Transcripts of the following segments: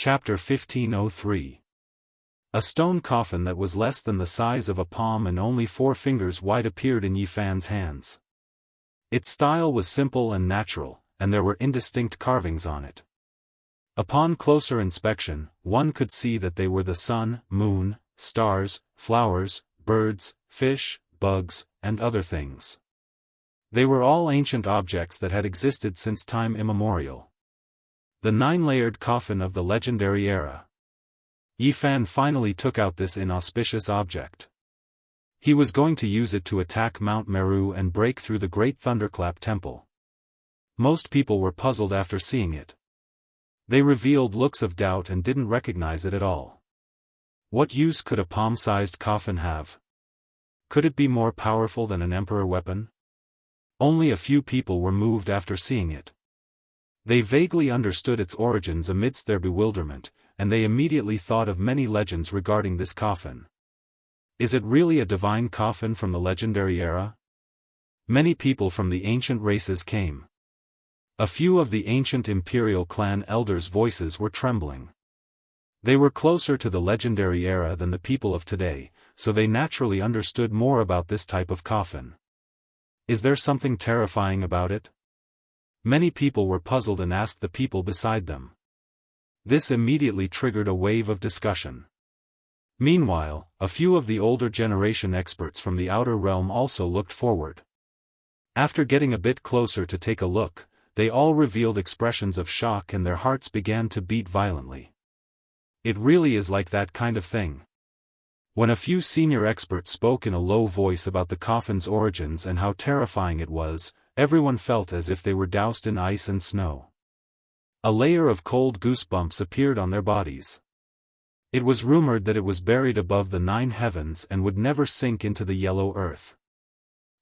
Chapter 1503. A stone coffin that was less than the size of a palm and only 4 fingers wide appeared in Yi Fan's hands. Its style was simple and natural, and there were indistinct carvings on it. Upon closer inspection, one could see that they were the sun, moon, stars, flowers, birds, fish, bugs, and other things. They were all ancient objects that had existed since time immemorial. The 9-layered coffin of the legendary era. Yi Fan finally took out this inauspicious object. He was going to use it to attack Mount Meru and break through the Great Thunderclap Temple. Most people were puzzled after seeing it. They revealed looks of doubt and didn't recognize it at all. What use could a palm-sized coffin have? Could it be more powerful than an emperor weapon? Only a few people were moved after seeing it. They vaguely understood its origins amidst their bewilderment, and they immediately thought of many legends regarding this coffin. Is it really a divine coffin from the legendary era? Many people from the ancient races came. A few of the ancient imperial clan elders' voices were trembling. They were closer to the legendary era than the people of today, so they naturally understood more about this type of coffin. Is there something terrifying about it? Many people were puzzled and asked the people beside them. This immediately triggered a wave of discussion. Meanwhile, a few of the older generation experts from the outer realm also looked forward. After getting a bit closer to take a look, they all revealed expressions of shock and their hearts began to beat violently. It really is like that kind of thing. When a few senior experts spoke in a low voice about the coffin's origins and how terrifying it was, everyone felt as if they were doused in ice and snow. A layer of cold goosebumps appeared on their bodies. It was rumored that it was buried above the 9 heavens and would never sink into the yellow earth.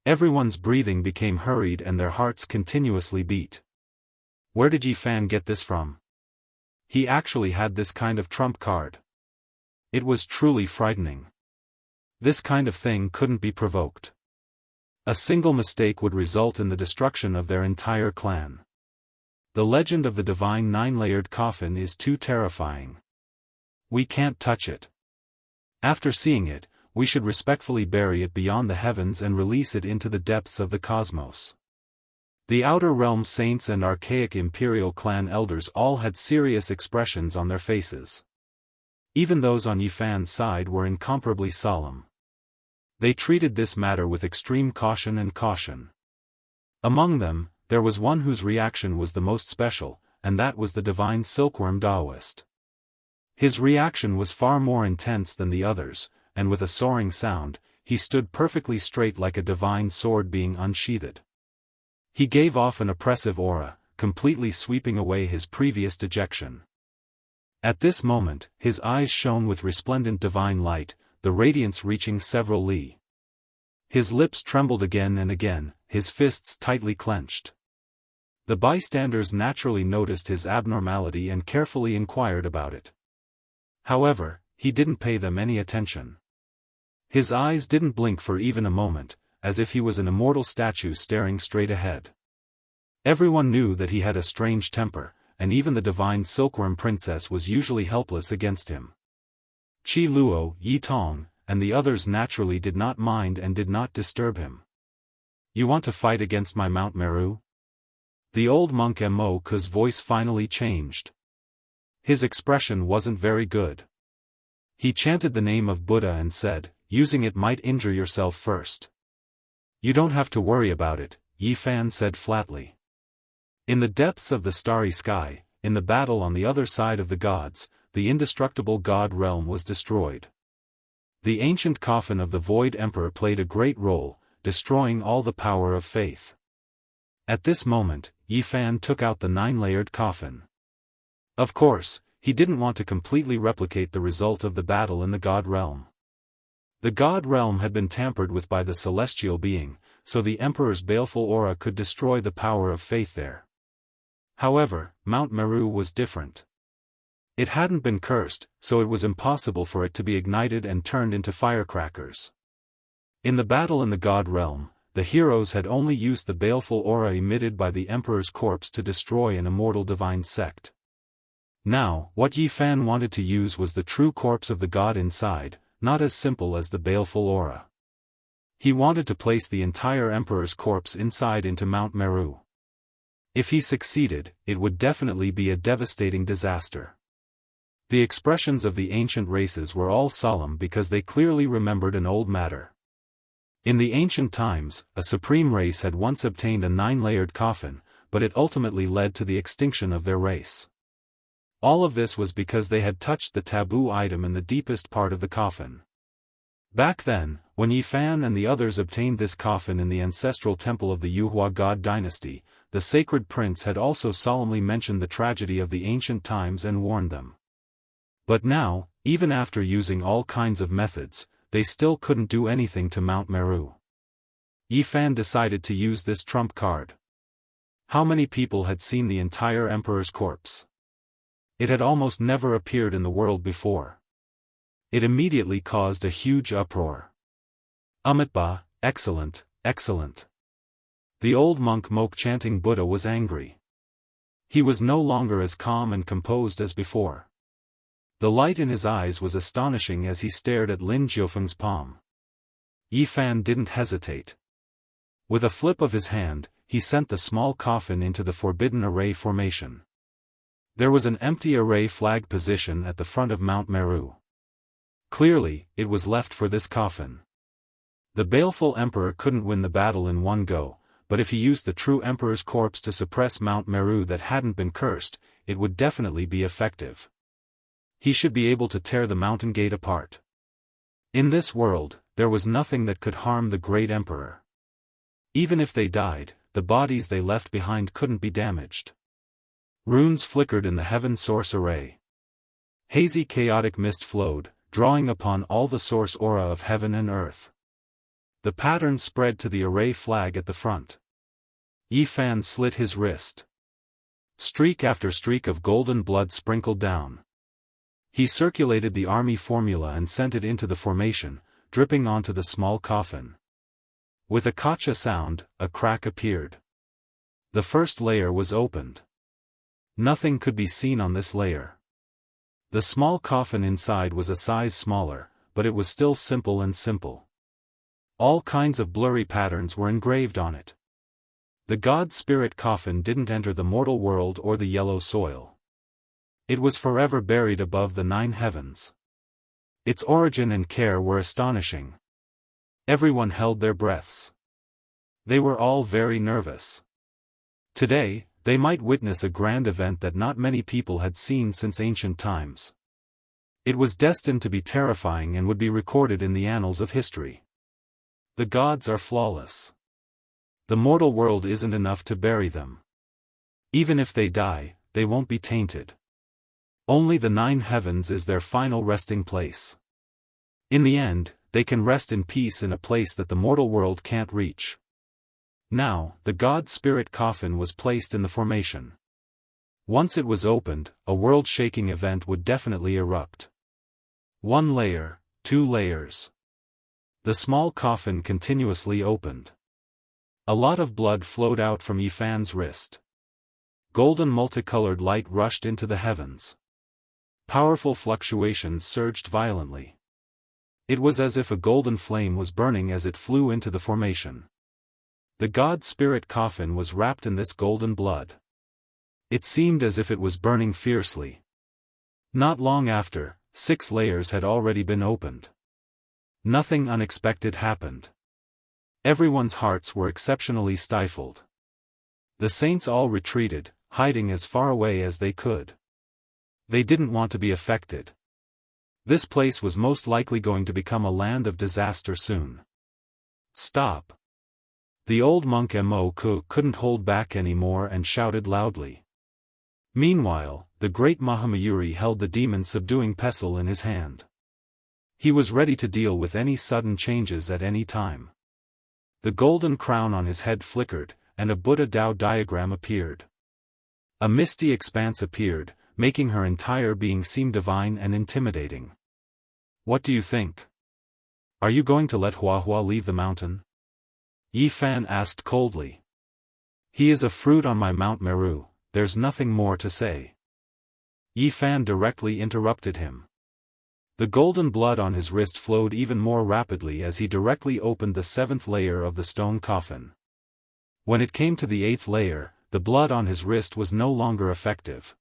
Everyone's breathing became hurried and their hearts continuously beat. Where did Yi Fan get this from? He actually had this kind of trump card. It was truly frightening. This kind of thing couldn't be provoked. A single mistake would result in the destruction of their entire clan. The legend of the divine 9-layered coffin is too terrifying. We can't touch it. After seeing it, we should respectfully bury it beyond the heavens and release it into the depths of the cosmos. The outer realm saints and archaic imperial clan elders all had serious expressions on their faces. Even those on Yi Fan's side were incomparably solemn. They treated this matter with extreme caution and caution. Among them, there was one whose reaction was the most special, and that was the divine silkworm Daoist. His reaction was far more intense than the others, and with a soaring sound, he stood perfectly straight like a divine sword being unsheathed. He gave off an oppressive aura, completely sweeping away his previous dejection. At this moment, his eyes shone with resplendent divine light, the radiance reaching several li. His lips trembled again and again, his fists tightly clenched. The bystanders naturally noticed his abnormality and carefully inquired about it. However, he didn't pay them any attention. His eyes didn't blink for even a moment, as if he was an immortal statue staring straight ahead. Everyone knew that he had a strange temper, and even the divine silkworm princess was usually helpless against him. Qi Luo, Yi Tong, and the others naturally did not mind and did not disturb him. You want to fight against my Mount Meru? The old monk Mo Ku's voice finally changed. His expression wasn't very good. He chanted the name of Buddha and said, using it might injure yourself first. You don't have to worry about it, Yi Fan said flatly. In the depths of the starry sky, in the battle on the other side of the gods, the indestructible god realm was destroyed. The ancient coffin of the Void Emperor played a great role, destroying all the power of faith. At this moment, Yi Fan took out the 9-layered coffin. Of course, he didn't want to completely replicate the result of the battle in the god realm. The god realm had been tampered with by the celestial being, so the Emperor's baleful aura could destroy the power of faith there. However, Mount Meru was different. It hadn't been cursed, so it was impossible for it to be ignited and turned into firecrackers. In the battle in the god realm, the heroes had only used the baleful aura emitted by the Emperor's corpse to destroy an immortal divine sect. Now, what Yi Fan wanted to use was the true corpse of the god inside, not as simple as the baleful aura. He wanted to place the entire emperor's corpse inside into Mount Meru. If he succeeded, it would definitely be a devastating disaster. The expressions of the ancient races were all solemn because they clearly remembered an old matter. In the ancient times, a supreme race had once obtained a 9-layered coffin, but it ultimately led to the extinction of their race. All of this was because they had touched the taboo item in the deepest part of the coffin. Back then, when Yi Fan and the others obtained this coffin in the ancestral temple of the Yuhua god dynasty, the sacred prince had also solemnly mentioned the tragedy of the ancient times and warned them. But now, even after using all kinds of methods, they still couldn't do anything to Mount Meru. Yi Fan decided to use this trump card. How many people had seen the entire emperor's corpse? It had almost never appeared in the world before. It immediately caused a huge uproar. Amitabha, excellent, excellent. The old monk Mok chanting Buddha was angry. He was no longer as calm and composed as before. The light in his eyes was astonishing as he stared at Lin Jiufeng's palm. Yi Fan didn't hesitate. With a flip of his hand, he sent the small coffin into the forbidden array formation. There was an empty array flag position at the front of Mount Meru. Clearly, it was left for this coffin. The baleful emperor couldn't win the battle in one go, but if he used the true emperor's corpse to suppress Mount Meru that hadn't been cursed, it would definitely be effective. He should be able to tear the mountain gate apart. In this world, there was nothing that could harm the great emperor. Even if they died, the bodies they left behind couldn't be damaged. Runes flickered in the heaven source array. Hazy chaotic mist flowed, drawing upon all the source aura of heaven and earth. The pattern spread to the array flag at the front. Yi Fan slit his wrist. Streak after streak of golden blood sprinkled down. He circulated the army formula and sent it into the formation, dripping onto the small coffin. With a kacha sound, a crack appeared. The first layer was opened. Nothing could be seen on this layer. The small coffin inside was a size smaller, but it was still simple and simple. All kinds of blurry patterns were engraved on it. The god spirit coffin didn't enter the mortal world or the yellow soil. It was forever buried above the 9 heavens. Its origin and care were astonishing. Everyone held their breaths. They were all very nervous. Today, they might witness a grand event that not many people had seen since ancient times. It was destined to be terrifying and would be recorded in the annals of history. The gods are flawless. The mortal world isn't enough to bury them. Even if they die, they won't be tainted. Only the 9 heavens is their final resting place. In the end, they can rest in peace in a place that the mortal world can't reach. Now, the god spirit coffin was placed in the formation. Once it was opened, a world-shaking event would definitely erupt. 1 layer, 2 layers. The small coffin continuously opened. A lot of blood flowed out from Yi Fan's wrist. Golden multicolored light rushed into the heavens. Powerful fluctuations surged violently. It was as if a golden flame was burning as it flew into the formation. The god spirit coffin was wrapped in this golden blood. It seemed as if it was burning fiercely. Not long after, 6 layers had already been opened. Nothing unexpected happened. Everyone's hearts were exceptionally stifled. The saints all retreated, hiding as far away as they could. They didn't want to be affected. This place was most likely going to become a land of disaster soon. Stop! The old monk Mo couldn't hold back anymore and shouted loudly. Meanwhile, the great Mahamayuri held the demon-subduing pestle in his hand. He was ready to deal with any sudden changes at any time. The golden crown on his head flickered, and a Buddha Tao diagram appeared. A misty expanse appeared, making her entire being seem divine and intimidating. What do you think? Are you going to let Huahua leave the mountain? Yi Fan asked coldly. He is a fruit on my Mount Meru, there's nothing more to say. Yi Fan directly interrupted him. The golden blood on his wrist flowed even more rapidly as he directly opened the 7th layer of the stone coffin. When it came to the 8th layer, the blood on his wrist was no longer effective.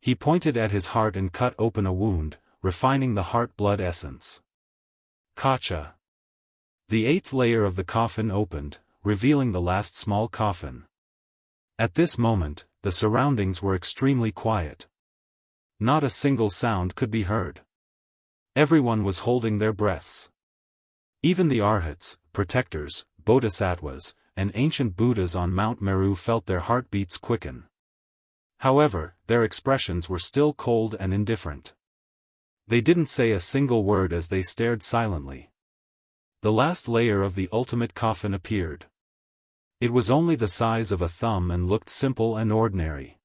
He pointed at his heart and cut open a wound, refining the heart blood essence. Kacha. The 8th layer of the coffin opened, revealing the last small coffin. At this moment, the surroundings were extremely quiet. Not a single sound could be heard. Everyone was holding their breaths. Even the arhats, protectors, bodhisattvas, and ancient Buddhas on Mount Meru felt their heartbeats quicken. However, their expressions were still cold and indifferent. They didn't say a single word as they stared silently. The last layer of the ultimate coffin appeared. It was only the size of a thumb and looked simple and ordinary.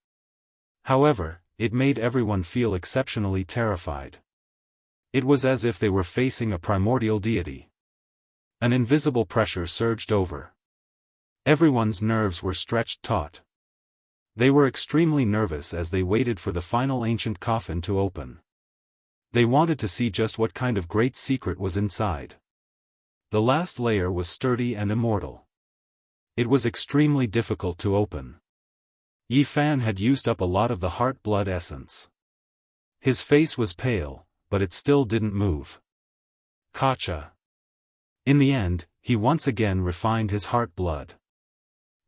However, it made everyone feel exceptionally terrified. It was as if they were facing a primordial deity. An invisible pressure surged over. Everyone's nerves were stretched taut. They were extremely nervous as they waited for the final ancient coffin to open. They wanted to see just what kind of great secret was inside. The last layer was sturdy and immortal. It was extremely difficult to open. Yi Fan had used up a lot of the heart blood essence. His face was pale, but it still didn't move. Kacha. In the end, he once again refined his heart blood.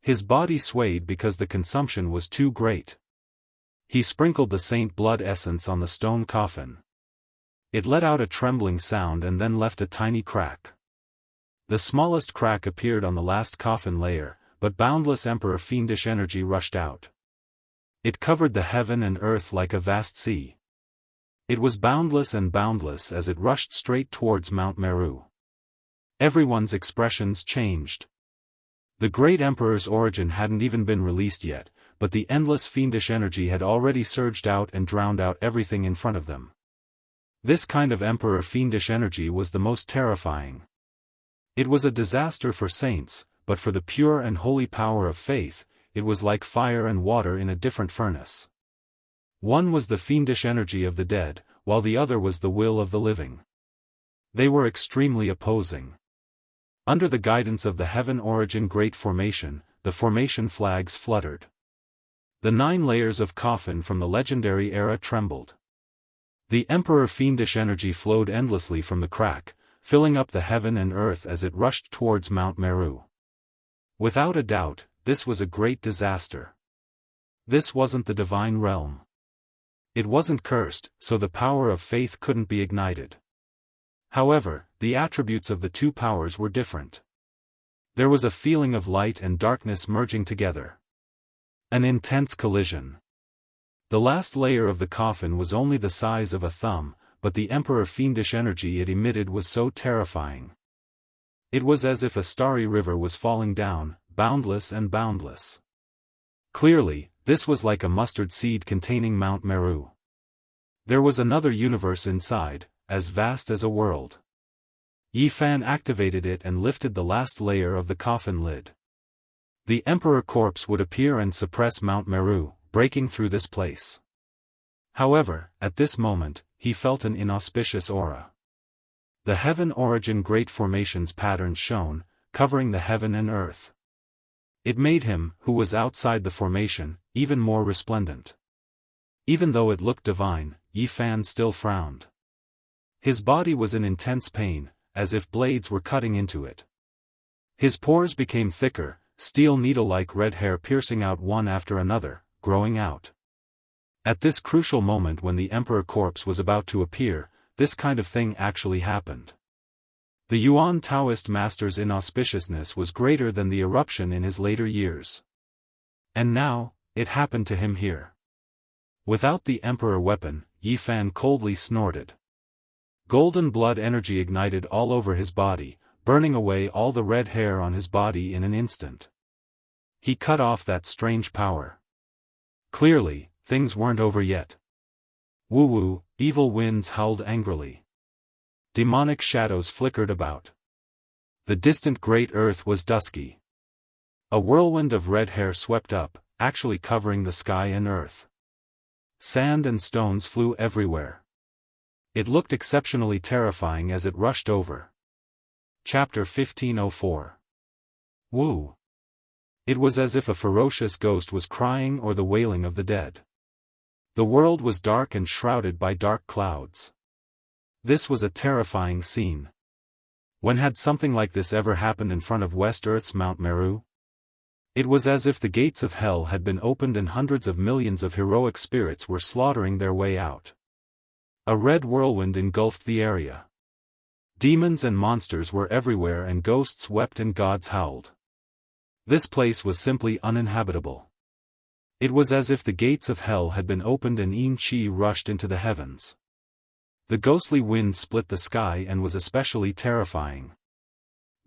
His body swayed because the consumption was too great. He sprinkled the saint blood essence on the stone coffin. It let out a trembling sound and then left a tiny crack. The smallest crack appeared on the last coffin layer, but boundless emperor fiendish energy rushed out. It covered the heaven and earth like a vast sea. It was boundless and boundless as it rushed straight towards Mount Meru. Everyone's expressions changed. The great emperor's origin hadn't even been released yet, but the endless fiendish energy had already surged out and drowned out everything in front of them. This kind of emperor fiendish energy was the most terrifying. It was a disaster for saints, but for the pure and holy power of faith, it was like fire and water in a different furnace. One was the fiendish energy of the dead, while the other was the will of the living. They were extremely opposing. Under the guidance of the Heaven Origin Great Formation, the formation flags fluttered. The 9 layers of coffin from the legendary era trembled. The Emperor fiendish energy flowed endlessly from the crack, filling up the heaven and earth as it rushed towards Mount Meru. Without a doubt, this was a great disaster. This wasn't the divine realm. It wasn't cursed, so the power of faith couldn't be ignited. However, the attributes of the two powers were different. There was a feeling of light and darkness merging together. An intense collision. The last layer of the coffin was only the size of a thumb, but the emperor fiendish energy it emitted was so terrifying. It was as if a starry river was falling down, boundless and boundless. Clearly, this was like a mustard seed containing Mount Meru. There was another universe inside, as vast as a world. Yi Fan activated it and lifted the last layer of the coffin lid. The emperor corpse would appear and suppress Mount Meru, breaking through this place. However, at this moment, he felt an inauspicious aura. The Heaven Origin Great Formations patterns shone, covering the heaven and earth. It made him, who was outside the formation, even more resplendent. Even though it looked divine, Yi Fan still frowned. His body was in intense pain, as if blades were cutting into it. His pores became thicker, steel needle-like red hair piercing out one after another, growing out. At this crucial moment when the emperor corpse was about to appear, this kind of thing actually happened. The Yuan Taoist master's inauspiciousness was greater than the eruption in his later years. And now, it happened to him here. Without the emperor weapon, Yi Fan coldly snorted. Golden blood energy ignited all over his body, burning away all the red hair on his body in an instant. He cut off that strange power. Clearly, things weren't over yet. Woo-woo, evil winds howled angrily. Demonic shadows flickered about. The distant great earth was dusky. A whirlwind of red hair swept up, actually covering the sky and earth. Sand and stones flew everywhere. It looked exceptionally terrifying as it rushed over. Chapter 1504. Wu. It was as if a ferocious ghost was crying or the wailing of the dead. The world was dark and shrouded by dark clouds. This was a terrifying scene. When had something like this ever happened in front of West Earth's Mount Meru? It was as if the gates of hell had been opened and hundreds of millions of heroic spirits were slaughtering their way out. A red whirlwind engulfed the area. Demons and monsters were everywhere and ghosts wept and gods howled. This place was simply uninhabitable. It was as if the gates of hell had been opened and Yin Qi rushed into the heavens. The ghostly wind split the sky and was especially terrifying.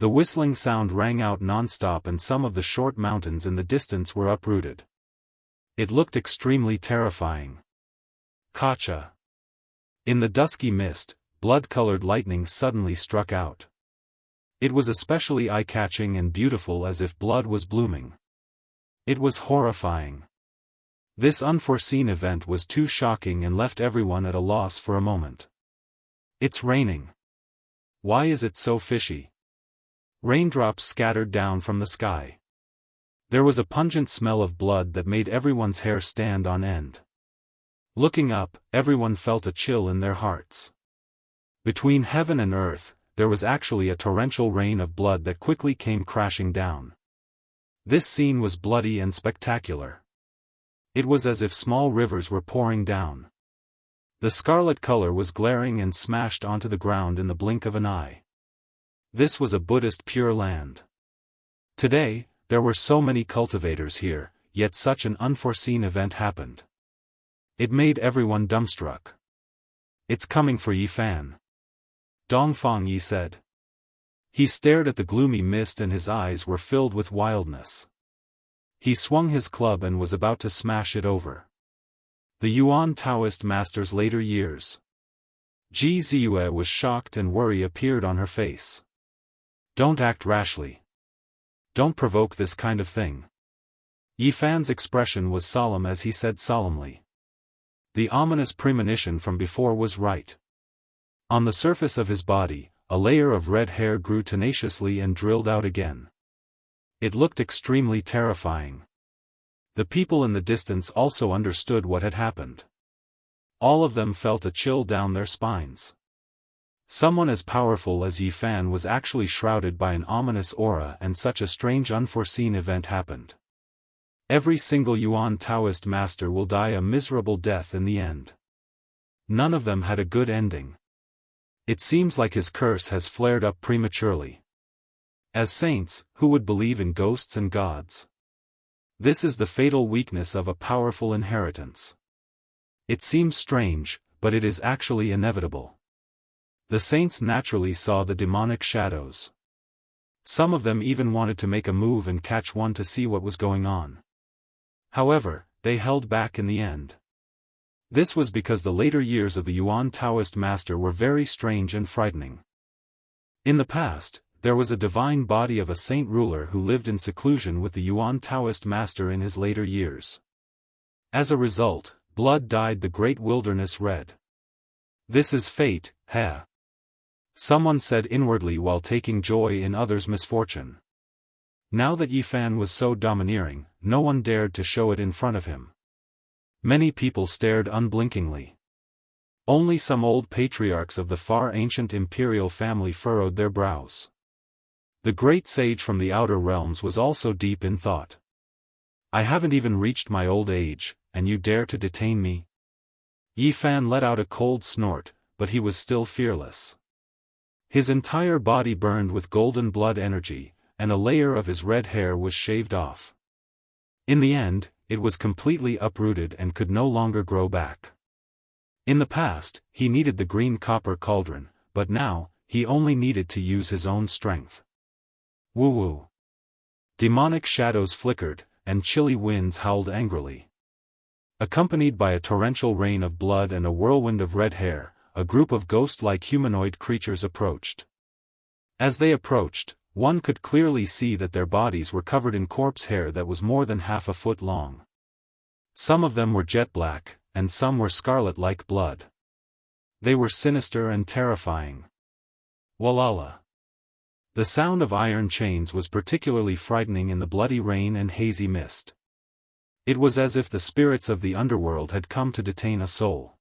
The whistling sound rang out non-stop and some of the short mountains in the distance were uprooted. It looked extremely terrifying. Kacha. In the dusky mist, blood-colored lightning suddenly struck out. It was especially eye-catching and beautiful as if blood was blooming. It was horrifying. This unforeseen event was too shocking and left everyone at a loss for a moment. It's raining. Why is it so fishy? Raindrops scattered down from the sky. There was a pungent smell of blood that made everyone's hair stand on end. Looking up, everyone felt a chill in their hearts. Between heaven and earth, there was actually a torrential rain of blood that quickly came crashing down. This scene was bloody and spectacular. It was as if small rivers were pouring down. The scarlet color was glaring and smashed onto the ground in the blink of an eye. This was a Buddhist Pure Land. Today, there were so many cultivators here, yet such an unforeseen event happened. It made everyone dumbstruck. It's coming for Yi Fan. Dongfang Yi said. He stared at the gloomy mist and his eyes were filled with wildness. He swung his club and was about to smash it over. The Yuan Taoist master's later years. Ji Ziyue was shocked and worry appeared on her face. Don't act rashly. Don't provoke this kind of thing. Yi Fan's expression was solemn as he said solemnly. The ominous premonition from before was right. On the surface of his body, a layer of red hair grew tenaciously and drilled out again. It looked extremely terrifying. The people in the distance also understood what had happened. All of them felt a chill down their spines. Someone as powerful as Yi Fan was actually shrouded by an ominous aura and such a strange unforeseen event happened. Every single Yuan Taoist master will die a miserable death in the end. None of them had a good ending. It seems like his curse has flared up prematurely. As saints, who would believe in ghosts and gods? This is the fatal weakness of a powerful inheritance. It seems strange, but it is actually inevitable. The saints naturally saw the demonic shadows. Some of them even wanted to make a move and catch one to see what was going on. However, they held back in the end. This was because the later years of the Yuan Taoist master were very strange and frightening. In the past, there was a divine body of a saint ruler who lived in seclusion with the Yuan Taoist master in his later years. As a result, blood dyed the great wilderness red. This is fate, He. Someone said inwardly while taking joy in others' misfortune. Now that Yi Fan was so domineering, no one dared to show it in front of him. Many people stared unblinkingly. Only some old patriarchs of the far ancient imperial family furrowed their brows. The great sage from the outer realms was also deep in thought. I haven't even reached my old age, and you dare to detain me? Yi Fan let out a cold snort, but he was still fearless. His entire body burned with golden blood energy, and a layer of his red hair was shaved off. In the end, it was completely uprooted and could no longer grow back. In the past, he needed the green copper cauldron, but now, he only needed to use his own strength. Woo-woo. Demonic shadows flickered, and chilly winds howled angrily. Accompanied by a torrential rain of blood and a whirlwind of red hair, a group of ghost-like humanoid creatures approached. As they approached, one could clearly see that their bodies were covered in corpse hair that was more than half a foot long. Some of them were jet black, and some were scarlet like blood. They were sinister and terrifying. Walala. The sound of iron chains was particularly frightening in the bloody rain and hazy mist. It was as if the spirits of the underworld had come to detain a soul.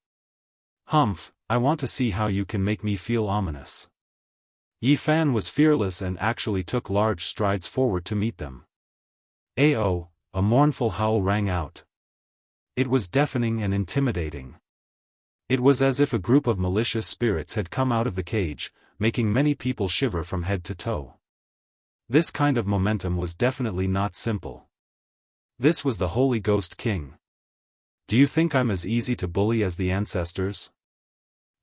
Humph, I want to see how you can make me feel ominous. Yi Fan was fearless and actually took large strides forward to meet them. Ayo, a mournful howl rang out. It was deafening and intimidating. It was as if a group of malicious spirits had come out of the cage, making many people shiver from head to toe. This kind of momentum was definitely not simple. This was the Holy Ghost King. Do you think I'm as easy to bully as the ancestors?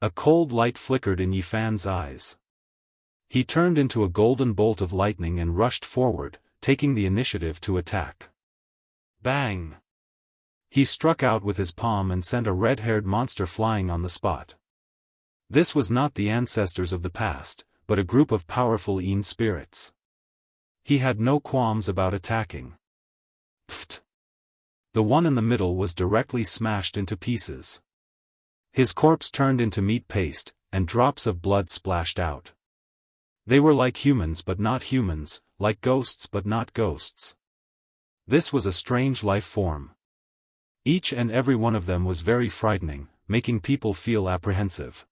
A cold light flickered in Yi Fan's eyes. He turned into a golden bolt of lightning and rushed forward, taking the initiative to attack. Bang! He struck out with his palm and sent a red-haired monster flying on the spot. This was not the ancestors of the past, but a group of powerful Yin spirits. He had no qualms about attacking. Pfft! The one in the middle was directly smashed into pieces. His corpse turned into meat paste, and drops of blood splashed out. They were like humans but not humans, like ghosts but not ghosts. This was a strange life form. Each and every one of them was very frightening, making people feel apprehensive.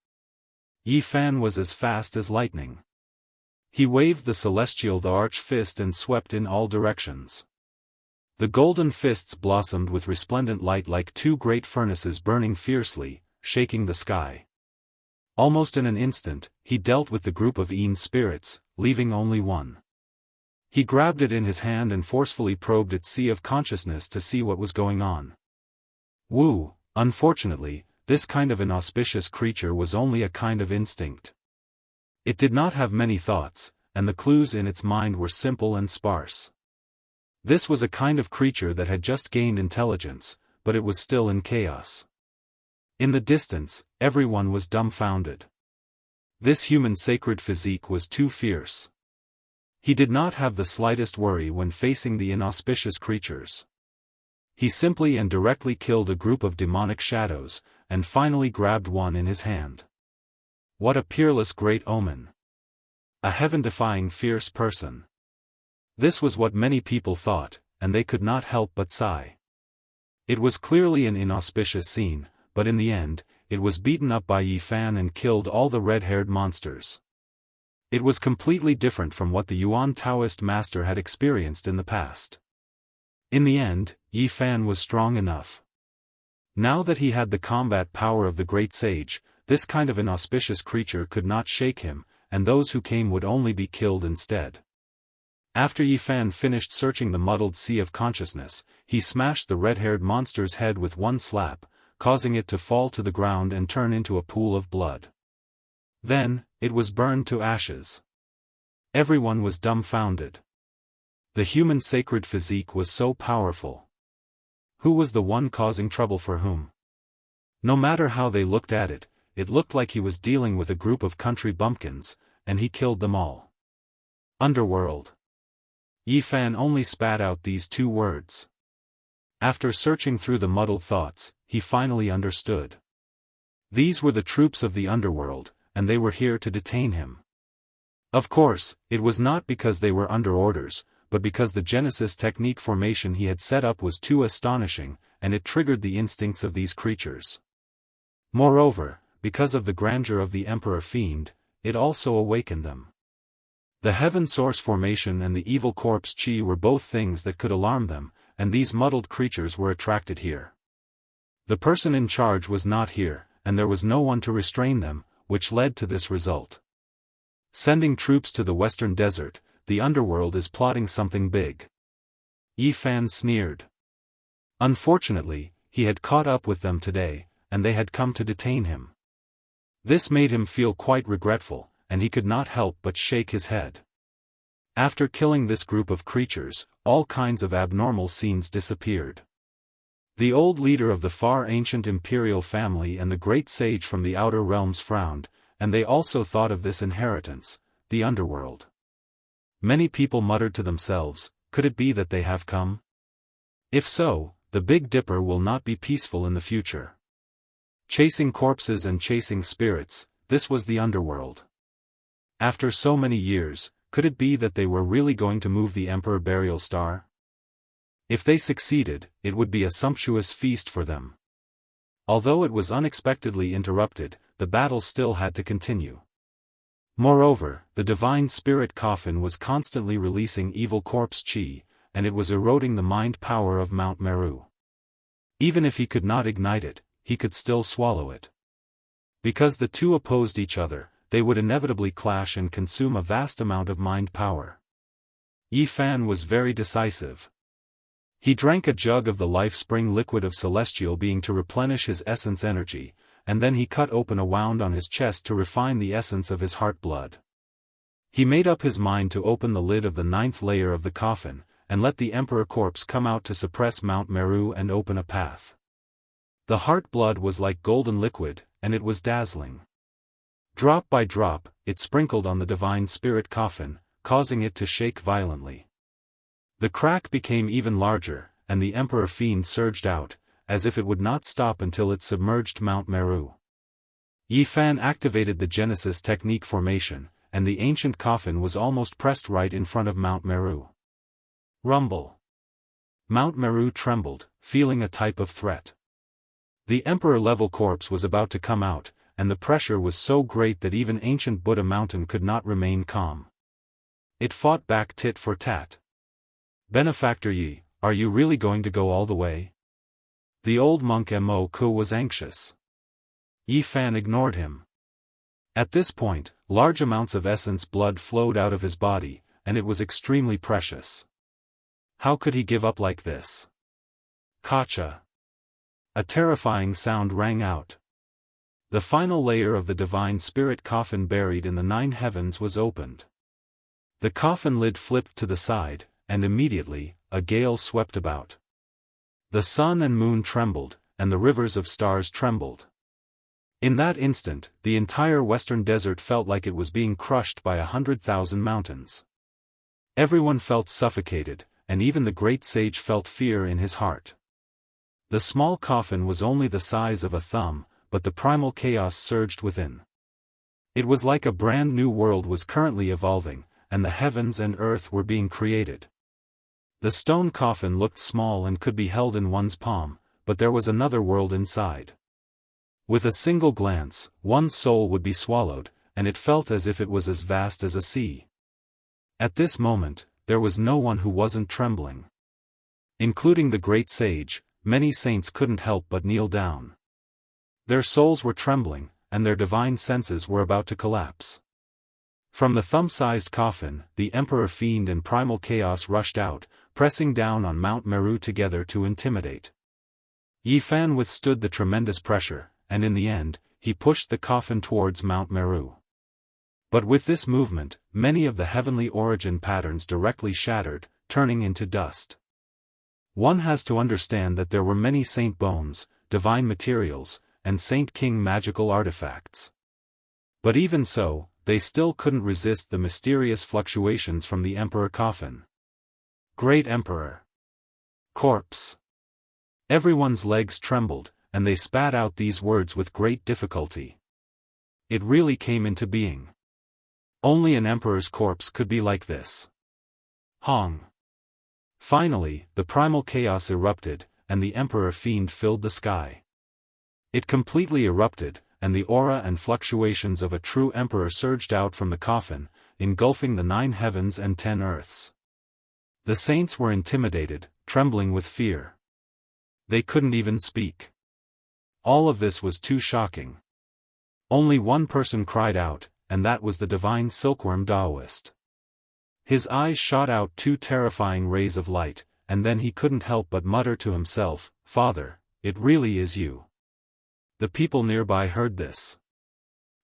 Yi Fan was as fast as lightning. He waved the arch fist and swept in all directions. The golden fists blossomed with resplendent light like two great furnaces burning fiercely, shaking the sky. Almost in an instant, he dealt with the group of Yin spirits, leaving only one. He grabbed it in his hand and forcefully probed its sea of consciousness to see what was going on. Woo, unfortunately, this kind of inauspicious creature was only a kind of instinct. It did not have many thoughts, and the clues in its mind were simple and sparse. This was a kind of creature that had just gained intelligence, but it was still in chaos. In the distance, everyone was dumbfounded. This human sacred physique was too fierce. He did not have the slightest worry when facing the inauspicious creatures. He simply and directly killed a group of demonic shadows, and finally grabbed one in his hand. What a peerless great omen! A heaven-defying fierce person. This was what many people thought, and they could not help but sigh. It was clearly an inauspicious scene, but in the end, it was beaten up by Yi Fan and killed all the red-haired monsters. It was completely different from what the Yuan Taoist master had experienced in the past. In the end, Yi Fan was strong enough. Now that he had the combat power of the great sage, this kind of inauspicious creature could not shake him, and those who came would only be killed instead. After Yi Fan finished searching the muddled sea of consciousness, he smashed the red-haired monster's head with one slap, causing it to fall to the ground and turn into a pool of blood. Then, it was burned to ashes. Everyone was dumbfounded. The human sacred physique was so powerful. Who was the one causing trouble for whom? No matter how they looked at it, it looked like he was dealing with a group of country bumpkins, and he killed them all. Underworld. Yi Fan only spat out these two words. After searching through the muddled thoughts, he finally understood. These were the troops of the underworld, and they were here to detain him. Of course, it was not because they were under orders, but because the Genesis technique formation he had set up was too astonishing, and it triggered the instincts of these creatures. Moreover, because of the grandeur of the Emperor Fiend, it also awakened them. The Heaven Source formation and the Evil Corpse Chi were both things that could alarm them, and these muddled creatures were attracted here. The person in charge was not here, and there was no one to restrain them, which led to this result. Sending troops to the Western Desert, the underworld is plotting something big. Yi Fan sneered. Unfortunately, he had caught up with them today, and they had come to detain him. This made him feel quite regretful, and he could not help but shake his head. After killing this group of creatures, all kinds of abnormal scenes disappeared. The old leader of the far ancient imperial family and the great sage from the outer realms frowned, and they also thought of this inheritance, the underworld. Many people muttered to themselves, could it be that they have come? If so, the Big Dipper will not be peaceful in the future. Chasing corpses and chasing spirits, this was the underworld. After so many years, could it be that they were really going to move the Emperor Burial Star? If they succeeded, it would be a sumptuous feast for them. Although it was unexpectedly interrupted, the battle still had to continue. Moreover, the divine spirit coffin was constantly releasing evil corpse chi, and it was eroding the mind power of Mount Meru. Even if he could not ignite it, he could still swallow it. Because the two opposed each other, they would inevitably clash and consume a vast amount of mind power. Yi Fan was very decisive. He drank a jug of the life spring liquid of celestial being to replenish his essence energy, and then he cut open a wound on his chest to refine the essence of his heart blood. He made up his mind to open the lid of the 9th layer of the coffin, and let the Emperor corpse come out to suppress Mount Meru and open a path. The heart blood was like golden liquid, and it was dazzling. Drop by drop, it sprinkled on the divine spirit coffin, causing it to shake violently. The crack became even larger, and the Emperor Fiend surged out, as if it would not stop until it submerged Mount Meru. Yi Fan activated the Genesis technique formation, and the ancient coffin was almost pressed right in front of Mount Meru. Rumble. Mount Meru trembled, feeling a type of threat. The Emperor-level corpse was about to come out, and the pressure was so great that even ancient Buddha Mountain could not remain calm. It fought back tit for tat. Benefactor Yi, are you really going to go all the way? The old monk Mo Ku was anxious. Yi Fan ignored him. At this point, large amounts of essence blood flowed out of his body, and it was extremely precious. How could he give up like this? Kacha. A terrifying sound rang out. The final layer of the divine spirit coffin buried in the 9 heavens was opened. The coffin lid flipped to the side, and immediately, a gale swept about. The sun and moon trembled, and the rivers of stars trembled. In that instant, the entire western desert felt like it was being crushed by 100,000 mountains. Everyone felt suffocated, and even the great sage felt fear in his heart. The small coffin was only the size of a thumb, but the primal chaos surged within. It was like a brand new world was currently evolving, and the heavens and earth were being created. The stone coffin looked small and could be held in one's palm, but there was another world inside. With a single glance, one's soul would be swallowed, and it felt as if it was as vast as a sea. At this moment, there was no one who wasn't trembling. Including the great sage, many saints couldn't help but kneel down. Their souls were trembling, and their divine senses were about to collapse. From the thumb-sized coffin, the Emperor Fiend and Primal Chaos rushed out, pressing down on Mount Meru together to intimidate. Yi Fan withstood the tremendous pressure, and in the end, he pushed the coffin towards Mount Meru. But with this movement, many of the heavenly origin patterns directly shattered, turning into dust. One has to understand that there were many saint bones, divine materials, and Saint King magical artifacts. But even so, they still couldn't resist the mysterious fluctuations from the Emperor coffin. Great Emperor. Corpse. Everyone's legs trembled, and they spat out these words with great difficulty. It really came into being. Only an emperor's corpse could be like this. Hong. Finally, the primal chaos erupted, and the Emperor Fiend filled the sky. It completely erupted, and the aura and fluctuations of a true emperor surged out from the coffin, engulfing the 9 heavens and 10 earths. The saints were intimidated, trembling with fear. They couldn't even speak. All of this was too shocking. Only one person cried out, and that was the divine silkworm Daoist. His eyes shot out 2 terrifying rays of light, and then he couldn't help but mutter to himself, "Father, it really is you." The people nearby heard this.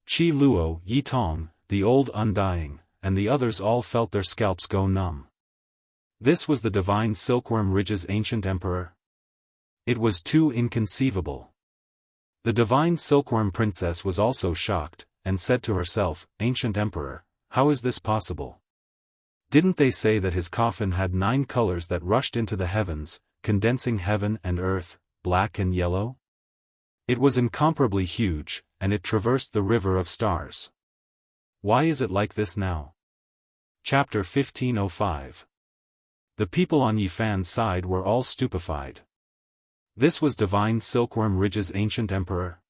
Qi Luo, Yi Tong, the old undying, and the others all felt their scalps go numb. This was the divine silkworm Ridge's ancient emperor? It was too inconceivable. The divine silkworm princess was also shocked, and said to herself, "Ancient emperor, how is this possible? Didn't they say that his coffin had 9 colors that rushed into the heavens, condensing heaven and earth, black and yellow?" It was incomparably huge, and it traversed the river of stars. Why is it like this now? Chapter 1505. The people on Yifan's side were all stupefied. This was divine Silkworm Ridge's ancient emperor?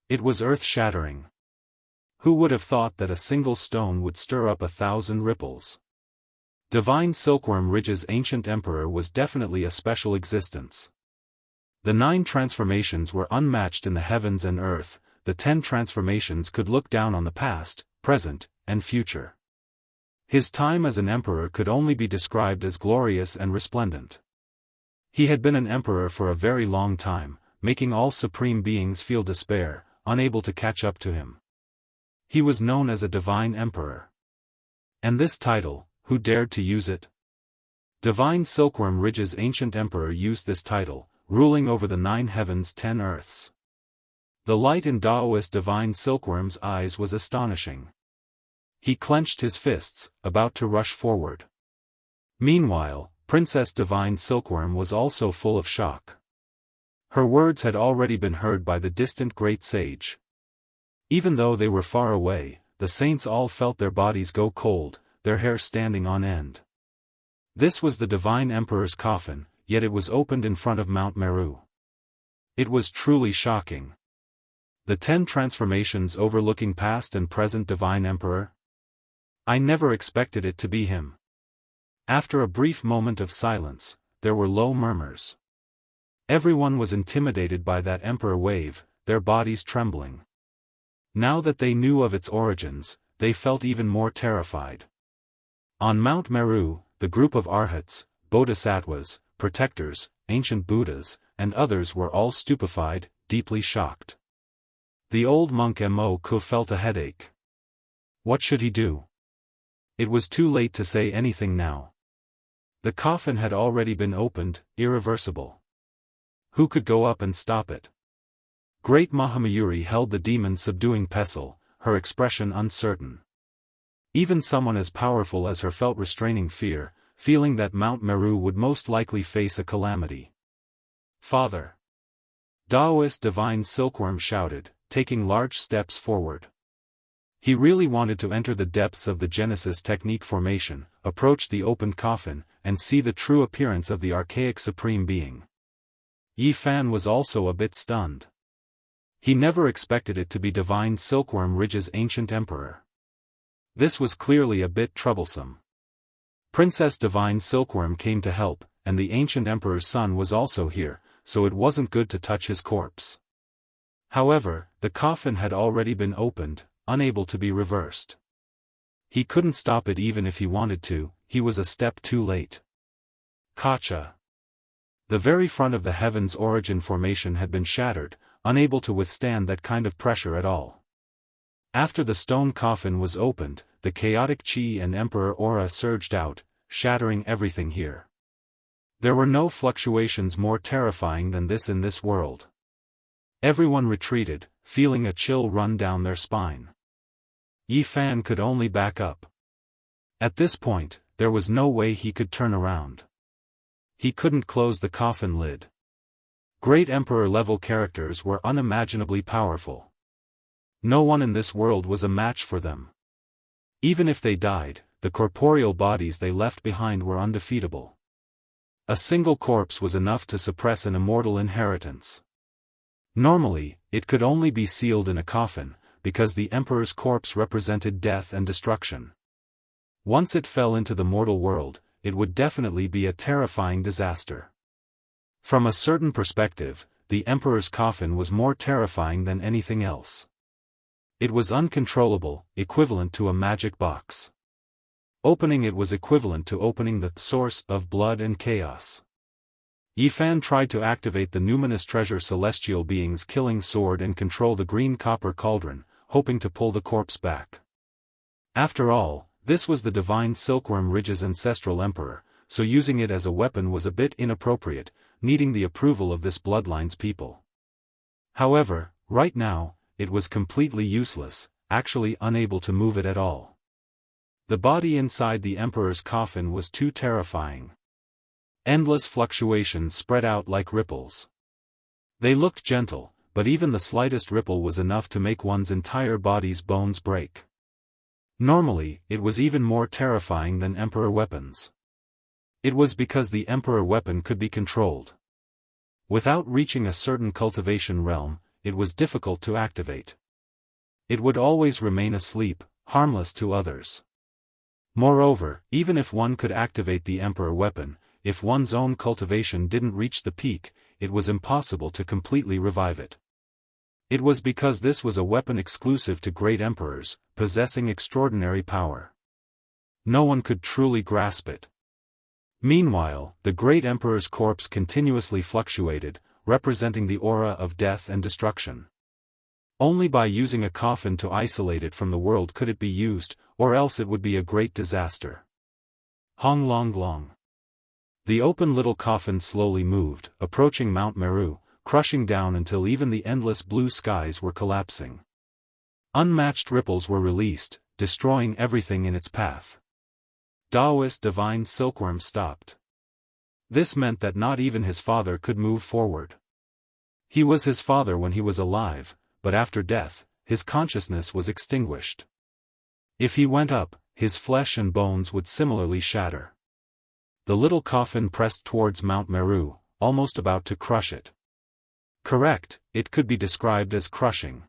It was earth-shattering. Who would have thought that a single stone would stir up 1,000 ripples? Divine Silkworm Ridge's ancient emperor was definitely a special existence. The 9 transformations were unmatched in the heavens and earth. The 10 transformations could look down on the past, present, and future. His time as an emperor could only be described as glorious and resplendent. He had been an emperor for a very long time, making all supreme beings feel despair, unable to catch up to him. He was known as a divine emperor. And this title, who dared to use it? Divine Silkworm Ridge's ancient emperor used this title, ruling over the 9 heavens 10 earths. The light in Daoist divine Silkworm's eyes was astonishing. He clenched his fists, about to rush forward. Meanwhile, Princess Divine Silkworm was also full of shock. Her words had already been heard by the distant great sage. Even though they were far away, the saints all felt their bodies go cold, their hair standing on end. This was the divine emperor's coffin, yet it was opened in front of Mount Meru. It was truly shocking. The 10 transformations overlooking past and present divine emperor? I never expected it to be him. After a brief moment of silence, there were low murmurs. Everyone was intimidated by that emperor wave, their bodies trembling. Now that they knew of its origins, they felt even more terrified. On Mount Meru, the group of arhats, bodhisattvas, protectors, ancient Buddhas, and others were all stupefied, deeply shocked. The old monk Mo felt a headache. What should he do? It was too late to say anything now. The coffin had already been opened, irreversible. Who could go up and stop it? Great Mahamayuri held the demon-subduing pestle, her expression uncertain. Even someone as powerful as her felt restraining fear, feeling that Mount Meru would most likely face a calamity. Father! Daoist divine Silkworm shouted, taking large steps forward. He really wanted to enter the depths of the Genesis technique formation, approach the opened coffin, and see the true appearance of the archaic supreme being. Yifan was also a bit stunned. He never expected it to be divine Silkworm Ridge's ancient emperor. This was clearly a bit troublesome. Princess Divine Silkworm came to help, and the ancient emperor's son was also here, so it wasn't good to touch his corpse. However, the coffin had already been opened, unable to be reversed. He couldn't stop it even if he wanted to, he was a step too late. Kacha. The very front of the heaven's origin formation had been shattered, unable to withstand that kind of pressure at all. After the stone coffin was opened, the chaotic chi and emperor aura surged out, shattering everything here. There were no fluctuations more terrifying than this in this world. Everyone retreated, feeling a chill run down their spine. Yifan could only back up. At this point, there was no way he could turn around. He couldn't close the coffin lid. Great emperor-level characters were unimaginably powerful. No one in this world was a match for them. Even if they died, the corporeal bodies they left behind were undefeatable. A single corpse was enough to suppress an immortal inheritance. Normally, it could only be sealed in a coffin, because the emperor's corpse represented death and destruction. Once it fell into the mortal world, it would definitely be a terrifying disaster. From a certain perspective, the emperor's coffin was more terrifying than anything else. It was uncontrollable, equivalent to a magic box. Opening it was equivalent to opening the source of blood and chaos. Yifan tried to activate the numinous treasure celestial being's killing sword and control the green copper cauldron, hoping to pull the corpse back. After all, this was the divine Silkworm Ridge's ancestral emperor, so using it as a weapon was a bit inappropriate, needing the approval of this bloodline's people. However, right now, it was completely useless, actually unable to move it at all. The body inside the emperor's coffin was too terrifying. Endless fluctuations spread out like ripples. They looked gentle, but even the slightest ripple was enough to make one's entire body's bones break. Normally, it was even more terrifying than Emperor weapons. It was because the Emperor weapon could be controlled. Without reaching a certain cultivation realm, it was difficult to activate. It would always remain asleep, harmless to others. Moreover, even if one could activate the Emperor weapon, if one's own cultivation didn't reach the peak, it was impossible to completely revive it. It was because this was a weapon exclusive to great emperors, possessing extraordinary power. No one could truly grasp it. Meanwhile, the great emperor's corpse continuously fluctuated, representing the aura of death and destruction. Only by using a coffin to isolate it from the world could it be used, or else it would be a great disaster. Hong Long Long. The open little coffin slowly moved, approaching Mount Meru, crushing down until even the endless blue skies were collapsing. Unmatched ripples were released, destroying everything in its path. Daoist divine silkworm stopped. This meant that not even his father could move forward. He was his father when he was alive, but after death, his consciousness was extinguished. If he went up, his flesh and bones would similarly shatter. The little coffin pressed towards Mount Meru, almost about to crush it. Correct, it could be described as crushing.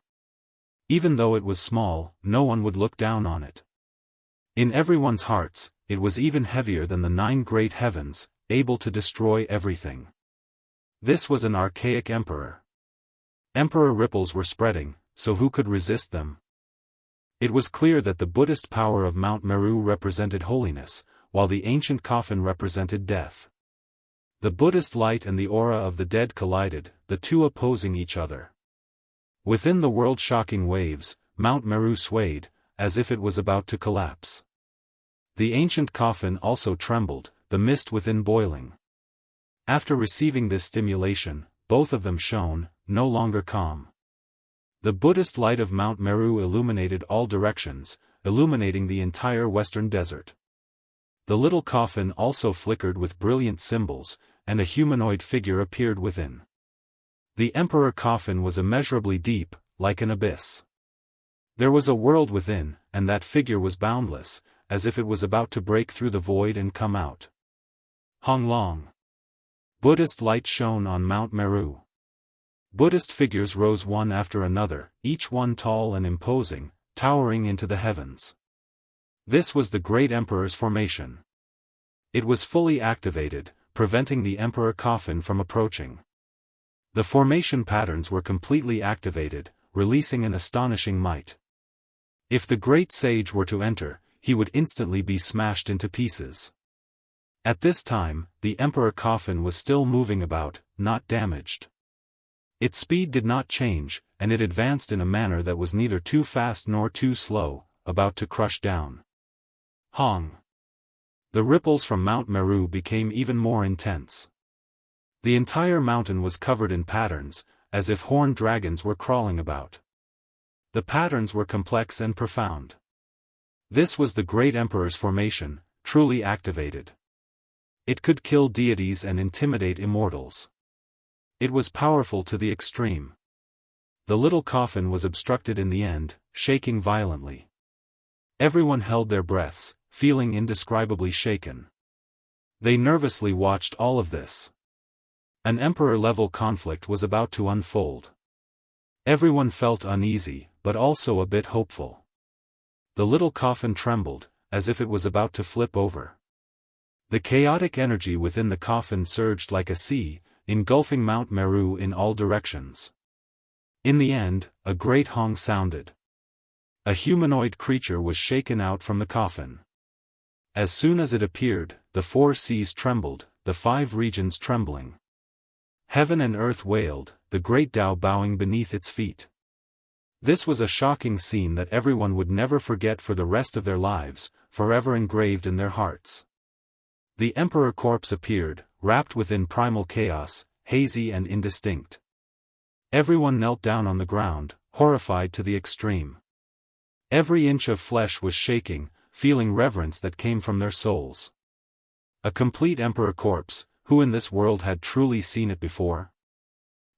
Even though it was small, no one would look down on it. In everyone's hearts, it was even heavier than the 9 great heavens, able to destroy everything. This was an archaic emperor. Emperor ripples were spreading, so who could resist them? It was clear that the Buddhist power of Mount Meru represented holiness, while the ancient coffin represented death. The Buddhist light and the aura of the dead collided, the two opposing each other. Within the world-shocking waves, Mount Meru swayed, as if it was about to collapse. The ancient coffin also trembled, the mist within boiling. After receiving this stimulation, both of them shone, no longer calm. The Buddhist light of Mount Meru illuminated all directions, illuminating the entire western desert. The little coffin also flickered with brilliant symbols, and a humanoid figure appeared within. The emperor coffin was immeasurably deep, like an abyss. There was a world within, and that figure was boundless, as if it was about to break through the void and come out. Hong Long. Buddhist light shone on Mount Meru. Buddhist figures rose one after another, each one tall and imposing, towering into the heavens. This was the great emperor's formation. It was fully activated, preventing the emperor coffin from approaching. The formation patterns were completely activated, releasing an astonishing might. If the great sage were to enter, he would instantly be smashed into pieces. At this time, the emperor coffin was still moving about, not damaged. Its speed did not change, and it advanced in a manner that was neither too fast nor too slow, about to crush down. Hong. The ripples from Mount Meru became even more intense. The entire mountain was covered in patterns, as if horned dragons were crawling about. The patterns were complex and profound. This was the great emperor's formation, truly activated. It could kill deities and intimidate immortals. It was powerful to the extreme. The little coffin was obstructed in the end, shaking violently. Everyone held their breaths, feeling indescribably shaken. They nervously watched all of this. An emperor-level conflict was about to unfold. Everyone felt uneasy, but also a bit hopeful. The little coffin trembled, as if it was about to flip over. The chaotic energy within the coffin surged like a sea, engulfing Mount Meru in all directions. In the end, a great hong sounded. A humanoid creature was shaken out from the coffin. As soon as it appeared, the 4 seas trembled, the 5 regions trembling. Heaven and earth wailed, the great Tao bowing beneath its feet. This was a shocking scene that everyone would never forget for the rest of their lives, forever engraved in their hearts. The emperor corpse appeared, wrapped within primal chaos, hazy and indistinct. Everyone knelt down on the ground, horrified to the extreme. Every inch of flesh was shaking, feeling reverence that came from their souls. A complete emperor corpse, who in this world had truly seen it before?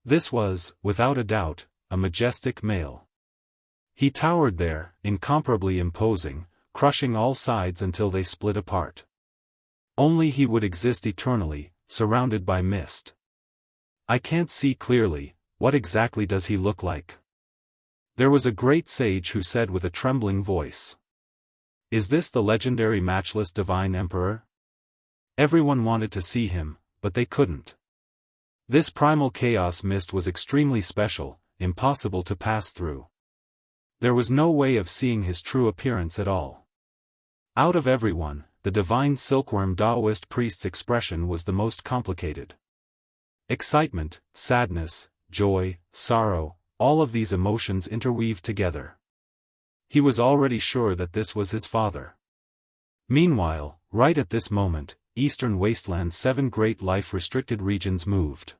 This was, without a doubt, a majestic male. He towered there, incomparably imposing, crushing all sides until they split apart. Only he would exist eternally, surrounded by mist. I can't see clearly, what exactly does he look like? There was a great sage who said with a trembling voice. Is this the legendary matchless divine emperor? Everyone wanted to see him, but they couldn't. This primal chaos mist was extremely special, impossible to pass through. There was no way of seeing his true appearance at all. Out of everyone, the divine silkworm Daoist priest's expression was the most complicated. Excitement, sadness, joy, sorrow, all of these emotions interweaved together. He was already sure that this was his father. Meanwhile, right at this moment, Eastern Wasteland's 7 great life-restricted regions moved.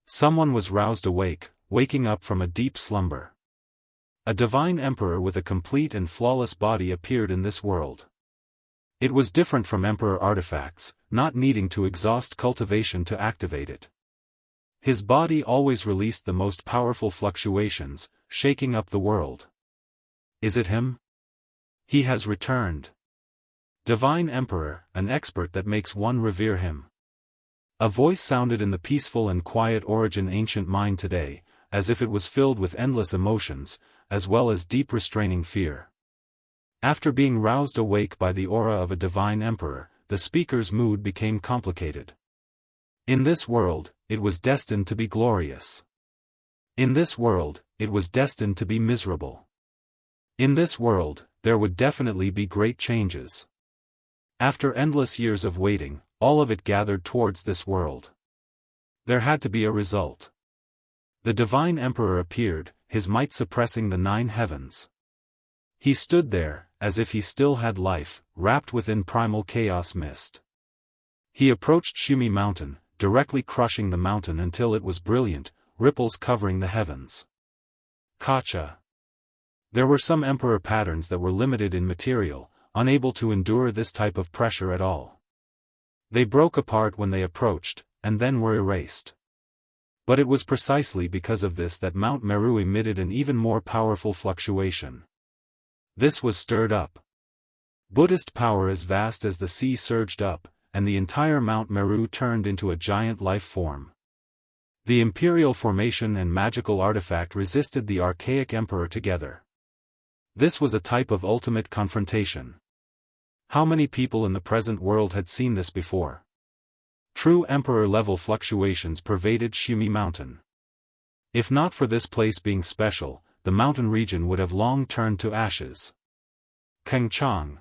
Someone was roused awake, waking up from a deep slumber. A divine emperor with a complete and flawless body appeared in this world. It was different from emperor artifacts, not needing to exhaust cultivation to activate it. His body always released the most powerful fluctuations, shaking up the world. Is it him? He has returned. Divine Emperor, an expert that makes one revere him. A voice sounded in the peaceful and quiet origin ancient mind today, as if it was filled with endless emotions, as well as deep restraining fear. After being roused awake by the aura of a divine emperor, the speaker's mood became complicated. In this world, it was destined to be glorious. In this world, it was destined to be miserable. In this world, there would definitely be great changes. After endless years of waiting, all of it gathered towards this world. There had to be a result. The divine emperor appeared, his might suppressing the 9 heavens. He stood there, as if he still had life, wrapped within primal chaos mist. He approached Shumi Mountain, directly crushing the mountain until it was brilliant, ripples covering the heavens. Kacha. There were some emperor patterns that were limited in material, unable to endure this type of pressure at all. They broke apart when they approached, and then were erased. But it was precisely because of this that Mount Meru emitted an even more powerful fluctuation. This was stirred up. Buddhist power as vast as the sea surged up, and the entire Mount Meru turned into a giant life form. The imperial formation and magical artifact resisted the archaic emperor together. This was a type of ultimate confrontation. How many people in the present world had seen this before? True emperor-level fluctuations pervaded Shumi Mountain. If not for this place being special, the mountain region would have long turned to ashes. Kengchang.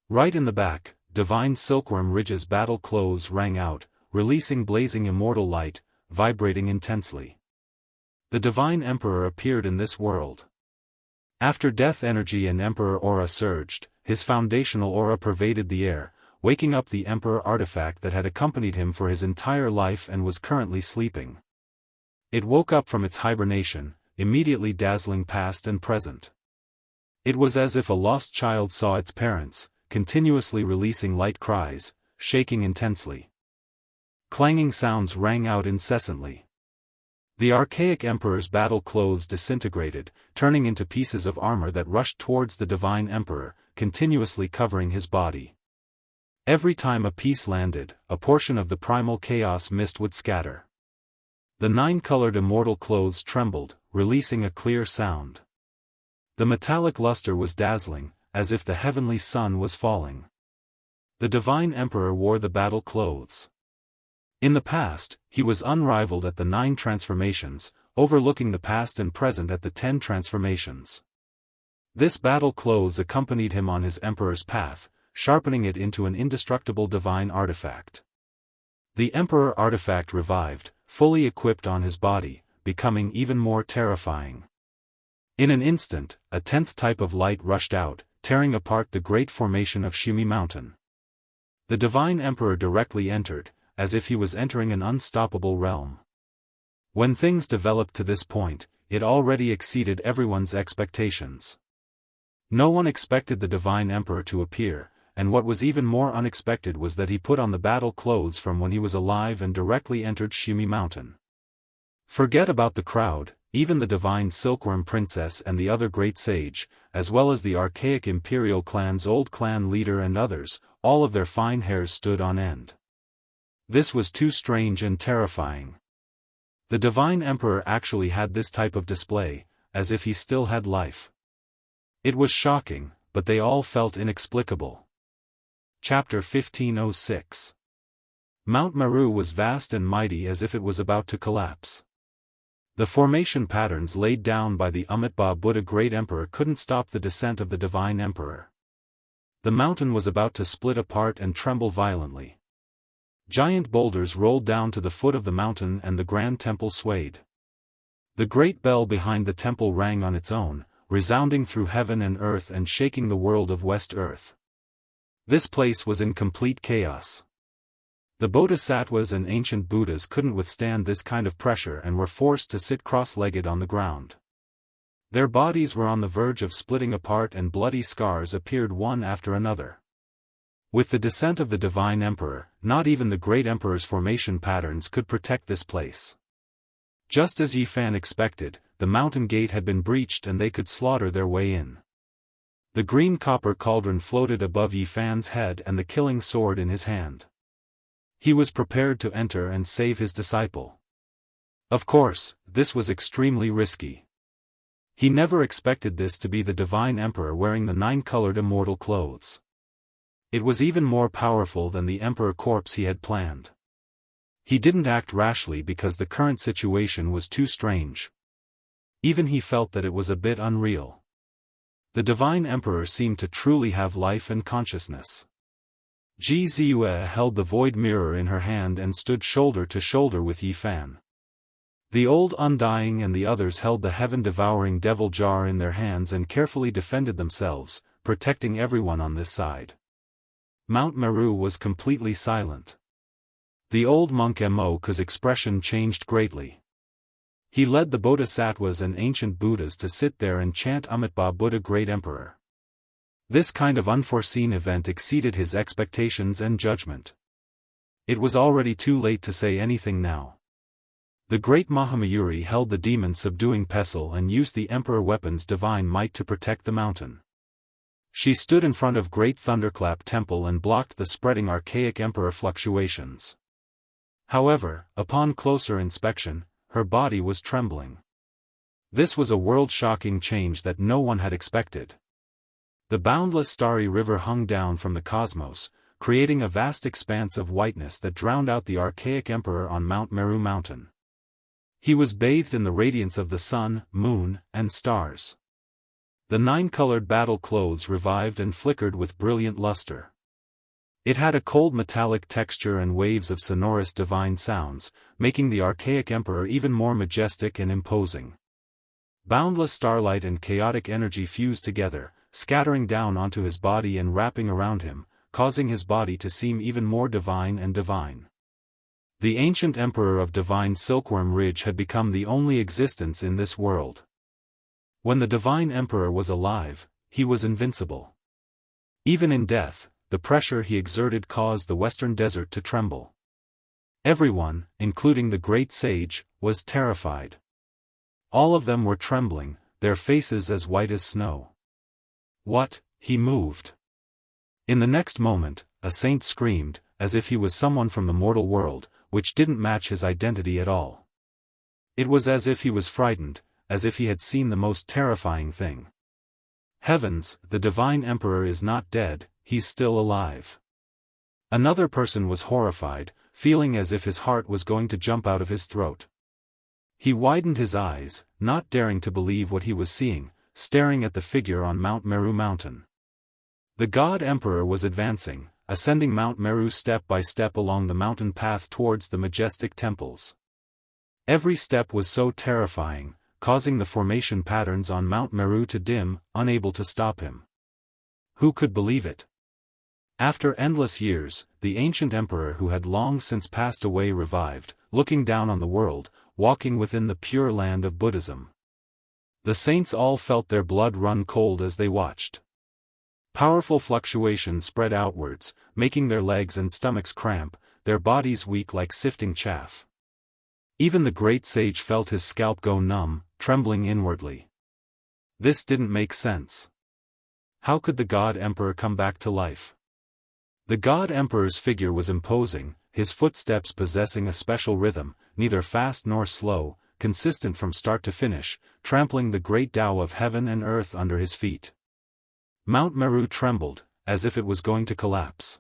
Right in the back, divine silkworm Ridge's battle clothes rang out, releasing blazing immortal light, vibrating intensely. The divine emperor appeared in this world. After death energy and emperor aura surged, his foundational aura pervaded the air, waking up the emperor artifact that had accompanied him for his entire life and was currently sleeping. It woke up from its hibernation, immediately dazzling past and present. It was as if a lost child saw its parents, continuously releasing light cries, shaking intensely. Clanging sounds rang out incessantly. The archaic emperor's battle clothes disintegrated, turning into pieces of armor that rushed towards the divine emperor, continuously covering his body. Every time a piece landed, a portion of the primal chaos mist would scatter. The 9-colored immortal clothes trembled, releasing a clear sound. The metallic luster was dazzling, as if the heavenly sun was falling. The divine emperor wore the battle clothes. In the past, he was unrivaled at the 9 transformations, overlooking the past and present at the 10 transformations. This battle clothes accompanied him on his emperor's path, sharpening it into an indestructible divine artifact. The emperor artifact revived, fully equipped on his body, becoming even more terrifying. In an instant, a 10th type of light rushed out, tearing apart the great formation of Shumi Mountain. The divine emperor directly entered, as if he was entering an unstoppable realm. When things developed to this point, it already exceeded everyone's expectations. No one expected the divine emperor to appear, and what was even more unexpected was that he put on the battle clothes from when he was alive and directly entered Shumi Mountain. Forget about the crowd, even the divine silkworm princess and the other great sage, as well as the archaic imperial clan's old clan leader and others, all of their fine hairs stood on end. This was too strange and terrifying. The divine emperor actually had this type of display, as if he still had life. It was shocking, but they all felt inexplicable. Chapter 1506. Mount Meru was vast and mighty as if it was about to collapse. The formation patterns laid down by the Amitabha Buddha Great Emperor couldn't stop the descent of the Divine Emperor. The mountain was about to split apart and tremble violently. Giant boulders rolled down to the foot of the mountain and the grand temple swayed. The great bell behind the temple rang on its own, resounding through heaven and earth and shaking the world of West Earth. This place was in complete chaos. The Bodhisattvas and ancient Buddhas couldn't withstand this kind of pressure and were forced to sit cross-legged on the ground. Their bodies were on the verge of splitting apart and bloody scars appeared one after another. With the descent of the Divine Emperor, not even the Great Emperor's formation patterns could protect this place. Just as Yifan expected, the mountain gate had been breached and they could slaughter their way in. The green copper cauldron floated above Yifan's head and the killing sword in his hand. He was prepared to enter and save his disciple. Of course, this was extremely risky. He never expected this to be the Divine Emperor wearing the 9-colored immortal clothes. It was even more powerful than the Emperor corpse he had planned. He didn't act rashly because the current situation was too strange. Even he felt that it was a bit unreal. The Divine Emperor seemed to truly have life and consciousness. Ji Ziyue held the void mirror in her hand and stood shoulder to shoulder with Yifan. The old Undying and the others held the heaven-devouring devil jar in their hands and carefully defended themselves, protecting everyone on this side. Mount Meru was completely silent. The old monk Mo's expression changed greatly. He led the Bodhisattvas and ancient Buddhas to sit there and chant Amitabha Buddha Great Emperor. This kind of unforeseen event exceeded his expectations and judgment. It was already too late to say anything now. The great Mahamayuri held the demon-subduing pestle and used the Emperor weapon's divine might to protect the mountain. She stood in front of Great Thunderclap Temple and blocked the spreading archaic Emperor fluctuations. However, upon closer inspection, her body was trembling. This was a world-shocking change that no one had expected. The boundless starry river hung down from the cosmos, creating a vast expanse of whiteness that drowned out the archaic Emperor on Mount Meru Mountain. He was bathed in the radiance of the sun, moon, and stars. The 9-colored battle clothes revived and flickered with brilliant luster. It had a cold metallic texture and waves of sonorous divine sounds, making the archaic Emperor even more majestic and imposing. Boundless starlight and chaotic energy fused together, scattering down onto his body and wrapping around him, causing his body to seem even more divine and divine. The ancient Emperor of Divine Silkworm Ridge had become the only existence in this world. When the Divine Emperor was alive, he was invincible. Even in death, the pressure he exerted caused the western desert to tremble. Everyone, including the great sage, was terrified. All of them were trembling, their faces as white as snow. What? He moved. In the next moment, a saint screamed, as if he was someone from the mortal world, which didn't match his identity at all. It was as if he was frightened, as if he had seen the most terrifying thing. Heavens, the Divine Emperor is not dead, he's still alive. Another person was horrified, feeling as if his heart was going to jump out of his throat. He widened his eyes, not daring to believe what he was seeing, staring at the figure on Mount Meru Mountain. The God Emperor was advancing, ascending Mount Meru step by step along the mountain path towards the majestic temples. Every step was so terrifying, causing the formation patterns on Mount Meru to dim, unable to stop him. Who could believe it? After endless years, the ancient emperor who had long since passed away revived, looking down on the world, walking within the pure land of Buddhism. The saints all felt their blood run cold as they watched. Powerful fluctuations spread outwards, making their legs and stomachs cramp, their bodies weak like sifting chaff. Even the great sage felt his scalp go numb, trembling inwardly. This didn't make sense. How could the God Emperor come back to life? The God Emperor's figure was imposing, his footsteps possessing a special rhythm, neither fast nor slow, consistent from start to finish, trampling the great Tao of heaven and earth under his feet. Mount Meru trembled, as if it was going to collapse.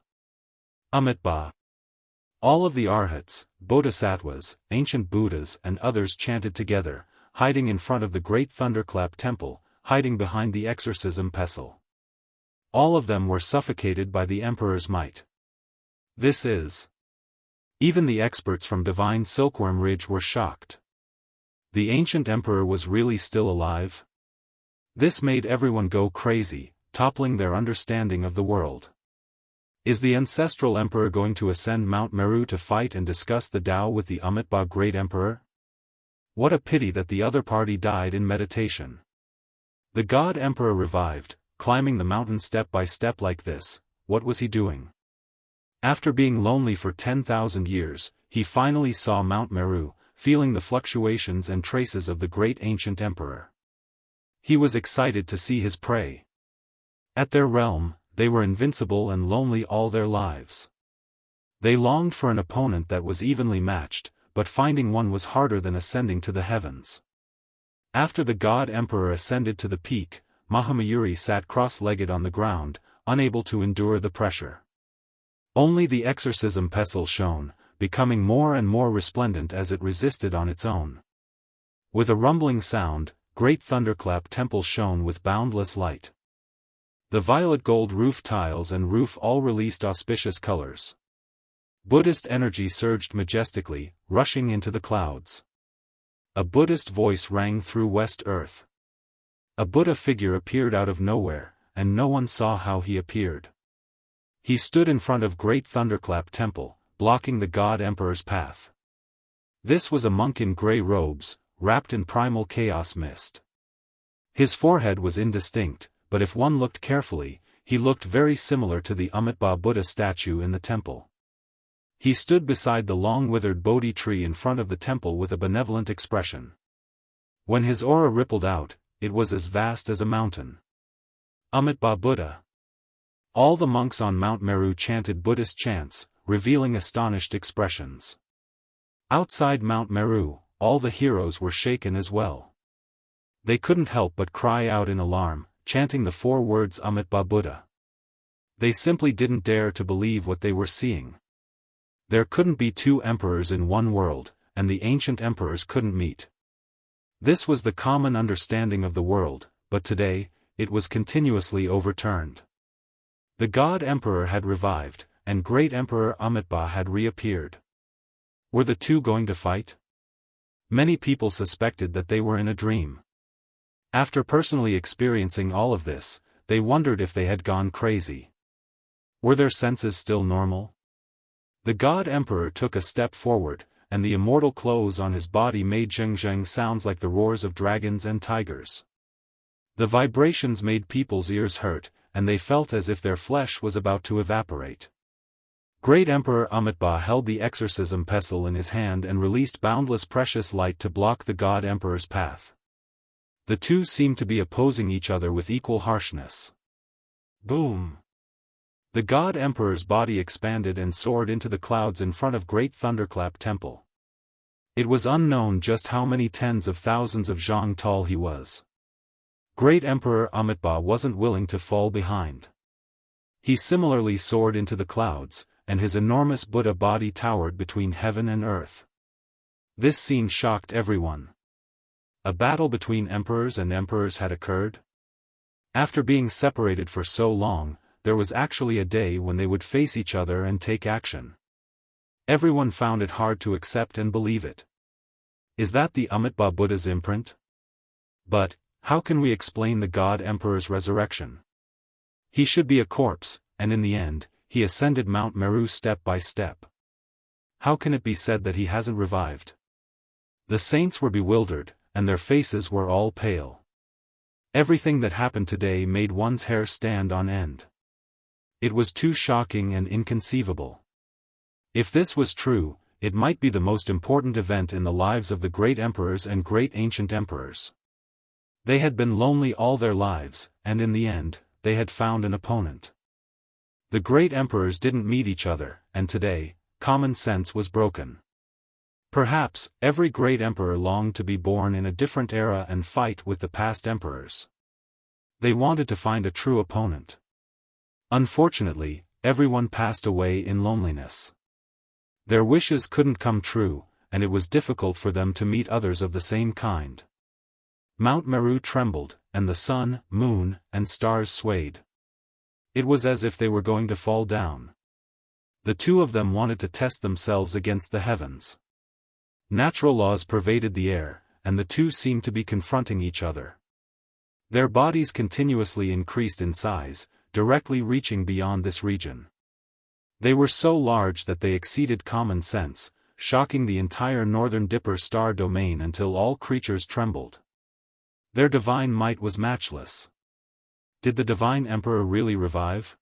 Amitabha. All of the Arhats, Bodhisattvas, ancient Buddhas and others chanted together, hiding in front of the great thunderclap temple, hiding behind the exorcism pestle. All of them were suffocated by the Emperor's might. This is. Even the experts from Divine Silkworm Ridge were shocked. The ancient Emperor was really still alive? This made everyone go crazy, toppling their understanding of the world. Is the ancestral Emperor going to ascend Mount Meru to fight and discuss the Tao with the Amitabha Great Emperor? What a pity that the other party died in meditation. The God Emperor revived, climbing the mountain step by step like this. What was he doing? After being lonely for 10,000 years, he finally saw Mount Meru, feeling the fluctuations and traces of the great ancient Emperor. He was excited to see his prey. At their realm, they were invincible and lonely all their lives. They longed for an opponent that was evenly matched, but finding one was harder than ascending to the heavens. After the God Emperor ascended to the peak, Mahamayuri sat cross-legged on the ground, unable to endure the pressure. Only the exorcism pestle shone, becoming more and more resplendent as it resisted on its own. With a rumbling sound, great thunderclap temple shone with boundless light. The violet gold roof tiles and roof all released auspicious colors. Buddhist energy surged majestically, rushing into the clouds. A Buddhist voice rang through West Earth. A Buddha figure appeared out of nowhere, and no one saw how he appeared. He stood in front of Great Thunderclap Temple, blocking the God Emperor's path. This was a monk in grey robes, wrapped in primal chaos mist. His forehead was indistinct, but if one looked carefully, he looked very similar to the Amitabha Buddha statue in the temple. He stood beside the long-withered Bodhi tree in front of the temple with a benevolent expression. When his aura rippled out, it was as vast as a mountain. Amitabha Buddha. All the monks on Mount Meru chanted Buddhist chants, revealing astonished expressions. Outside Mount Meru, all the heroes were shaken as well. They couldn't help but cry out in alarm, chanting the 4 words Amitabha Buddha. They simply didn't dare to believe what they were seeing. There couldn't be 2 emperors in one world, and the ancient emperors couldn't meet. This was the common understanding of the world, but today, it was continuously overturned. The God Emperor had revived, and Great Emperor Amitabha had reappeared. Were the 2 going to fight? Many people suspected that they were in a dream. After personally experiencing all of this, they wondered if they had gone crazy. Were their senses still normal? The God Emperor took a step forward, and the immortal clothes on his body made zheng sounds like the roars of dragons and tigers. The vibrations made people's ears hurt, and they felt as if their flesh was about to evaporate. Great Emperor Amitabha held the exorcism pestle in his hand and released boundless precious light to block the God Emperor's path. The 2 seemed to be opposing each other with equal harshness. Boom! The God Emperor's body expanded and soared into the clouds in front of Great Thunderclap Temple. It was unknown just how many tens of thousands of zhang tall he was. Great Emperor Amitabha wasn't willing to fall behind. He similarly soared into the clouds, and his enormous Buddha body towered between heaven and earth. This scene shocked everyone. A battle between emperors and emperors had occurred? After being separated for so long, there was actually a day when they would face each other and take action. Everyone found it hard to accept and believe it. Is that the Amitabha Buddha's imprint? But, how can we explain the God Emperor's resurrection? He should be a corpse, and in the end, he ascended Mount Meru step by step. How can it be said that he hasn't revived? The saints were bewildered, and their faces were all pale. Everything that happened today made one's hair stand on end. It was too shocking and inconceivable. If this was true, it might be the most important event in the lives of the great emperors and great ancient emperors. They had been lonely all their lives, and in the end, they had found an opponent. The great emperors didn't meet each other, and today, common sense was broken. Perhaps, every great emperor longed to be born in a different era and fight with the past emperors. They wanted to find a true opponent. Unfortunately, everyone passed away in loneliness. Their wishes couldn't come true, and it was difficult for them to meet others of the same kind. Mount Meru trembled, and the sun, moon, and stars swayed. It was as if they were going to fall down. The two of them wanted to test themselves against the heavens. Natural laws pervaded the air, and the two seemed to be confronting each other. Their bodies continuously increased in size, directly reaching beyond this region. They were so large that they exceeded common sense, shocking the entire northern Dipper star domain until all creatures trembled. Their divine might was matchless. Did the divine emperor really revive?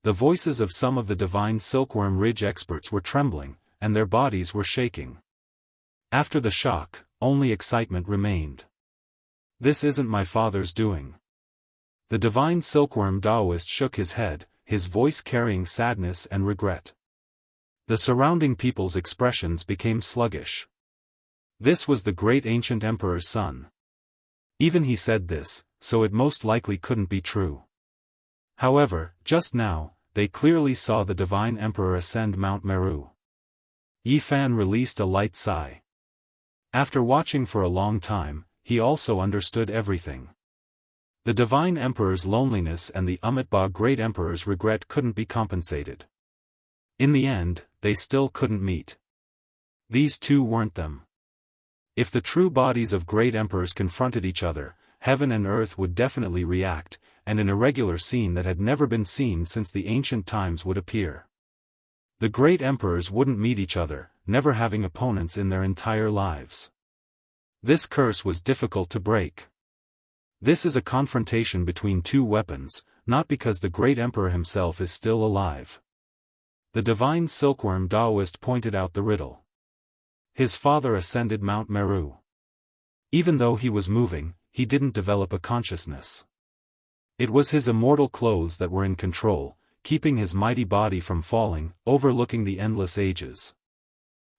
The voices of some of the divine Silkworm Ridge experts were trembling, and their bodies were shaking. After the shock, only excitement remained. This isn't my father's doing. The divine Silkworm Daoist shook his head, his voice carrying sadness and regret. The surrounding people's expressions became sluggish. This was the great ancient emperor's son. Even he said this, so it most likely couldn't be true. However, just now, they clearly saw the divine emperor ascend Mount Meru. Yifan released a light sigh. After watching for a long time, he also understood everything. The divine emperor's loneliness and the Amitabha great emperor's regret couldn't be compensated. In the end, they still couldn't meet. These two weren't them. If the true bodies of great emperors confronted each other, heaven and earth would definitely react, and an irregular scene that had never been seen since the ancient times would appear. The great emperors wouldn't meet each other, never having opponents in their entire lives. This curse was difficult to break. This is a confrontation between two weapons, not because the great emperor himself is still alive. The divine Silkworm Daoist pointed out the riddle. His father ascended Mount Meru. Even though he was moving, he didn't develop a consciousness. It was his immortal clothes that were in control, keeping his mighty body from falling, overlooking the endless ages.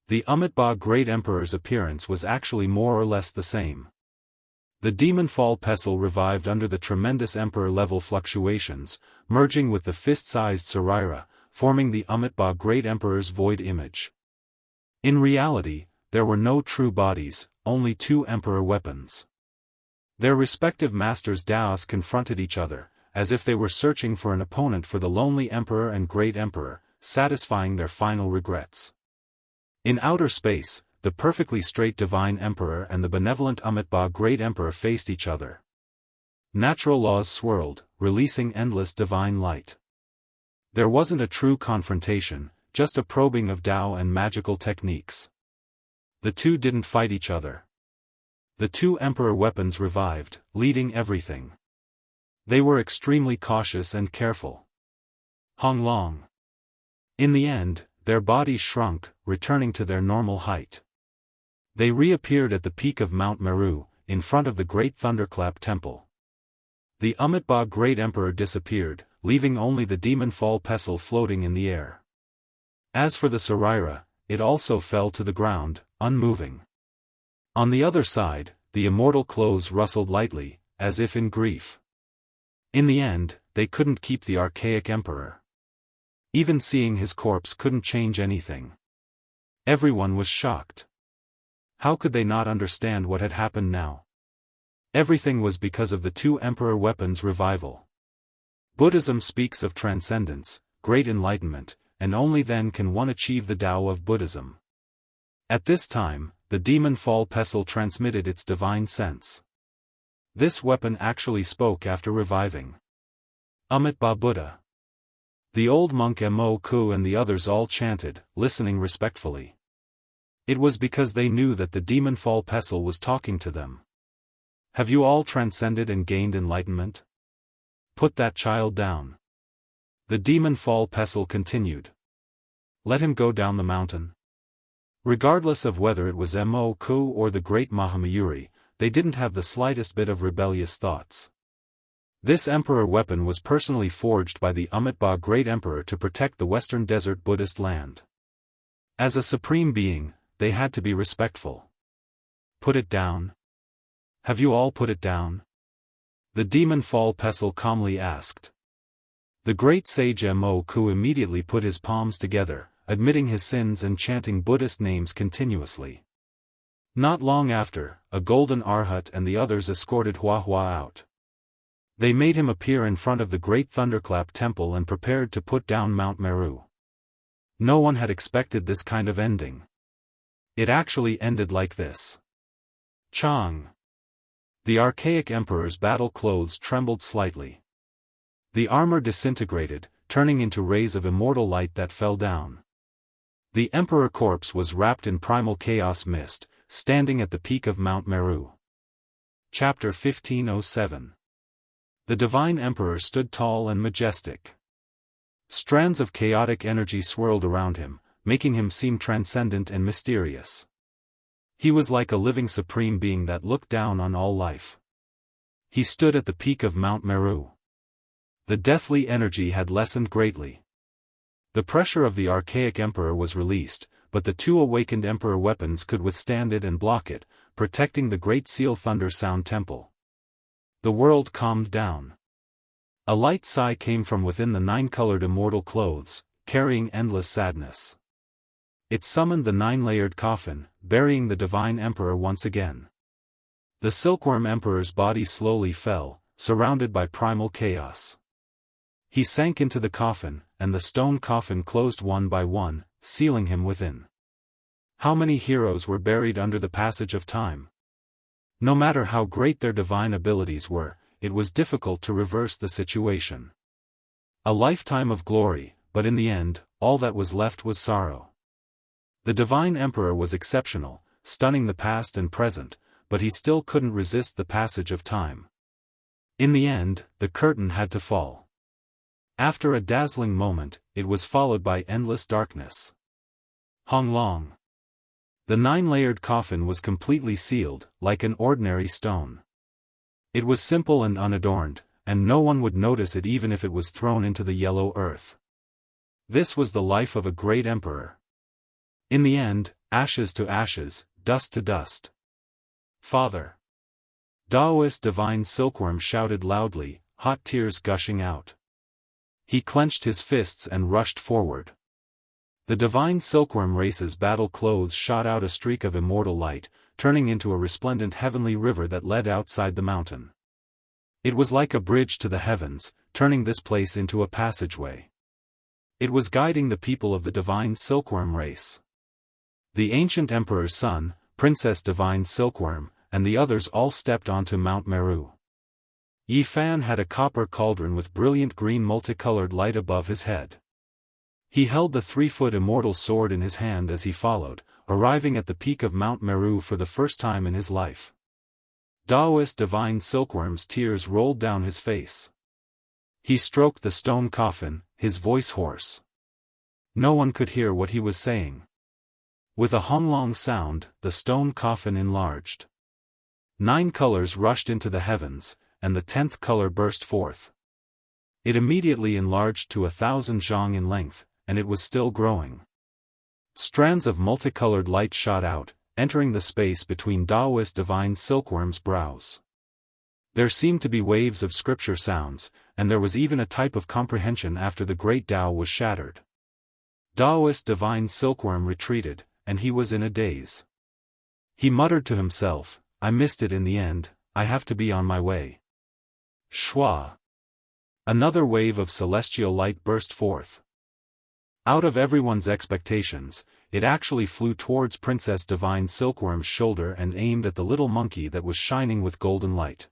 The Amitabha great emperor's appearance was actually more or less the same. The demon fall pestle revived under the tremendous emperor-level fluctuations, merging with the fist-sized Sarira, forming the Amitabha great emperor's void image. In reality, there were no true bodies, only two emperor weapons. Their respective masters Daoist confronted each other, as if they were searching for an opponent for the lonely emperor and great emperor, satisfying their final regrets. In outer space, the perfectly straight divine emperor and the benevolent Amitabha great emperor faced each other. Natural laws swirled, releasing endless divine light. There wasn't a true confrontation, just a probing of Tao and magical techniques. The two didn't fight each other. The two emperor weapons revived, leading everything. They were extremely cautious and careful. Hong Long. In the end, their bodies shrunk, returning to their normal height. They reappeared at the peak of Mount Meru, in front of the great Thunderclap Temple. The Amitabha great emperor disappeared, leaving only the demon fall pestle floating in the air. As for the Sarira, it also fell to the ground, unmoving. On the other side, the immortal clothes rustled lightly, as if in grief. In the end, they couldn't keep the archaic emperor. Even seeing his corpse couldn't change anything. Everyone was shocked. How could they not understand what had happened now? Everything was because of the two emperor weapons' revival. Buddhism speaks of transcendence, great enlightenment, and only then can one achieve the Tao of Buddhism. At this time, the demon fall pestle transmitted its divine sense. This weapon actually spoke after reviving. Amitabha Buddha. The old monk Mo Ku and the others all chanted, listening respectfully. It was because they knew that the demon fall pestle was talking to them. Have you all transcended and gained enlightenment? Put that child down. The demon fall pestle continued. Let him go down the mountain. Regardless of whether it was Mo-ku or the great Mahamayuri, they didn't have the slightest bit of rebellious thoughts. This emperor weapon was personally forged by the Amitabha Great Emperor to protect the Western Desert Buddhist land. As a supreme being, they had to be respectful. Put it down? Have you all put it down? The demon Fall Pestle calmly asked. The great sage Mo-ku immediately put his palms together, admitting his sins and chanting Buddhist names continuously. Not long after, a golden arhat and the others escorted Hua out. They made him appear in front of the great Thunderclap temple and prepared to put down Mount Meru. No one had expected this kind of ending. It actually ended like this. Chang. The archaic emperor's battle clothes trembled slightly. The armor disintegrated, turning into rays of immortal light that fell down. The emperor corpse was wrapped in primal chaos mist, standing at the peak of Mount Meru. Chapter 1507. The divine emperor stood tall and majestic. Strands of chaotic energy swirled around him, making him seem transcendent and mysterious. He was like a living supreme being that looked down on all life. He stood at the peak of Mount Meru. The deathly energy had lessened greatly. The pressure of the archaic emperor was released, but the two awakened emperor weapons could withstand it and block it, protecting the Great Seal Thunder Sound Temple. The world calmed down. A light sigh came from within the nine-colored immortal clothes, carrying endless sadness. It summoned the nine-layered coffin, burying the divine emperor once again. The silkworm emperor's body slowly fell, surrounded by primal chaos. He sank into the coffin, and the stone coffin closed one by one, sealing him within. How many heroes were buried under the passage of time? No matter how great their divine abilities were, it was difficult to reverse the situation. A lifetime of glory, but in the end, all that was left was sorrow. The divine emperor was exceptional, stunning the past and present, but he still couldn't resist the passage of time. In the end, the curtain had to fall. After a dazzling moment, it was followed by endless darkness. Hong Long. The nine-layered coffin was completely sealed, like an ordinary stone. It was simple and unadorned, and no one would notice it even if it was thrown into the yellow earth. This was the life of a great emperor. In the end, ashes to ashes, dust to dust. Father. Daoist divine silkworm shouted loudly, hot tears gushing out. He clenched his fists and rushed forward. The divine silkworm race's battle clothes shot out a streak of immortal light, turning into a resplendent heavenly river that led outside the mountain. It was like a bridge to the heavens, turning this place into a passageway. It was guiding the people of the divine silkworm race. The ancient emperor's son, Princess Divine Silkworm, and the others all stepped onto Mount Meru. Yi Fan had a copper cauldron with brilliant green multicolored light above his head. He held the 3-foot immortal sword in his hand as he followed, arriving at the peak of Mount Meru for the first time in his life. Daoist divine silkworm's tears rolled down his face. He stroked the stone coffin, his voice hoarse. No one could hear what he was saying. With a honglong sound, the stone coffin enlarged. 9 colors rushed into the heavens, and the 10th color burst forth. It immediately enlarged to 1,000 zhang in length, and it was still growing. Strands of multicolored light shot out, entering the space between Daoist divine silkworm's brows. There seemed to be waves of scripture sounds, and there was even a type of comprehension after the great Tao was shattered. Daoist divine silkworm retreated, and he was in a daze. He muttered to himself, I missed it in the end, I have to be on my way. Shwa. Another wave of celestial light burst forth. Out of everyone's expectations, it actually flew towards Princess Divine Silkworm's shoulder and aimed at the little monkey that was shining with golden light.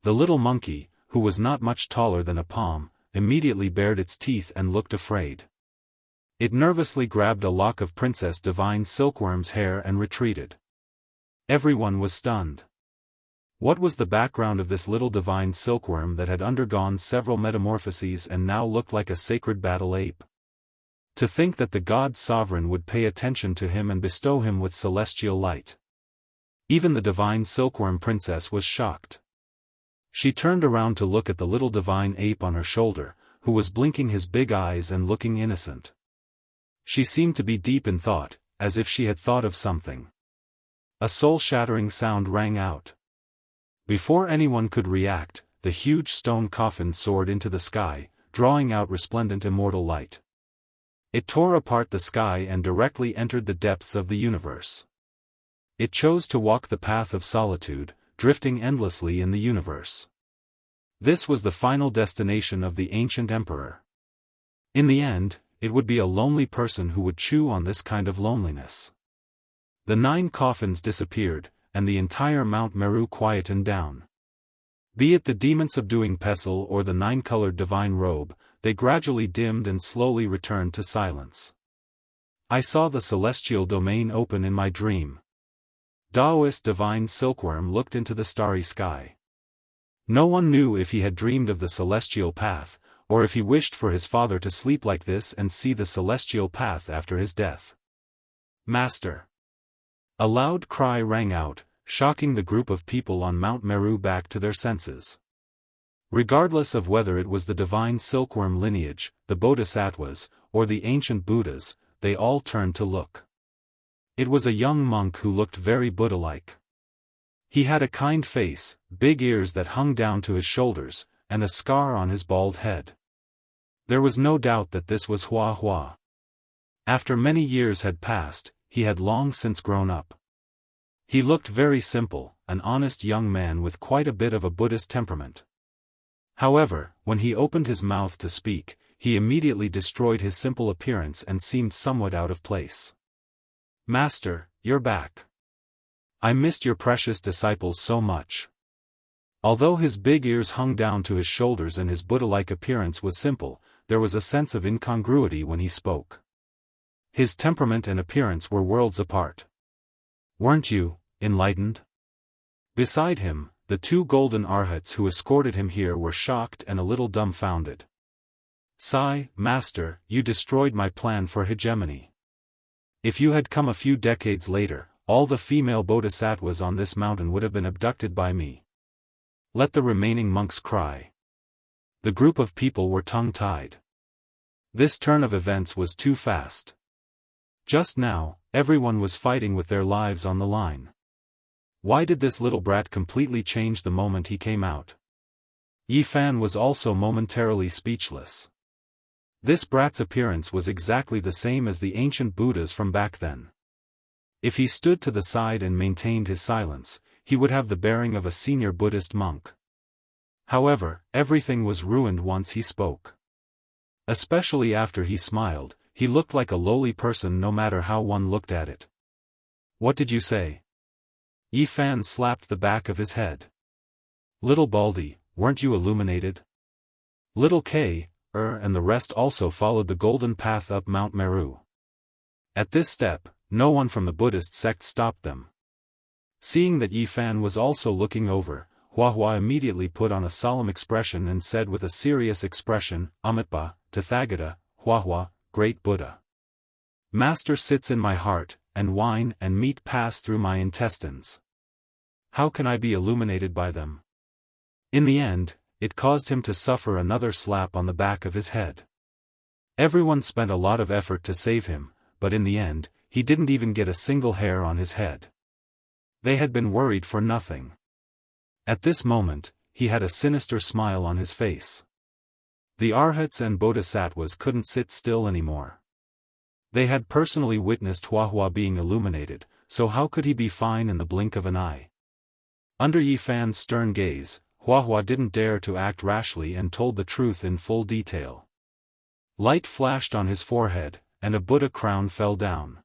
The little monkey, who was not much taller than a palm, immediately bared its teeth and looked afraid. It nervously grabbed a lock of Princess Divine Silkworm's hair and retreated. Everyone was stunned. What was the background of this little divine silkworm that had undergone several metamorphoses and now looked like a sacred battle ape? To think that the god sovereign would pay attention to him and bestow him with celestial light. Even the divine silkworm princess was shocked. She turned around to look at the little divine ape on her shoulder, who was blinking his big eyes and looking innocent. She seemed to be deep in thought, as if she had thought of something. A soul-shattering sound rang out. Before anyone could react, the huge stone coffin soared into the sky, drawing out resplendent immortal light. It tore apart the sky and directly entered the depths of the universe. It chose to walk the path of solitude, drifting endlessly in the universe. This was the final destination of the ancient emperor. In the end, it would be a lonely person who would chew on this kind of loneliness. The 9 coffins disappeared, and the entire Mount Meru quietened down. Be it the demon subduing pestle or the 9-colored divine robe, they gradually dimmed and slowly returned to silence. I saw the celestial domain open in my dream. Daoist divine silkworm looked into the starry sky. No one knew if he had dreamed of the celestial path, or if he wished for his father to sleep like this and see the celestial path after his death. Master! A loud cry rang out, shocking the group of people on Mount Meru back to their senses. Regardless of whether it was the divine silkworm lineage, the bodhisattvas, or the ancient Buddhas, they all turned to look. It was a young monk who looked very Buddha-like. He had a kind face, big ears that hung down to his shoulders, and a scar on his bald head. There was no doubt that this was Hua Hua. After many years had passed, he had long since grown up. He looked very simple, an honest young man with quite a bit of a Buddhist temperament. However, when he opened his mouth to speak, he immediately destroyed his simple appearance and seemed somewhat out of place. Master, you're back. I missed your precious disciples so much. Although his big ears hung down to his shoulders and his Buddha-like appearance was simple, there was a sense of incongruity when he spoke. His temperament and appearance were worlds apart. Weren't you enlightened? Beside him, the 2 golden arhats who escorted him here were shocked and a little dumbfounded. Sigh, Master, you destroyed my plan for hegemony. If you had come a few decades later, all the female bodhisattvas on this mountain would have been abducted by me. Let the remaining monks cry. The group of people were tongue-tied. This turn of events was too fast. Just now, everyone was fighting with their lives on the line. Why did this little brat completely change the moment he came out? Yi Fan was also momentarily speechless. This brat's appearance was exactly the same as the ancient Buddhas from back then. If he stood to the side and maintained his silence, he would have the bearing of a senior Buddhist monk. However, everything was ruined once he spoke. Especially after he smiled, he looked like a lowly person no matter how one looked at it. What did you say? Yi Fan slapped the back of his head. Little Baldy, weren't you illuminated? Little K, and the rest also followed the golden path up Mount Meru. At this step, no one from the Buddhist sect stopped them. Seeing that Yi Fan was also looking over, Hua Hua immediately put on a solemn expression and said with a serious expression, Amitabha, Tathagata, Hua Hua, Great Buddha. Master sits in my heart, and wine and meat pass through my intestines. How can I be illuminated by them? In the end, it caused him to suffer another slap on the back of his head. Everyone spent a lot of effort to save him, but in the end, he didn't even get a single hair on his head. They had been worried for nothing. At this moment, he had a sinister smile on his face. The arhats and bodhisattvas couldn't sit still anymore. They had personally witnessed Hua Hua being illuminated, so how could he be fine in the blink of an eye? Under Yi Fan's stern gaze, Hua Hua didn't dare to act rashly and told the truth in full detail. Light flashed on his forehead, and a Buddha crown fell down.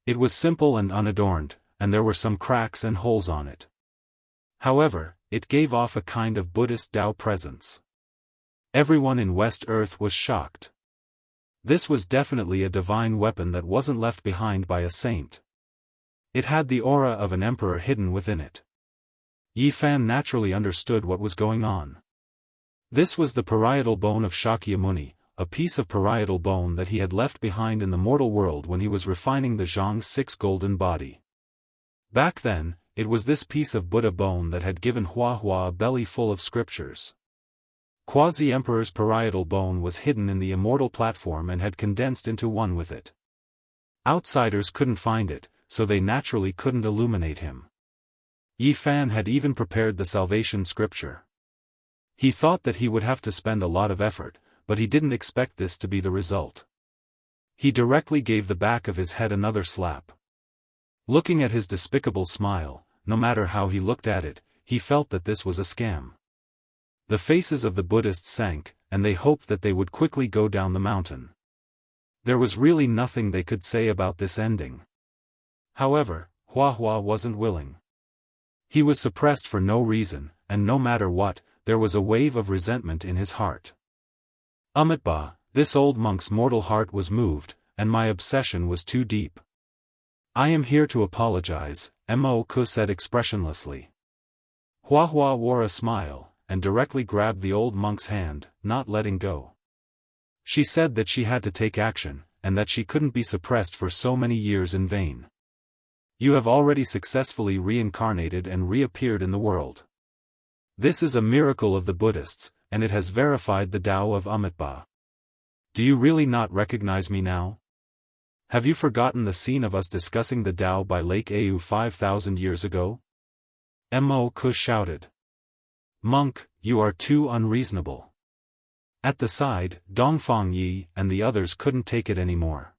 It was simple and unadorned, and there were some cracks and holes on it. However, it gave off a kind of Buddhist Tao presence. Everyone in West Earth was shocked. This was definitely a divine weapon that wasn't left behind by a saint. It had the aura of an emperor hidden within it. Yi Fan naturally understood what was going on. This was the parietal bone of Shakyamuni, a piece of parietal bone that he had left behind in the mortal world when he was refining the Zhang's 6 golden body. Back then, it was this piece of Buddha bone that had given Hua a belly full of scriptures. Quasi-Emperor's parietal bone was hidden in the immortal platform and had condensed into one with it. Outsiders couldn't find it, so they naturally couldn't illuminate him. Yi Fan had even prepared the salvation scripture. He thought that he would have to spend a lot of effort, but he didn't expect this to be the result. He directly gave the back of his head another slap. Looking at his despicable smile, no matter how he looked at it, he felt that this was a scam. The faces of the Buddhists sank, and they hoped that they would quickly go down the mountain. There was really nothing they could say about this ending. However, Hua wasn't willing. He was suppressed for no reason, and no matter what, there was a wave of resentment in his heart. Amitabha, this old monk's mortal heart was moved, and my obsession was too deep. I am here to apologize, Mo Ku said expressionlessly. Hua wore a smile, and directly grabbed the old monk's hand, not letting go. She said that she had to take action, and that she couldn't be suppressed for so many years in vain. You have already successfully reincarnated and reappeared in the world. This is a miracle of the Buddhists, and it has verified the Tao of Amitabha. Do you really not recognize me now? Have you forgotten the scene of us discussing the Tao by Lake Au 5,000 years ago? Mo Ku shouted. Monk, you are too unreasonable. At the side, Dongfang Yi and the others couldn't take it anymore.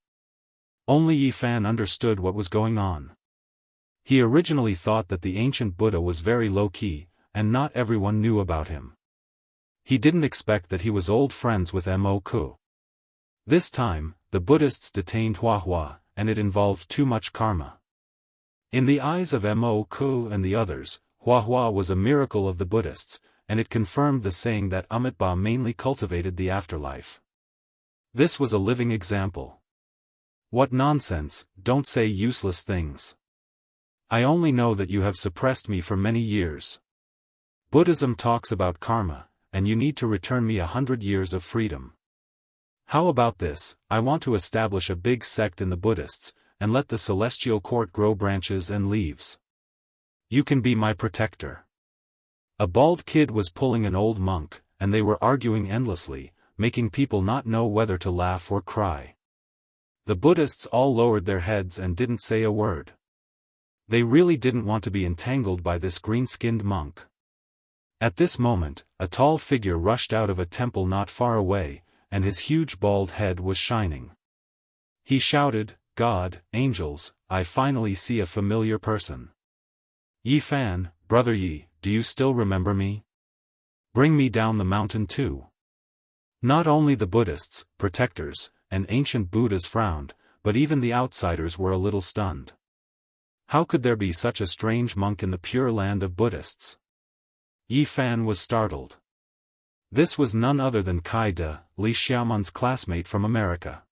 Only Yi Fan understood what was going on. He originally thought that the ancient Buddha was very low-key, and not everyone knew about him. He didn't expect that he was old friends with Mo Ku. This time, the Buddhists detained Hua, and it involved too much karma. In the eyes of Mo Ku and the others, Hua was a miracle of the Buddhists, and it confirmed the saying that Amitabha mainly cultivated the afterlife. This was a living example. What nonsense, don't say useless things. I only know that you have suppressed me for many years. Buddhism talks about karma, and you need to return me 100 years of freedom. How about this? I want to establish a big sect in the Buddhists, and let the celestial court grow branches and leaves. You can be my protector. A bald kid was pulling an old monk, and they were arguing endlessly, making people not know whether to laugh or cry. The Buddhists all lowered their heads and didn't say a word. They really didn't want to be entangled by this green-skinned monk. At this moment, a tall figure rushed out of a temple not far away, and his huge bald head was shining. He shouted, God, angels, I finally see a familiar person. Yi Fan, brother Yi, do you still remember me? Bring me down the mountain too. Not only the Buddhists, protectors, and ancient Buddhas frowned, but even the outsiders were a little stunned. How could there be such a strange monk in the pure land of Buddhists? Yi Fan was startled. This was none other than Kai De, Li Xiaoman's classmate from America.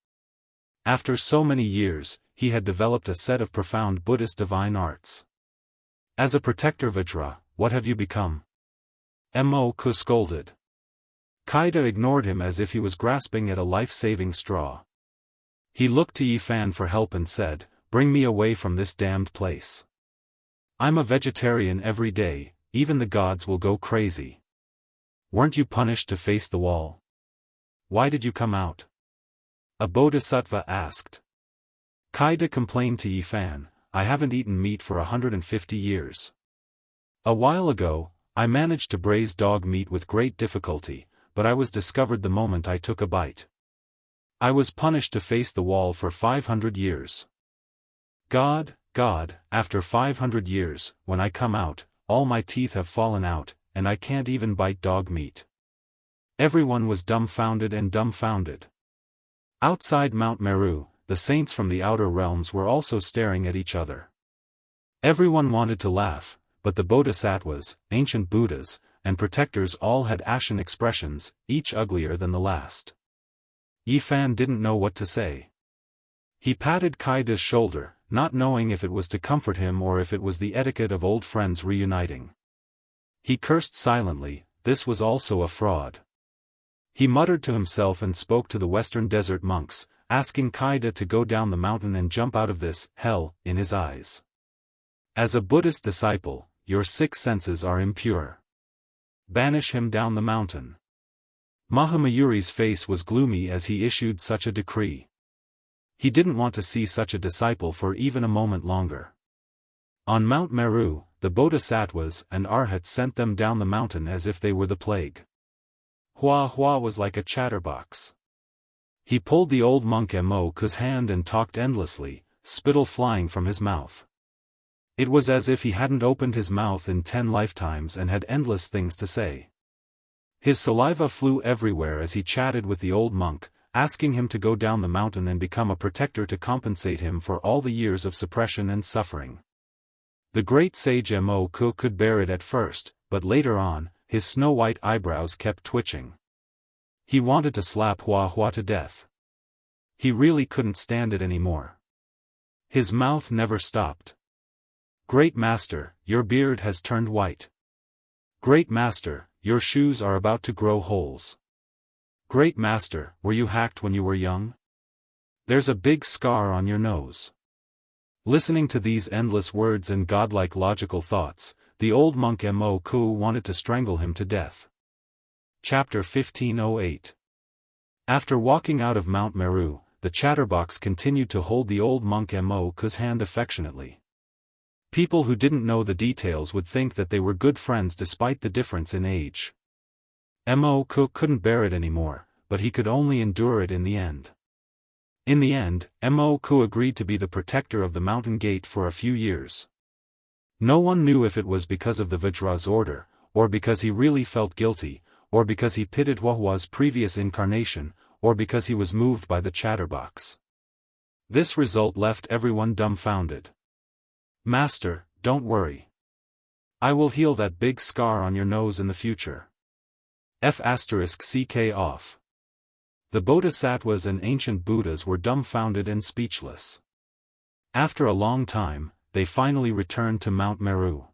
After so many years, he had developed a set of profound Buddhist divine arts. As a protector Vajra, what have you become? Mo Ku scolded. Kai De ignored him as if he was grasping at a life-saving straw. He looked to Yi Fan for help and said, Bring me away from this damned place. I'm a vegetarian every day, even the gods will go crazy. Weren't you punished to face the wall? Why did you come out? A bodhisattva asked. Kai De complained to Yi Fan, I haven't eaten meat for 150 years. A while ago, I managed to braise dog meat with great difficulty, but I was discovered the moment I took a bite. I was punished to face the wall for 500 years. God, after 500 years, when I come out, all my teeth have fallen out, and I can't even bite dog meat. Everyone was dumbfounded. Outside Mount Meru, the saints from the outer realms were also staring at each other. Everyone wanted to laugh, but the bodhisattvas, ancient Buddhas, and protectors all had ashen expressions, each uglier than the last. Yi Fan didn't know what to say. He patted Kai De's shoulder, not knowing if it was to comfort him or if it was the etiquette of old friends reuniting. He cursed silently, this was also a fraud. He muttered to himself and spoke to the Western Desert monks, asking Kaida to go down the mountain and jump out of this hell in his eyes. As a Buddhist disciple, your 6 senses are impure. Banish him down the mountain. Mahamayuri's face was gloomy as he issued such a decree. He didn't want to see such a disciple for even a moment longer. On Mount Meru, the Bodhisattvas and Arhats sent them down the mountain as if they were the plague. Hua Hua was like a chatterbox. He pulled the old monk Moku's hand and talked endlessly, spittle flying from his mouth. It was as if he hadn't opened his mouth in 10 lifetimes and had endless things to say. His saliva flew everywhere as he chatted with the old monk, asking him to go down the mountain and become a protector to compensate him for all the years of suppression and suffering. The great sage Moku could bear it at first, but later on, his snow-white eyebrows kept twitching. He wanted to slap Hua Hua to death. He really couldn't stand it anymore. His mouth never stopped. Great Master, your beard has turned white. Great Master, your shoes are about to grow holes. Great Master, were you hacked when you were young? There's a big scar on your nose. Listening to these endless words and godlike logical thoughts, the old monk Moku wanted to strangle him to death. Chapter 1508. After walking out of Mount Meru, the chatterbox continued to hold the old monk Moku's hand affectionately. People who didn't know the details would think that they were good friends despite the difference in age. Moku couldn't bear it anymore, but he could only endure it in the end. In the end, Moku agreed to be the protector of the mountain gate for a few years. No one knew if it was because of the Vajra's order, or because he really felt guilty, or because he pitied Hua Hua's previous incarnation, or because he was moved by the chatterbox. This result left everyone dumbfounded. Master, don't worry. I will heal that big scar on your nose in the future. F***ck off. The Bodhisattvas and ancient Buddhas were dumbfounded and speechless. After a long time, they finally returned to Mount Meru.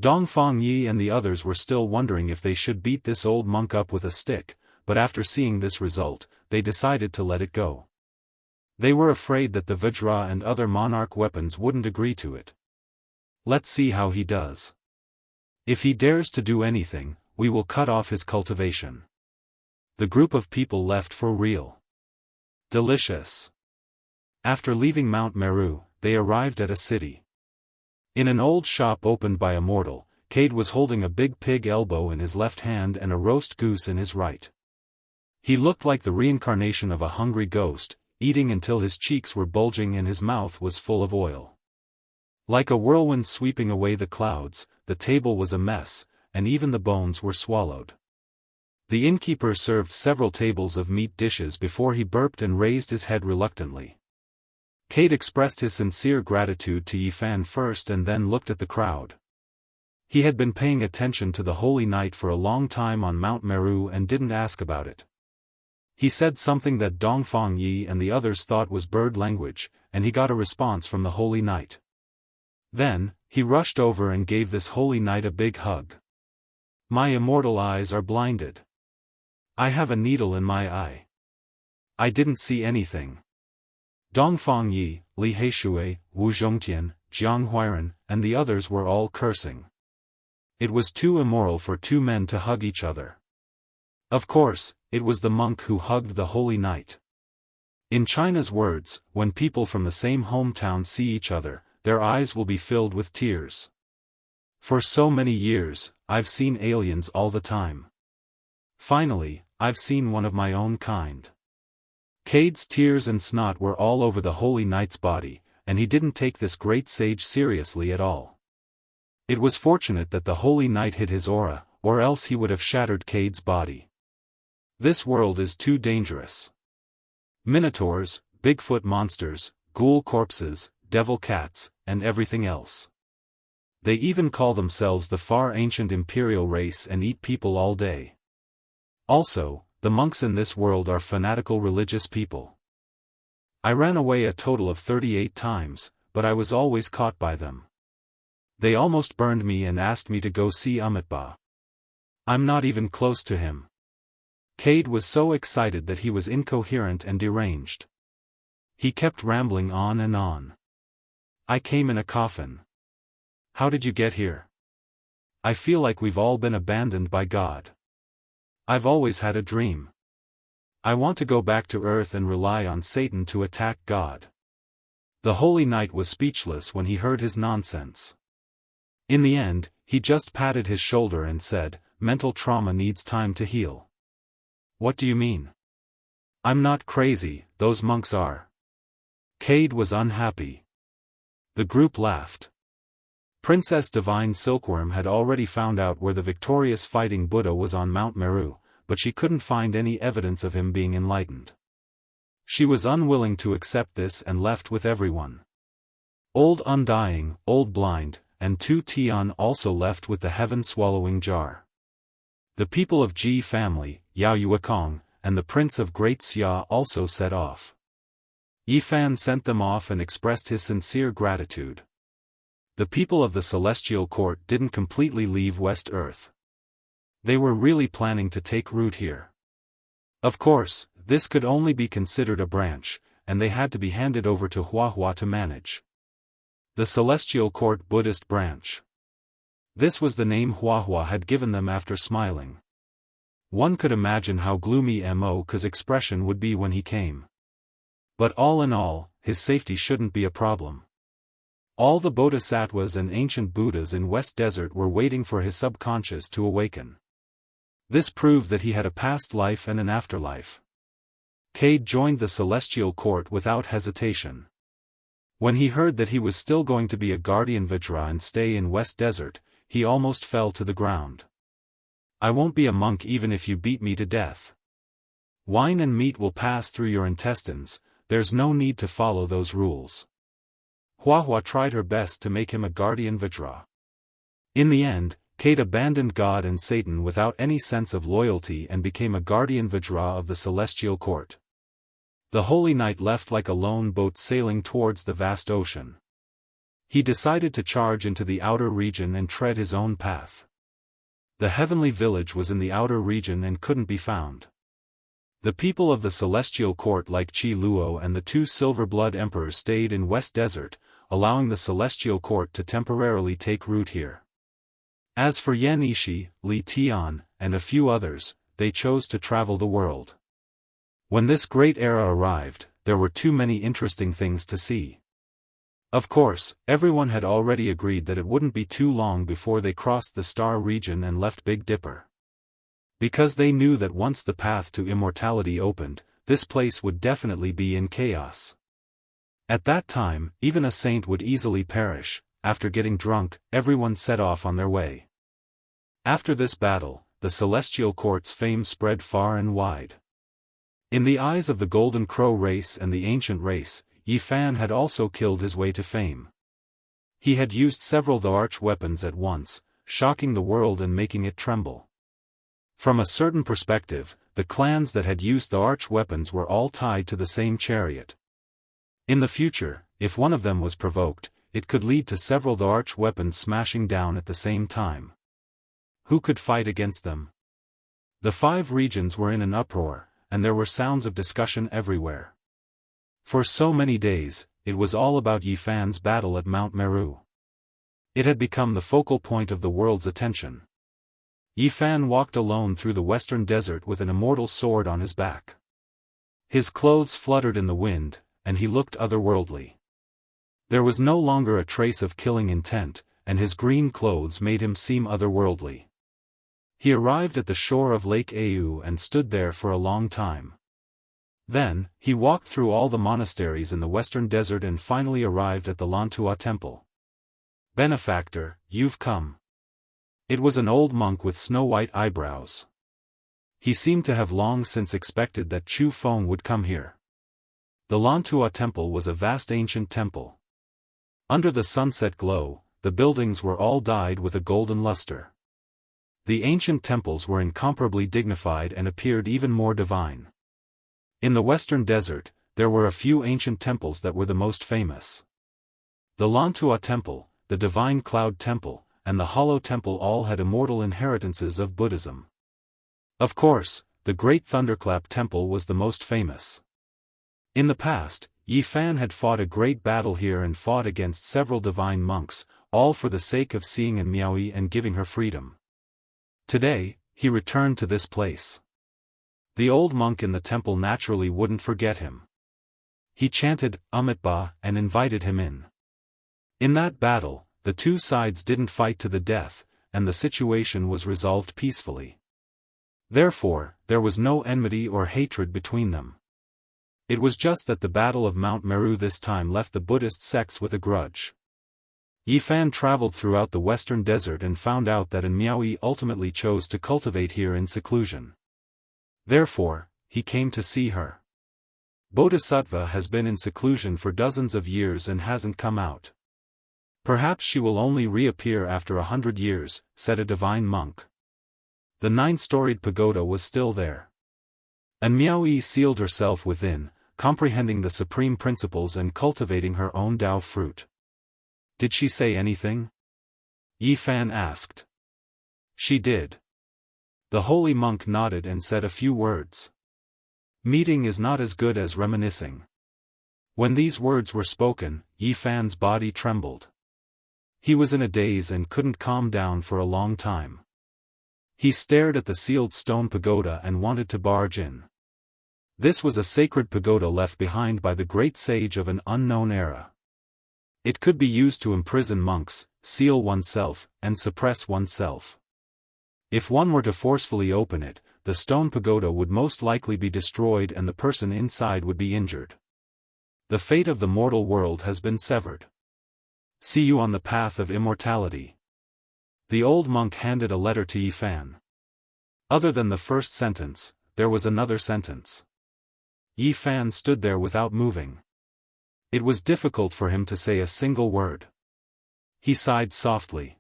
Dongfang Yi and the others were still wondering if they should beat this old monk up with a stick, but after seeing this result, they decided to let it go. They were afraid that the Vajra and other monarch weapons wouldn't agree to it. Let's see how he does. If he dares to do anything, we will cut off his cultivation. The group of people left for real. Delicious. After leaving Mount Meru, they arrived at a city. In an old shop opened by Immortal, Cade was holding a big pig elbow in his left hand and a roast goose in his right. He looked like the reincarnation of a hungry ghost, eating until his cheeks were bulging and his mouth was full of oil. Like a whirlwind sweeping away the clouds, the table was a mess, and even the bones were swallowed. The innkeeper served several tables of meat dishes before he burped and raised his head reluctantly. Cade expressed his sincere gratitude to Yifan first and then looked at the crowd. He had been paying attention to the holy night for a long time on Mount Meru and didn't ask about it. He said something that Dongfang Yi and the others thought was bird language, and he got a response from the holy knight. Then, he rushed over and gave this holy knight a big hug. My immortal eyes are blinded. I have a needle in my eye. I didn't see anything. Dongfang Yi, Li Heishui, Wu Zhongtian, Jiang Huiran, and the others were all cursing. It was too immoral for 2 men to hug each other. Of course, it was the monk who hugged the holy knight. In China's words, when people from the same hometown see each other, their eyes will be filled with tears. For so many years, I've seen aliens all the time. Finally, I've seen one of my own kind. Cade's tears and snot were all over the holy knight's body, and he didn't take this great sage seriously at all. It was fortunate that the holy knight hid his aura, or else he would have shattered Cade's body. This world is too dangerous. Minotaurs, Bigfoot monsters, ghoul corpses, devil cats, and everything else. They even call themselves the far ancient imperial race and eat people all day. Also, the monks in this world are fanatical religious people. I ran away a total of 38 times, but I was always caught by them. They almost burned me and asked me to go see Amitabha. I'm not even close to him. Cade was so excited that he was incoherent and deranged. He kept rambling on and on. I came in a coffin. How did you get here? I feel like we've all been abandoned by God. I've always had a dream. I want to go back to Earth and rely on Satan to attack God. The holy knight was speechless when he heard his nonsense. In the end, he just patted his shoulder and said, mental trauma needs time to heal. What do you mean? I'm not crazy, those monks are. Cade was unhappy. The group laughed. Princess Divine Silkworm had already found out where the victorious fighting Buddha was on Mount Meru, but she couldn't find any evidence of him being enlightened. She was unwilling to accept this and left with everyone. Old Undying, Old Blind, and Tu Tian also left with the heaven-swallowing jar. The people of Ji family, Yao Yuekong, and the Prince of Great Xia also set off. Yifan sent them off and expressed his sincere gratitude. The people of the Celestial Court didn't completely leave West Earth. They were really planning to take root here. Of course, this could only be considered a branch, and they had to be handed over to Huahua to manage. The Celestial Court Buddhist branch. This was the name Huahua had given them after smiling. One could imagine how gloomy Mo's expression would be when he came. But all in all, his safety shouldn't be a problem. All the bodhisattvas and ancient Buddhas in West Desert were waiting for his subconscious to awaken. This proved that he had a past life and an afterlife. Cade joined the Celestial Court without hesitation. When he heard that he was still going to be a guardian Vajra and stay in West Desert, he almost fell to the ground. I won't be a monk even if you beat me to death. Wine and meat will pass through your intestines, there's no need to follow those rules. Huahua tried her best to make him a guardian Vajra. In the end, Cade abandoned God and Satan without any sense of loyalty and became a guardian Vajra of the Celestial Court. The Holy Knight left like a lone boat sailing towards the vast ocean. He decided to charge into the outer region and tread his own path. The heavenly village was in the outer region and couldn't be found. The people of the Celestial Court like Qi Luo and the two Silver-Blood Emperors stayed in West Desert, allowing the Celestial Court to temporarily take root here. As for Yan Ishi, Li Tian, and a few others, they chose to travel the world. When this great era arrived, there were too many interesting things to see. Of course, everyone had already agreed that it wouldn't be too long before they crossed the Star region and left Big Dipper. Because they knew that once the path to immortality opened, this place would definitely be in chaos. At that time, even a saint would easily perish. After getting drunk, everyone set off on their way. After this battle, the Celestial Court's fame spread far and wide. In the eyes of the Golden Crow race and the ancient race, Yifan had also killed his way to fame. He had used several the arch weapons at once, shocking the world and making it tremble. From a certain perspective, the clans that had used the arch weapons were all tied to the same chariot. In the future, if one of them was provoked, it could lead to several the arch weapons smashing down at the same time. Who could fight against them? The 5 regions were in an uproar, and there were sounds of discussion everywhere. For so many days, it was all about Yifan's battle at Mount Meru. It had become the focal point of the world's attention. Yifan walked alone through the western desert with an immortal sword on his back. His clothes fluttered in the wind, and he looked otherworldly. There was no longer a trace of killing intent, and his green clothes made him seem otherworldly. He arrived at the shore of Lake Au and stood there for a long time. Then, he walked through all the monasteries in the western desert and finally arrived at the Lantua temple. Benefactor, you've come. It was an old monk with snow-white eyebrows. He seemed to have long since expected that Chu Feng would come here. The Lantua temple was a vast ancient temple. Under the sunset glow, the buildings were all dyed with a golden luster. The ancient temples were incomparably dignified and appeared even more divine. In the western desert, there were a few ancient temples that were the most famous. The Lantua temple, the Divine Cloud temple, and the Hollow temple all had immortal inheritances of Buddhism. Of course, the Great Thunderclap Temple was the most famous. In the past, Yi Fan had fought a great battle here and fought against several divine monks, all for the sake of seeing An Miaoyi and giving her freedom. Today, he returned to this place. The old monk in the temple naturally wouldn't forget him. He chanted Ba and invited him in. In that battle, the two sides didn't fight to the death, and the situation was resolved peacefully. Therefore, there was no enmity or hatred between them. It was just that the Battle of Mount Meru this time left the Buddhist sects with a grudge. Yi Fan traveled throughout the western desert and found out that An Miaoyi ultimately chose to cultivate here in seclusion. Therefore, he came to see her. Bodhisattva has been in seclusion for dozens of years and hasn't come out. Perhaps she will only reappear after 100 years, said a divine monk. The 9-storied pagoda was still there. An Miaoyi sealed herself within, comprehending the supreme principles and cultivating her own Tao fruit. Did she say anything? Yi Fan asked. She did. The holy monk nodded and said a few words. Meeting is not as good as reminiscing. When these words were spoken, Yi Fan's body trembled. He was in a daze and couldn't calm down for a long time. He stared at the sealed stone pagoda and wanted to barge in. This was a sacred pagoda left behind by the great sage of an unknown era. It could be used to imprison monks, seal oneself, and suppress oneself. If one were to forcefully open it, the stone pagoda would most likely be destroyed and the person inside would be injured. The fate of the mortal world has been severed. See you on the path of immortality. The old monk handed a letter to Yi Fan. Other than the first sentence, there was another sentence. Yi Fan stood there without moving. It was difficult for him to say a single word. He sighed softly.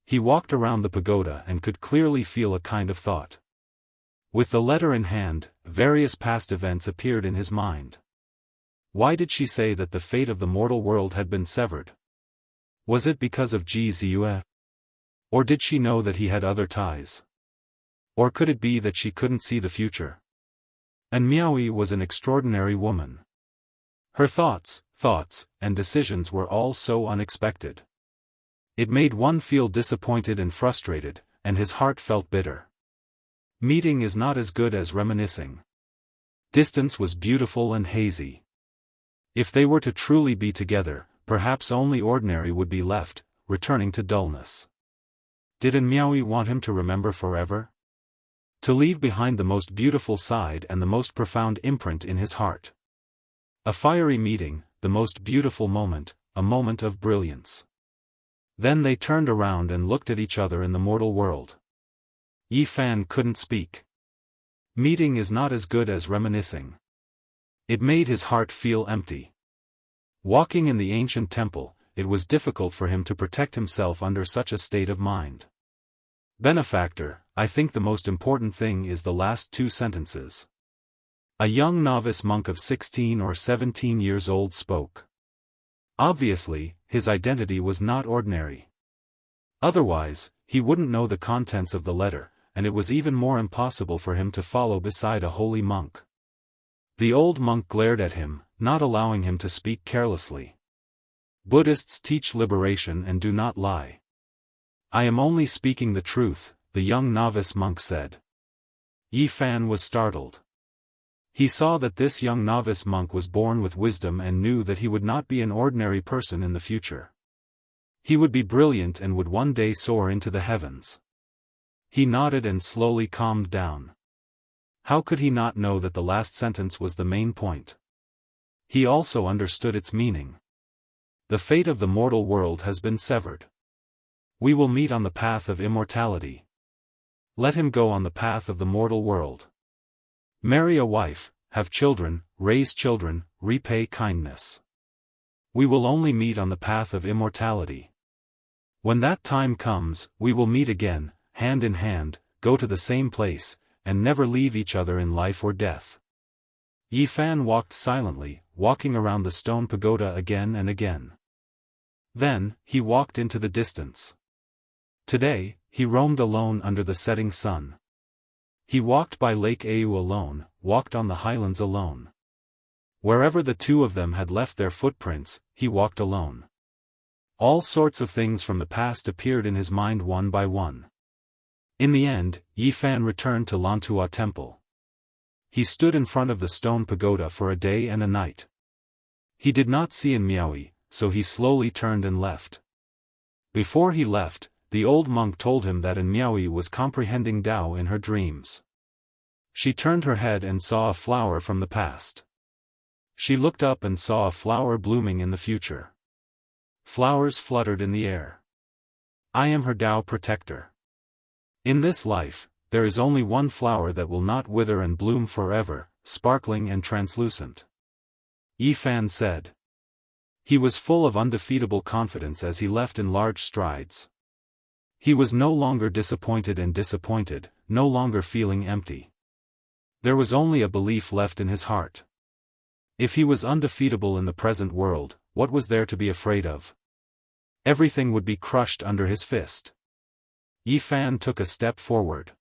He walked around the pagoda and could clearly feel a kind of thought. With the letter in hand, various past events appeared in his mind. Why did she say that the fate of the mortal world had been severed? Was it because of Ji Ziyue? Or did she know that he had other ties? Or could it be that she couldn't see the future? An Miaoyi was an extraordinary woman. Her thoughts, and decisions were all so unexpected. It made one feel disappointed and frustrated, and his heart felt bitter. Meeting is not as good as reminiscing. Distance was beautiful and hazy. If they were to truly be together, perhaps only ordinary would be left, returning to dullness. Did An Miaoyi want him to remember forever? To leave behind the most beautiful side and the most profound imprint in his heart. A fiery meeting, the most beautiful moment, a moment of brilliance. Then they turned around and looked at each other in the mortal world. Yi Fan couldn't speak. Meeting is not as good as reminiscing. It made his heart feel empty. Walking in the ancient temple, it was difficult for him to protect himself under such a state of mind. Benefactor, I think the most important thing is the last two sentences. A young novice monk of 16 or 17 years old spoke. Obviously, his identity was not ordinary. Otherwise, he wouldn't know the contents of the letter, and it was even more impossible for him to follow beside a holy monk. The old monk glared at him, not allowing him to speak carelessly. Buddhists teach liberation and do not lie. I am only speaking the truth, the young novice monk said. Yi Fan was startled. He saw that this young novice monk was born with wisdom and knew that he would not be an ordinary person in the future. He would be brilliant and would one day soar into the heavens. He nodded and slowly calmed down. How could he not know that the last sentence was the main point? He also understood its meaning. The fate of the mortal world has been severed. We will meet on the path of immortality. Let him go on the path of the mortal world. Marry a wife, have children, raise children, repay kindness. We will only meet on the path of immortality. When that time comes, we will meet again, hand in hand, go to the same place, and never leave each other in life or death. Yi Fan walked silently, walking around the stone pagoda again and again. Then, he walked into the distance. Today, he roamed alone under the setting sun. He walked by Lake Au alone, walked on the highlands alone. Wherever the two of them had left their footprints, he walked alone. All sorts of things from the past appeared in his mind one by one. In the end, Yi Fan returned to Lantua Temple. He stood in front of the stone pagoda for a day and a night. He did not see in Miaoyi, so he slowly turned and left. Before he left, the old monk told him that in Miaoyi was comprehending Tao in her dreams. She turned her head and saw a flower from the past. She looked up and saw a flower blooming in the future. Flowers fluttered in the air. I am her Tao protector. In this life, there is only one flower that will not wither and bloom forever, sparkling and translucent. Yi Fan said. He was full of undefeatable confidence as he left in large strides. He was no longer disappointed, no longer feeling empty. There was only a belief left in his heart. If he was undefeatable in the present world, what was there to be afraid of? Everything would be crushed under his fist. Yi Fan took a step forward.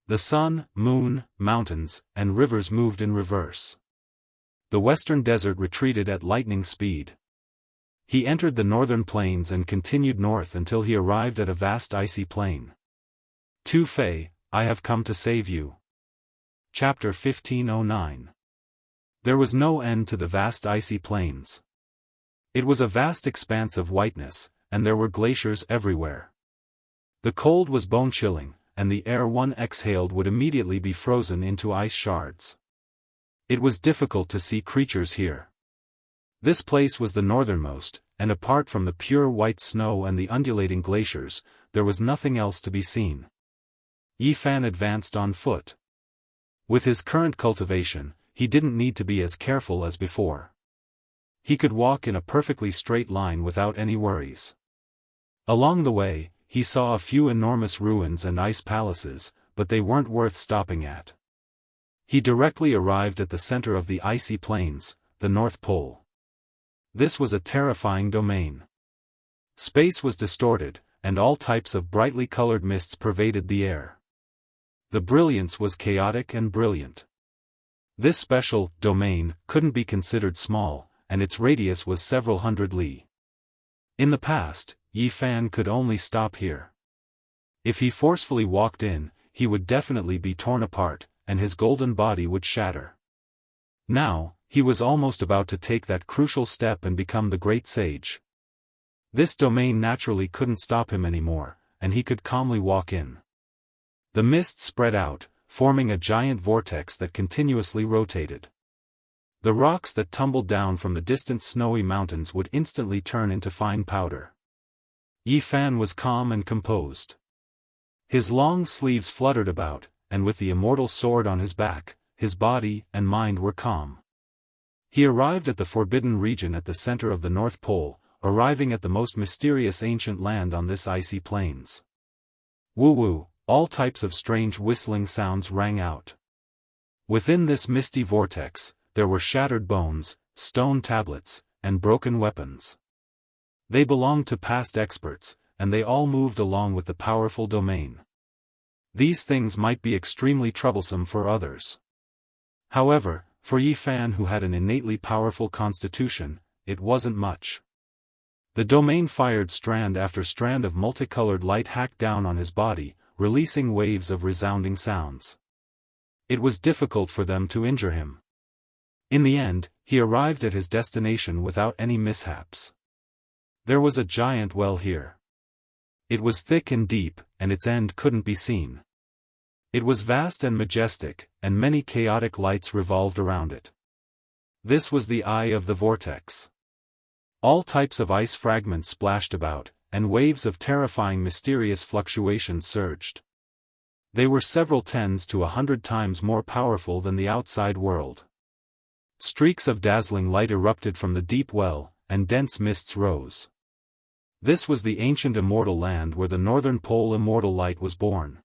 The sun, moon, mountains, and rivers moved in reverse. The western desert retreated at lightning speed. He entered the northern plains and continued north until he arrived at a vast icy plain. Tu Fei, I have come to save you. Chapter 1509. There was no end to the vast icy plains. It was a vast expanse of whiteness, and there were glaciers everywhere. The cold was bone-chilling, and the air one exhaled would immediately be frozen into ice shards. It was difficult to see creatures here. This place was the northernmost, and apart from the pure white snow and the undulating glaciers, there was nothing else to be seen. Yi Fan advanced on foot. With his current cultivation, he didn't need to be as careful as before. He could walk in a perfectly straight line without any worries. Along the way, he saw a few enormous ruins and ice palaces, but they weren't worth stopping at. He directly arrived at the center of the icy plains, the North Pole. This was a terrifying domain. Space was distorted, and all types of brightly colored mists pervaded the air. The brilliance was chaotic and brilliant. This special domain couldn't be considered small, and its radius was several hundred li. In the past, Yi Fan could only stop here. If he forcefully walked in, he would definitely be torn apart, and his golden body would shatter. Now, he was almost about to take that crucial step and become the great sage. This domain naturally couldn't stop him anymore, and he could calmly walk in. The mist spread out, forming a giant vortex that continuously rotated. The rocks that tumbled down from the distant snowy mountains would instantly turn into fine powder. Yi Fan was calm and composed. His long sleeves fluttered about, and with the immortal sword on his back, his body and mind were calm. He arrived at the forbidden region at the center of the North Pole, arriving at the most mysterious ancient land on this icy plains. Woo-woo, all types of strange whistling sounds rang out. Within this misty vortex, there were shattered bones, stone tablets, and broken weapons. They belonged to past experts, and they all moved along with the powerful domain. These things might be extremely troublesome for others. However, for Yi Fan, who had an innately powerful constitution, it wasn't much. The domain fired strand after strand of multicolored light hacked down on his body, releasing waves of resounding sounds. It was difficult for them to injure him. In the end, he arrived at his destination without any mishaps. There was a giant well here. It was thick and deep, and its end couldn't be seen. It was vast and majestic, and many chaotic lights revolved around it. This was the eye of the vortex. All types of ice fragments splashed about, and waves of terrifying mysterious fluctuations surged. They were several tens to 100 times more powerful than the outside world. Streaks of dazzling light erupted from the deep well, and dense mists rose. This was the ancient immortal land where the northern pole immortal light was born.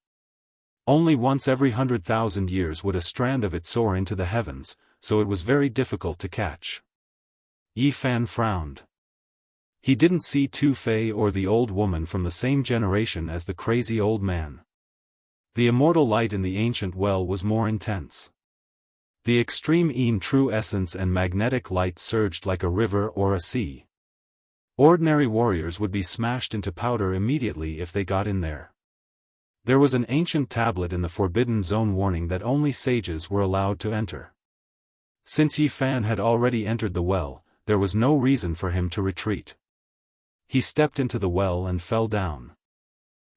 Only once every 100,000 years would a strand of it soar into the heavens, so it was very difficult to catch. Yi Fan frowned. He didn't see Tu Fei or the old woman from the same generation as the crazy old man. The immortal light in the ancient well was more intense. The extreme true essence and magnetic light surged like a river or a sea. Ordinary warriors would be smashed into powder immediately if they got in there. There was an ancient tablet in the Forbidden Zone warning that only sages were allowed to enter. Since Yi Fan had already entered the well, there was no reason for him to retreat. He stepped into the well and fell down.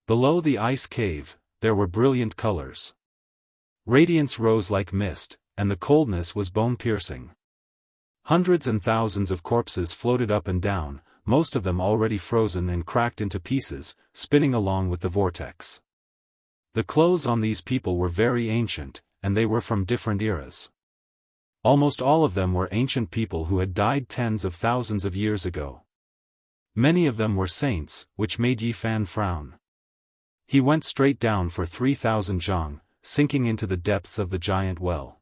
Below the ice cave, there were brilliant colors. Radiance rose like mist, and the coldness was bone-piercing. Hundreds and thousands of corpses floated up and down, most of them already frozen and cracked into pieces, spinning along with the vortex. The clothes on these people were very ancient, and they were from different eras. Almost all of them were ancient people who had died tens of thousands of years ago. Many of them were saints, which made Yi Fan frown. He went straight down for 3,000 zhang, sinking into the depths of the giant well.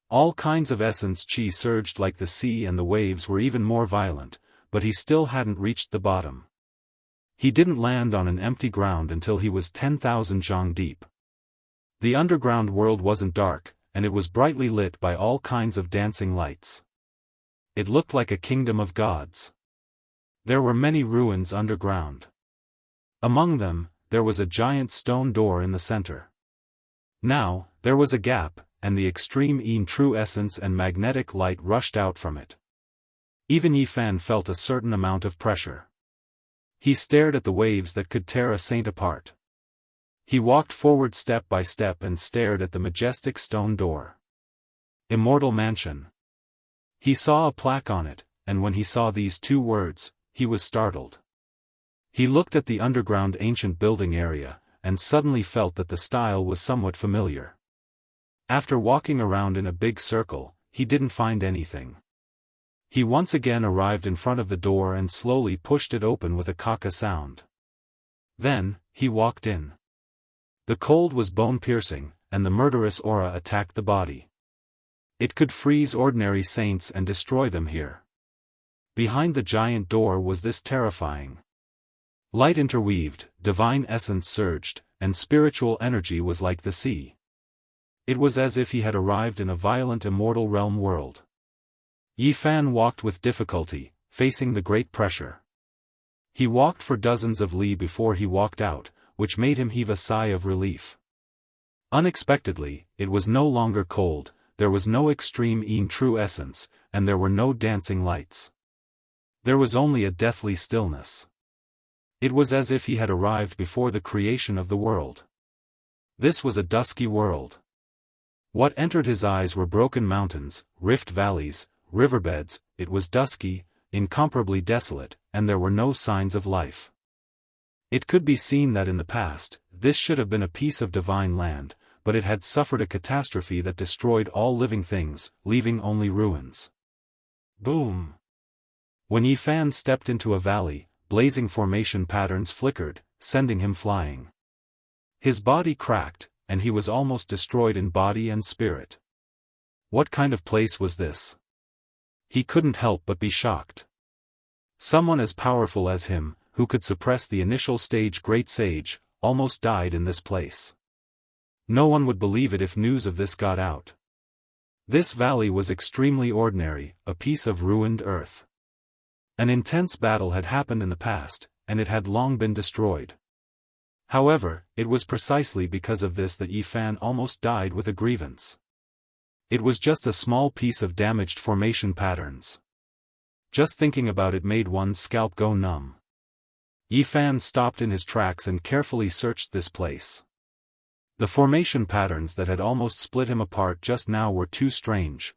All kinds of essence qi surged like the sea, and the waves were even more violent, but he still hadn't reached the bottom. He didn't land on an empty ground until he was 10,000 zhang deep. The underground world wasn't dark, and it was brightly lit by all kinds of dancing lights. It looked like a kingdom of gods. There were many ruins underground. Among them, there was a giant stone door in the center. Now, there was a gap, and the extreme true essence and magnetic light rushed out from it. Even Yi Fan felt a certain amount of pressure. He stared at the waves that could tear a saint apart. He walked forward step by step and stared at the majestic stone door. Immortal Mansion. He saw a plaque on it, and when he saw these two words, he was startled. He looked at the underground ancient building area, and suddenly felt that the style was somewhat familiar. After walking around in a big circle, he didn't find anything. He once again arrived in front of the door and slowly pushed it open with a caca sound. Then, he walked in. The cold was bone-piercing, and the murderous aura attacked the body. It could freeze ordinary saints and destroy them here. Behind the giant door was this terrifying. Light interweaved, divine essence surged, and spiritual energy was like the sea. It was as if he had arrived in a violent immortal realm world. Yi Fan walked with difficulty, facing the great pressure. He walked for dozens of li before he walked out, which made him heave a sigh of relief. Unexpectedly, it was no longer cold, there was no extreme true essence, and there were no dancing lights. There was only a deathly stillness. It was as if he had arrived before the creation of the world. This was a dusky world. What entered his eyes were broken mountains, rift valleys, riverbeds. It was dusky, incomparably desolate, and there were no signs of life. It could be seen that in the past, this should have been a piece of divine land, but it had suffered a catastrophe that destroyed all living things, leaving only ruins. Boom! When Yi Fan stepped into a valley, blazing formation patterns flickered, sending him flying. His body cracked, and he was almost destroyed in body and spirit. What kind of place was this? He couldn't help but be shocked. Someone as powerful as him, who could suppress the initial stage great sage, almost died in this place. No one would believe it if news of this got out. This valley was extremely ordinary, a piece of ruined earth. An intense battle had happened in the past, and it had long been destroyed. However, it was precisely because of this that Yi Fan almost died with a grievance. It was just a small piece of damaged formation patterns. Just thinking about it made one's scalp go numb. Yi Fan stopped in his tracks and carefully searched this place. The formation patterns that had almost split him apart just now were too strange.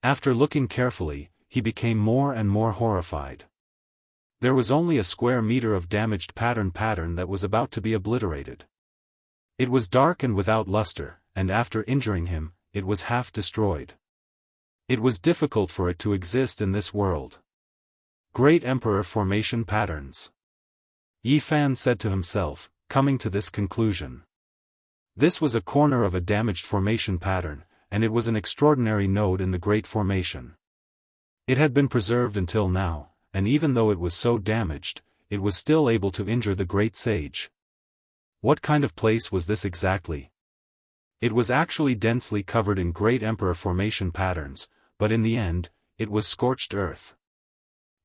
After looking carefully, he became more and more horrified. There was only a square meter of damaged pattern that was about to be obliterated. It was dark and without luster, and after injuring him, it was half destroyed. It was difficult for it to exist in this world. Great Emperor formation patterns. Yi Fan said to himself, coming to this conclusion. This was a corner of a damaged formation pattern, and it was an extraordinary node in the Great Formation. It had been preserved until now, and even though it was so damaged, it was still able to injure the Great Sage. What kind of place was this exactly? It was actually densely covered in great emperor formation patterns, but in the end, it was scorched earth.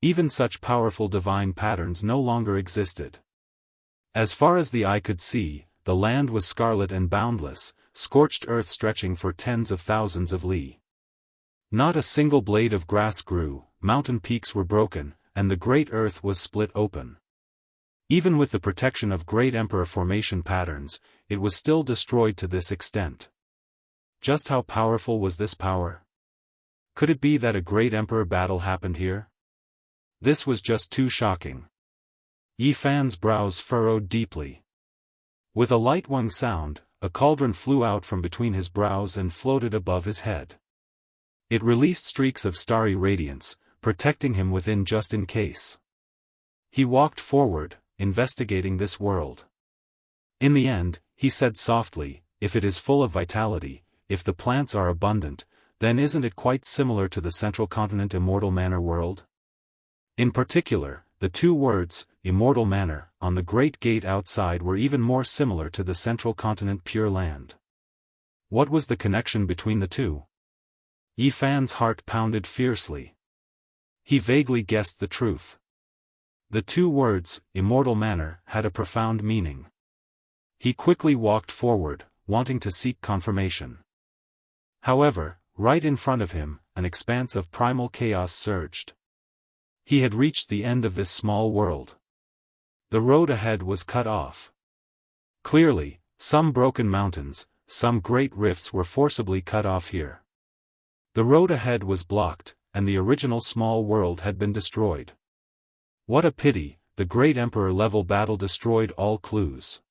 Even such powerful divine patterns no longer existed. As far as the eye could see, the land was scarlet and boundless, scorched earth stretching for tens of thousands of li. Not a single blade of grass grew, mountain peaks were broken, and the great earth was split open. Even with the protection of great emperor formation patterns, it was still destroyed to this extent. Just how powerful was this power? Could it be that a great emperor battle happened here? This was just too shocking. Yi Fan's brows furrowed deeply. With a light wang sound, a cauldron flew out from between his brows and floated above his head. It released streaks of starry radiance, protecting him within just in case. He walked forward, investigating this world. In the end, he said softly, if it is full of vitality, if the plants are abundant, then isn't it quite similar to the central continent Immortal Manor world? In particular, the two words, Immortal Manor, on the great gate outside were even more similar to the central continent Pure Land. What was the connection between the two? Yi Fan's heart pounded fiercely. He vaguely guessed the truth. The two words, Immortal Manor, had a profound meaning. He quickly walked forward, wanting to seek confirmation. However, right in front of him, an expanse of primal chaos surged. He had reached the end of this small world. The road ahead was cut off. Clearly, some broken mountains, some great rifts were forcibly cut off here. The road ahead was blocked, and the original small world had been destroyed. What a pity, the great emperor-level battle destroyed all clues.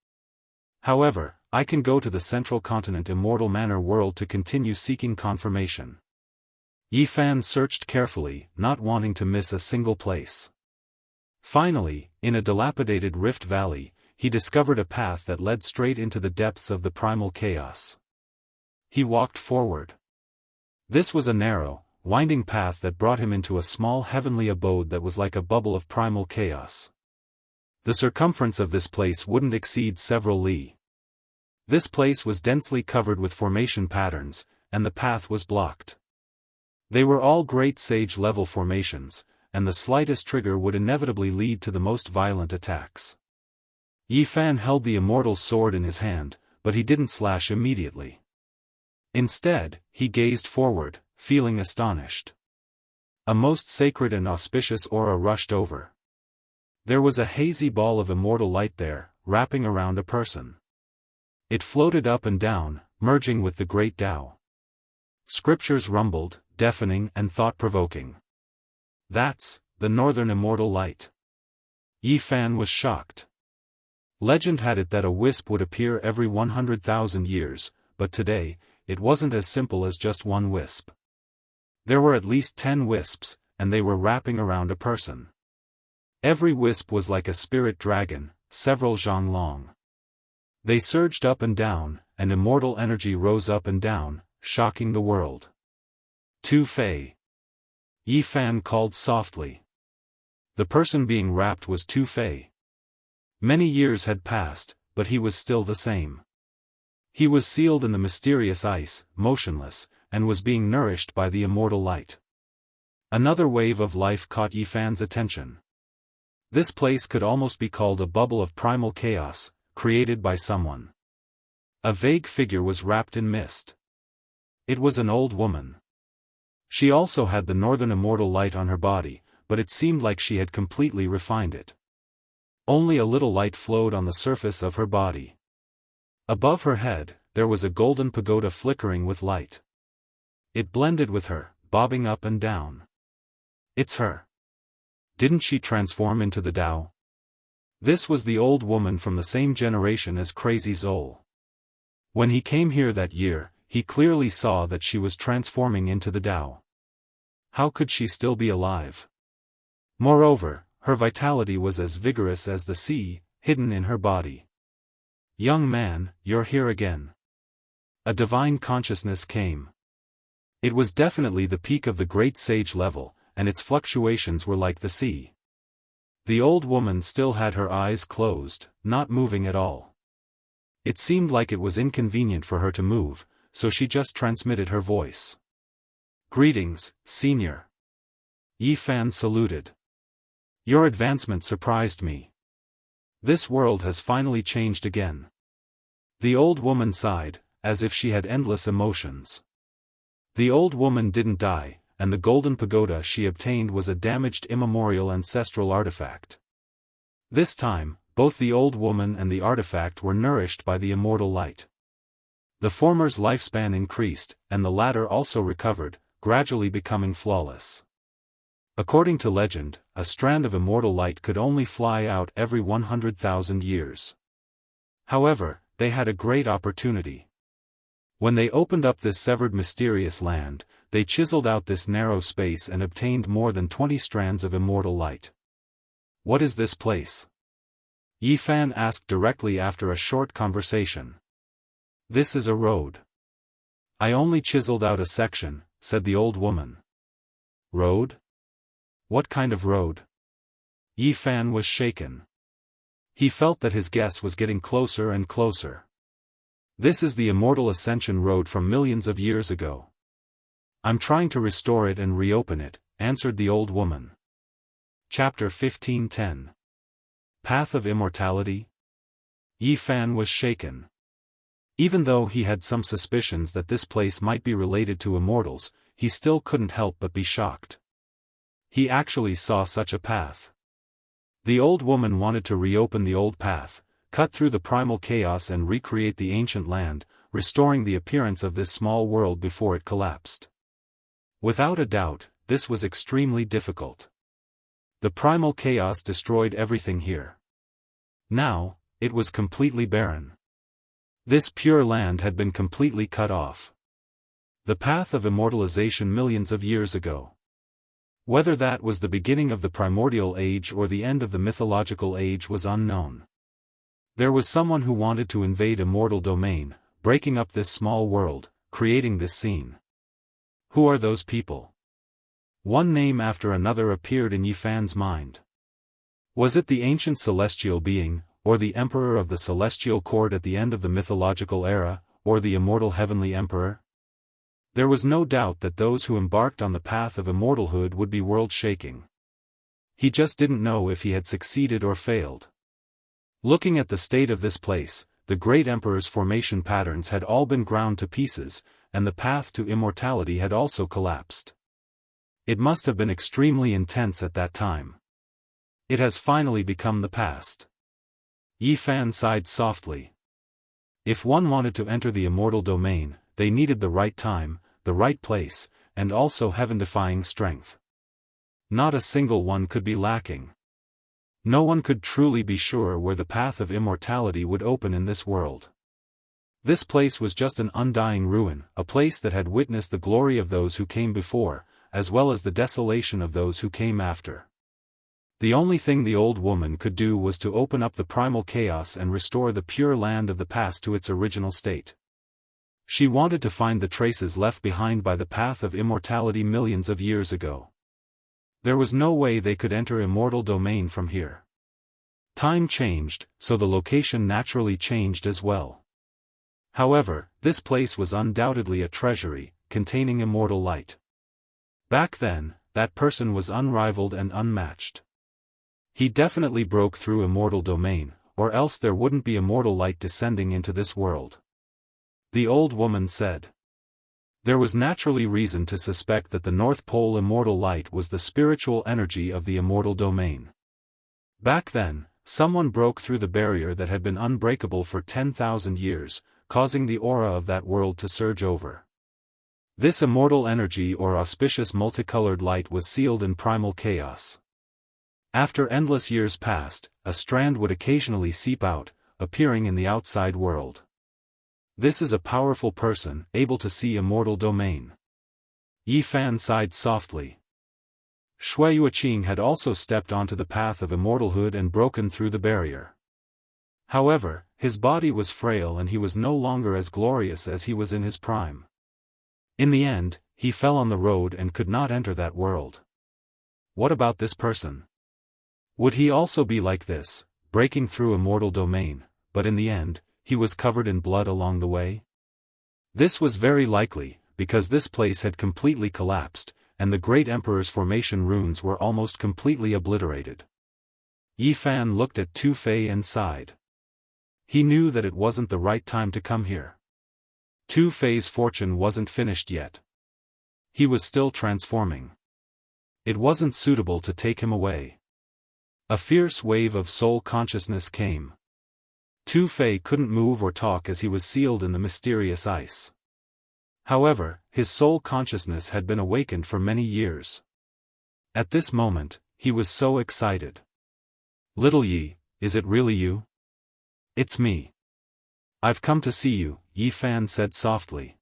However, I can go to the central continent Immortal Manor world to continue seeking confirmation. Yi Fan searched carefully, not wanting to miss a single place. Finally, in a dilapidated rift valley, he discovered a path that led straight into the depths of the primal chaos. He walked forward. This was a narrow, winding path that brought him into a small heavenly abode that was like a bubble of primal chaos. The circumference of this place wouldn't exceed several li. This place was densely covered with formation patterns, and the path was blocked. They were all great sage-level formations, and the slightest trigger would inevitably lead to the most violent attacks. Yi Fan held the immortal sword in his hand, but he didn't slash immediately. Instead, he gazed forward, feeling astonished. A most sacred and auspicious aura rushed over. There was a hazy ball of immortal light there, wrapping around a person. It floated up and down, merging with the great Tao. Scriptures rumbled, deafening and thought-provoking. That's the Northern Immortal Light. Yi Fan was shocked. Legend had it that a wisp would appear every 100,000 years, but today, it wasn't as simple as just one wisp. There were at least 10 wisps, and they were wrapping around a person. Every wisp was like a spirit dragon, several zhang long. They surged up and down, and immortal energy rose up and down, shocking the world. Tu Fei. Yi Fan called softly. The person being wrapped was Tu Fei. Many years had passed, but he was still the same. He was sealed in the mysterious ice, motionless, and was being nourished by the immortal light. Another wave of life caught Yi Fan's attention. This place could almost be called a bubble of primal chaos, created by someone. A vague figure was wrapped in mist. It was an old woman. She also had the northern immortal light on her body, but it seemed like she had completely refined it. Only a little light flowed on the surface of her body. Above her head, there was a golden pagoda flickering with light. It blended with her, bobbing up and down. It's her. Didn't she transform into the Tao? This was the old woman from the same generation as Crazy Zol. When he came here that year, he clearly saw that she was transforming into the Tao. How could she still be alive? Moreover, her vitality was as vigorous as the sea, hidden in her body. Young man, you're here again. A divine consciousness came. It was definitely the peak of the great sage level, and its fluctuations were like the sea. The old woman still had her eyes closed, not moving at all. It seemed like it was inconvenient for her to move, so she just transmitted her voice. "Greetings, Senior." Yi Fan saluted. "Your advancement surprised me. This world has finally changed again." The old woman sighed, as if she had endless emotions. The old woman didn't die, and the golden pagoda she obtained was a damaged immemorial ancestral artifact. This time, both the old woman and the artifact were nourished by the immortal light. The former's lifespan increased, and the latter also recovered, gradually becoming flawless. According to legend, a strand of immortal light could only fly out every 100,000 years. However, they had a great opportunity. When they opened up this severed mysterious land, they chiseled out this narrow space and obtained more than 20 strands of immortal light. "What is this place?" Yi Fan asked directly after a short conversation. "This is a road." "I only chiseled out a section," said the old woman. "Road? What kind of road?" Yi Fan was shaken. He felt that his guess was getting closer and closer. "This is the Immortal Ascension Road from millions of years ago. I'm trying to restore it and reopen it," answered the old woman. Chapter 15:10. Path of Immortality? Yi Fan was shaken. Even though he had some suspicions that this place might be related to immortals, he still couldn't help but be shocked. He actually saw such a path. The old woman wanted to reopen the old path, cut through the primal chaos and recreate the ancient land, restoring the appearance of this small world before it collapsed. Without a doubt, this was extremely difficult. The primal chaos destroyed everything here. Now, it was completely barren. This pure land had been completely cut off. The path of immortalization millions of years ago. Whether that was the beginning of the primordial age or the end of the mythological age was unknown. There was someone who wanted to invade immortal domain, breaking up this small world, creating this scene. Who are those people? One name after another appeared in Yi Fan's mind. Was it the ancient celestial being, or the emperor of the celestial court at the end of the mythological era, or the immortal heavenly emperor? There was no doubt that those who embarked on the path of immortalhood would be world-shaking. He just didn't know if he had succeeded or failed. Looking at the state of this place, the great emperor's formation patterns had all been ground to pieces, and the path to immortality had also collapsed. It must have been extremely intense at that time. It has finally become the past. Yi Fan sighed softly. If one wanted to enter the immortal domain, they needed the right time, the right place, and also heaven-defying strength. Not a single one could be lacking. No one could truly be sure where the path of immortality would open in this world. This place was just an undying ruin, a place that had witnessed the glory of those who came before, as well as the desolation of those who came after. The only thing the old woman could do was to open up the primal chaos and restore the pure land of the past to its original state. She wanted to find the traces left behind by the path of immortality millions of years ago. There was no way they could enter immortal domain from here. Time changed, so the location naturally changed as well. However, this place was undoubtedly a treasury, containing immortal light. Back then, that person was unrivaled and unmatched. He definitely broke through immortal domain, or else there wouldn't be immortal light descending into this world. The old woman said. There was naturally reason to suspect that the North Pole immortal light was the spiritual energy of the immortal domain. Back then, someone broke through the barrier that had been unbreakable for 10,000 years, causing the aura of that world to surge over. This immortal energy or auspicious multicolored light was sealed in primal chaos. After endless years passed, a strand would occasionally seep out, appearing in the outside world. This is a powerful person, able to see immortal domain. Yi Fan sighed softly. Shui Yuqing had also stepped onto the path of immortalhood and broken through the barrier. However, his body was frail and he was no longer as glorious as he was in his prime. In the end, he fell on the road and could not enter that world. What about this person? Would he also be like this, breaking through immortal domain, but in the end, he was covered in blood along the way? This was very likely, because this place had completely collapsed, and the great emperor's formation runes were almost completely obliterated. Yi Fan looked at Tu Fei and sighed. He knew that it wasn't the right time to come here. Tu Fei's fortune wasn't finished yet. He was still transforming. It wasn't suitable to take him away. A fierce wave of soul consciousness came. Tu Fei couldn't move or talk as he was sealed in the mysterious ice. However, his soul consciousness had been awakened for many years. At this moment, he was so excited. "Little Yi, is it really you?" "It's me. I've come to see you," Yi Fan said softly.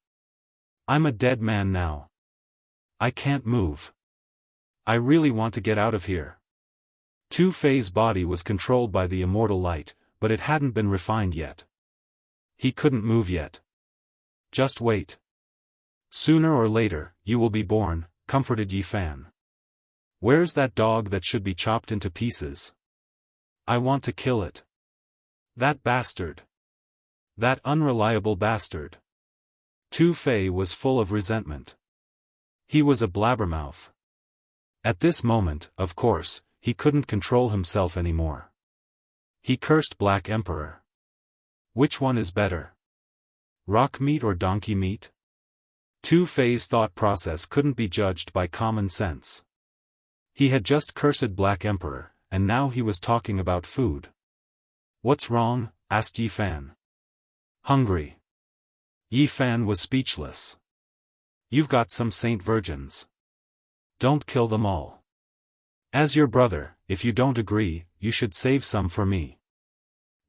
"I'm a dead man now. I can't move. I really want to get out of here." Tu Fei's body was controlled by the immortal light, but it hadn't been refined yet. He couldn't move yet. "Just wait. Sooner or later, you will be born," comforted Yi Fan. "Where's that dog that should be chopped into pieces? I want to kill it. That bastard. That unreliable bastard." Tu Fei was full of resentment. He was a blabbermouth. At this moment, of course, he couldn't control himself anymore. He cursed Black Emperor. Which one is better? Rock meat or donkey meat? Tu Fei's thought process couldn't be judged by common sense. He had just cursed Black Emperor, and now he was talking about food. "What's wrong?" asked Yi Fan. "Hungry." Yi Fan was speechless. "You've got some saint virgins. Don't kill them all. As your brother, if you don't agree, you should save some for me."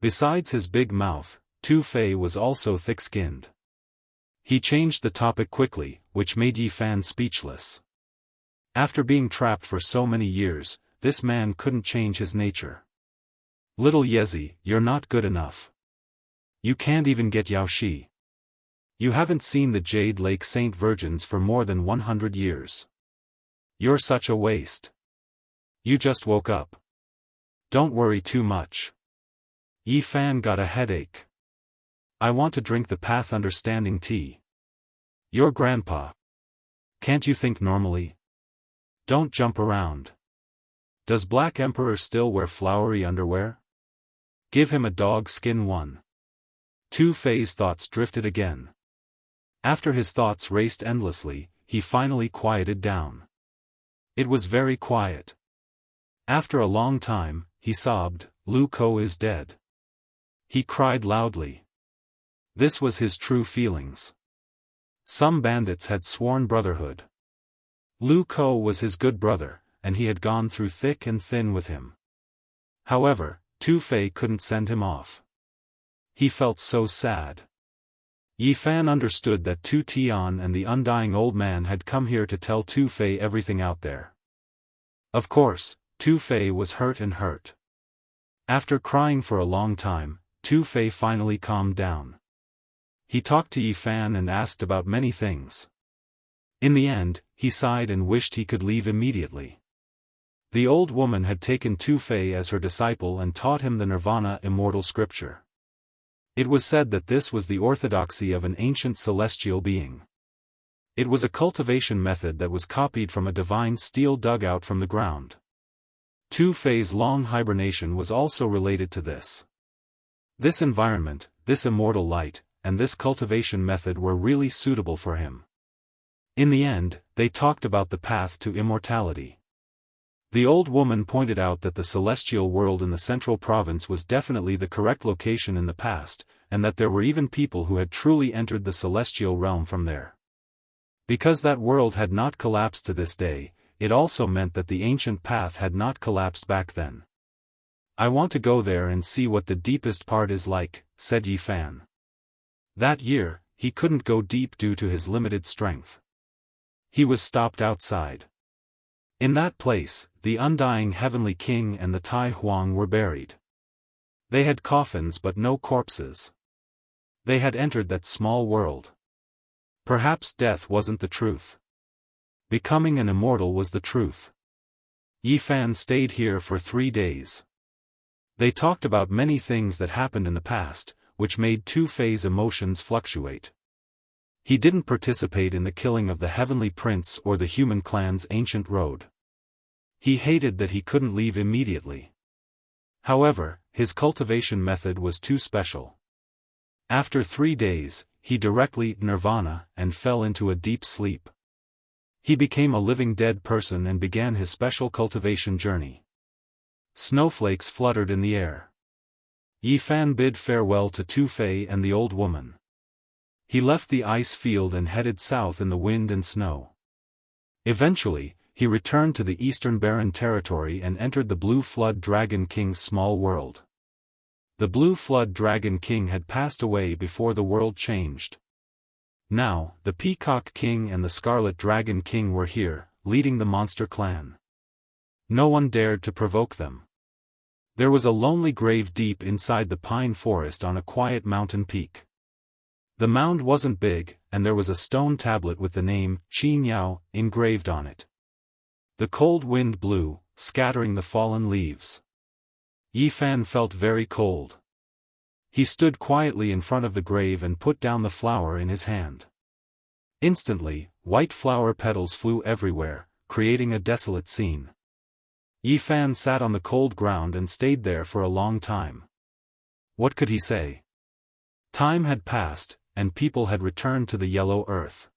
Besides his big mouth, Tu Fei was also thick-skinned. He changed the topic quickly, which made Yi Fan speechless. After being trapped for so many years, this man couldn't change his nature. "Little Yezi, you're not good enough. You can't even get Yaoshi. You haven't seen the Jade Lake Saint Virgins for more than 100 years. You're such a waste. You just woke up. Don't worry too much." Yi Fan got a headache. "I want to drink the path understanding tea." "Your grandpa. Can't you think normally? Don't jump around. Does Black Emperor still wear flowery underwear? Give him a dog skin one." Tu Fei's thoughts drifted again. After his thoughts raced endlessly, he finally quieted down. It was very quiet. After a long time, he sobbed, "Lu Ko is dead." He cried loudly. This was his true feelings. Some bandits had sworn brotherhood. Lu Ko was his good brother, and he had gone through thick and thin with him. However, Tu Fei couldn't send him off. He felt so sad. Yi Fan understood that Tu Tian and the undying old man had come here to tell Tu Fei everything out there. Of course, Tu Fei was hurt and hurt. After crying for a long time, Tu Fei finally calmed down. He talked to Yi Fan and asked about many things. In the end, he sighed and wished he could leave immediately. The old woman had taken Tu Fei as her disciple and taught him the Nirvana immortal scripture. It was said that this was the orthodoxy of an ancient celestial being. It was a cultivation method that was copied from a divine steel dug out from the ground. Tu Fei's long hibernation was also related to this. This environment, this immortal light, and this cultivation method were really suitable for him. In the end, they talked about the path to immortality. The old woman pointed out that the celestial world in the central province was definitely the correct location in the past, and that there were even people who had truly entered the celestial realm from there. Because that world had not collapsed to this day, it also meant that the ancient path had not collapsed back then. "I want to go there and see what the deepest part is like," said Yi Fan. That year, he couldn't go deep due to his limited strength. He was stopped outside. In that place, the undying heavenly king and the Tai Huang were buried. They had coffins but no corpses. They had entered that small world. Perhaps death wasn't the truth. Becoming an immortal was the truth. Yi Fan stayed here for 3 days. They talked about many things that happened in the past, which made Two-Fei's emotions fluctuate. He didn't participate in the killing of the Heavenly Prince or the human clan's ancient road. He hated that he couldn't leave immediately. However, his cultivation method was too special. After 3 days, he directly nirvana and fell into a deep sleep. He became a living dead person and began his special cultivation journey. Snowflakes fluttered in the air. Yi Fan bid farewell to Two-Fei and the old woman. He left the ice field and headed south in the wind and snow. Eventually, he returned to the Eastern Barren Territory and entered the Blue Flood Dragon King's small world. The Blue Flood Dragon King had passed away before the world changed. Now, the Peacock King and the Scarlet Dragon King were here, leading the monster clan. No one dared to provoke them. There was a lonely grave deep inside the pine forest on a quiet mountain peak. The mound wasn't big, and there was a stone tablet with the name, Qinyao, engraved on it. The cold wind blew, scattering the fallen leaves. Yi Fan felt very cold. He stood quietly in front of the grave and put down the flower in his hand. Instantly, white flower petals flew everywhere, creating a desolate scene. Yi Fan sat on the cold ground and stayed there for a long time. What could he say? Time had passed, and people had returned to the yellow earth.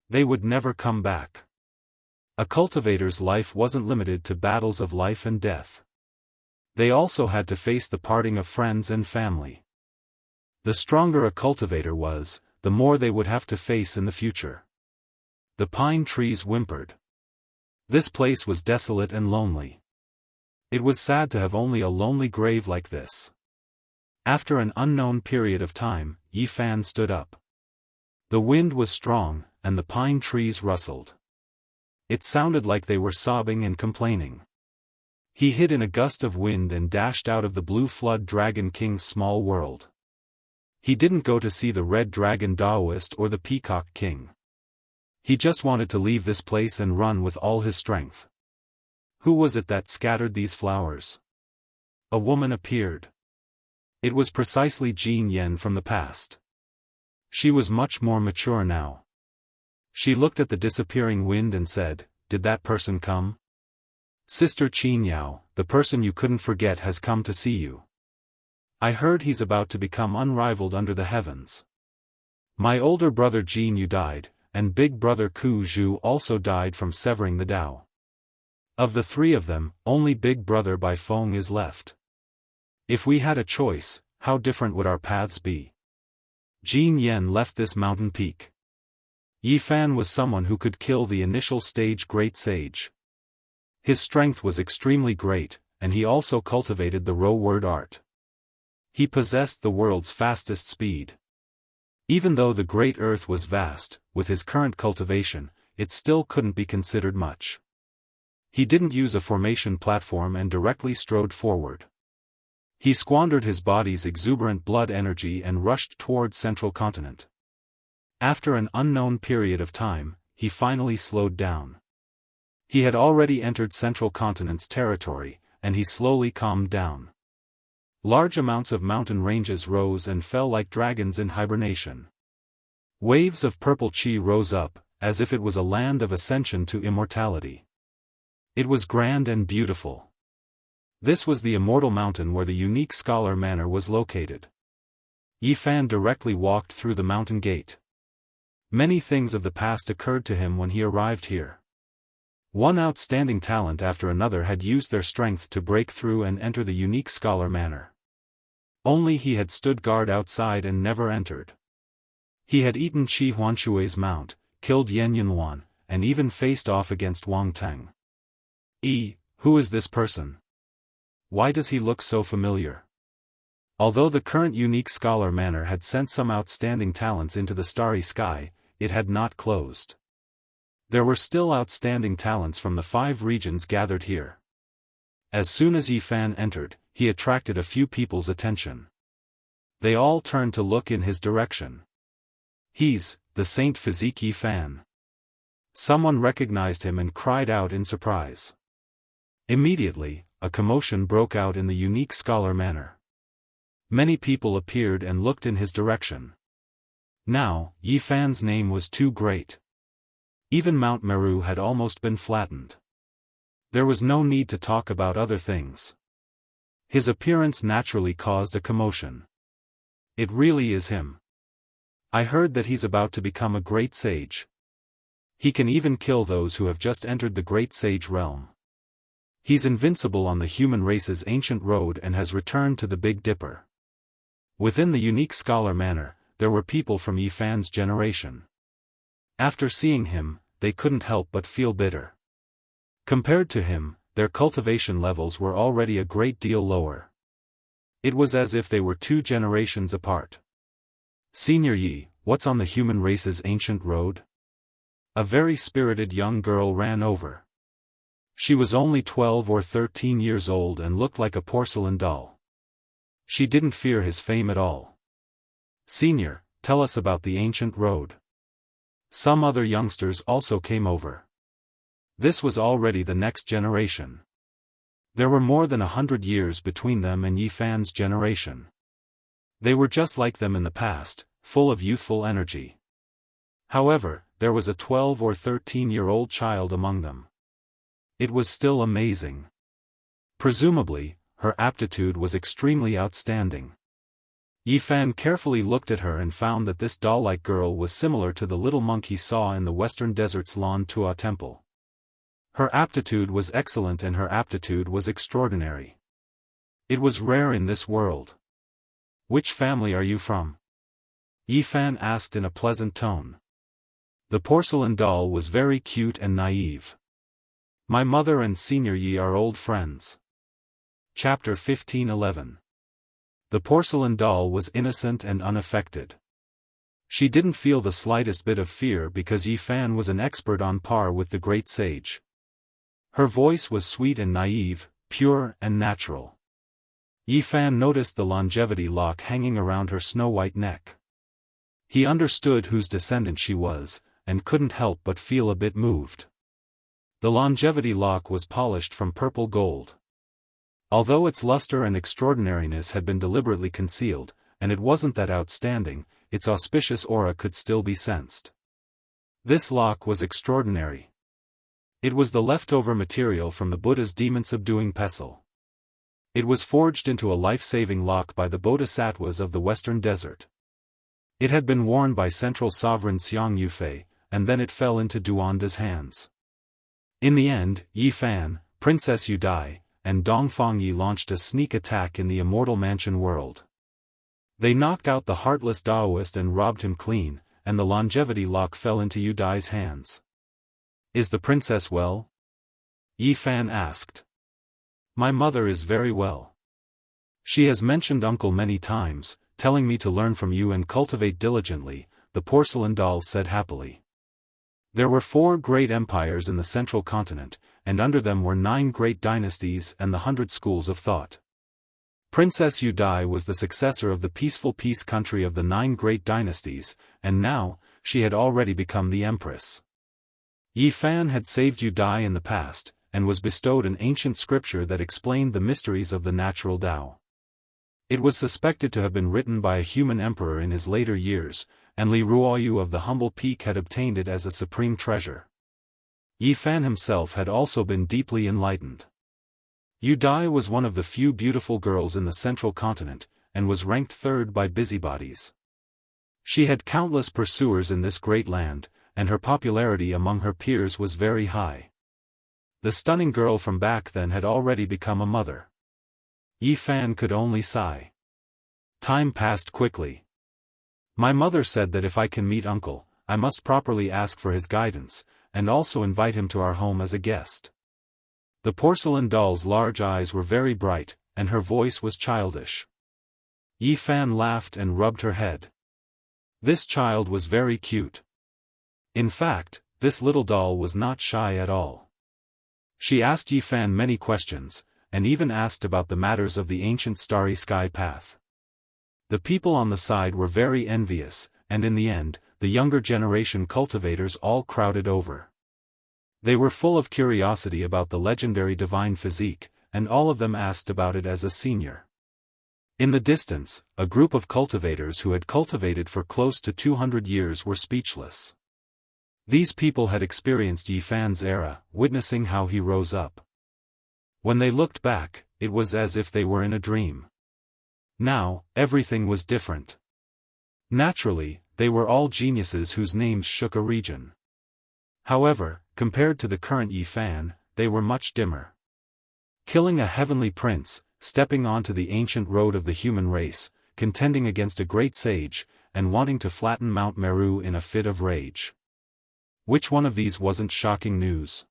They would never come back. A cultivator's life wasn't limited to battles of life and death. They also had to face the parting of friends and family. The stronger a cultivator was, the more they would have to face in the future. The pine trees whimpered. This place was desolate and lonely. It was sad to have only a lonely grave like this. After an unknown period of time, Yi Fan stood up. The wind was strong, and the pine trees rustled. It sounded like they were sobbing and complaining. He hid in a gust of wind and dashed out of the Blue Flood Dragon King's small world. He didn't go to see the Red Dragon Daoist or the Peacock King. He just wanted to leave this place and run with all his strength. Who was it that scattered these flowers? A woman appeared. It was precisely Jin Yen from the past. She was much more mature now. She looked at the disappearing wind and said, "Did that person come?" "Sister Qinyao, the person you couldn't forget has come to see you. I heard he's about to become unrivaled under the heavens. My older brother Jin Yu died, and big brother Ku Zhu also died from severing the Tao. Of the 3 of them, only big brother Bai Feng is left. If we had a choice, how different would our paths be?" Jin Yen left this mountain peak. Yi Fan was someone who could kill the initial stage great sage. His strength was extremely great, and he also cultivated the row word art. He possessed the world's fastest speed. Even though the great earth was vast, with his current cultivation, it still couldn't be considered much. He didn't use a formation platform and directly strode forward. He squandered his body's exuberant blood energy and rushed toward Central Continent. After an unknown period of time, he finally slowed down. He had already entered Central Continent's territory, and he slowly calmed down. Large amounts of mountain ranges rose and fell like dragons in hibernation. Waves of purple chi rose up, as if it was a land of ascension to immortality. It was grand and beautiful. This was the Immortal Mountain where the unique Scholar Manor was located. Yi Fan directly walked through the mountain gate. Many things of the past occurred to him when he arrived here. One outstanding talent after another had used their strength to break through and enter the unique Scholar Manor. Only he had stood guard outside and never entered. He had eaten Qi Huanshui's mount, killed Yan Yunwan, and even faced off against Wang Teng. Who is this person? Why does he look so familiar? Although the current unique Scholar Manor had sent some outstanding talents into the starry sky, it had not closed. There were still outstanding talents from the 5 regions gathered here. As soon as Yi Fan entered, he attracted a few people's attention. They all turned to look in his direction. He's the Saint Physique Yi Fan. Someone recognized him and cried out in surprise. Immediately, a commotion broke out in the unique Scholar Manor. Many people appeared and looked in his direction. Now, Yi Fan's name was too great. Even Mount Meru had almost been flattened. There was no need to talk about other things. His appearance naturally caused a commotion. It really is him. I heard that he's about to become a great sage. He can even kill those who have just entered the great sage realm. He's invincible on the human race's ancient road and has returned to the Big Dipper. Within the unique scholar manor, there were people from Yi Fan's generation. After seeing him, they couldn't help but feel bitter. Compared to him, their cultivation levels were already a great deal lower. It was as if they were 2 generations apart. Senior Yi, what's on the human race's ancient road? A very spirited young girl ran over. She was only 12 or 13 years old and looked like a porcelain doll. She didn't fear his fame at all. Senior, tell us about the ancient road. Some other youngsters also came over. This was already the next generation. There were more than 100 years between them and Yi Fan's generation. They were just like them in the past, full of youthful energy. However, there was a 12 or 13-year-old child among them. It was still amazing. Presumably, her aptitude was extremely outstanding. Yi Fan carefully looked at her and found that this doll-like girl was similar to the little monk he saw in the Western Desert's Lan Tua temple. Her aptitude was excellent and her aptitude was extraordinary. It was rare in this world. Which family are you from? Yi Fan asked in a pleasant tone. The porcelain doll was very cute and naive. My mother and Senior Yi are old friends. Chapter 1511. The porcelain doll was innocent and unaffected. She didn't feel the slightest bit of fear because Yi Fan was an expert on par with the great sage. Her voice was sweet and naive, pure and natural. Yi Fan noticed the longevity lock hanging around her snow-white neck. He understood whose descendant she was, and couldn't help but feel a bit moved. The longevity lock was polished from purple gold. Although its luster and extraordinariness had been deliberately concealed, and it wasn't that outstanding, its auspicious aura could still be sensed. This lock was extraordinary. It was the leftover material from the Buddha's demon-subduing pestle. It was forged into a life-saving lock by the bodhisattvas of the Western Desert. It had been worn by Central Sovereign Xiang Yufei, and then it fell into Duanda's hands. In the end, Yi Fan, Princess Yudai, and Dongfang Yi launched a sneak attack in the Immortal Mansion world. They knocked out the heartless Daoist and robbed him clean, and the longevity lock fell into Yudai's hands. Is the princess well? Yi Fan asked. My mother is very well. She has mentioned uncle many times, telling me to learn from you and cultivate diligently, the porcelain doll said happily. There were 4 great empires in the central continent, and under them were 9 great dynasties and the 100 schools of thought. Princess Yudai was the successor of the peaceful peace country of the 9 great dynasties, and now, she had already become the empress. Yi Fan had saved Yudai in the past, and was bestowed an ancient scripture that explained the mysteries of the natural Tao. It was suspected to have been written by a human emperor in his later years, and Li Ruoyu of the humble peak had obtained it as a supreme treasure. Yi Fan himself had also been deeply enlightened. Yudai was one of the few beautiful girls in the central continent, and was ranked 3rd by busybodies. She had countless pursuers in this great land, and her popularity among her peers was very high. The stunning girl from back then had already become a mother. Yi Fan could only sigh. Time passed quickly. My mother said that if I can meet uncle, I must properly ask for his guidance, and also invite him to our home as a guest. The porcelain doll's large eyes were very bright, and her voice was childish. Yi Fan laughed and rubbed her head. This child was very cute. In fact, this little doll was not shy at all. She asked Yi Fan many questions, and even asked about the matters of the ancient starry sky path. The people on the side were very envious, and in the end, the younger generation cultivators all crowded over. They were full of curiosity about the legendary divine physique, and all of them asked about it as a senior. In the distance, a group of cultivators who had cultivated for close to 200 years were speechless. These people had experienced Yi Fan's era, witnessing how he rose up. When they looked back, it was as if they were in a dream. Now, everything was different. Naturally, they were all geniuses whose names shook a region. However, compared to the current Yi Fan, they were much dimmer. Killing a heavenly prince, stepping onto the ancient road of the human race, contending against a great sage, and wanting to flatten Mount Meru in a fit of rage. Which one of these wasn't shocking news?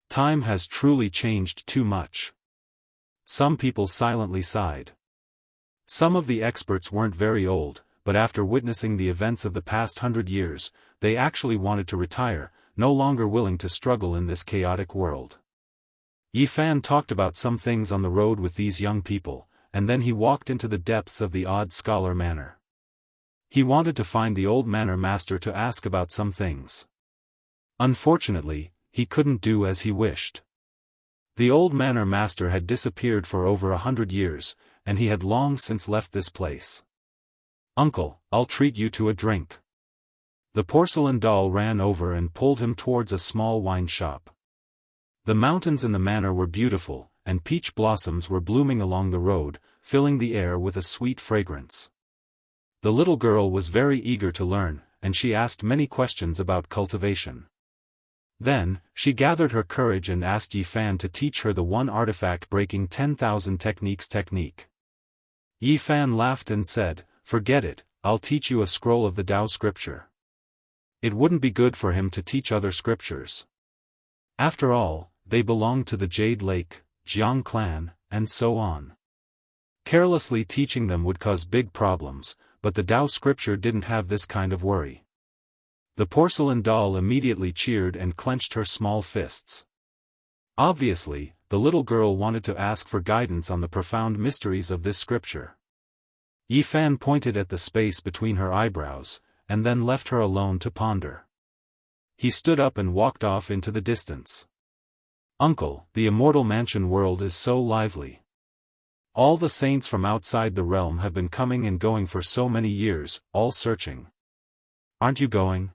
Time has truly changed too much. Some people silently sighed. Some of the experts weren't very old, but after witnessing the events of the past 100 years, they actually wanted to retire, no longer willing to struggle in this chaotic world. Yi Fan talked about some things on the road with these young people, and then he walked into the depths of the odd scholar manor. He wanted to find the old manor master to ask about some things. Unfortunately, he couldn't do as he wished. The old manor master had disappeared for over 100 years, and he had long since left this place. "Uncle, I'll treat you to a drink." The porcelain doll ran over and pulled him towards a small wine shop. The mountains in the manor were beautiful, and peach blossoms were blooming along the road, filling the air with a sweet fragrance. The little girl was very eager to learn, and she asked many questions about cultivation. Then, she gathered her courage and asked Yi Fan to teach her the one artifact breaking 10,000 techniques technique. Yi Fan laughed and said, "Forget it, I'll teach you a scroll of the Tao scripture." It wouldn't be good for him to teach other scriptures. After all, they belonged to the Jade Lake, Jiang clan, and so on. Carelessly teaching them would cause big problems, but the Tao scripture didn't have this kind of worry. The porcelain doll immediately cheered and clenched her small fists. Obviously, the little girl wanted to ask for guidance on the profound mysteries of this scripture. Yi Fan pointed at the space between her eyebrows, and then left her alone to ponder. He stood up and walked off into the distance. "Uncle, the immortal mansion world is so lively. All the saints from outside the realm have been coming and going for so many years, all searching. Aren't you going?"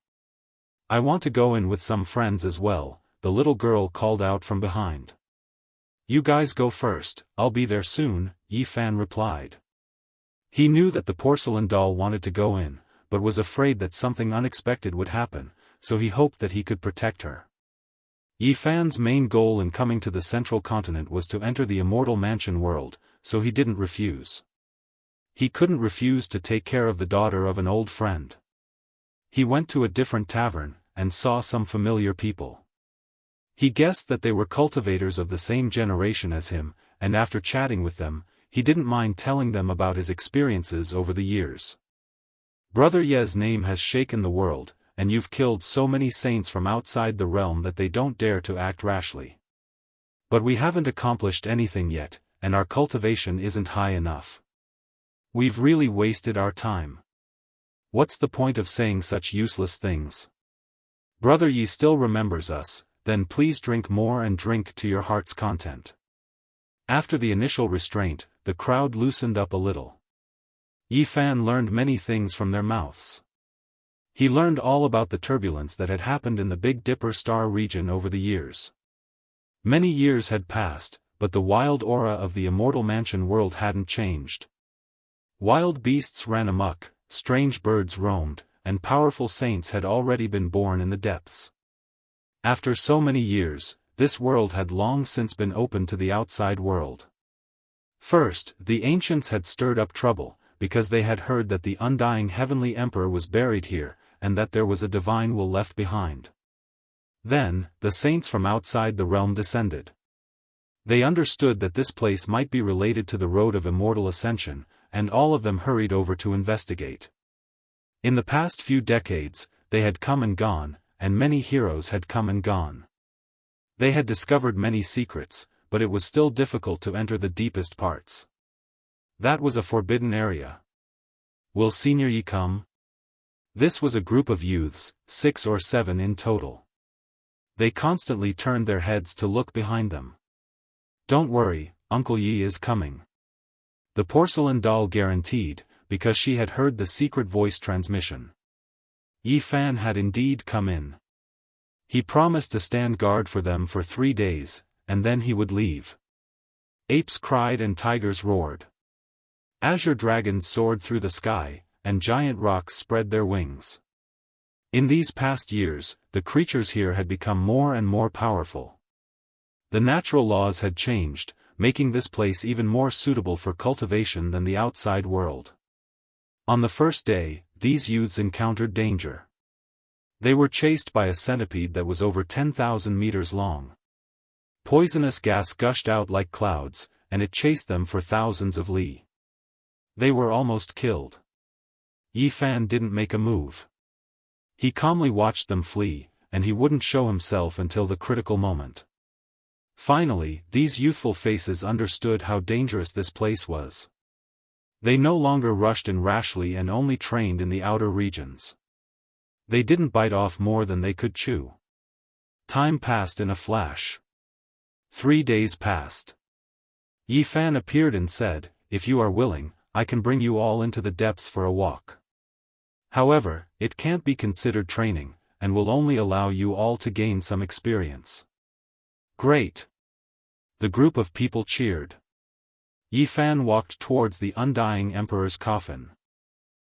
"I want to go in with some friends as well," the little girl called out from behind. "You guys go first, I'll be there soon," Yi Fan replied. He knew that the porcelain doll wanted to go in, but was afraid that something unexpected would happen, so he hoped that he could protect her. Yi Fan's main goal in coming to the central continent was to enter the immortal mansion world, so he didn't refuse. He couldn't refuse to take care of the daughter of an old friend. He went to a different tavern, and saw some familiar people. He guessed that they were cultivators of the same generation as him, and after chatting with them, he didn't mind telling them about his experiences over the years. "Brother Ye's name has shaken the world, and you've killed so many saints from outside the realm that they don't dare to act rashly. But we haven't accomplished anything yet, and our cultivation isn't high enough. We've really wasted our time. What's the point of saying such useless things? Brother Yi still remembers us, then please drink more and drink to your heart's content." After the initial restraint, the crowd loosened up a little. Yi Fan learned many things from their mouths. He learned all about the turbulence that had happened in the Big Dipper star region over the years. Many years had passed, but the wild aura of the immortal mansion world hadn't changed. Wild beasts ran amok, strange birds roamed, and powerful saints had already been born in the depths. After so many years, this world had long since been open to the outside world. First, the ancients had stirred up trouble, because they had heard that the undying heavenly emperor was buried here, and that there was a divine will left behind. Then, the saints from outside the realm descended. They understood that this place might be related to the road of immortal ascension, and all of them hurried over to investigate. In the past few decades, they had come and gone, and many heroes had come and gone. They had discovered many secrets, but it was still difficult to enter the deepest parts. That was a forbidden area. "Will Senior Yi come?" This was a group of youths, 6 or 7 in total. They constantly turned their heads to look behind them. "Don't worry, Uncle Yi is coming." The porcelain doll guaranteed, because she had heard the secret voice transmission. Yi Fan had indeed come in. He promised to stand guard for them for 3 days, and then he would leave. Apes cried and tigers roared. Azure dragons soared through the sky, and giant rocks spread their wings. In these past years, the creatures here had become more and more powerful. The natural laws had changed, making this place even more suitable for cultivation than the outside world. On the first day, these youths encountered danger. They were chased by a centipede that was over 10,000 meters long. Poisonous gas gushed out like clouds, and it chased them for thousands of li. They were almost killed. Yi Fan didn't make a move. He calmly watched them flee, and he wouldn't show himself until the critical moment. Finally, these youthful faces understood how dangerous this place was. They no longer rushed in rashly and only trained in the outer regions. They didn't bite off more than they could chew. Time passed in a flash. 3 days passed. Yi Fan appeared and said, "If you are willing, I can bring you all into the depths for a walk. However, it can't be considered training, and will only allow you all to gain some experience." Great! The group of people cheered. Yi Fan walked towards the undying emperor's coffin.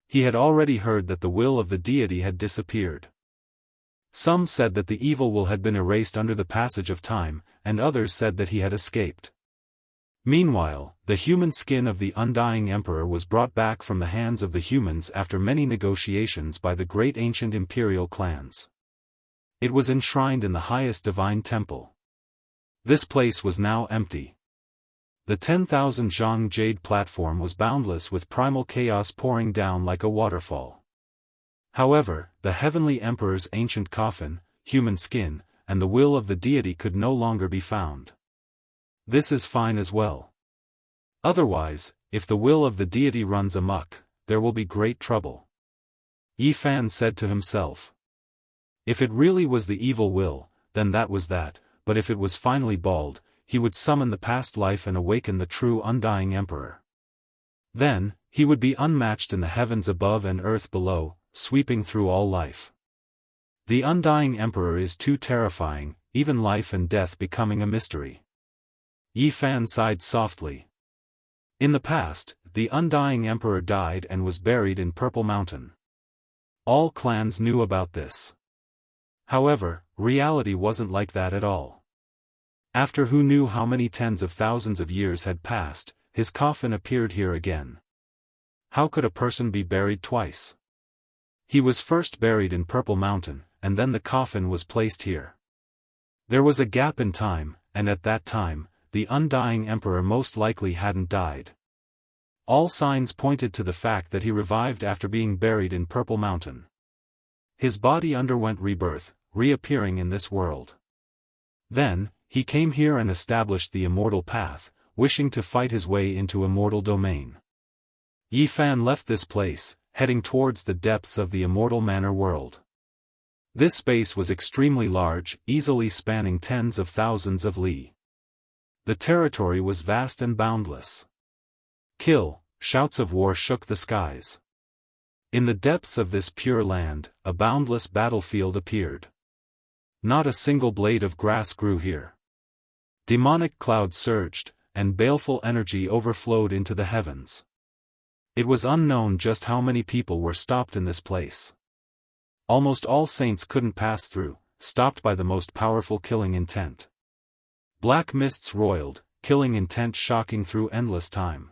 He had already heard that the will of the deity had disappeared. Some said that the evil will had been erased under the passage of time, and others said that he had escaped. Meanwhile, the human skin of the undying emperor was brought back from the hands of the humans after many negotiations by the great ancient imperial clans. It was enshrined in the highest divine temple. This place was now empty. The 10,000 zhang jade platform was boundless with primal chaos pouring down like a waterfall. However, the heavenly emperor's ancient coffin, human skin, and the will of the deity could no longer be found. This is fine as well. Otherwise, if the will of the deity runs amok, there will be great trouble. Yi Fan said to himself. If it really was the evil will, then that was that, but if it was finally bald, he would summon the past life and awaken the true undying emperor. Then, he would be unmatched in the heavens above and earth below, sweeping through all life. The undying emperor is too terrifying, even life and death becoming a mystery. Yi Fan sighed softly. In the past, the undying emperor died and was buried in Purple Mountain. All clans knew about this. However, reality wasn't like that at all. After who knew how many tens of thousands of years had passed, his coffin appeared here again. How could a person be buried twice? He was first buried in Purple Mountain, and then the coffin was placed here. There was a gap in time, and at that time, the undying emperor most likely hadn't died. All signs pointed to the fact that he revived after being buried in Purple Mountain. His body underwent rebirth, reappearing in this world. Then, he came here and established the immortal path, wishing to fight his way into immortal domain. Yi Fan left this place, heading towards the depths of the immortal manor world. This space was extremely large, easily spanning tens of thousands of li. The territory was vast and boundless. Kill! Shouts of war shook the skies. In the depths of this pure land, a boundless battlefield appeared. Not a single blade of grass grew here. Demonic clouds surged, and baleful energy overflowed into the heavens. It was unknown just how many people were stopped in this place. Almost all saints couldn't pass through, stopped by the most powerful killing intent. Black mists roiled, killing intent shocking through endless time.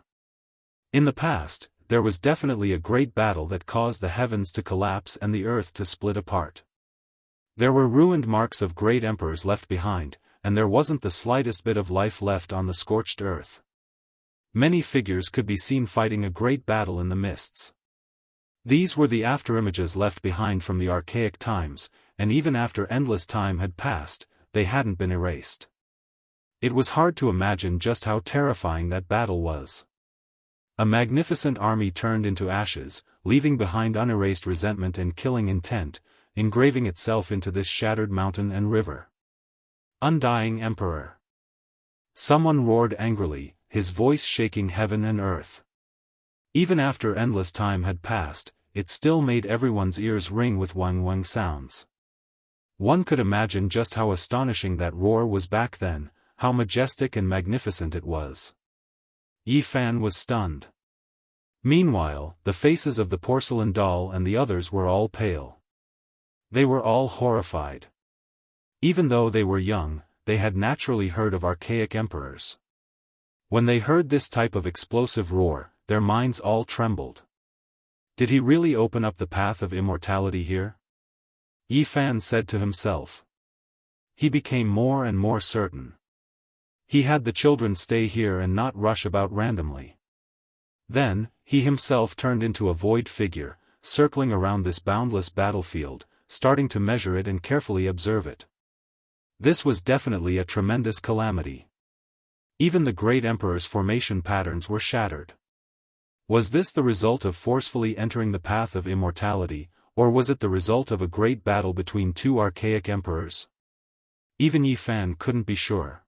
In the past, there was definitely a great battle that caused the heavens to collapse and the earth to split apart. There were ruined marks of great emperors left behind, and there wasn't the slightest bit of life left on the scorched earth. Many figures could be seen fighting a great battle in the mists. These were the afterimages left behind from the archaic times, and even after endless time had passed, they hadn't been erased. It was hard to imagine just how terrifying that battle was. A magnificent army turned into ashes, leaving behind unerased resentment and killing intent, engraving itself into this shattered mountain and river. Undying Emperor. Someone roared angrily, his voice shaking heaven and earth. Even after endless time had passed, it still made everyone's ears ring with wang-wang sounds. One could imagine just how astonishing that roar was back then, how majestic and magnificent it was. Yi Fan was stunned. Meanwhile, the faces of the porcelain doll and the others were all pale. They were all horrified. Even though they were young, they had naturally heard of archaic emperors. When they heard this type of explosive roar, their minds all trembled. Did he really open up the path of immortality here? Yi Fan said to himself. He became more and more certain. He had the children stay here and not rush about randomly. Then, he himself turned into a void figure, circling around this boundless battlefield, starting to measure it and carefully observe it. This was definitely a tremendous calamity. Even the great emperor's formation patterns were shattered. Was this the result of forcefully entering the path of immortality, or was it the result of a great battle between two archaic emperors? Even Yi Fan couldn't be sure.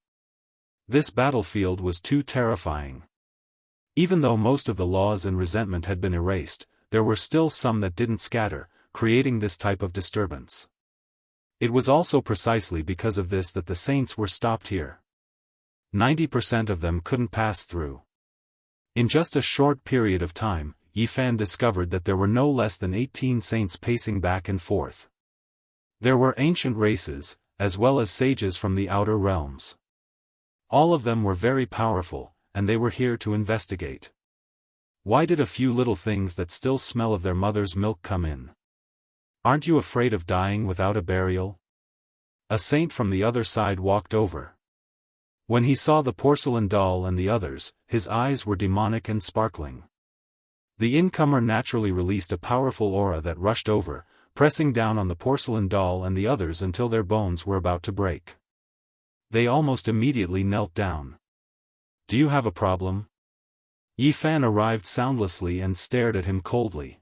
This battlefield was too terrifying. Even though most of the laws and resentment had been erased, there were still some that didn't scatter, creating this type of disturbance. It was also precisely because of this that the saints were stopped here. 90% of them couldn't pass through. In just a short period of time, Yi Fan discovered that there were no less than 18 saints pacing back and forth. There were ancient races, as well as sages from the outer realms. All of them were very powerful, and they were here to investigate. Why did a few little things that still smell of their mother's milk come in? Aren't you afraid of dying without a burial? A saint from the other side walked over. When he saw the porcelain doll and the others, his eyes were demonic and sparkling. The incomer naturally released a powerful aura that rushed over, pressing down on the porcelain doll and the others until their bones were about to break. They almost immediately knelt down. Do you have a problem? Yi Fan arrived soundlessly and stared at him coldly.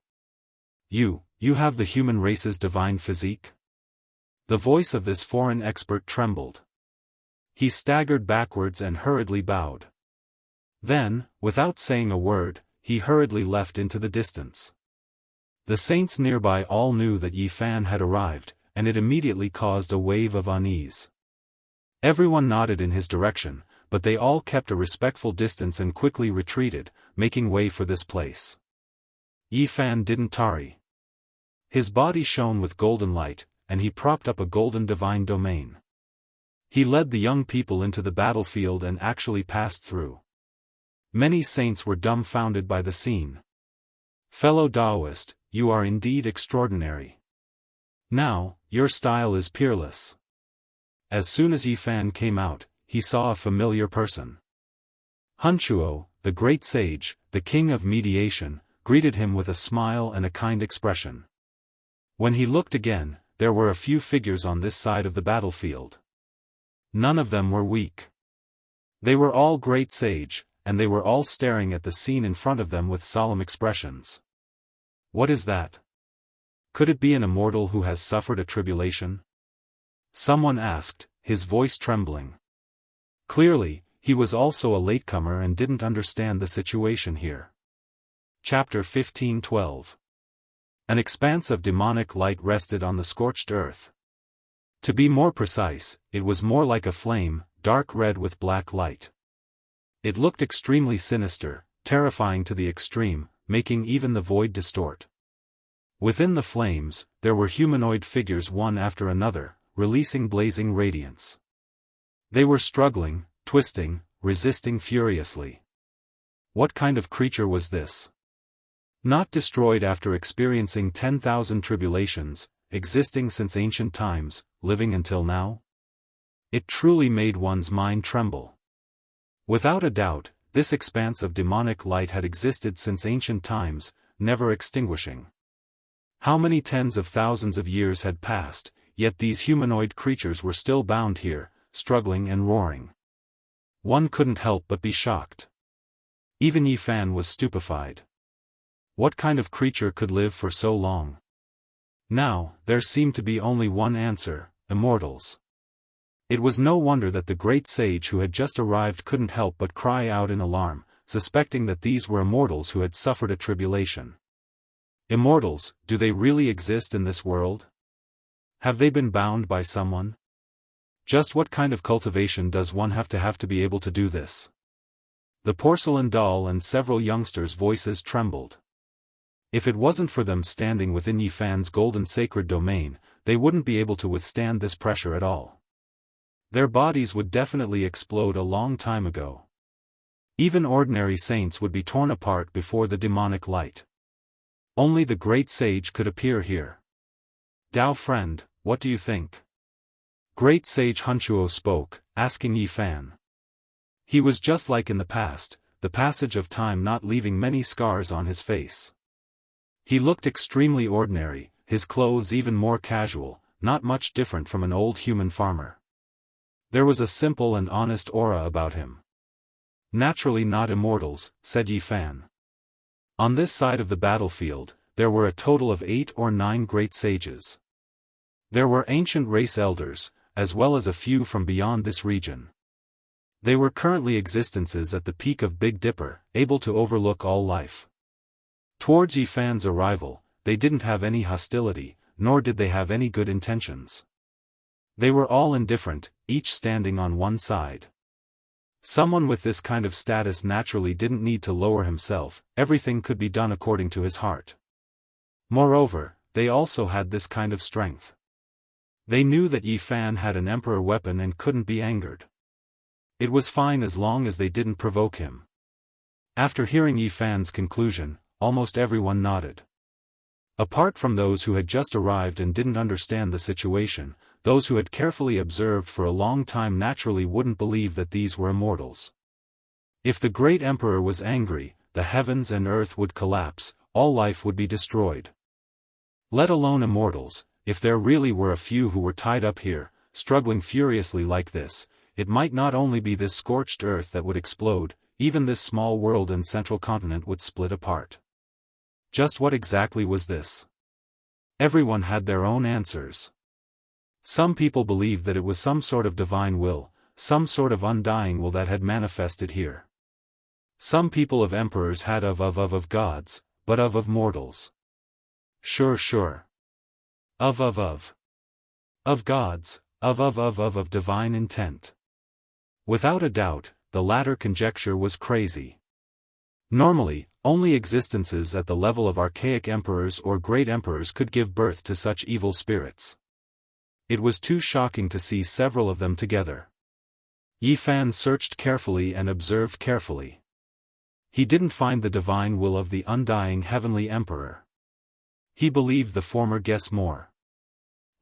You have the human race's divine physique? The voice of this foreign expert trembled. He staggered backwards and hurriedly bowed. Then, without saying a word, he hurriedly left into the distance. The saints nearby all knew that Yi Fan had arrived, and it immediately caused a wave of unease. Everyone nodded in his direction, but they all kept a respectful distance and quickly retreated, making way for this place. Yi Fan didn't tarry. His body shone with golden light, and he propped up a golden divine domain. He led the young people into the battlefield and actually passed through. Many saints were dumbfounded by the scene. Fellow Daoist, you are indeed extraordinary. Now, your style is peerless. As soon as Yi Fan came out, he saw a familiar person. Hunchuo, the great sage, the king of mediation, greeted him with a smile and a kind expression. When he looked again, there were a few figures on this side of the battlefield. None of them were weak. They were all great sage, and they were all staring at the scene in front of them with solemn expressions. What is that? Could it be an immortal who has suffered a tribulation? Someone asked, his voice trembling. Clearly, he was also a latecomer and didn't understand the situation here. Chapter 15:12. An expanse of demonic light rested on the scorched earth. To be more precise, it was more like a flame, dark red with black light. It looked extremely sinister, terrifying to the extreme, making even the void distort. Within the flames, there were humanoid figures one after another, releasing blazing radiance. They were struggling, twisting, resisting furiously. What kind of creature was this? Not destroyed after experiencing 10,000 tribulations, existing since ancient times, living until now? It truly made one's mind tremble. Without a doubt, this expanse of demonic light had existed since ancient times, never extinguishing. How many tens of thousands of years had passed, yet these humanoid creatures were still bound here, struggling and roaring. One couldn't help but be shocked. Even Yi Fan was stupefied. What kind of creature could live for so long? Now, there seemed to be only one answer: immortals. It was no wonder that the great sage who had just arrived couldn't help but cry out in alarm, suspecting that these were immortals who had suffered a tribulation. Immortals, do they really exist in this world? Have they been bound by someone? Just what kind of cultivation does one have to be able to do this? The porcelain doll and several youngsters' voices trembled. If it wasn't for them standing within Yifan's golden sacred domain, they wouldn't be able to withstand this pressure at all. Their bodies would definitely explode a long time ago. Even ordinary saints would be torn apart before the demonic light. Only the great sage could appear here. Dao friend, what do you think? Great sage Hunchuo spoke, asking Yifan. He was just like in the past, the passage of time not leaving many scars on his face. He looked extremely ordinary, his clothes even more casual, not much different from an old human farmer. There was a simple and honest aura about him. Naturally not immortals, said Yifan. On this side of the battlefield, there were a total of 8 or 9 great sages. There were ancient race elders, as well as a few from beyond this region. They were currently existences at the peak of Big Dipper, able to overlook all life. Towards Yifan's arrival, they didn't have any hostility, nor did they have any good intentions. They were all indifferent, each standing on one side. Someone with this kind of status naturally didn't need to lower himself, everything could be done according to his heart. Moreover, they also had this kind of strength. They knew that Yifan had an emperor weapon and couldn't be angered. It was fine as long as they didn't provoke him. After hearing Yifan's conclusion, almost everyone nodded. Apart from those who had just arrived and didn't understand the situation, those who had carefully observed for a long time naturally wouldn't believe that these were immortals. If the great emperor was angry, the heavens and earth would collapse, all life would be destroyed. Let alone immortals, if there really were a few who were tied up here, struggling furiously like this, it might not only be this scorched earth that would explode, even this small world and central continent would split apart. Just what exactly was this? Everyone had their own answers. Some people believed that it was some sort of divine will, some sort of undying will that had manifested here. Some people of emperors had of gods, but of mortals. Sure. Of gods, of divine intent. Without a doubt, the latter conjecture was crazy. Normally, only existences at the level of archaic emperors or great emperors could give birth to such evil spirits. It was too shocking to see several of them together. Yifan searched carefully and observed carefully. He didn't find the divine will of the undying heavenly emperor. He believed the former guess more.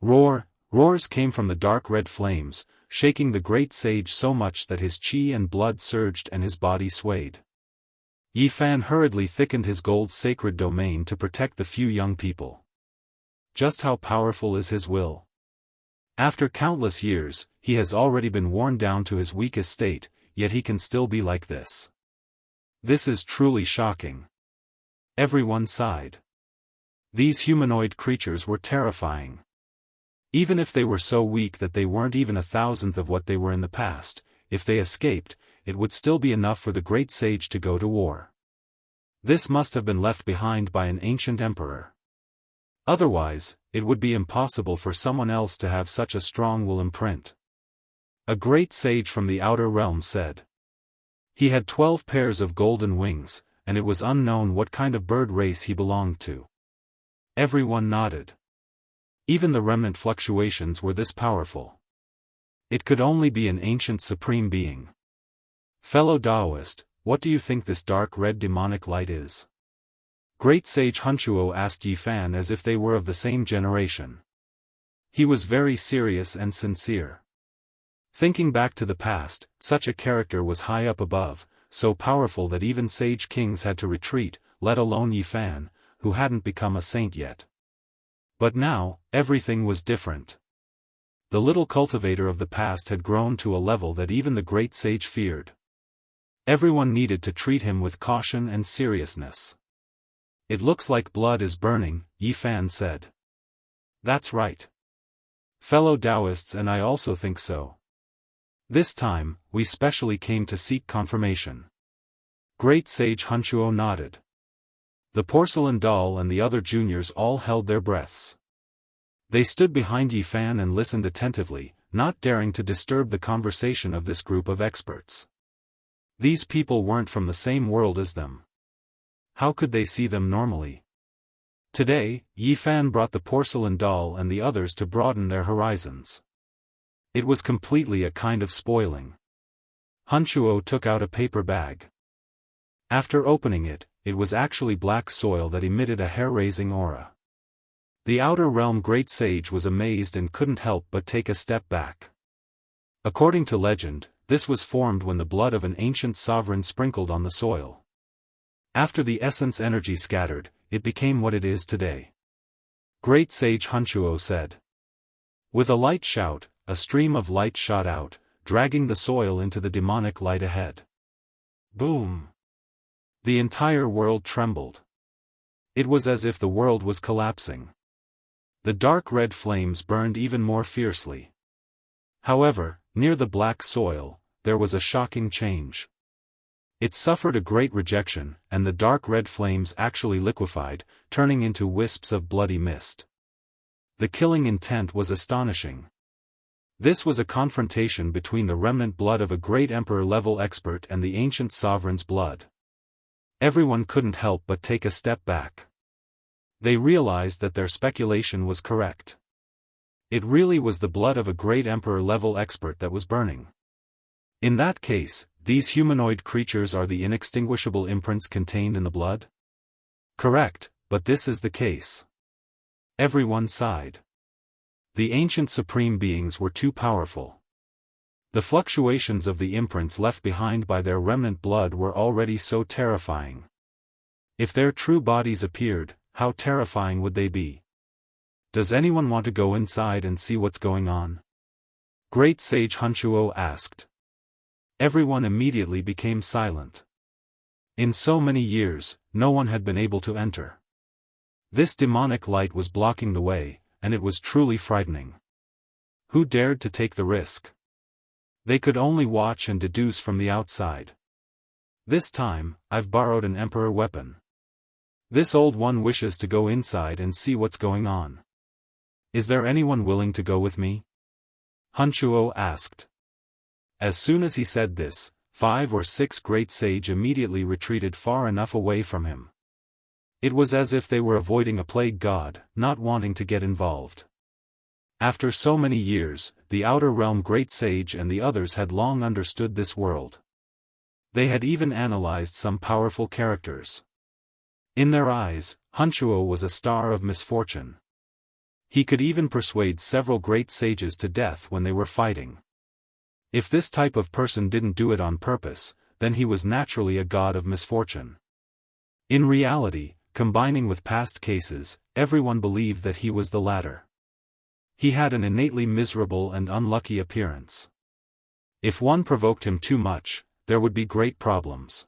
Roars came from the dark red flames, shaking the great sage so much that his chi and blood surged and his body swayed. Yifan hurriedly thickened his gold sacred domain to protect the few young people. Just how powerful is his will? After countless years, he has already been worn down to his weakest state, yet he can still be like this. This is truly shocking. Everyone sighed. These humanoid creatures were terrifying. Even if they were so weak that they weren't even 1,000th of what they were in the past, if they escaped, it would still be enough for the great sage to go to war. This must have been left behind by an ancient emperor. Otherwise, it would be impossible for someone else to have such a strong will imprint. A great sage from the outer realm said. He had 12 pairs of golden wings, and it was unknown what kind of bird race he belonged to. Everyone nodded. Even the remnant fluctuations were this powerful. It could only be an ancient supreme being. Fellow Daoist, what do you think this dark red demonic light is? Great sage Hunchuo asked Yifan as if they were of the same generation. He was very serious and sincere. Thinking back to the past, such a character was high up above, so powerful that even sage kings had to retreat, let alone Yifan, who hadn't become a saint yet. But now, everything was different. The little cultivator of the past had grown to a level that even the great sage feared. Everyone needed to treat him with caution and seriousness. It looks like blood is burning, Yifan said. That's right. Fellow Daoists and I also think so. This time, we specially came to seek confirmation. Great Sage Hunchuo nodded. The porcelain doll and the other juniors all held their breaths. They stood behind Yi Fan and listened attentively, not daring to disturb the conversation of this group of experts. These people weren't from the same world as them. How could they see them normally? Today, Yi Fan brought the porcelain doll and the others to broaden their horizons. It was completely a kind of spoiling. Hunchuo took out a paper bag. After opening it, it was actually black soil that emitted a hair-raising aura. The Outer Realm Great Sage was amazed and couldn't help but take a step back. According to legend, this was formed when the blood of an ancient sovereign sprinkled on the soil. After the essence energy scattered, it became what it is today. Great Sage Hunchuo said. With a light shout, a stream of light shot out, dragging the soil into the demonic light ahead. Boom! The entire world trembled. It was as if the world was collapsing. The dark red flames burned even more fiercely. However, near the black soil, there was a shocking change. It suffered a great rejection, and the dark red flames actually liquefied, turning into wisps of bloody mist. The killing intent was astonishing. This was a confrontation between the remnant blood of a great emperor-level expert and the ancient sovereign's blood. Everyone couldn't help but take a step back. They realized that their speculation was correct. It really was the blood of a great emperor-level expert that was burning. In that case, these humanoid creatures are the inextinguishable imprints contained in the blood? Correct, but this is the case. Everyone sighed. The ancient supreme beings were too powerful. The fluctuations of the imprints left behind by their remnant blood were already so terrifying. If their true bodies appeared, how terrifying would they be? Does anyone want to go inside and see what's going on? Great Sage Hunchuo asked. Everyone immediately became silent. In so many years, no one had been able to enter. This demonic light was blocking the way, and it was truly frightening. Who dared to take the risk? They could only watch and deduce from the outside. This time, I've borrowed an emperor weapon. This old one wishes to go inside and see what's going on. Is there anyone willing to go with me? Hunchuo asked. As soon as he said this, 5 or 6 great sage immediately retreated far enough away from him. It was as if they were avoiding a plague god, not wanting to get involved. After so many years, the Outer Realm Great Sage and the others had long understood this world. They had even analyzed some powerful characters. In their eyes, Hunchuo was a star of misfortune. He could even persuade several great sages to death when they were fighting. If this type of person didn't do it on purpose, then he was naturally a god of misfortune. In reality, combining with past cases, everyone believed that he was the latter. He had an innately miserable and unlucky appearance. If one provoked him too much, there would be great problems.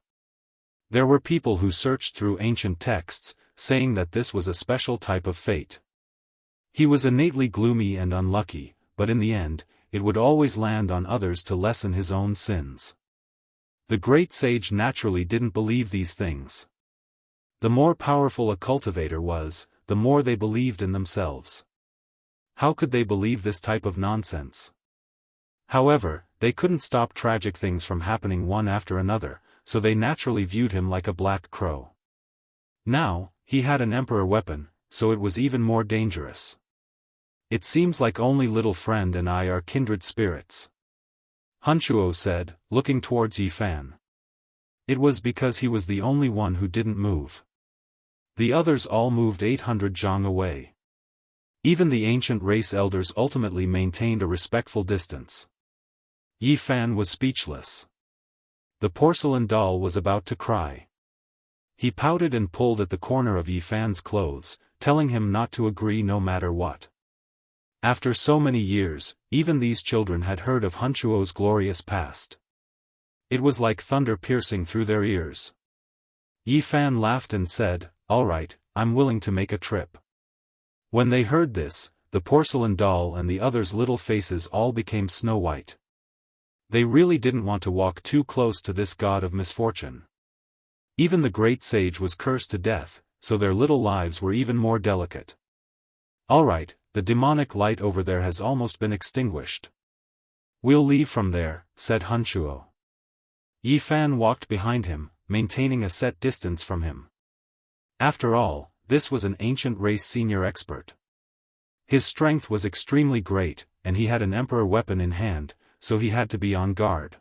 There were people who searched through ancient texts, saying that this was a special type of fate. He was innately gloomy and unlucky, but in the end, it would always land on others to lessen his own sins. The great sage naturally didn't believe these things. The more powerful a cultivator was, the more they believed in themselves. How could they believe this type of nonsense? However, they couldn't stop tragic things from happening one after another, so they naturally viewed him like a black crow. Now, he had an emperor weapon, so it was even more dangerous. It seems like only little friend and I are kindred spirits. Hunchuo said, looking towards Yi Fan. It was because he was the only one who didn't move. The others all moved 800 zhang away. Even the ancient race elders ultimately maintained a respectful distance. Yi Fan was speechless. The porcelain doll was about to cry. He pouted and pulled at the corner of Yi Fan's clothes, telling him not to agree no matter what. After so many years, even these children had heard of Hunchuo's glorious past. It was like thunder piercing through their ears. Yi Fan laughed and said, "All right, I'm willing to make a trip." When they heard this, the porcelain doll and the others' little faces all became snow white. They really didn't want to walk too close to this god of misfortune. Even the great sage was cursed to death, so their little lives were even more delicate. Alright, the demonic light over there has almost been extinguished. We'll leave from there, said Hunchuo. Yi Fan walked behind him, maintaining a set distance from him. After all, this was an ancient race senior expert. His strength was extremely great, and he had an emperor weapon in hand, so he had to be on guard.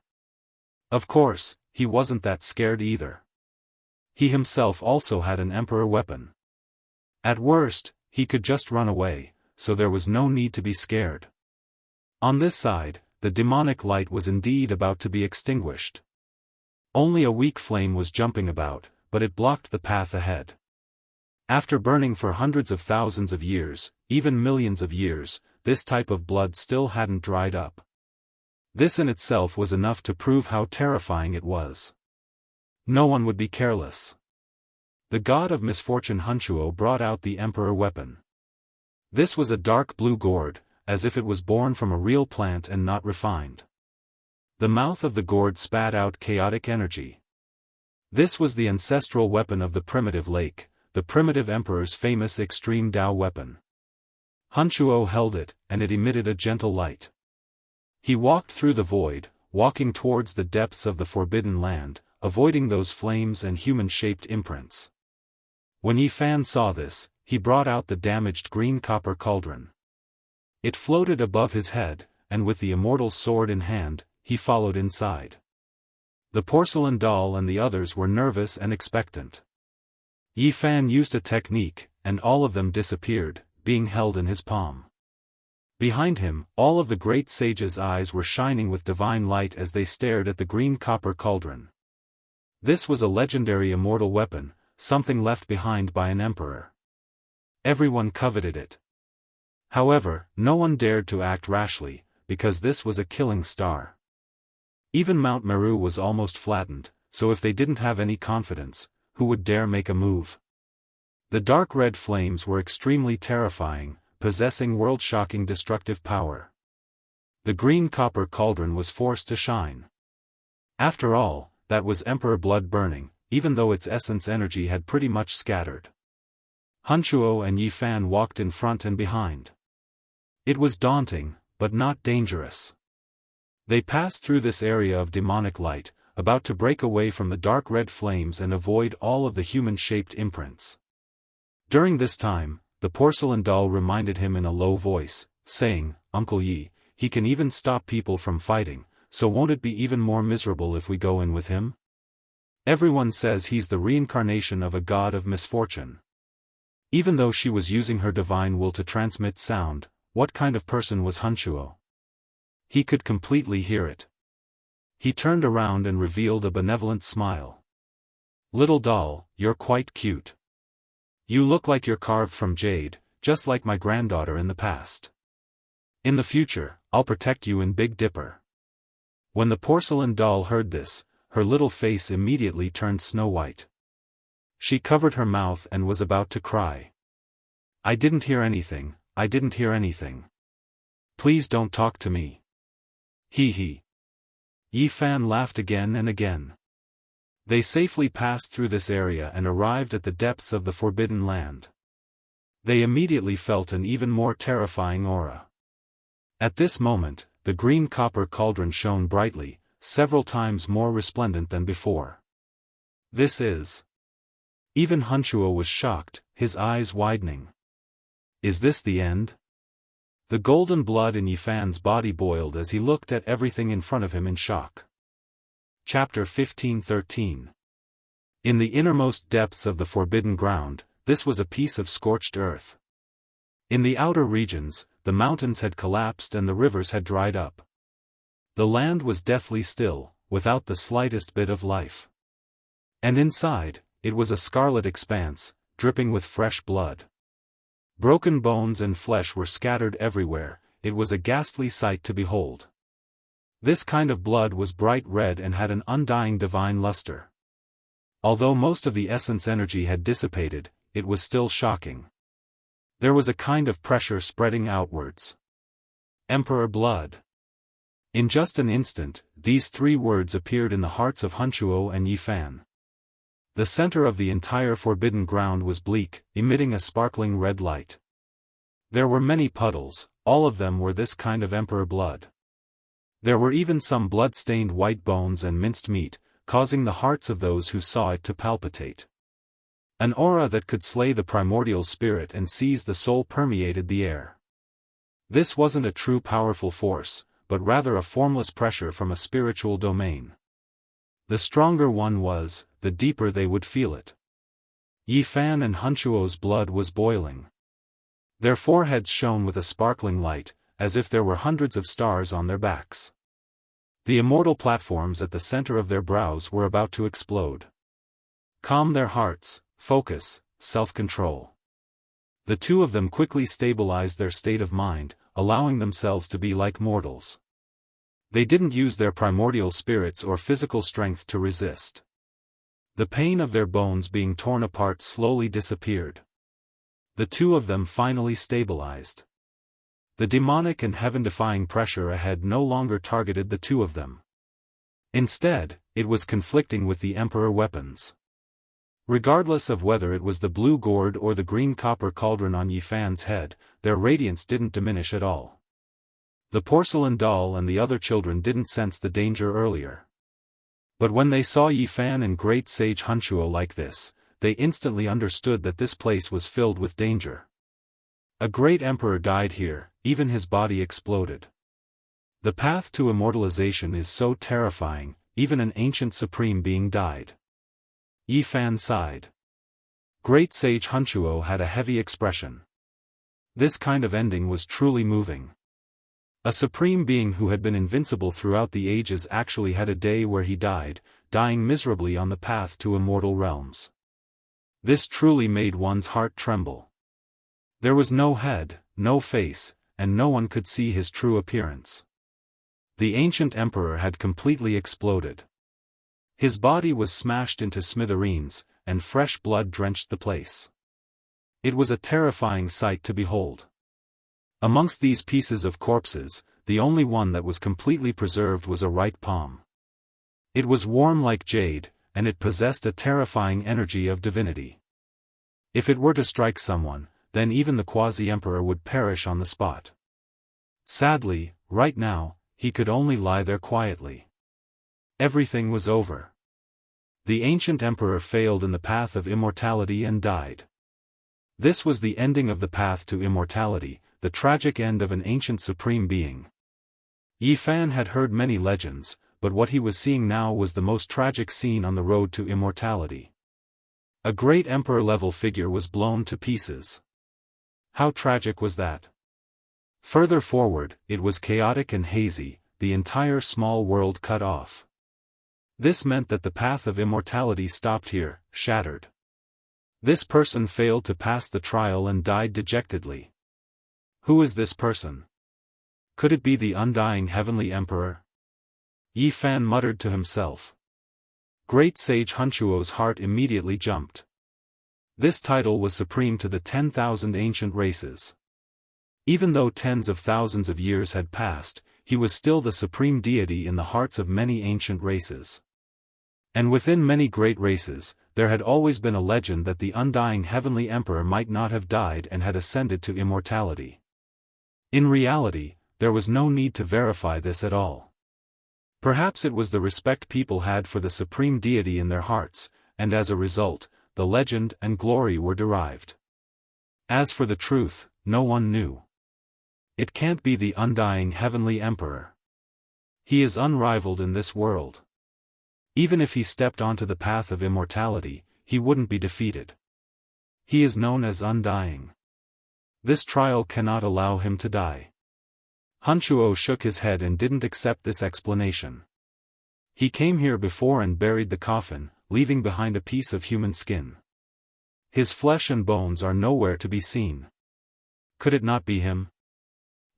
Of course, he wasn't that scared either. He himself also had an emperor weapon. At worst, he could just run away, so there was no need to be scared. On this side, the demonic light was indeed about to be extinguished. Only a weak flame was jumping about, but it blocked the path ahead. After burning for hundreds of thousands of years, even millions of years, this type of blood still hadn't dried up. This in itself was enough to prove how terrifying it was. No one would be careless. The god of misfortune Hunchuo brought out the emperor weapon. This was a dark blue gourd, as if it was born from a real plant and not refined. The mouth of the gourd spat out chaotic energy. This was the ancestral weapon of the primitive lake, the primitive emperor's famous extreme Dao weapon. Hunchuo held it, and it emitted a gentle light. He walked through the void, walking towards the depths of the forbidden land, avoiding those flames and human-shaped imprints. When Yi Fan saw this, he brought out the damaged green copper cauldron. It floated above his head, and with the immortal sword in hand, he followed inside. The porcelain doll and the others were nervous and expectant. Yi Fan used a technique, and all of them disappeared, being held in his palm. Behind him, all of the great sage's eyes were shining with divine light as they stared at the green copper cauldron. This was a legendary immortal weapon, something left behind by an emperor. Everyone coveted it. However, no one dared to act rashly, because this was a killing star. Even Mount Meru was almost flattened, so if they didn't have any confidence, who would dare make a move? The dark red flames were extremely terrifying, possessing world-shocking destructive power. The green copper cauldron was forced to shine. After all, that was emperor blood burning, even though its essence energy had pretty much scattered. Hunchuo and Yi Fan walked in front and behind. It was daunting, but not dangerous. They passed through this area of demonic light, about to break away from the dark red flames and avoid all of the human-shaped imprints. During this time, the porcelain doll reminded him in a low voice, saying, "Uncle Yi, he can even stop people from fighting, so won't it be even more miserable if we go in with him? Everyone says he's the reincarnation of a god of misfortune." Even though she was using her divine will to transmit sound, what kind of person was Hunchuo? He could completely hear it. He turned around and revealed a benevolent smile. "Little doll, you're quite cute. You look like you're carved from jade, just like my granddaughter in the past. In the future, I'll protect you in Big Dipper." When the porcelain doll heard this, her little face immediately turned snow-white. She covered her mouth and was about to cry. "I didn't hear anything, I didn't hear anything. Please don't talk to me." Hee hee. Yi Fan laughed again and again. They safely passed through this area and arrived at the depths of the forbidden land. They immediately felt an even more terrifying aura. At this moment, the green copper cauldron shone brightly, several times more resplendent than before. "This is..." Even Hunchuo was shocked, his eyes widening. "Is this the end?" The golden blood in Yi Fan's body boiled as he looked at everything in front of him in shock. Chapter 15:13. In the innermost depths of the forbidden ground, this was a piece of scorched earth. In the outer regions, the mountains had collapsed and the rivers had dried up. The land was deathly still, without the slightest bit of life. And inside, it was a scarlet expanse, dripping with fresh blood. Broken bones and flesh were scattered everywhere, it was a ghastly sight to behold. This kind of blood was bright red and had an undying divine luster. Although most of the essence energy had dissipated, it was still shocking. There was a kind of pressure spreading outwards. Emperor blood. In just an instant, these three words appeared in the hearts of Hunchuo and Yi Fan. The center of the entire forbidden ground was bleak, emitting a sparkling red light. There were many puddles, all of them were this kind of emperor blood. There were even some blood-stained white bones and minced meat, causing the hearts of those who saw it to palpitate. An aura that could slay the primordial spirit and seize the soul permeated the air. This wasn't a true powerful force, but rather a formless pressure from a spiritual domain. The stronger one was, the deeper they would feel it. Yi Fan and Hunchuo's blood was boiling. Their foreheads shone with a sparkling light, as if there were hundreds of stars on their backs. The immortal platforms at the center of their brows were about to explode. Calm their hearts, focus, self-control. The two of them quickly stabilized their state of mind, allowing themselves to be like mortals. They didn't use their primordial spirits or physical strength to resist. The pain of their bones being torn apart slowly disappeared. The two of them finally stabilized. The demonic and heaven-defying pressure ahead no longer targeted the two of them. Instead, it was conflicting with the Emperor weapons. Regardless of whether it was the blue gourd or the green copper cauldron on Yi Fan's head, their radiance didn't diminish at all. The porcelain doll and the other children didn't sense the danger earlier. But when they saw Yi Fan and great sage Hunchuo like this, they instantly understood that this place was filled with danger. A great emperor died here, even his body exploded. The path to immortalization is so terrifying, even an ancient supreme being died. Yi Fan sighed. Great sage Hunchuo had a heavy expression. This kind of ending was truly moving. A supreme being who had been invincible throughout the ages actually had a day where he died, dying miserably on the path to immortal realms. This truly made one's heart tremble. There was no head, no face, and no one could see his true appearance. The ancient emperor had completely exploded. His body was smashed into smithereens, and fresh blood drenched the place. It was a terrifying sight to behold. Amongst these pieces of corpses, the only one that was completely preserved was a right palm. It was warm like jade, and it possessed a terrifying energy of divinity. If it were to strike someone, then even the quasi-emperor would perish on the spot. Sadly, right now, he could only lie there quietly. Everything was over. The ancient emperor failed in the path of immortality and died. This was the ending of the path to immortality, the tragic end of an ancient supreme being. Yi Fan had heard many legends, but what he was seeing now was the most tragic scene on the road to immortality. A great emperor-level figure was blown to pieces. How tragic was that? Further forward, it was chaotic and hazy, the entire small world cut off. This meant that the path of immortality stopped here, shattered. This person failed to pass the trial and died dejectedly. Who is this person? Could it be the undying heavenly emperor? Yi Fan muttered to himself. Great sage Hunchuo's heart immediately jumped. This title was supreme to the 10,000 ancient races. Even though tens of thousands of years had passed, he was still the supreme deity in the hearts of many ancient races. And within many great races, there had always been a legend that the undying heavenly emperor might not have died and had ascended to immortality. In reality, there was no need to verify this at all. Perhaps it was the respect people had for the supreme deity in their hearts, and as a result, the legend and glory were derived. As for the truth, no one knew. It can't be the undying heavenly emperor. He is unrivaled in this world. Even if he stepped onto the path of immortality, he wouldn't be defeated. He is known as undying. This trial cannot allow him to die. Hunchuo shook his head and didn't accept this explanation. He came here before and buried the coffin, leaving behind a piece of human skin. His flesh and bones are nowhere to be seen. Could it not be him?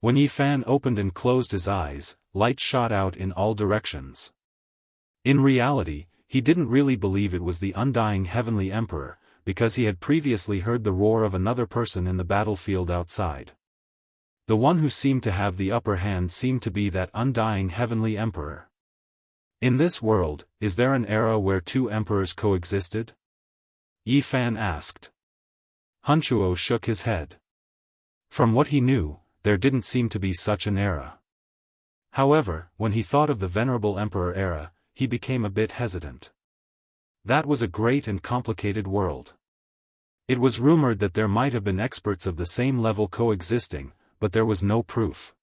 When Yi Fan opened and closed his eyes, light shot out in all directions. In reality, he didn't really believe it was the undying heavenly emperor, because he had previously heard the roar of another person in the battlefield outside. The one who seemed to have the upper hand seemed to be that undying heavenly emperor. In this world, is there an era where two emperors coexisted? Yi Fan asked. Hunchuo shook his head. From what he knew, there didn't seem to be such an era. However, when he thought of the venerable emperor era, he became a bit hesitant. That was a great and complicated world. It was rumored that there might have been experts of the same level coexisting, but there was no proof.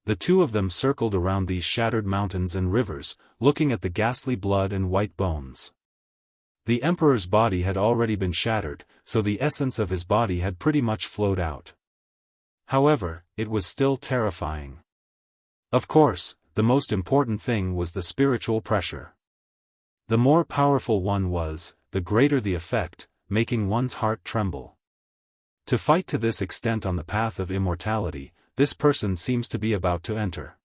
The two of them circled around these shattered mountains and rivers, looking at the ghastly blood and white bones. The emperor's body had already been shattered, so the essence of his body had pretty much flowed out. However, it was still terrifying. Of course, the most important thing was the spiritual pressure. The more powerful one was, the greater the effect, making one's heart tremble. To fight to this extent on the path of immortality, this person seems to be about to enter.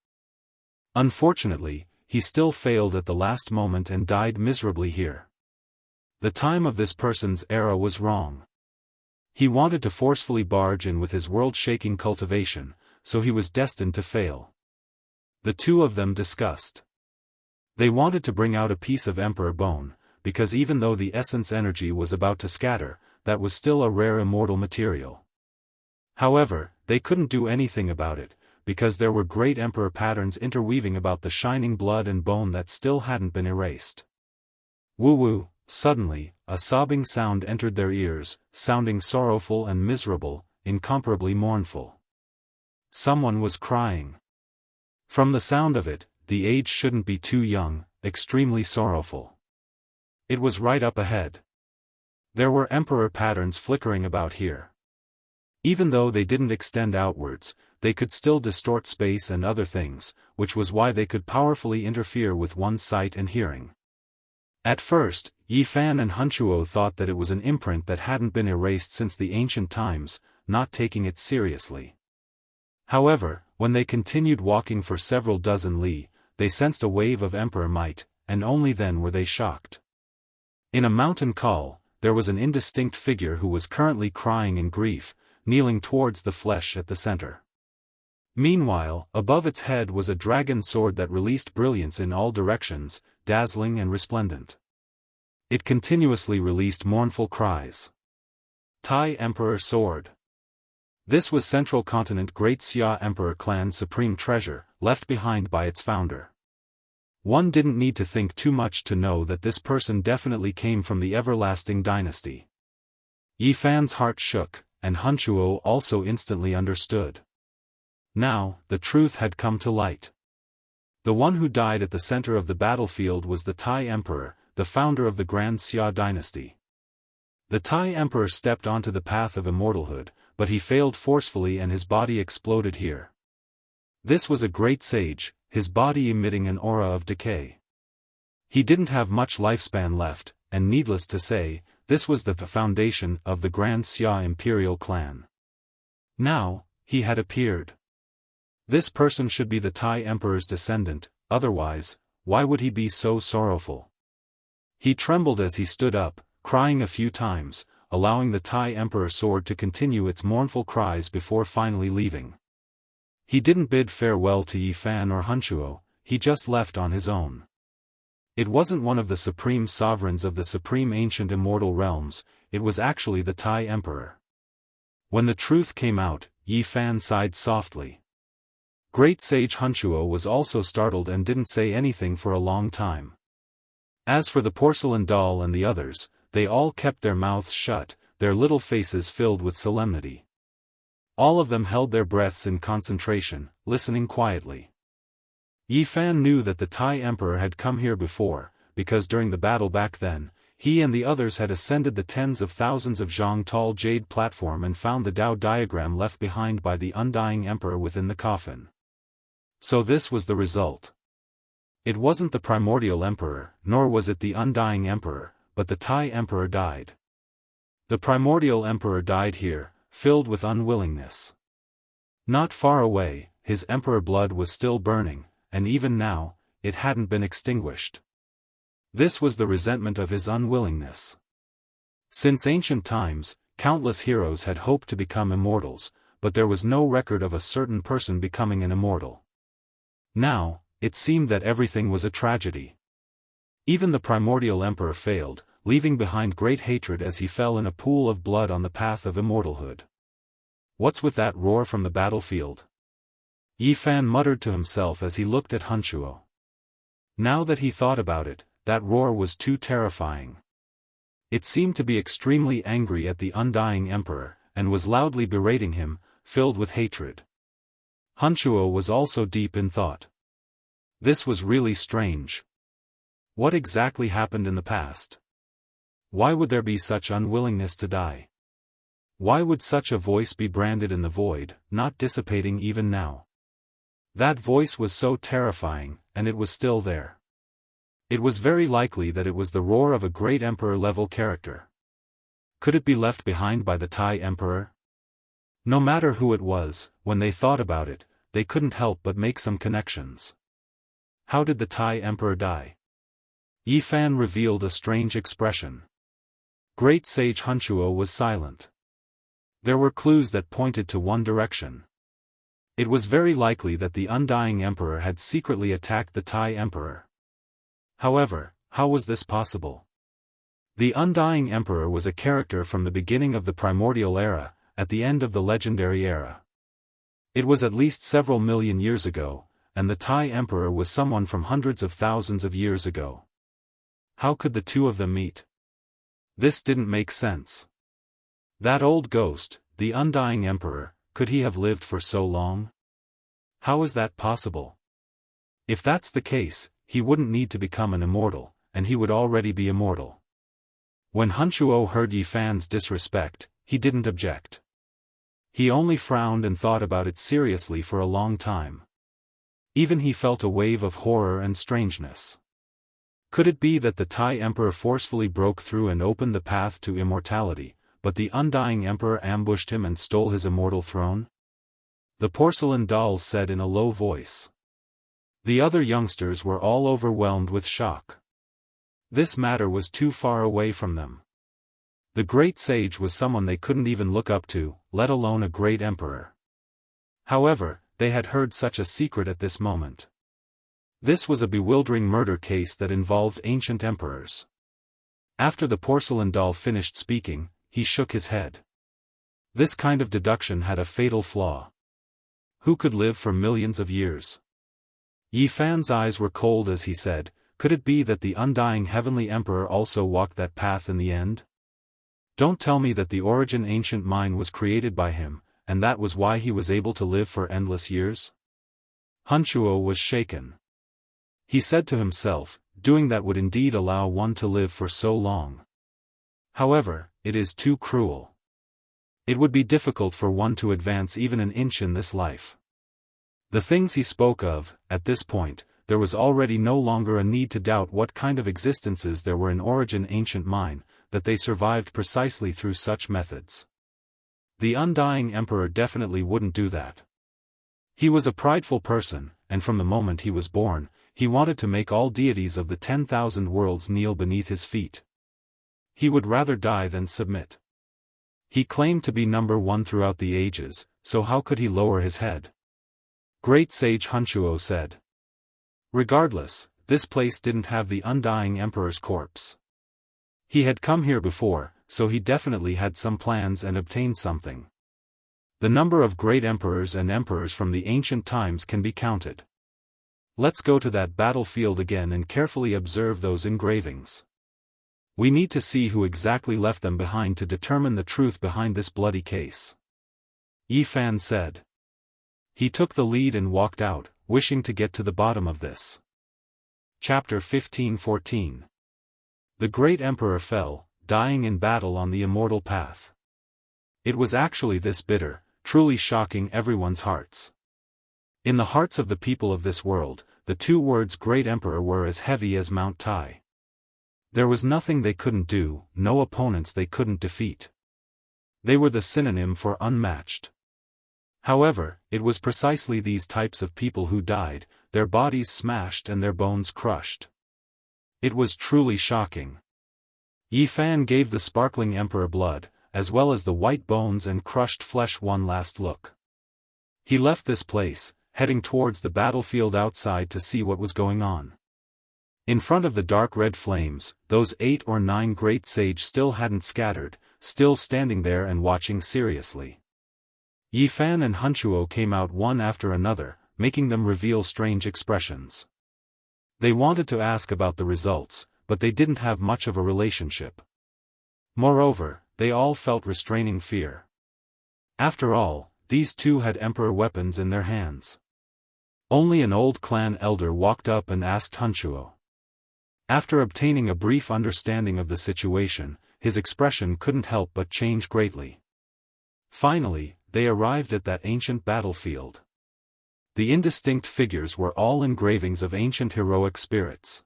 Unfortunately, he still failed at the last moment and died miserably here. The time of this person's era was wrong. He wanted to forcefully barge in with his world-shaking cultivation, so he was destined to fail. The two of them discussed. They wanted to bring out a piece of emperor bone, because even though the essence energy was about to scatter, that was still a rare immortal material. However, they couldn't do anything about it, because there were great emperor patterns interweaving about the shining blood and bone that still hadn't been erased. Woo-woo, suddenly, a sobbing sound entered their ears, sounding sorrowful and miserable, incomparably mournful. Someone was crying. From the sound of it, the age shouldn't be too young, extremely sorrowful. It was right up ahead. There were emperor patterns flickering about here. Even though they didn't extend outwards, they could still distort space and other things, which was why they could powerfully interfere with one's sight and hearing. At first, Yi Fan and Hunchuo thought that it was an imprint that hadn't been erased since the ancient times, not taking it seriously. However, when they continued walking for several dozen li, they sensed a wave of emperor might, and only then were they shocked. In a mountain call, there was an indistinct figure who was currently crying in grief, kneeling towards the flesh at the center. Meanwhile, above its head was a dragon sword that released brilliance in all directions, dazzling and resplendent. It continuously released mournful cries. Tai Emperor Sword. This was Central Continent Great Xia Emperor Clan's supreme treasure, left behind by its founder. One didn't need to think too much to know that this person definitely came from the everlasting dynasty. Yi Fan's heart shook, and Hunchuo also instantly understood. Now, the truth had come to light. The one who died at the center of the battlefield was the Tai Emperor, the founder of the Grand Xia dynasty. The Tai Emperor stepped onto the path of immortalhood, but he failed forcefully and his body exploded here. This was a great sage, his body emitting an aura of decay. He didn't have much lifespan left, and needless to say, this was the foundation of the Grand Xia imperial clan. Now, he had appeared. This person should be the Tai Emperor's descendant, otherwise, why would he be so sorrowful? He trembled as he stood up, crying a few times, allowing the Tai Emperor sword to continue its mournful cries before finally leaving. He didn't bid farewell to Yi Fan or Hunchuo, he just left on his own. It wasn't one of the supreme sovereigns of the supreme ancient immortal realms, it was actually the Tai Emperor. When the truth came out, Yi Fan sighed softly. Great Sage Hunchuo was also startled and didn't say anything for a long time. As for the porcelain doll and the others, they all kept their mouths shut, their little faces filled with solemnity. All of them held their breaths in concentration, listening quietly. Yi Fan knew that the Tai Emperor had come here before, because during the battle back then, he and the others had ascended the tens of thousands of zhang tall jade platform and found the Dao diagram left behind by the undying Emperor within the coffin. So this was the result. It wasn't the primordial Emperor, nor was it the undying Emperor, but the Tai Emperor died. The primordial Emperor died here, filled with unwillingness. Not far away, his Emperor blood was still burning, and even now, it hadn't been extinguished. This was the resentment of his unwillingness. Since ancient times, countless heroes had hoped to become immortals, but there was no record of a certain person becoming an immortal. Now, it seemed that everything was a tragedy. Even the primordial emperor failed, leaving behind great hatred as he fell in a pool of blood on the path of immortalhood. What's with that roar from the battlefield? Yi Fan muttered to himself as he looked at Hunchuo. Now that he thought about it, that roar was too terrifying. It seemed to be extremely angry at the undying emperor, and was loudly berating him, filled with hatred. Hunchuo was also deep in thought. This was really strange. What exactly happened in the past? Why would there be such unwillingness to die? Why would such a voice be branded in the void, not dissipating even now? That voice was so terrifying, and it was still there. It was very likely that it was the roar of a great emperor-level character. Could it be left behind by the Tai Emperor? No matter who it was, when they thought about it, they couldn't help but make some connections. How did the Tai Emperor die? Yi Fan revealed a strange expression. Great Sage Hunchuo was silent. There were clues that pointed to one direction. It was very likely that the undying emperor had secretly attacked the Tai Emperor. However, how was this possible? The undying emperor was a character from the beginning of the primordial era, at the end of the legendary era. It was at least several million years ago, and the Tai Emperor was someone from hundreds of thousands of years ago. How could the two of them meet? This didn't make sense. That old ghost, the undying emperor, could he have lived for so long? How is that possible? If that's the case, he wouldn't need to become an immortal, and he would already be immortal. When Hunchuo heard Yi Fan's disrespect, he didn't object. He only frowned and thought about it seriously for a long time. Even he felt a wave of horror and strangeness. Could it be that the Tai Emperor forcefully broke through and opened the path to immortality, but the undying emperor ambushed him and stole his immortal throne? The porcelain doll said in a low voice. The other youngsters were all overwhelmed with shock. This matter was too far away from them. The great sage was someone they couldn't even look up to, let alone a great emperor. However, they had heard such a secret at this moment. This was a bewildering murder case that involved ancient emperors. After the porcelain doll finished speaking, he shook his head. This kind of deduction had a fatal flaw. Who could live for millions of years? Yi Fan's eyes were cold as he said, could it be that the undying heavenly emperor also walked that path in the end? Don't tell me that the origin ancient mind was created by him, and that was why he was able to live for endless years? Hunchuo was shaken. He said to himself, doing that would indeed allow one to live for so long. However, it is too cruel. It would be difficult for one to advance even an inch in this life. The things he spoke of, at this point, there was already no longer a need to doubt what kind of existences there were in origin ancient mind, that they survived precisely through such methods. The undying emperor definitely wouldn't do that. He was a prideful person, and from the moment he was born, he wanted to make all deities of the 10,000 worlds kneel beneath his feet. He would rather die than submit. He claimed to be number one throughout the ages, so how could he lower his head? Great Sage Hunchuo said. Regardless, this place didn't have the undying emperor's corpse. He had come here before, so he definitely had some plans and obtained something. The number of great emperors and emperors from the ancient times can be counted. Let's go to that battlefield again and carefully observe those engravings. We need to see who exactly left them behind to determine the truth behind this bloody case. Yi Fan said. He took the lead and walked out, wishing to get to the bottom of this. Chapter 15-14. The great emperor fell, dying in battle on the immortal path. It was actually this bitter, truly shocking everyone's hearts. In the hearts of the people of this world, the two words great emperor were as heavy as Mount Tai. There was nothing they couldn't do, no opponents they couldn't defeat. They were the synonym for unmatched. However, it was precisely these types of people who died, their bodies smashed and their bones crushed. It was truly shocking. Yi Fan gave the sparkling emperor blood, as well as the white bones and crushed flesh one last look. He left this place, heading towards the battlefield outside to see what was going on. In front of the dark red flames, those 8 or 9 great sage still hadn't scattered, still standing there and watching seriously. Yi Fan and Hunchuo came out one after another, making them reveal strange expressions. They wanted to ask about the results, but they didn't have much of a relationship. Moreover, they all felt restraining fear. After all, these two had emperor weapons in their hands. Only an old clan elder walked up and asked Hunchuo. After obtaining a brief understanding of the situation, his expression couldn't help but change greatly. Finally, they arrived at that ancient battlefield. The indistinct figures were all engravings of ancient heroic spirits.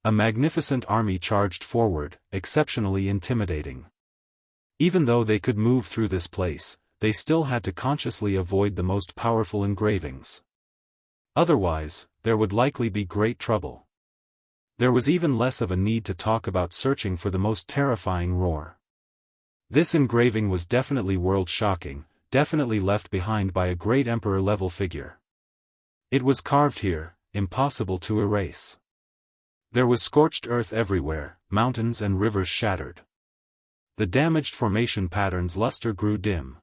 A magnificent army charged forward, exceptionally intimidating. Even though they could move through this place, they still had to consciously avoid the most powerful engravings. Otherwise, there would likely be great trouble. There was even less of a need to talk about searching for the most terrifying roar. This engraving was definitely world-shocking, definitely left behind by a great emperor-level figure. It was carved here, impossible to erase. There was scorched earth everywhere, mountains and rivers shattered. The damaged formation pattern's luster grew dim.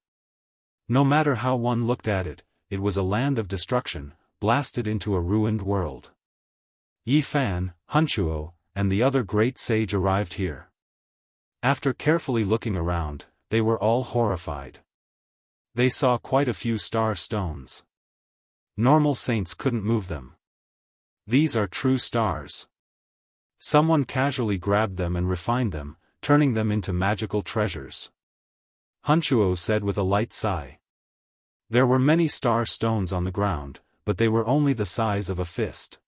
No matter how one looked at it, it was a land of destruction, blasted into a ruined world. Yi Fan, Hunchuo, and the other great sage arrived here. After carefully looking around, they were all horrified. They saw quite a few star stones. Normal saints couldn't move them. These are true stars. Someone casually grabbed them and refined them, turning them into magical treasures. Hunchuo said with a light sigh. There were many star stones on the ground, but they were only the size of a fist.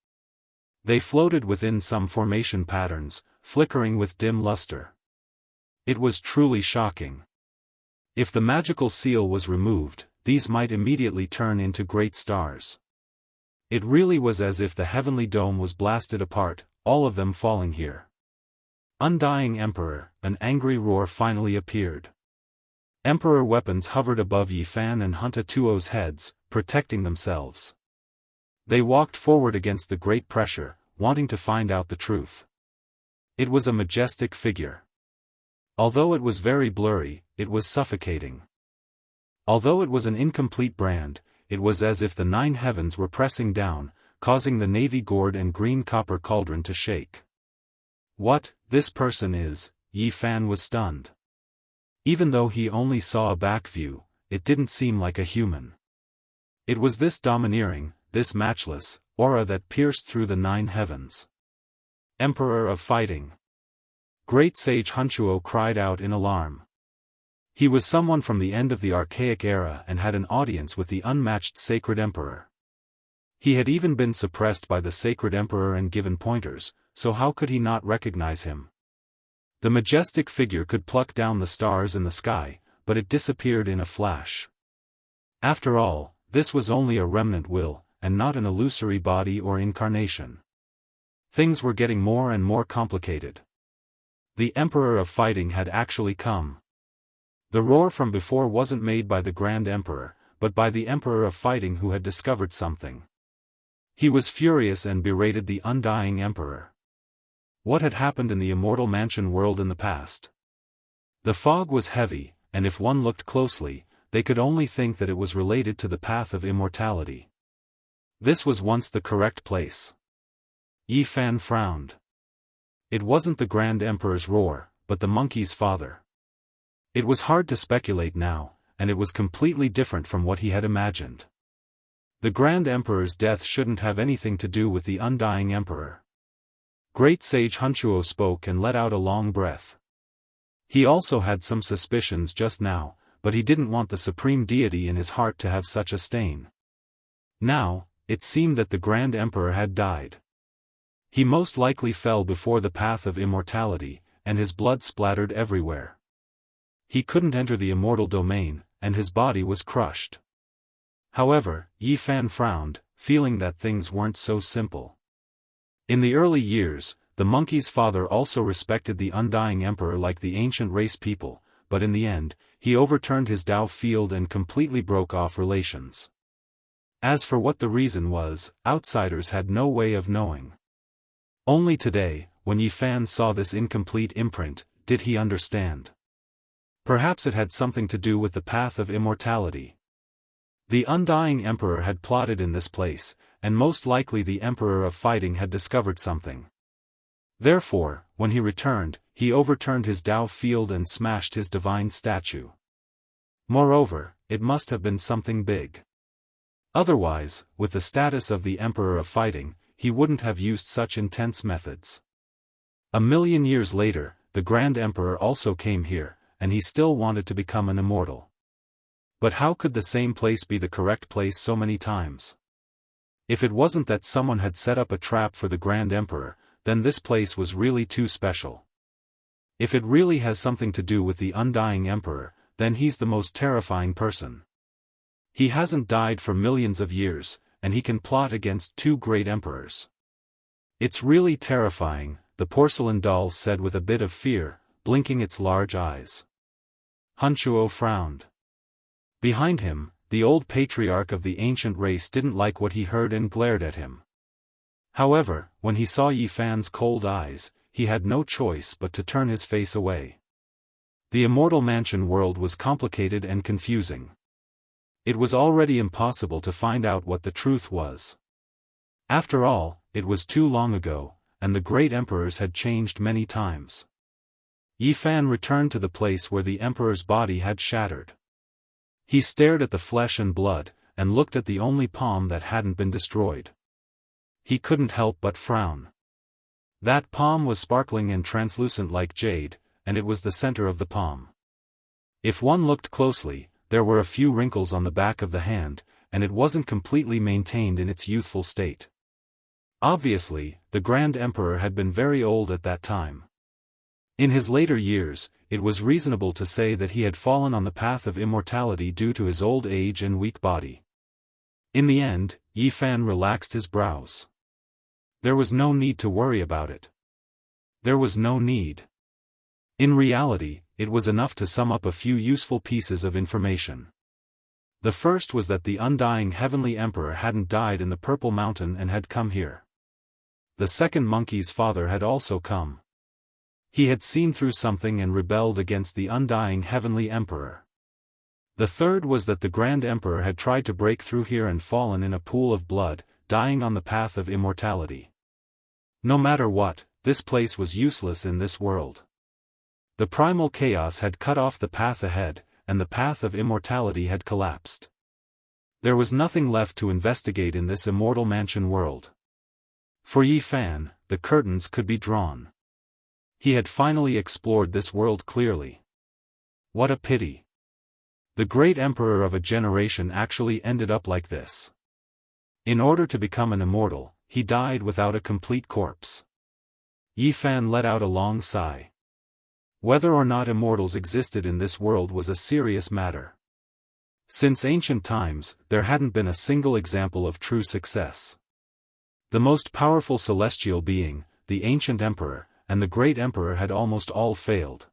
They floated within some formation patterns, flickering with dim luster. It was truly shocking. If the magical seal was removed, these might immediately turn into great stars. It really was as if the heavenly dome was blasted apart, all of them falling here. Undying Emperor, an angry roar finally appeared. Emperor weapons hovered above Yi Fan and Hunchuo's heads, protecting themselves. They walked forward against the great pressure, wanting to find out the truth. It was a majestic figure. Although it was very blurry, it was suffocating. Although it was an incomplete brand, it was as if the 9 heavens were pressing down, causing the navy gourd and green copper cauldron to shake. What, this person is? Yi Fan was stunned. Even though he only saw a back view, it didn't seem like a human. It was this domineering, this matchless, aura that pierced through the 9 heavens. Emperor of Fighting. Great Sage Hunchuo cried out in alarm. He was someone from the end of the archaic era and had an audience with the unmatched Sacred Emperor. He had even been suppressed by the Sacred Emperor and given pointers, so how could he not recognize him? The majestic figure could pluck down the stars in the sky, but it disappeared in a flash. After all, this was only a remnant will, and not an illusory body or incarnation. Things were getting more and more complicated. The Emperor of Fighting had actually come. The roar from before wasn't made by the Grand Emperor, but by the Emperor of Fighting who had discovered something. He was furious and berated the Undying Emperor. What had happened in the Immortal Mansion world in the past? The fog was heavy, and if one looked closely, they could only think that it was related to the path of immortality. This was once the correct place. Yi Fan frowned. It wasn't the Grand Emperor's roar, but the monkey's father. It was hard to speculate now, and it was completely different from what he had imagined. The Grand Emperor's death shouldn't have anything to do with the Undying Emperor. Great Sage Hunchuo spoke and let out a long breath. He also had some suspicions just now, but he didn't want the Supreme Deity in his heart to have such a stain. Now, it seemed that the Grand Emperor had died. He most likely fell before the path of immortality, and his blood splattered everywhere. He couldn't enter the immortal domain, and his body was crushed. However, Yi Fan frowned, feeling that things weren't so simple. In the early years, the monkey's father also respected the Undying Emperor like the ancient race people, but in the end, he overturned his Dao field and completely broke off relations. As for what the reason was, outsiders had no way of knowing. Only today, when Yi Fan saw this incomplete imprint, did he understand. Perhaps it had something to do with the path of immortality. The undying emperor had plotted in this place, and most likely the emperor of fighting had discovered something. Therefore, when he returned, he overturned his Dao field and smashed his divine statue. Moreover, it must have been something big. Otherwise, with the status of the emperor of fighting, he wouldn't have used such intense methods. 1,000,000 years later, the Grand Emperor also came here, and he still wanted to become an immortal. But how could the same place be the correct place so many times? If it wasn't that someone had set up a trap for the Grand Emperor, then this place was really too special. If it really has something to do with the undying emperor, then he's the most terrifying person. He hasn't died for millions of years, and he can plot against two great emperors. It's really terrifying, the porcelain doll said with a bit of fear, blinking its large eyes. Hunchuo frowned. Behind him, the old patriarch of the ancient race didn't like what he heard and glared at him. However, when he saw Yi Fan's cold eyes, he had no choice but to turn his face away. The Immortal Mansion world was complicated and confusing. It was already impossible to find out what the truth was. After all, it was too long ago, and the great emperors had changed many times. Yi Fan returned to the place where the emperor's body had shattered. He stared at the flesh and blood, and looked at the only palm that hadn't been destroyed. He couldn't help but frown. That palm was sparkling and translucent like jade, and it was the center of the palm. If one looked closely, there were a few wrinkles on the back of the hand, and it wasn't completely maintained in its youthful state. Obviously, the Grand Emperor had been very old at that time. In his later years, it was reasonable to say that he had fallen on the path of immortality due to his old age and weak body. In the end, Yi Fan relaxed his brows. There was no need to worry about it. There was no need. In reality, it was enough to sum up a few useful pieces of information. The first was that the undying Heavenly Emperor hadn't died in the Purple Mountain and had come here. The second monkey's father had also come. He had seen through something and rebelled against the undying Heavenly Emperor. The third was that the Grand Emperor had tried to break through here and fallen in a pool of blood, dying on the path of immortality. No matter what, this place was useless in this world. The primal chaos had cut off the path ahead, and the path of immortality had collapsed. There was nothing left to investigate in this Immortal Mansion world. For Yi Fan, the curtains could be drawn. He had finally explored this world clearly. What a pity. The great emperor of a generation actually ended up like this. In order to become an immortal, he died without a complete corpse. Yi Fan let out a long sigh. Whether or not immortals existed in this world was a serious matter. Since ancient times, there hadn't been a single example of true success. The most powerful celestial being, the ancient emperor, and the great emperor had almost all failed.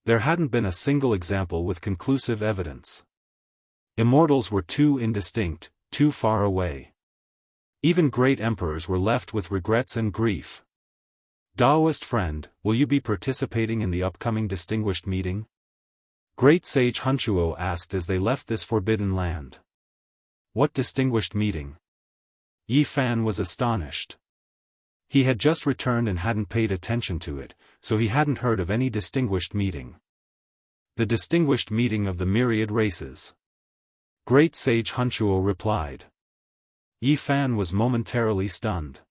There hadn't been a single example with conclusive evidence. Immortals were too indistinct, too far away. Even great emperors were left with regrets and grief. Daoist friend, will you be participating in the upcoming distinguished meeting? Great Sage Hunchuo asked as they left this forbidden land. What distinguished meeting? Yi Fan was astonished. He had just returned and hadn't paid attention to it, so he hadn't heard of any distinguished meeting. The distinguished meeting of the myriad races. Great Sage Hunchuo replied. Yi Fan was momentarily stunned.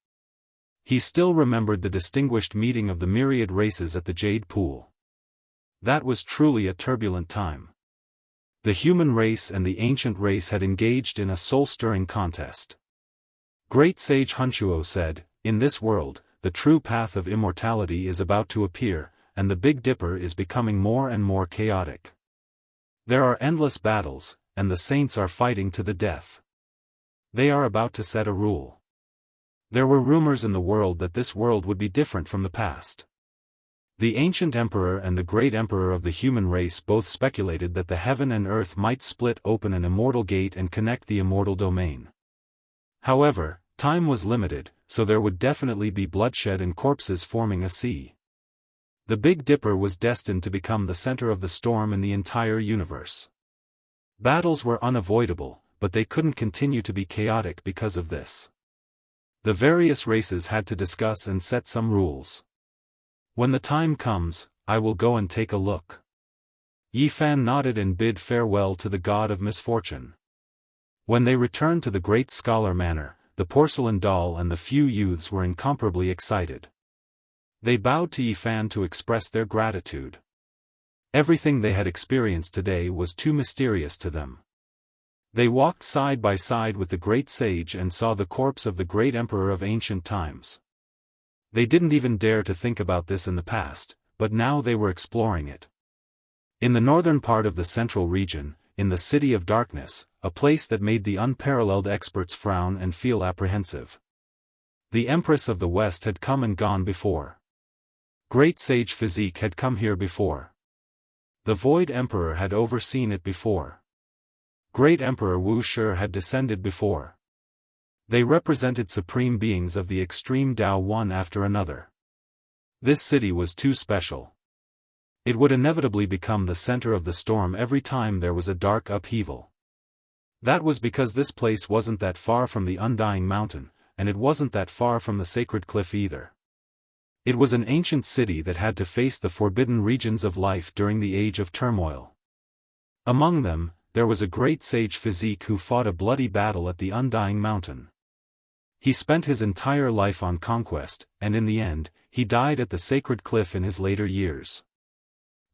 He still remembered the distinguished meeting of the myriad races at the Jade Pool. That was truly a turbulent time. The human race and the ancient race had engaged in a soul-stirring contest. Great Sage Hunchuo said, "In this world, the true path of immortality is about to appear, and the Big Dipper is becoming more and more chaotic. There are endless battles, and the saints are fighting to the death. They are about to set a rule." There were rumors in the world that this world would be different from the past. The ancient emperor and the great emperor of the human race both speculated that the heaven and earth might split open an immortal gate and connect the immortal domain. However, time was limited, so there would definitely be bloodshed and corpses forming a sea. The Big Dipper was destined to become the center of the storm in the entire universe. Battles were unavoidable, but they couldn't continue to be chaotic because of this. The various races had to discuss and set some rules. When the time comes, I will go and take a look. Yi Fan nodded and bid farewell to the god of misfortune. When they returned to the great scholar manor, the porcelain doll and the few youths were incomparably excited. They bowed to Yi Fan to express their gratitude. Everything they had experienced today was too mysterious to them. They walked side by side with the great sage and saw the corpse of the great emperor of ancient times. They didn't even dare to think about this in the past, but now they were exploring it. In the northern part of the central region, in the City of Darkness, a place that made the unparalleled experts frown and feel apprehensive. The Empress of the West had come and gone before. Great Sage Physique had come here before. The Void Emperor had overseen it before. Great Emperor Wuxia had descended before. They represented supreme beings of the extreme Tao one after another. This city was too special. It would inevitably become the center of the storm every time there was a dark upheaval. That was because this place wasn't that far from the Undying Mountain, and it wasn't that far from the Sacred Cliff either. It was an ancient city that had to face the forbidden regions of life during the Age of Turmoil. Among them, there was a great sage Physique who fought a bloody battle at the Undying Mountain. He spent his entire life on conquest, and in the end, he died at the Sacred Cliff in his later years.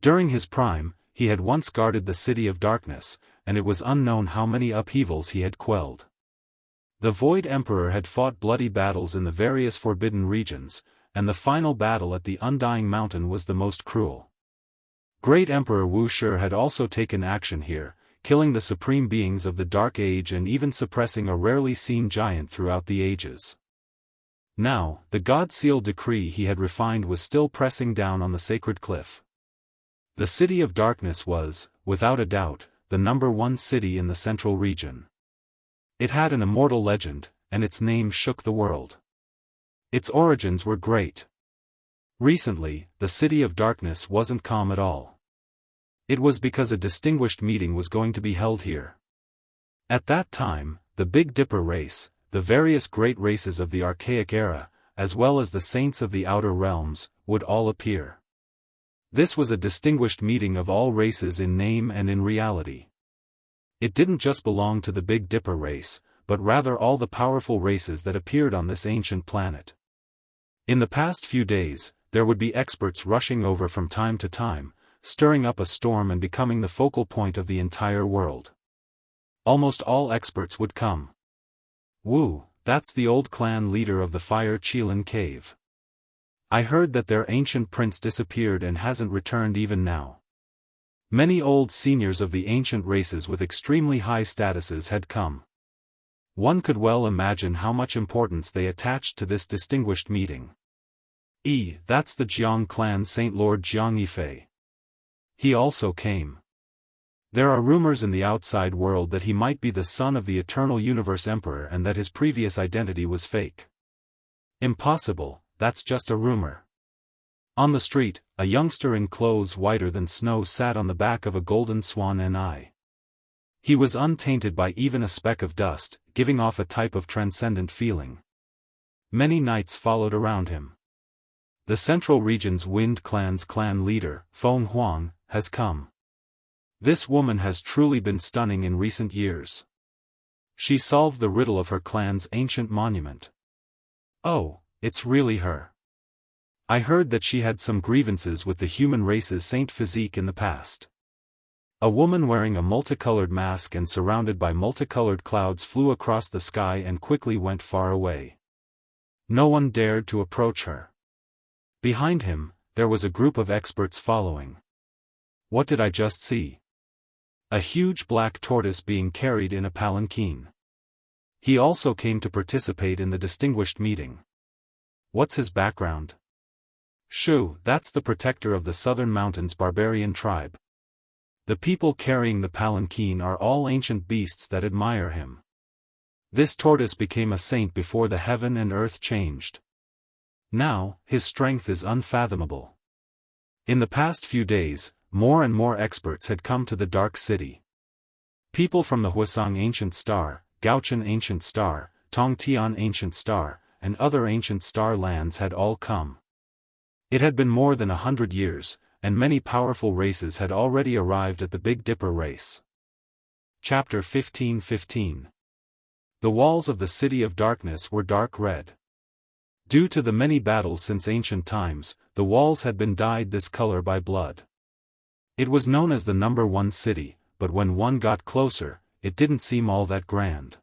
During his prime, he had once guarded the City of Darkness, and it was unknown how many upheavals he had quelled. The Void Emperor had fought bloody battles in the various forbidden regions, and the final battle at the Undying Mountain was the most cruel. Great Emperor Wuxia had also taken action here, killing the supreme beings of the Dark Age and even suppressing a rarely seen giant throughout the ages. Now, the God-sealed decree he had refined was still pressing down on the Sacred Cliff. The City of Darkness was, without a doubt, the #1 city in the central region. It had an immortal legend, and its name shook the world. Its origins were great. Recently, the City of Darkness wasn't calm at all. It was because a distinguished meeting was going to be held here. At that time, the Big Dipper race, the various great races of the Archaic era, as well as the saints of the Outer Realms, would all appear. This was a distinguished meeting of all races in name and in reality. It didn't just belong to the Big Dipper race, but rather all the powerful races that appeared on this ancient planet. In the past few days, there would be experts rushing over from time to time, stirring up a storm and becoming the focal point of the entire world. Almost all experts would come. Wu, that's the old clan leader of the Fire Qilin Cave. I heard that their ancient prince disappeared and hasn't returned even now. Many old seniors of the ancient races with extremely high statuses had come. One could well imagine how much importance they attached to this distinguished meeting. That's the Jiang clan Saint Lord Jiang Yifei. He also came. There are rumors in the outside world that he might be the son of the Eternal Universe Emperor and that his previous identity was fake. Impossible, that's just a rumor. On the street, a youngster in clothes whiter than snow sat on the back of a golden swan ni. He was untainted by even a speck of dust, giving off a type of transcendent feeling. Many knights followed around him. The Central Region's Wind Clan's clan leader, Feng Huang, has come. This woman has truly been stunning in recent years. She solved the riddle of her clan's ancient monument. Oh, it's really her. I heard that she had some grievances with the human race's Saint Physique in the past. A woman wearing a multicolored mask and surrounded by multicolored clouds flew across the sky and quickly went far away. No one dared to approach her. Behind him, there was a group of experts following. What did I just see? A huge black tortoise being carried in a palanquin. He also came to participate in the distinguished meeting. What's his background? Shu, that's the protector of the southern mountains barbarian tribe. The people carrying the palanquin are all ancient beasts that admire him. This tortoise became a saint before the heaven and earth changed. Now, his strength is unfathomable. In the past few days, more and more experts had come to the Dark City. People from the Huasong Ancient Star, Gaochen Ancient Star, Tongtian Ancient Star, and other ancient star lands had all come. It had been more than 100 years, and many powerful races had already arrived at the Big Dipper race. Chapter 15:15. The walls of the City of Darkness were dark red. Due to the many battles since ancient times, the walls had been dyed this color by blood. It was known as the number 1 city, but when one got closer, it didn't seem all that grand.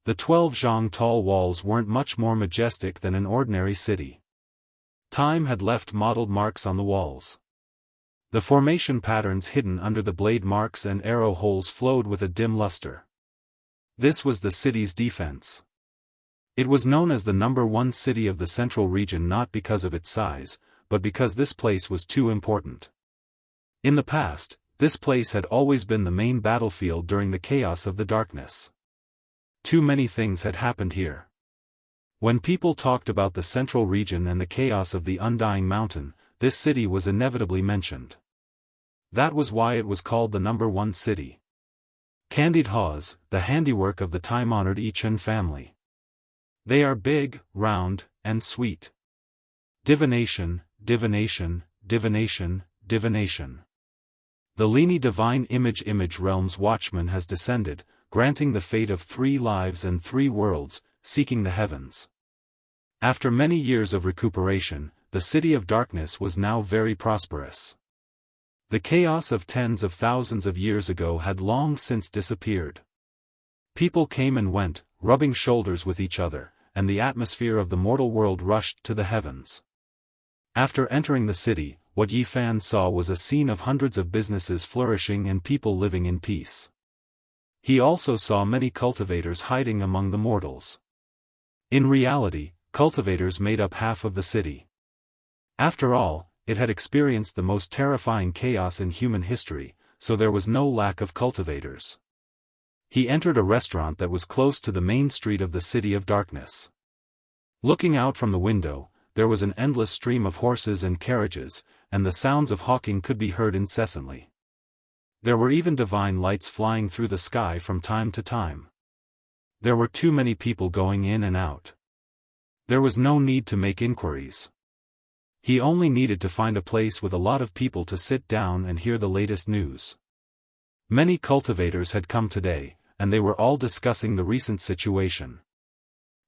The 12 zhang tall walls weren't much more majestic than an ordinary city. Time had left mottled marks on the walls. The formation patterns hidden under the blade marks and arrow holes flowed with a dim luster. This was the city's defense. It was known as the number 1 city of the central region not because of its size, but because this place was too important. In the past, this place had always been the main battlefield during the chaos of the darkness. Too many things had happened here. When people talked about the central region and the chaos of the Undying Mountain, this city was inevitably mentioned. That was why it was called the number 1 city. Candied haws, the handiwork of the time-honored I Chun family. They are big, round, and sweet. Divination, divination, divination, divination. The Lini Divine Image Realm's Watchman has descended, granting the fate of 3 lives and 3 worlds, seeking the heavens. After many years of recuperation, the City of Darkness was now very prosperous. The chaos of tens of thousands of years ago had long since disappeared. People came and went, rubbing shoulders with each other, and the atmosphere of the mortal world rushed to the heavens. After entering the city, what Yi Fan saw was a scene of hundreds of businesses flourishing and people living in peace. He also saw many cultivators hiding among the mortals. In reality, cultivators made up half of the city. After all, it had experienced the most terrifying chaos in human history, so there was no lack of cultivators. He entered a restaurant that was close to the main street of the City of Darkness. Looking out from the window, there was an endless stream of horses and carriages, and the sounds of hawking could be heard incessantly. There were even divine lights flying through the sky from time to time. There were too many people going in and out. There was no need to make inquiries. He only needed to find a place with a lot of people to sit down and hear the latest news. Many cultivators had come today, and they were all discussing the recent situation.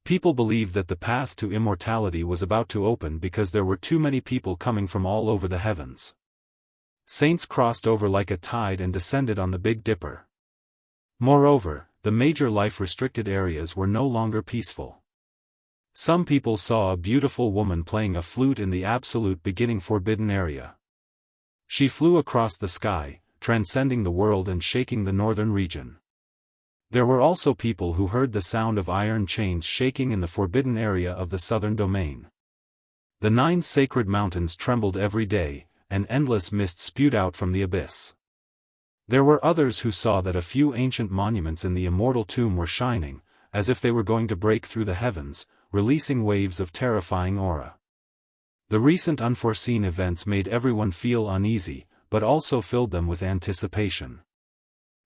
People believed that the path to immortality was about to open because there were too many people coming from all over the heavens. Saints crossed over like a tide and descended on the Big Dipper. Moreover, the major life-restricted areas were no longer peaceful. Some people saw a beautiful woman playing a flute in the absolute beginning forbidden area. She flew across the sky, transcending the world and shaking the northern region. There were also people who heard the sound of iron chains shaking in the forbidden area of the southern domain. The 9 sacred mountains trembled every day, and endless mist spewed out from the abyss. There were others who saw that a few ancient monuments in the immortal tomb were shining, as if they were going to break through the heavens, releasing waves of terrifying aura. The recent unforeseen events made everyone feel uneasy, but also filled them with anticipation.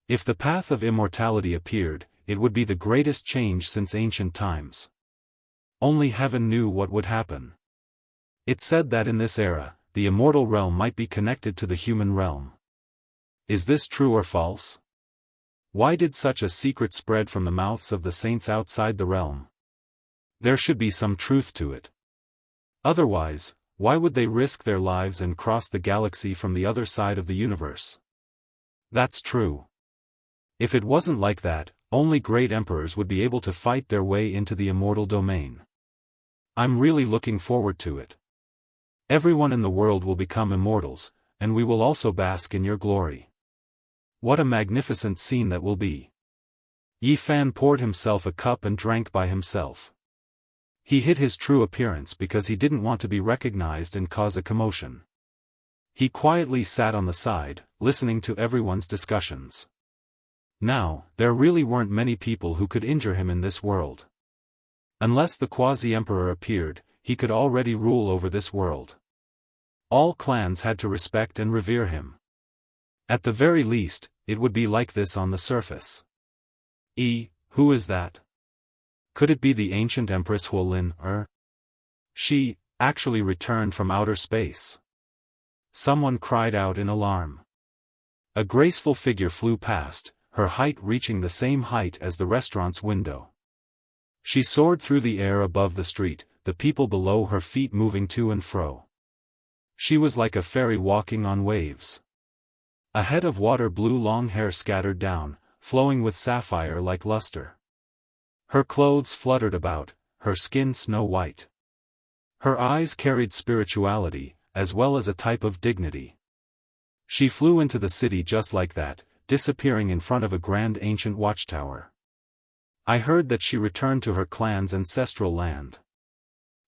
If the path of immortality appeared, it would be the greatest change since ancient times. Only heaven knew what would happen. It said that in this era, the immortal realm might be connected to the human realm. Is this true or false? Why did such a secret spread from the mouths of the saints outside the realm? There should be some truth to it. Otherwise, why would they risk their lives and cross the galaxy from the other side of the universe? That's true. If it wasn't like that, only great emperors would be able to fight their way into the immortal domain. I'm really looking forward to it. Everyone in the world will become immortals, and we will also bask in your glory. What a magnificent scene that will be. Yi Fan poured himself a cup and drank by himself. He hid his true appearance because he didn't want to be recognized and cause a commotion. He quietly sat on the side, listening to everyone's discussions. Now, there really weren't many people who could injure him in this world. Unless the quasi-emperor appeared, he could already rule over this world. All clans had to respect and revere him. At the very least, it would be like this on the surface. Who is that? Could it be the ancient Empress Huolin, or? She, actually returned from outer space. Someone cried out in alarm. A graceful figure flew past, her height reaching the same height as the restaurant's window. She soared through the air above the street, the people below her feet moving to and fro. She was like a fairy walking on waves. A head of water-blue long hair scattered down, flowing with sapphire-like luster. Her clothes fluttered about, her skin snow-white. Her eyes carried spirituality, as well as a type of dignity. She flew into the city just like that, disappearing in front of a grand ancient watchtower. I heard that she returned to her clan's ancestral land.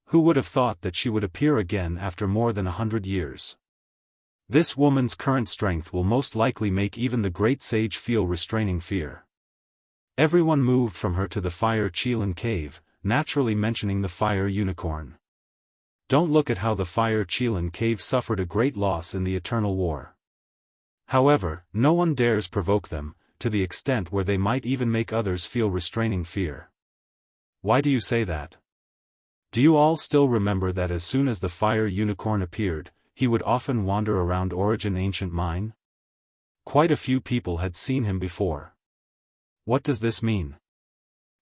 Who would have thought that she would appear again after more than 100 years? This woman's current strength will most likely make even the great sage feel restraining fear. Everyone moved from her to the Fire Qilin cave, naturally mentioning the fire unicorn. Don't look at how the Fire Qilin cave suffered a great loss in the Eternal War. However, no one dares provoke them, to the extent where they might even make others feel restraining fear. Why do you say that? Do you all still remember that as soon as the fire unicorn appeared, he would often wander around Origin Ancient Mine? Quite a few people had seen him before. What does this mean?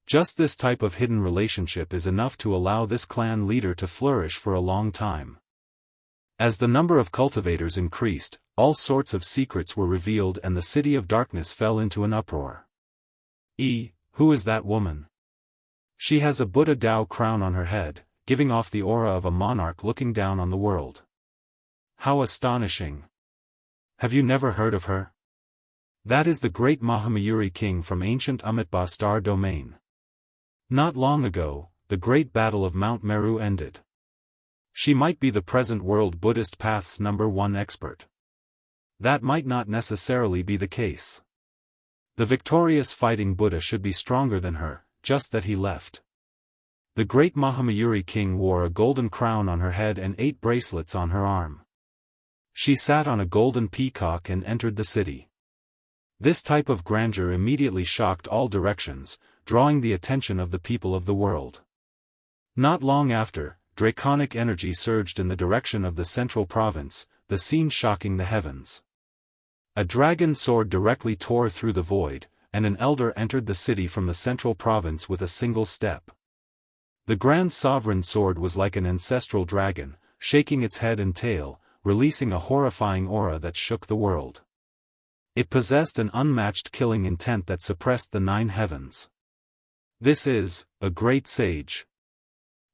Just this type of hidden relationship is enough to allow this clan leader to flourish for a long time. As the number of cultivators increased, all sorts of secrets were revealed and the City of Darkness fell into an uproar. Who is that woman? She has a Buddha Dao crown on her head, giving off the aura of a monarch looking down on the world. How astonishing! Have you never heard of her? That is the great Mahamayuri king from ancient Amitabha Star Domain. Not long ago, the great battle of Mount Meru ended. She might be the present world Buddhist path's #1 expert. That might not necessarily be the case. The victorious fighting Buddha should be stronger than her, just that he left. The great Mahamayuri king wore a golden crown on her head and 8 bracelets on her arm. She sat on a golden peacock and entered the city. This type of grandeur immediately shocked all directions, drawing the attention of the people of the world. Not long after, draconic energy surged in the direction of the central province, the scene shocking the heavens. A dragon sword directly tore through the void, and an elder entered the city from the central province with a single step. The grand sovereign sword was like an ancestral dragon, shaking its head and tail, releasing a horrifying aura that shook the world. It possessed an unmatched killing intent that suppressed the 9 heavens. This is a great sage.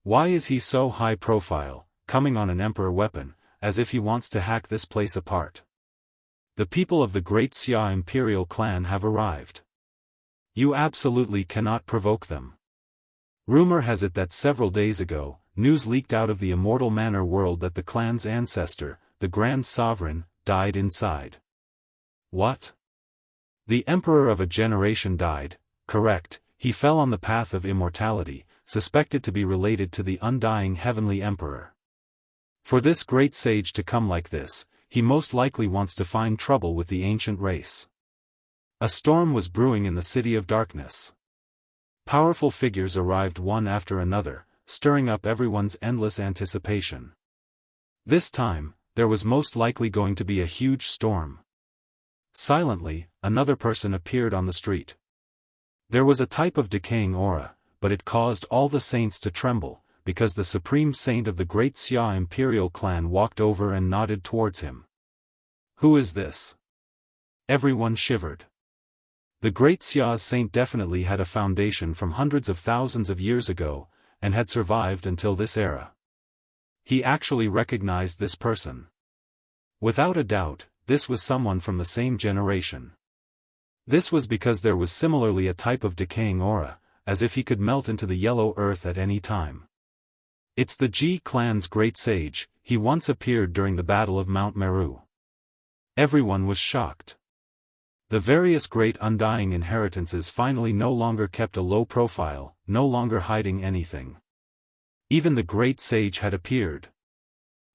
Why is he so high profile, coming on an emperor weapon, as if he wants to hack this place apart? The people of the great Xia imperial clan have arrived. You absolutely cannot provoke them. Rumor has it that several days ago, news leaked out of the Immortal Manor world that the clan's ancestor, the Grand Sovereign, died inside. What? The Emperor of a generation died, correct, he fell on the path of immortality, suspected to be related to the undying Heavenly Emperor. For this great sage to come like this, he most likely wants to find trouble with the ancient race. A storm was brewing in the City of Darkness. Powerful figures arrived one after another, stirring up everyone's endless anticipation. This time, there was most likely going to be a huge storm. Silently, another person appeared on the street. There was a type of decaying aura, but it caused all the saints to tremble, because the supreme saint of the great Xia imperial clan walked over and nodded towards him. Who is this? Everyone shivered. The great Xia's saint definitely had a foundation from hundreds of thousands of years ago, and had survived until this era. He actually recognized this person. Without a doubt, this was someone from the same generation. This was because there was similarly a type of decaying aura, as if he could melt into the yellow earth at any time. It's the Ji clan's great sage. He once appeared during the Battle of Mount Meru. Everyone was shocked. The various great undying inheritances finally no longer kept a low profile, no longer hiding anything. Even the great sage had appeared.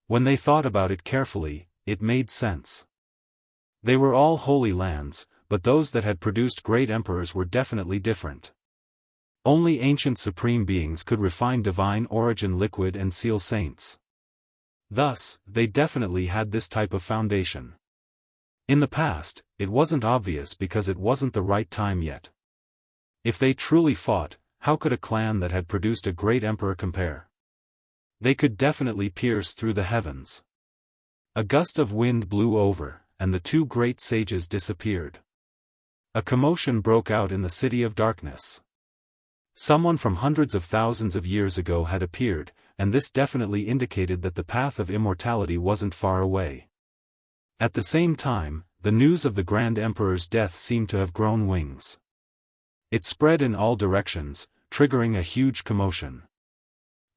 When they thought about it carefully, it made sense. They were all holy lands, but those that had produced great emperors were definitely different. Only ancient supreme beings could refine divine origin liquid and seal saints. Thus, they definitely had this type of foundation. In the past, it wasn't obvious because it wasn't the right time yet. If they truly fought, how could a clan that had produced a great emperor compare? They could definitely pierce through the heavens. A gust of wind blew over, and the two great sages disappeared. A commotion broke out in the City of Darkness. Someone from hundreds of thousands of years ago had appeared, and this definitely indicated that the path of immortality wasn't far away. At the same time, the news of the Grand Emperor's death seemed to have grown wings. It spread in all directions, triggering a huge commotion.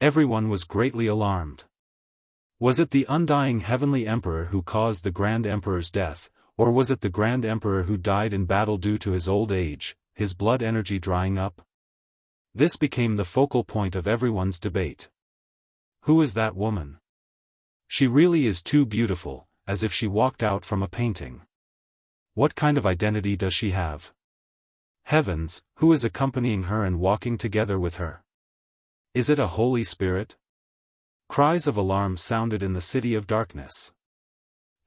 Everyone was greatly alarmed. Was it the undying Heavenly Emperor who caused the Grand Emperor's death, or was it the Grand Emperor who died in battle due to his old age, his blood energy drying up? This became the focal point of everyone's debate. Who is that woman? She really is too beautiful, as if she walked out from a painting. What kind of identity does she have? Heavens, who is accompanying her and walking together with her? Is it a Holy Spirit? Cries of alarm sounded in the City of Darkness.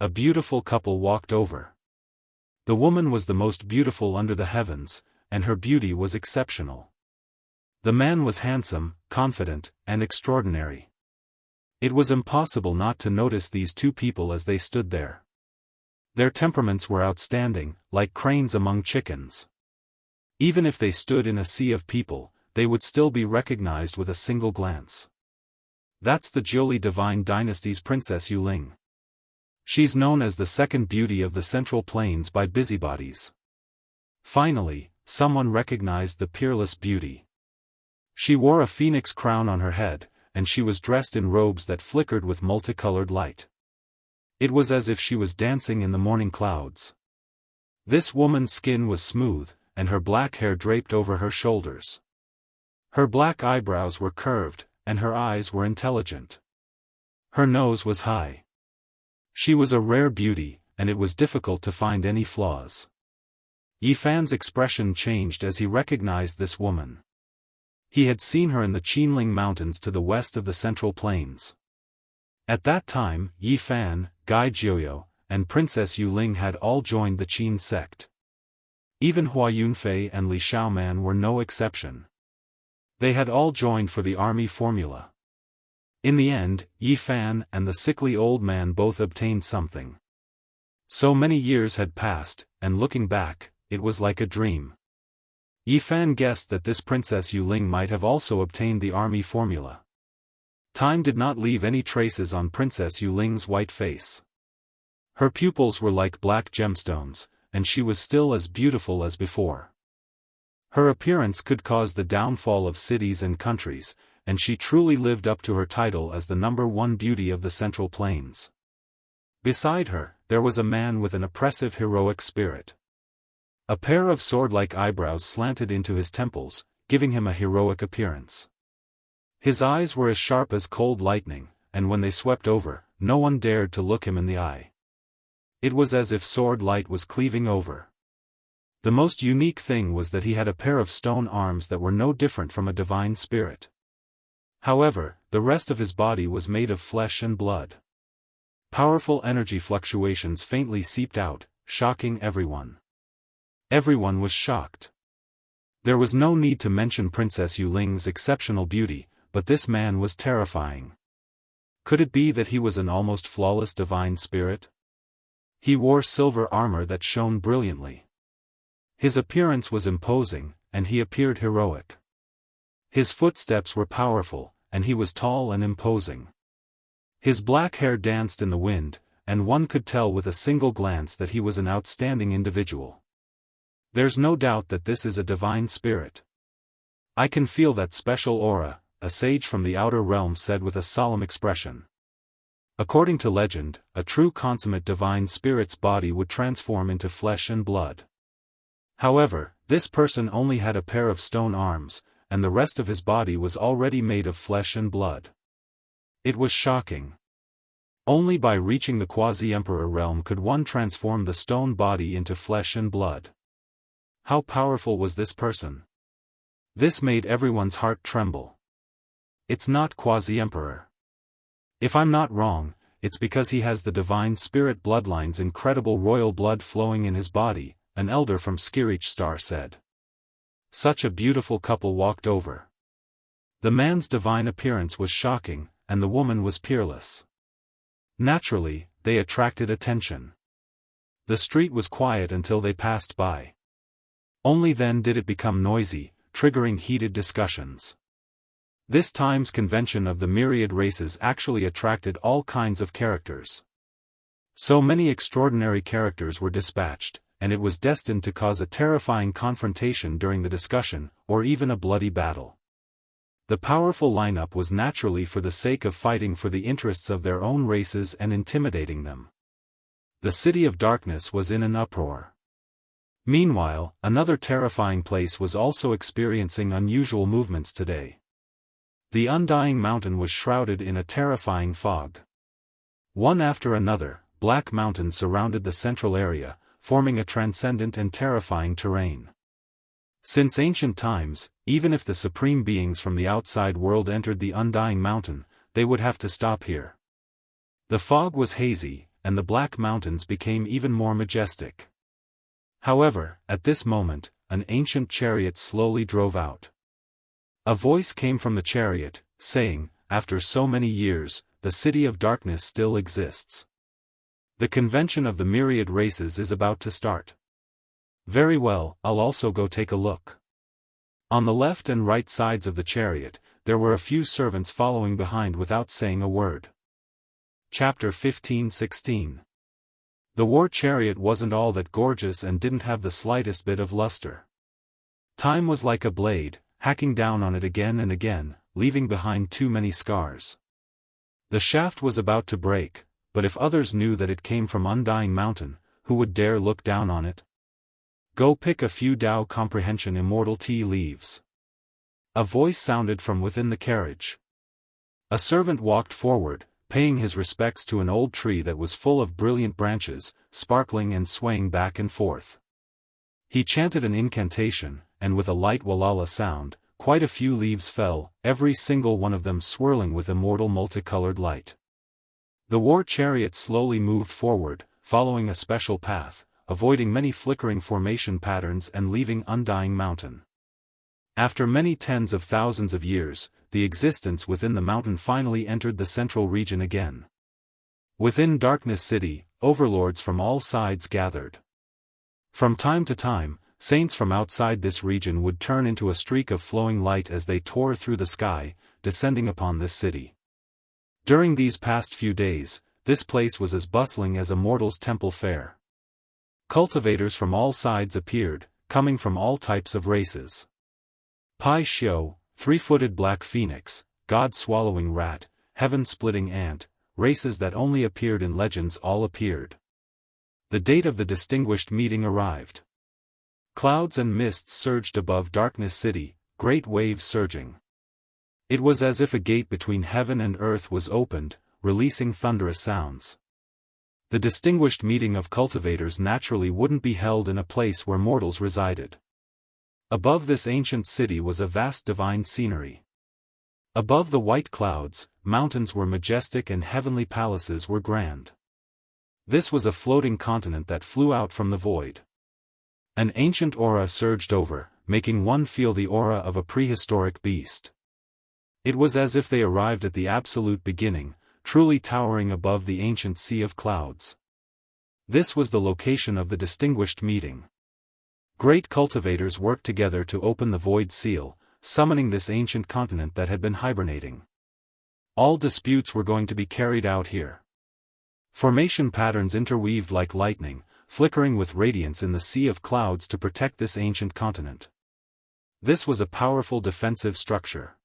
A beautiful couple walked over. The woman was the most beautiful under the heavens, and her beauty was exceptional. The man was handsome, confident, and extraordinary. It was impossible not to notice these two people as they stood there. Their temperaments were outstanding, like cranes among chickens. Even if they stood in a sea of people, they would still be recognized with a single glance. That's the Jiuli Divine Dynasty's Princess Yuling. She's known as the second beauty of the Central Plains by busybodies. Finally, someone recognized the peerless beauty. She wore a phoenix crown on her head, and she was dressed in robes that flickered with multicolored light. It was as if she was dancing in the morning clouds. This woman's skin was smooth, and her black hair draped over her shoulders. Her black eyebrows were curved, and her eyes were intelligent. Her nose was high. She was a rare beauty, and it was difficult to find any flaws. Yi Fan's expression changed as he recognized this woman. He had seen her in the Qinling Mountains to the west of the Central Plains. At that time, Yi Fan, Gai Jiuyo, and Princess Yuling had all joined the Qin sect. Even Hua Yunfei and Li Xiaoman were no exception. They had all joined for the army formula. In the end, Yi Fan and the sickly old man both obtained something. So many years had passed, and looking back, it was like a dream. Yi Fan guessed that this Princess Yuling might have also obtained the army formula. Time did not leave any traces on Princess Yuling's white face. Her pupils were like black gemstones, and she was still as beautiful as before. Her appearance could cause the downfall of cities and countries, and she truly lived up to her title as the #1 beauty of the Central Plains. Beside her, there was a man with an oppressive heroic spirit. A pair of sword-like eyebrows slanted into his temples, giving him a heroic appearance. His eyes were as sharp as cold lightning, and when they swept over, no one dared to look him in the eye. It was as if sword light was cleaving over. The most unique thing was that he had a pair of stone arms that were no different from a divine spirit. However, the rest of his body was made of flesh and blood. Powerful energy fluctuations faintly seeped out, shocking everyone. Everyone was shocked. There was no need to mention Princess Yuling's exceptional beauty, but this man was terrifying. Could it be that he was an almost flawless divine spirit? He wore silver armor that shone brilliantly. His appearance was imposing, and he appeared heroic. His footsteps were powerful, and he was tall and imposing. His black hair danced in the wind, and one could tell with a single glance that he was an outstanding individual. There's no doubt that this is a divine spirit. I can feel that special aura, a sage from the outer realm said with a solemn expression. According to legend, a true consummate divine spirit's body would transform into flesh and blood. However, this person only had a pair of stone arms, and the rest of his body was already made of flesh and blood. It was shocking. Only by reaching the quasi-emperor realm could one transform the stone body into flesh and blood. How powerful was this person? This made everyone's heart tremble. It's not quasi-emperor. If I'm not wrong, it's because he has the divine spirit bloodline's incredible royal blood flowing in his body, an elder from Skirich Star said. Such a beautiful couple walked over. The man's divine appearance was shocking, and the woman was peerless. Naturally, they attracted attention. The street was quiet until they passed by. Only then did it become noisy, triggering heated discussions. This time's convention of the myriad races actually attracted all kinds of characters. So many extraordinary characters were dispatched, and it was destined to cause a terrifying confrontation during the discussion, or even a bloody battle. The powerful lineup was naturally for the sake of fighting for the interests of their own races and intimidating them. The City of Darkness was in an uproar. Meanwhile, another terrifying place was also experiencing unusual movements today. The Undying Mountain was shrouded in a terrifying fog. One after another, black mountains surrounded the central area, forming a transcendent and terrifying terrain. Since ancient times, even if the supreme beings from the outside world entered the Undying Mountain, they would have to stop here. The fog was hazy, and the black mountains became even more majestic. However, at this moment, an ancient chariot slowly drove out. A voice came from the chariot, saying, "After so many years, the City of Darkness still exists. The convention of the myriad races is about to start. Very well, I'll also go take a look." On the left and right sides of the chariot, there were a few servants following behind without saying a word. Chapter 15-16. The war chariot wasn't all that gorgeous and didn't have the slightest bit of luster. Time was like a blade, hacking down on it again and again, leaving behind too many scars. The shaft was about to break, but if others knew that it came from Undying Mountain, who would dare look down on it? Go pick a few Dao Comprehension Immortal tea leaves. A voice sounded from within the carriage. A servant walked forward, paying his respects to an old tree that was full of brilliant branches, sparkling and swaying back and forth. He chanted an incantation, and with a light walala sound, quite a few leaves fell, every single one of them swirling with immortal multicolored light. The war chariot slowly moved forward, following a special path, avoiding many flickering formation patterns and leaving Undying Mountain. After many tens of thousands of years, the existence within the mountain finally entered the central region again. Within Darkness City, overlords from all sides gathered. From time to time, saints from outside this region would turn into a streak of flowing light as they tore through the sky, descending upon this city. During these past few days, this place was as bustling as a mortal's temple fair. Cultivators from all sides appeared, coming from all types of races. Pai Xiao, three-footed black phoenix, god-swallowing rat, heaven-splitting ant, races that only appeared in legends all appeared. The date of the distinguished meeting arrived. Clouds and mists surged above Darkness City, great waves surging. It was as if a gate between heaven and earth was opened, releasing thunderous sounds. The distinguished meeting of cultivators naturally wouldn't be held in a place where mortals resided. Above this ancient city was a vast divine scenery. Above the white clouds, mountains were majestic and heavenly palaces were grand. This was a floating continent that flew out from the void. An ancient aura surged over, making one feel the aura of a prehistoric beast. It was as if they arrived at the absolute beginning, truly towering above the ancient sea of clouds. This was the location of the distinguished meeting. Great cultivators worked together to open the void seal, summoning this ancient continent that had been hibernating. All disputes were going to be carried out here. Formation patterns interweaved like lightning, flickering with radiance in the sea of clouds to protect this ancient continent. This was a powerful defensive structure.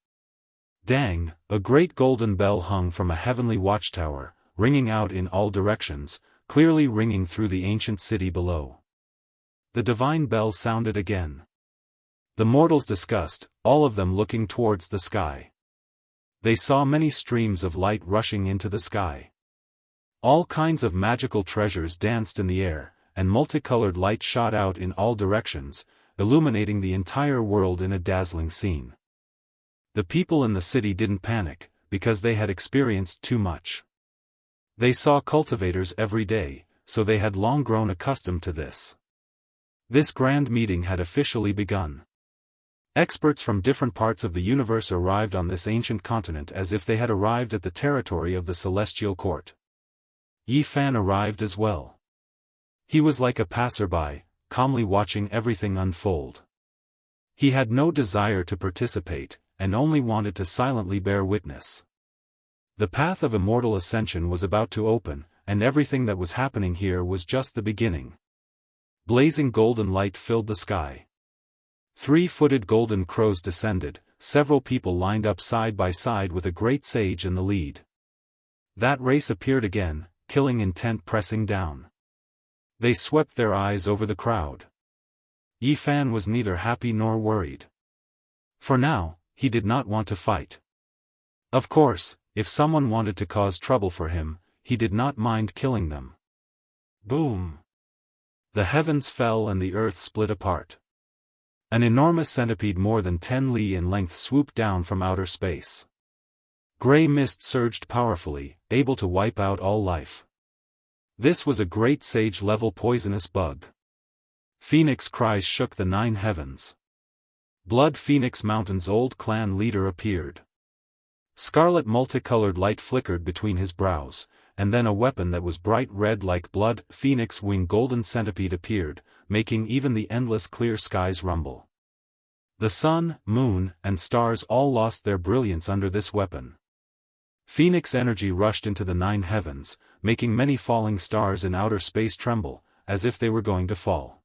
Dang, a great golden bell hung from a heavenly watchtower, ringing out in all directions, clearly ringing through the ancient city below. The divine bell sounded again. The mortals discussed, all of them looking towards the sky. They saw many streams of light rushing into the sky. All kinds of magical treasures danced in the air, and multicolored light shot out in all directions, illuminating the entire world in a dazzling scene. The people in the city didn't panic, because they had experienced too much. They saw cultivators every day, so they had long grown accustomed to this. This grand meeting had officially begun. Experts from different parts of the universe arrived on this ancient continent as if they had arrived at the territory of the celestial court. Yi Fan arrived as well. He was like a passerby, calmly watching everything unfold. He had no desire to participate, and only wanted to silently bear witness. The path of immortal ascension was about to open, and everything that was happening here was just the beginning. Blazing golden light filled the sky. 3-footed golden crows descended, several people lined up side by side with a great sage in the lead. That race appeared again, killing intent pressing down. They swept their eyes over the crowd. Yi Fan was neither happy nor worried. For now, he did not want to fight. Of course, if someone wanted to cause trouble for him, he did not mind killing them. Boom! The heavens fell and the earth split apart. An enormous centipede more than 10 li in length swooped down from outer space. Gray mist surged powerfully, able to wipe out all life. This was a great sage-level poisonous bug. Phoenix cries shook the 9 heavens. Blood Phoenix Mountain's old clan leader appeared. Scarlet multicolored light flickered between his brows, and then a weapon that was bright red like blood Phoenix wing golden centipede appeared, making even the endless clear skies rumble. The sun, moon, and stars all lost their brilliance under this weapon. Phoenix energy rushed into the 9 heavens, making many falling stars in outer space tremble, as if they were going to fall.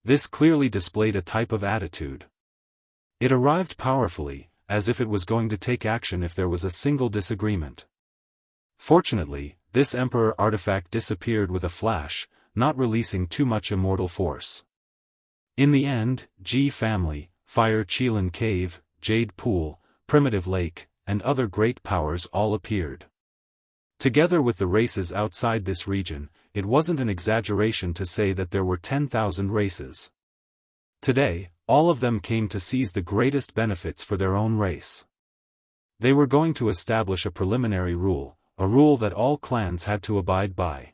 This clearly displayed a type of attitude. It arrived powerfully, as if it was going to take action if there was a single disagreement. Fortunately, this Emperor artifact disappeared with a flash, not releasing too much immortal force. In the end, Ji family, Fire Qilin Cave, Jade Pool, Primitive Lake, and other great powers all appeared. Together with the races outside this region, it wasn't an exaggeration to say that there were 10,000 races. Today, all of them came to seize the greatest benefits for their own race. They were going to establish a preliminary rule, a rule that all clans had to abide by.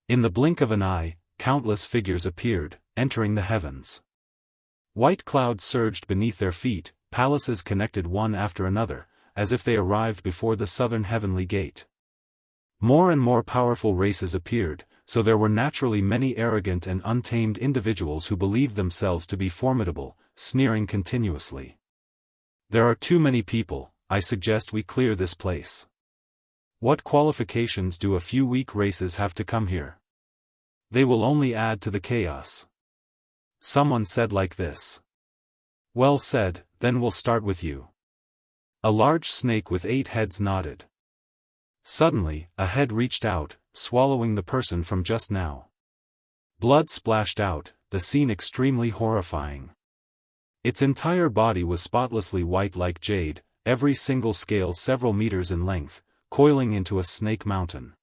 In the blink of an eye, countless figures appeared, entering the heavens. White clouds surged beneath their feet, palaces connected one after another, as if they arrived before the southern heavenly gate. More and more powerful races appeared, so there were naturally many arrogant and untamed individuals who believed themselves to be formidable, sneering continuously. There are too many people, I suggest we clear this place. What qualifications do a few weak races have to come here? They will only add to the chaos. Someone said like this. Well said, then we'll start with you. A large snake with 8 heads nodded. Suddenly, a head reached out, swallowing the person from just now. Blood splashed out, the scene extremely horrifying. Its entire body was spotlessly white like jade, every single scale several meters in length, coiling into a snake mountain.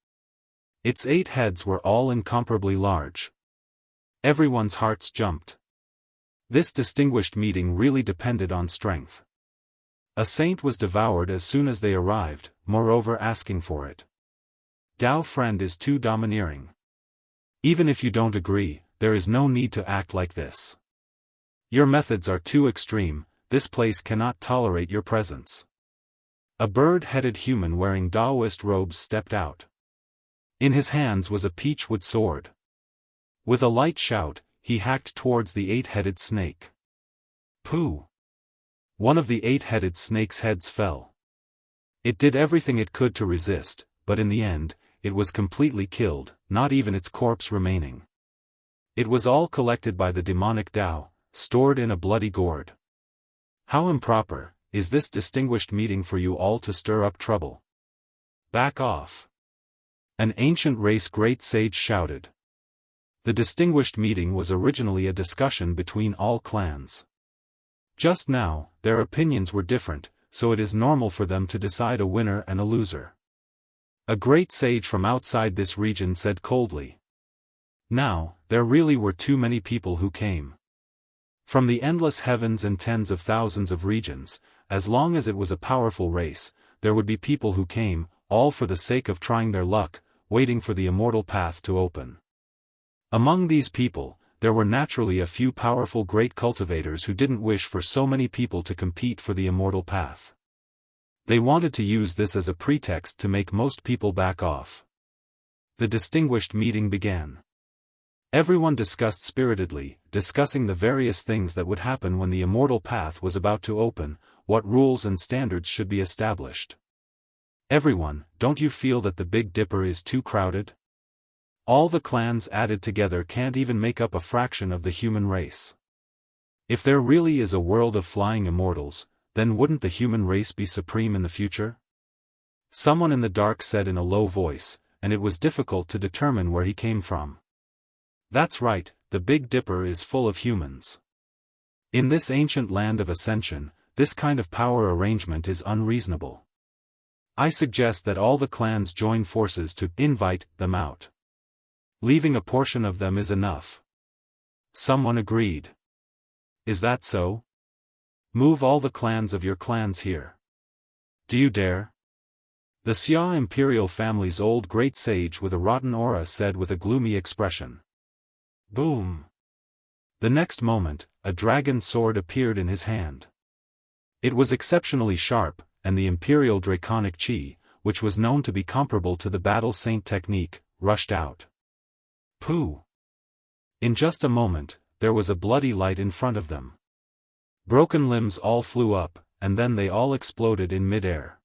Its 8 heads were all incomparably large. Everyone's hearts jumped. This distinguished meeting really depended on strength. A saint was devoured as soon as they arrived, moreover asking for it. Dao friend is too domineering. Even if you don't agree, there is no need to act like this. Your methods are too extreme, this place cannot tolerate your presence. A bird-headed human wearing Daoist robes stepped out. In his hands was a peachwood sword. With a light shout, he hacked towards the 8-headed snake. Pooh! One of the 8-headed snake's heads fell. It did everything it could to resist, but in the end, it was completely killed, not even its corpse remaining. It was all collected by the demonic Dao, stored in a bloody gourd. How improper, is this distinguished meeting for you all to stir up trouble? Back off! An ancient race great sage shouted. The distinguished meeting was originally a discussion between all clans. Just now, their opinions were different, so it is normal for them to decide a winner and a loser. A great sage from outside this region said coldly. Now, there really were too many people who came. From the endless heavens and tens of thousands of regions, as long as it was a powerful race, there would be people who came, all for the sake of trying their luck, waiting for the immortal path to open. Among these people, there were naturally a few powerful great cultivators who didn't wish for so many people to compete for the immortal path. They wanted to use this as a pretext to make most people back off. The distinguished meeting began. Everyone discussed spiritedly, discussing the various things that would happen when the immortal path was about to open, what rules and standards should be established. Everyone, don't you feel that the Big Dipper is too crowded? All the clans added together can't even make up a fraction of the human race. If there really is a world of flying immortals, then wouldn't the human race be supreme in the future? Someone in the dark said in a low voice, and it was difficult to determine where he came from. That's right, the Big Dipper is full of humans. In this ancient land of ascension, this kind of power arrangement is unreasonable. I suggest that all the clans join forces to invite them out. Leaving a portion of them is enough. Someone agreed. Is that so? Move all the clans of your clans here. Do you dare? The Xia imperial family's old great sage with a rotten aura said with a gloomy expression. Boom! The next moment, a dragon sword appeared in his hand. It was exceptionally sharp, and the imperial draconic chi, which was known to be comparable to the battle saint technique, rushed out. Pooh! In just a moment, there was a bloody light in front of them. Broken limbs all flew up, and then they all exploded in mid-air.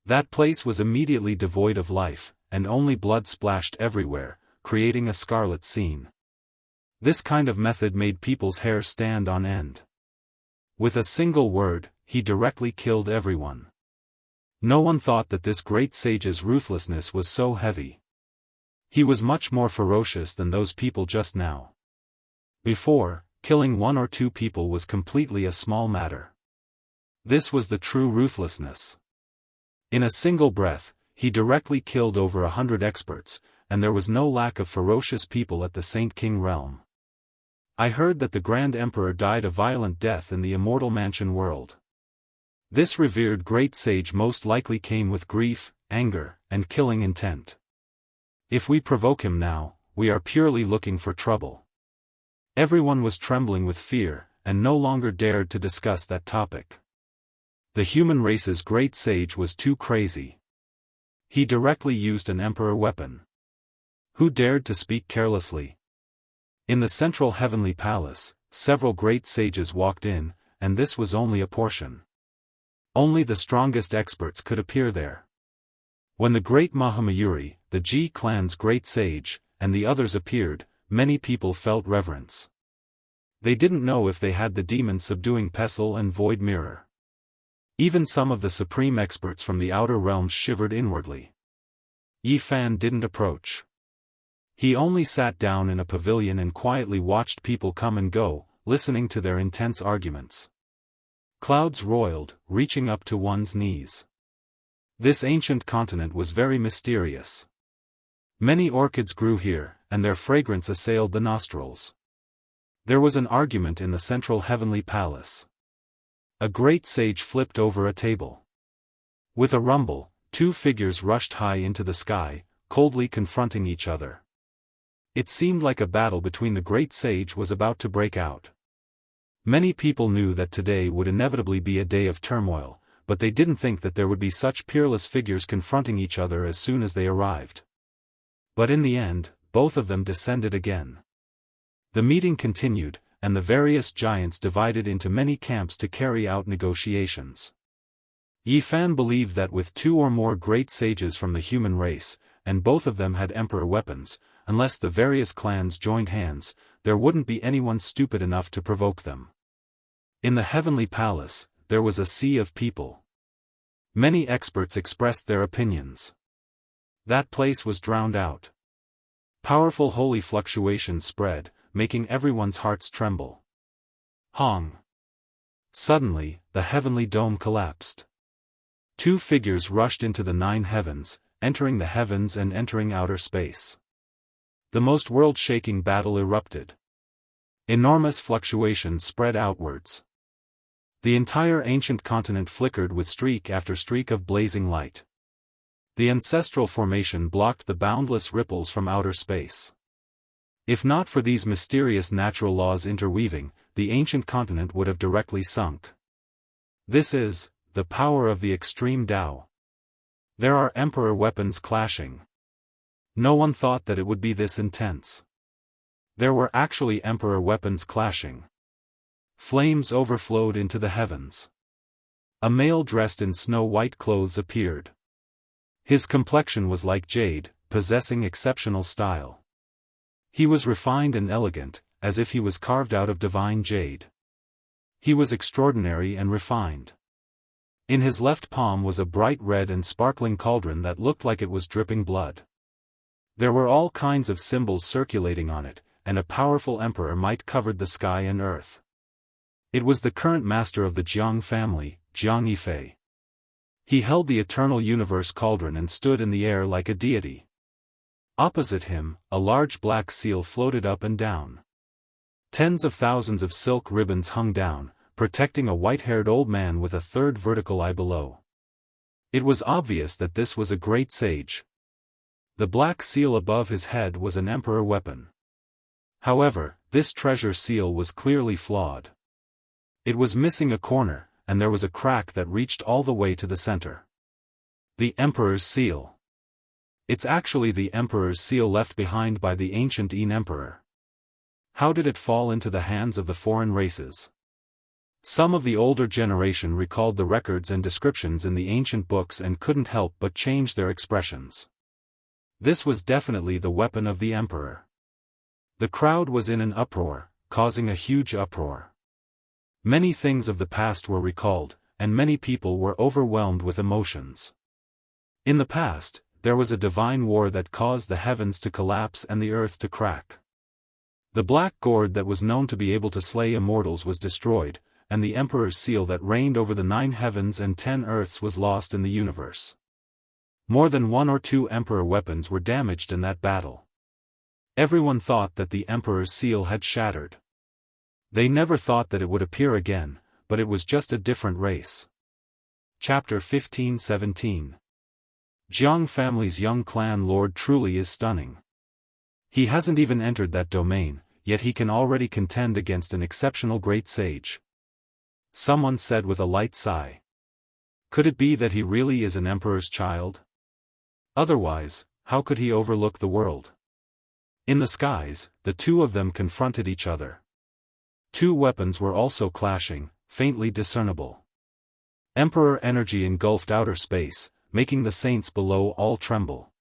That place was immediately devoid of life, and only blood splashed everywhere, creating a scarlet scene. This kind of method made people's hair stand on end. With a single word, he directly killed everyone. No one thought that this great sage's ruthlessness was so heavy. He was much more ferocious than those people just now. Before, killing one or two people was completely a small matter. This was the true ruthlessness. In a single breath, he directly killed over 100 experts, and there was no lack of ferocious people at the Saint King realm. I heard that the Grand Emperor died a violent death in the Immortal Mansion world. This revered great sage most likely came with grief, anger, and killing intent. If we provoke him now, we are purely looking for trouble. Everyone was trembling with fear, and no longer dared to discuss that topic. The human race's great sage was too crazy. He directly used an emperor weapon. Who dared to speak carelessly? In the central heavenly palace, several great sages walked in, and this was only a portion. Only the strongest experts could appear there. When the great Mahamayuri, the Ji clan's great sage, and the others appeared, many people felt reverence. They didn't know if they had the demon subduing pestle and void mirror. Even some of the supreme experts from the outer realms shivered inwardly. Yi Fan didn't approach. He only sat down in a pavilion and quietly watched people come and go, listening to their intense arguments. Clouds roiled, reaching up to one's knees. This ancient continent was very mysterious. Many orchids grew here, and their fragrance assailed the nostrils. There was an argument in the central heavenly palace. A great sage flipped over a table. With a rumble, two figures rushed high into the sky, coldly confronting each other. It seemed like a battle between the great sage was about to break out. Many people knew that today would inevitably be a day of turmoil, but they didn't think that there would be such peerless figures confronting each other as soon as they arrived. But in the end, both of them descended again. The meeting continued, and the various giants divided into many camps to carry out negotiations. Yi Fan believed that with two or more great sages from the human race, and both of them had emperor weapons, unless the various clans joined hands, there wouldn't be anyone stupid enough to provoke them. In the heavenly palace, there was a sea of people. Many experts expressed their opinions. That place was drowned out. Powerful holy fluctuations spread, making everyone's hearts tremble. Hong! Suddenly, the heavenly dome collapsed. Two figures rushed into the 9 heavens, entering the heavens and entering outer space. The most world-shaking battle erupted. Enormous fluctuations spread outwards. The entire ancient continent flickered with streak after streak of blazing light. The ancestral formation blocked the boundless ripples from outer space. If not for these mysterious natural laws interweaving, the ancient continent would have directly sunk. This is the power of the extreme Tao. There are emperor weapons clashing. No one thought that it would be this intense. There were actually emperor weapons clashing. Flames overflowed into the heavens. A male dressed in snow-white clothes appeared. His complexion was like jade, possessing exceptional style. He was refined and elegant, as if he was carved out of divine jade. He was extraordinary and refined. In his left palm was a bright red and sparkling cauldron that looked like it was dripping blood. There were all kinds of symbols circulating on it, and a powerful emperor might covered the sky and earth. It was the current master of the Jiang family, Jianghu. He held the eternal universe cauldron and stood in the air like a deity. Opposite him, a large black seal floated up and down. Tens of thousands of silk ribbons hung down, protecting a white-haired old man with a third vertical eye below. It was obvious that this was a great sage. The black seal above his head was an emperor weapon. However, this treasure seal was clearly flawed. It was missing a corner, and there was a crack that reached all the way to the center. The Emperor's Seal. It's actually the Emperor's seal left behind by the ancient Yin Emperor. How did it fall into the hands of the foreign races? Some of the older generation recalled the records and descriptions in the ancient books and couldn't help but change their expressions. This was definitely the weapon of the Emperor. The crowd was in an uproar, causing a huge uproar. Many things of the past were recalled, and many people were overwhelmed with emotions. In the past, there was a divine war that caused the heavens to collapse and the earth to crack. The black gourd that was known to be able to slay immortals was destroyed, and the Emperor's seal that reigned over the 9 heavens and 10 earths was lost in the universe. More than 1 or 2 emperor weapons were damaged in that battle. Everyone thought that the Emperor's seal had shattered. They never thought that it would appear again, but it was just a different race. Chapter 15-17. Jiang family's young clan lord truly is stunning. He hasn't even entered that domain, yet he can already contend against an exceptional great sage. Someone said with a light sigh. Could it be that he really is an emperor's child? Otherwise, how could he overlook the world? In the skies, the two of them confronted each other. 2 weapons were also clashing, faintly discernible. Emperor energy engulfed outer space, making the saints below all tremble.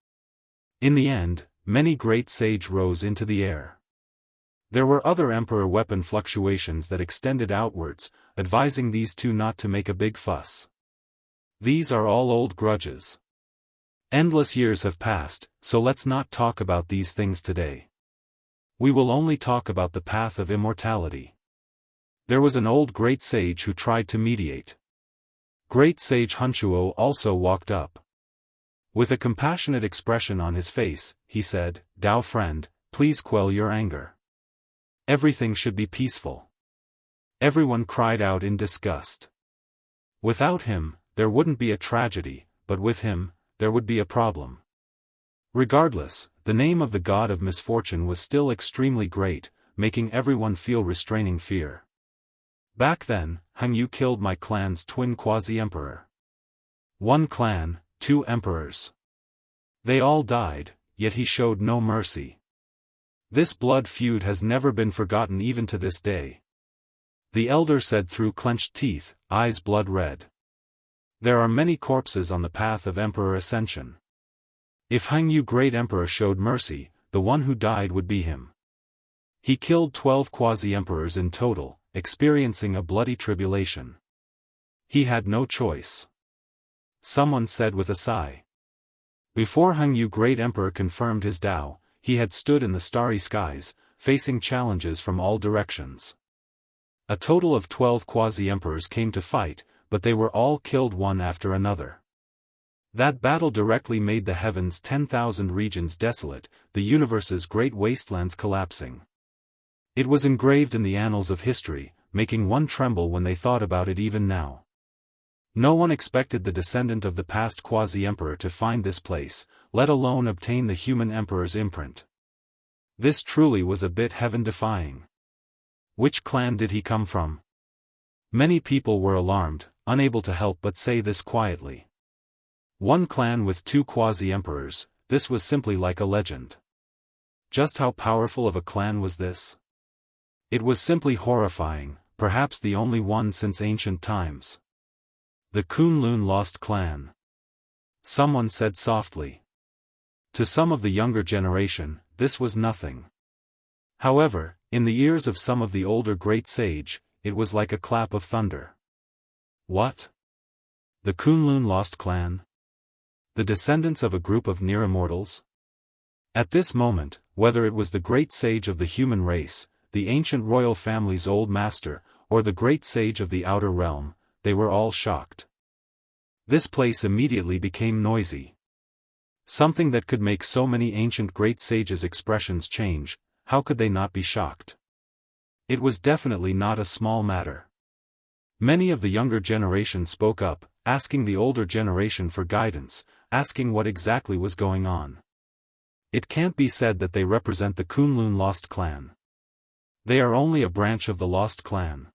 In the end, many great sage rose into the air. There were other emperor weapon fluctuations that extended outwards, advising these two not to make a big fuss. These are all old grudges. Endless years have passed, so let's not talk about these things today. We will only talk about the path of immortality. There was an old great sage who tried to mediate. Great sage Hunchuo also walked up. With a compassionate expression on his face, he said, "Dao friend, please quell your anger. Everything should be peaceful." Everyone cried out in disgust. Without him, there wouldn't be a tragedy, but with him, there would be a problem. Regardless, the name of the god of misfortune was still extremely great, making everyone feel restraining fear. Back then, Hangyu killed my clan's twin quasi-emperor. 1 clan, 2 emperors. They all died, yet he showed no mercy. This blood feud has never been forgotten even to this day. The elder said through clenched teeth, eyes blood red. There are many corpses on the path of emperor ascension. If Hangyu Great Emperor showed mercy, the one who died would be him. He killed 12 quasi-emperors in total, experiencing a bloody tribulation. He had no choice. Someone said with a sigh. Before Heng Yu Great Emperor confirmed his Tao, he had stood in the starry skies, facing challenges from all directions. A total of 12 quasi-emperors came to fight, but they were all killed one after another. That battle directly made the heavens' 10,000 regions desolate, the universe's great wastelands collapsing. It was engraved in the annals of history, making one tremble when they thought about it even now. No one expected the descendant of the past quasi-emperor to find this place, let alone obtain the human emperor's imprint. This truly was a bit heaven-defying. Which clan did he come from? Many people were alarmed, unable to help but say this quietly. One clan with 2 quasi-emperors, this was simply like a legend. Just how powerful of a clan was this? It was simply horrifying, perhaps the only one since ancient times. The Kunlun Lost Clan. Someone said softly. To some of the younger generation, this was nothing. However, in the ears of some of the older great sage, it was like a clap of thunder. What? The Kunlun Lost Clan? The descendants of a group of near immortals? At this moment, whether it was the great sage of the human race, the ancient royal family's old master, or the great sage of the outer realm, they were all shocked. This place immediately became noisy. Something that could make so many ancient great sages' expressions change, how could they not be shocked? It was definitely not a small matter. Many of the younger generation spoke up, asking the older generation for guidance, asking what exactly was going on. It can't be said that they represent the Kunlun Lost Clan. They are only a branch of the Lost Clan.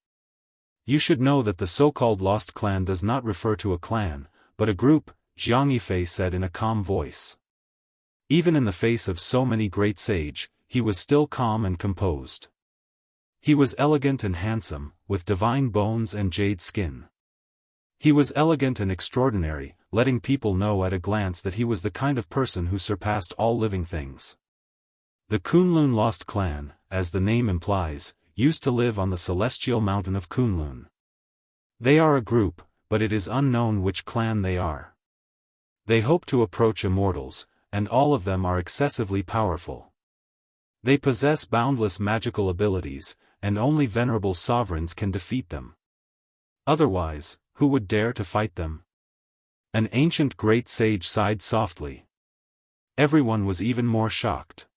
You should know that the so-called Lost Clan does not refer to a clan, but a group, Jianghu said in a calm voice. Even in the face of so many great sage, he was still calm and composed. He was elegant and handsome, with divine bones and jade skin. He was elegant and extraordinary, letting people know at a glance that he was the kind of person who surpassed all living things. The Kunlun Lost Clan, as the name implies, used to live on the celestial mountain of Kunlun. They are a group, but it is unknown which clan they are. They hope to approach immortals, and all of them are excessively powerful. They possess boundless magical abilities, and only venerable sovereigns can defeat them. Otherwise, who would dare to fight them? An ancient great sage sighed softly. Everyone was even more shocked.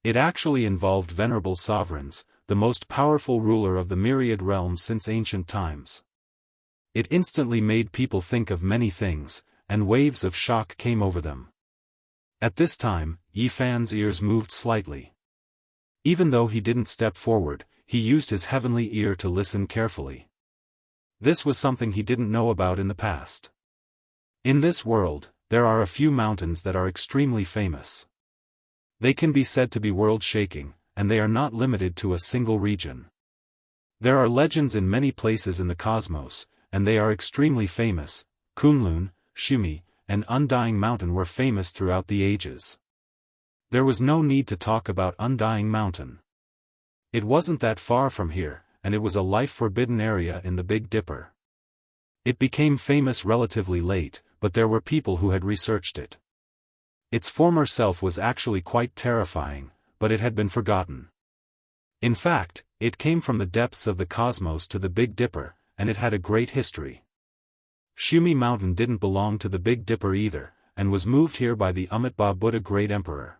It actually involved venerable sovereigns, the most powerful ruler of the myriad realms since ancient times. It instantly made people think of many things, and waves of shock came over them. At this time, Yi Fan's ears moved slightly. Even though he didn't step forward, he used his heavenly ear to listen carefully. This was something he didn't know about in the past. In this world, there are a few mountains that are extremely famous. They can be said to be world-shaking, and they are not limited to a single region. There are legends in many places in the cosmos, and they are extremely famous. Kunlun, Shumi, and Undying Mountain were famous throughout the ages. There was no need to talk about Undying Mountain. It wasn't that far from here, and it was a life-forbidden area in the Big Dipper. It became famous relatively late, but there were people who had researched it. Its former self was actually quite terrifying, but it had been forgotten. In fact, it came from the depths of the cosmos to the Big Dipper, and it had a great history. Shumi Mountain didn't belong to the Big Dipper either, and was moved here by the Amitabha Buddha Great Emperor.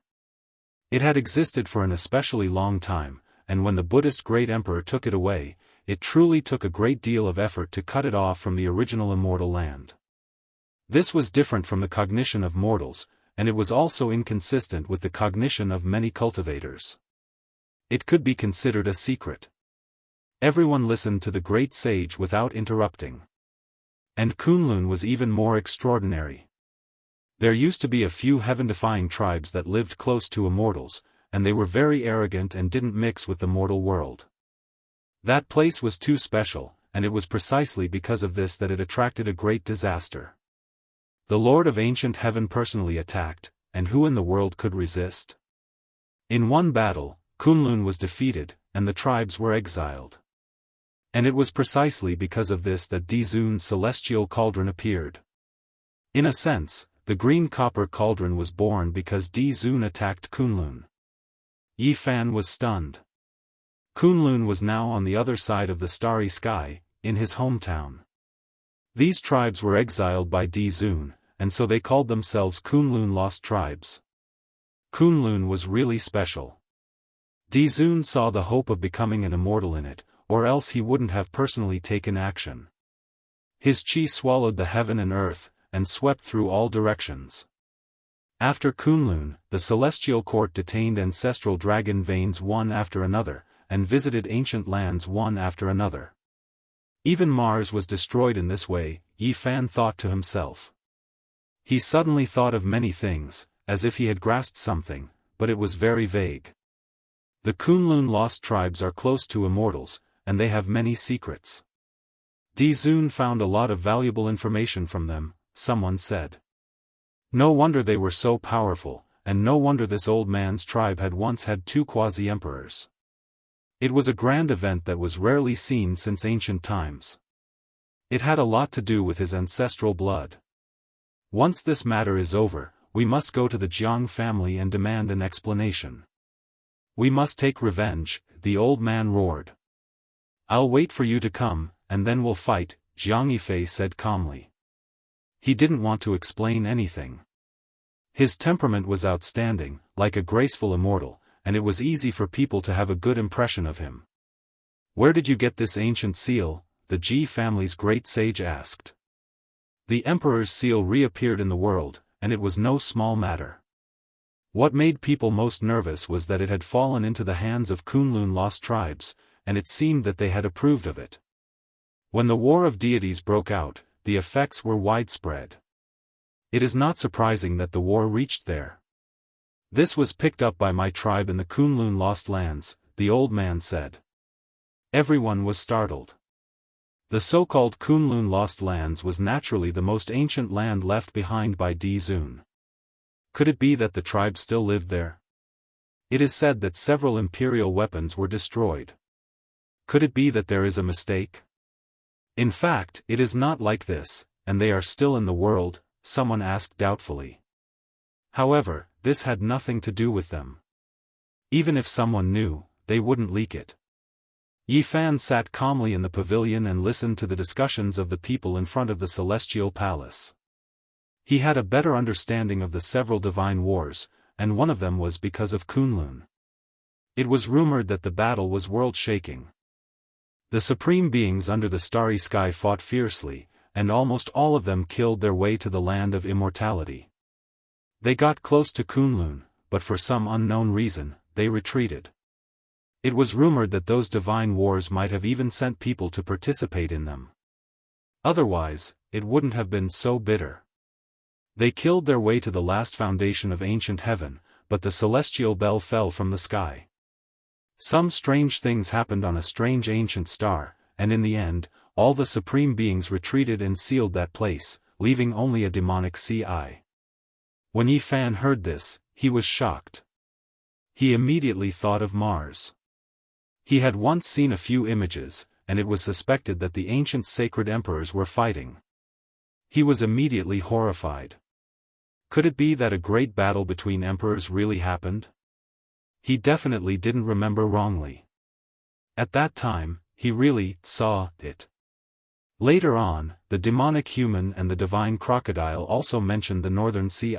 It had existed for an especially long time, and when the Buddhist Great Emperor took it away, it truly took a great deal of effort to cut it off from the original immortal land. This was different from the cognition of mortals, and it was also inconsistent with the cognition of many cultivators. It could be considered a secret. Everyone listened to the great sage without interrupting. And Kunlun was even more extraordinary. There used to be a few heaven-defying tribes that lived close to immortals, and they were very arrogant and didn't mix with the mortal world. That place was too special, and it was precisely because of this that it attracted a great disaster. The Lord of Ancient Heaven personally attacked, and who in the world could resist? In one battle, Kunlun was defeated, and the tribes were exiled. And it was precisely because of this that Dizun's celestial cauldron appeared. In a sense, the green copper cauldron was born because Dizun attacked Kunlun. Yi Fan was stunned. Kunlun was now on the other side of the starry sky, in his hometown. These tribes were exiled by Dizun, and so they called themselves Kunlun Lost Tribes. Kunlun was really special. Dizun saw the hope of becoming an immortal in it, or else he wouldn't have personally taken action. His chi swallowed the heaven and earth, and swept through all directions. After Kunlun, the celestial court detained ancestral dragon veins one after another, and visited ancient lands one after another. Even Mars was destroyed in this way, Yi Fan thought to himself. He suddenly thought of many things, as if he had grasped something, but it was very vague. The Kunlun Lost Tribes are close to immortals, and they have many secrets. Dizun found a lot of valuable information from them, someone said. No wonder they were so powerful, and no wonder this old man's tribe had once had 2 quasi-emperors. It was a grand event that was rarely seen since ancient times. It had a lot to do with his ancestral blood. Once this matter is over, we must go to the Jiang family and demand an explanation. We must take revenge, the old man roared. I'll wait for you to come, and then we'll fight, Jiang Yifei said calmly. He didn't want to explain anything. His temperament was outstanding, like a graceful immortal, and it was easy for people to have a good impression of him. Where did you get this ancient seal? The Ji family's great sage asked. The emperor's seal reappeared in the world, and it was no small matter. What made people most nervous was that it had fallen into the hands of Kunlun Lost Tribes, and it seemed that they had approved of it. When the War of Deities broke out, the effects were widespread. It is not surprising that the war reached there. This was picked up by my tribe in the Kunlun Lost Lands, the old man said. Everyone was startled. The so-called Kunlun Lost Lands was naturally the most ancient land left behind by Dizun. Could it be that the tribe still lived there? It is said that several imperial weapons were destroyed. Could it be that there is a mistake? In fact, it is not like this, and they are still in the world, someone asked doubtfully. However, this had nothing to do with them. Even if someone knew, they wouldn't leak it. Yi Fan sat calmly in the pavilion and listened to the discussions of the people in front of the celestial palace. He had a better understanding of the several divine wars, and one of them was because of Kunlun. It was rumored that the battle was world-shaking. The supreme beings under the starry sky fought fiercely, and almost all of them killed their way to the land of immortality. They got close to Kunlun, but for some unknown reason, they retreated. It was rumored that those divine wars might have even sent people to participate in them. Otherwise, it wouldn't have been so bitter. They killed their way to the last foundation of ancient heaven, but the celestial bell fell from the sky. Some strange things happened on a strange ancient star, and in the end, all the supreme beings retreated and sealed that place, leaving only a demonic Ci. When Yi Fan heard this, he was shocked. He immediately thought of Mars. He had once seen a few images, and it was suspected that the ancient sacred emperors were fighting. He was immediately horrified. Could it be that a great battle between emperors really happened? He definitely didn't remember wrongly. At that time, he really saw it. Later on, the demonic human and the divine crocodile also mentioned the northern Ci.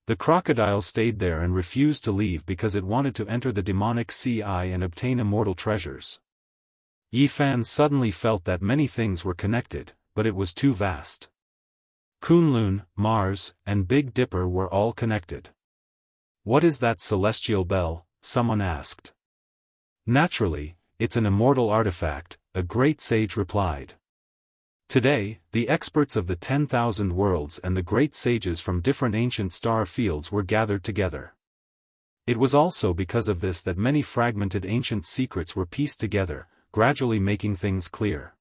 The crocodile stayed there and refused to leave because it wanted to enter the demonic Ci and obtain immortal treasures. Yi Fan suddenly felt that many things were connected, but it was too vast. Kunlun, Mars, and Big Dipper were all connected. What is that celestial bell? Someone asked. Naturally, it's an immortal artifact, a great sage replied. Today, the experts of the 10,000 worlds and the great sages from different ancient star fields were gathered together. It was also because of this that many fragmented ancient secrets were pieced together, gradually making things clear.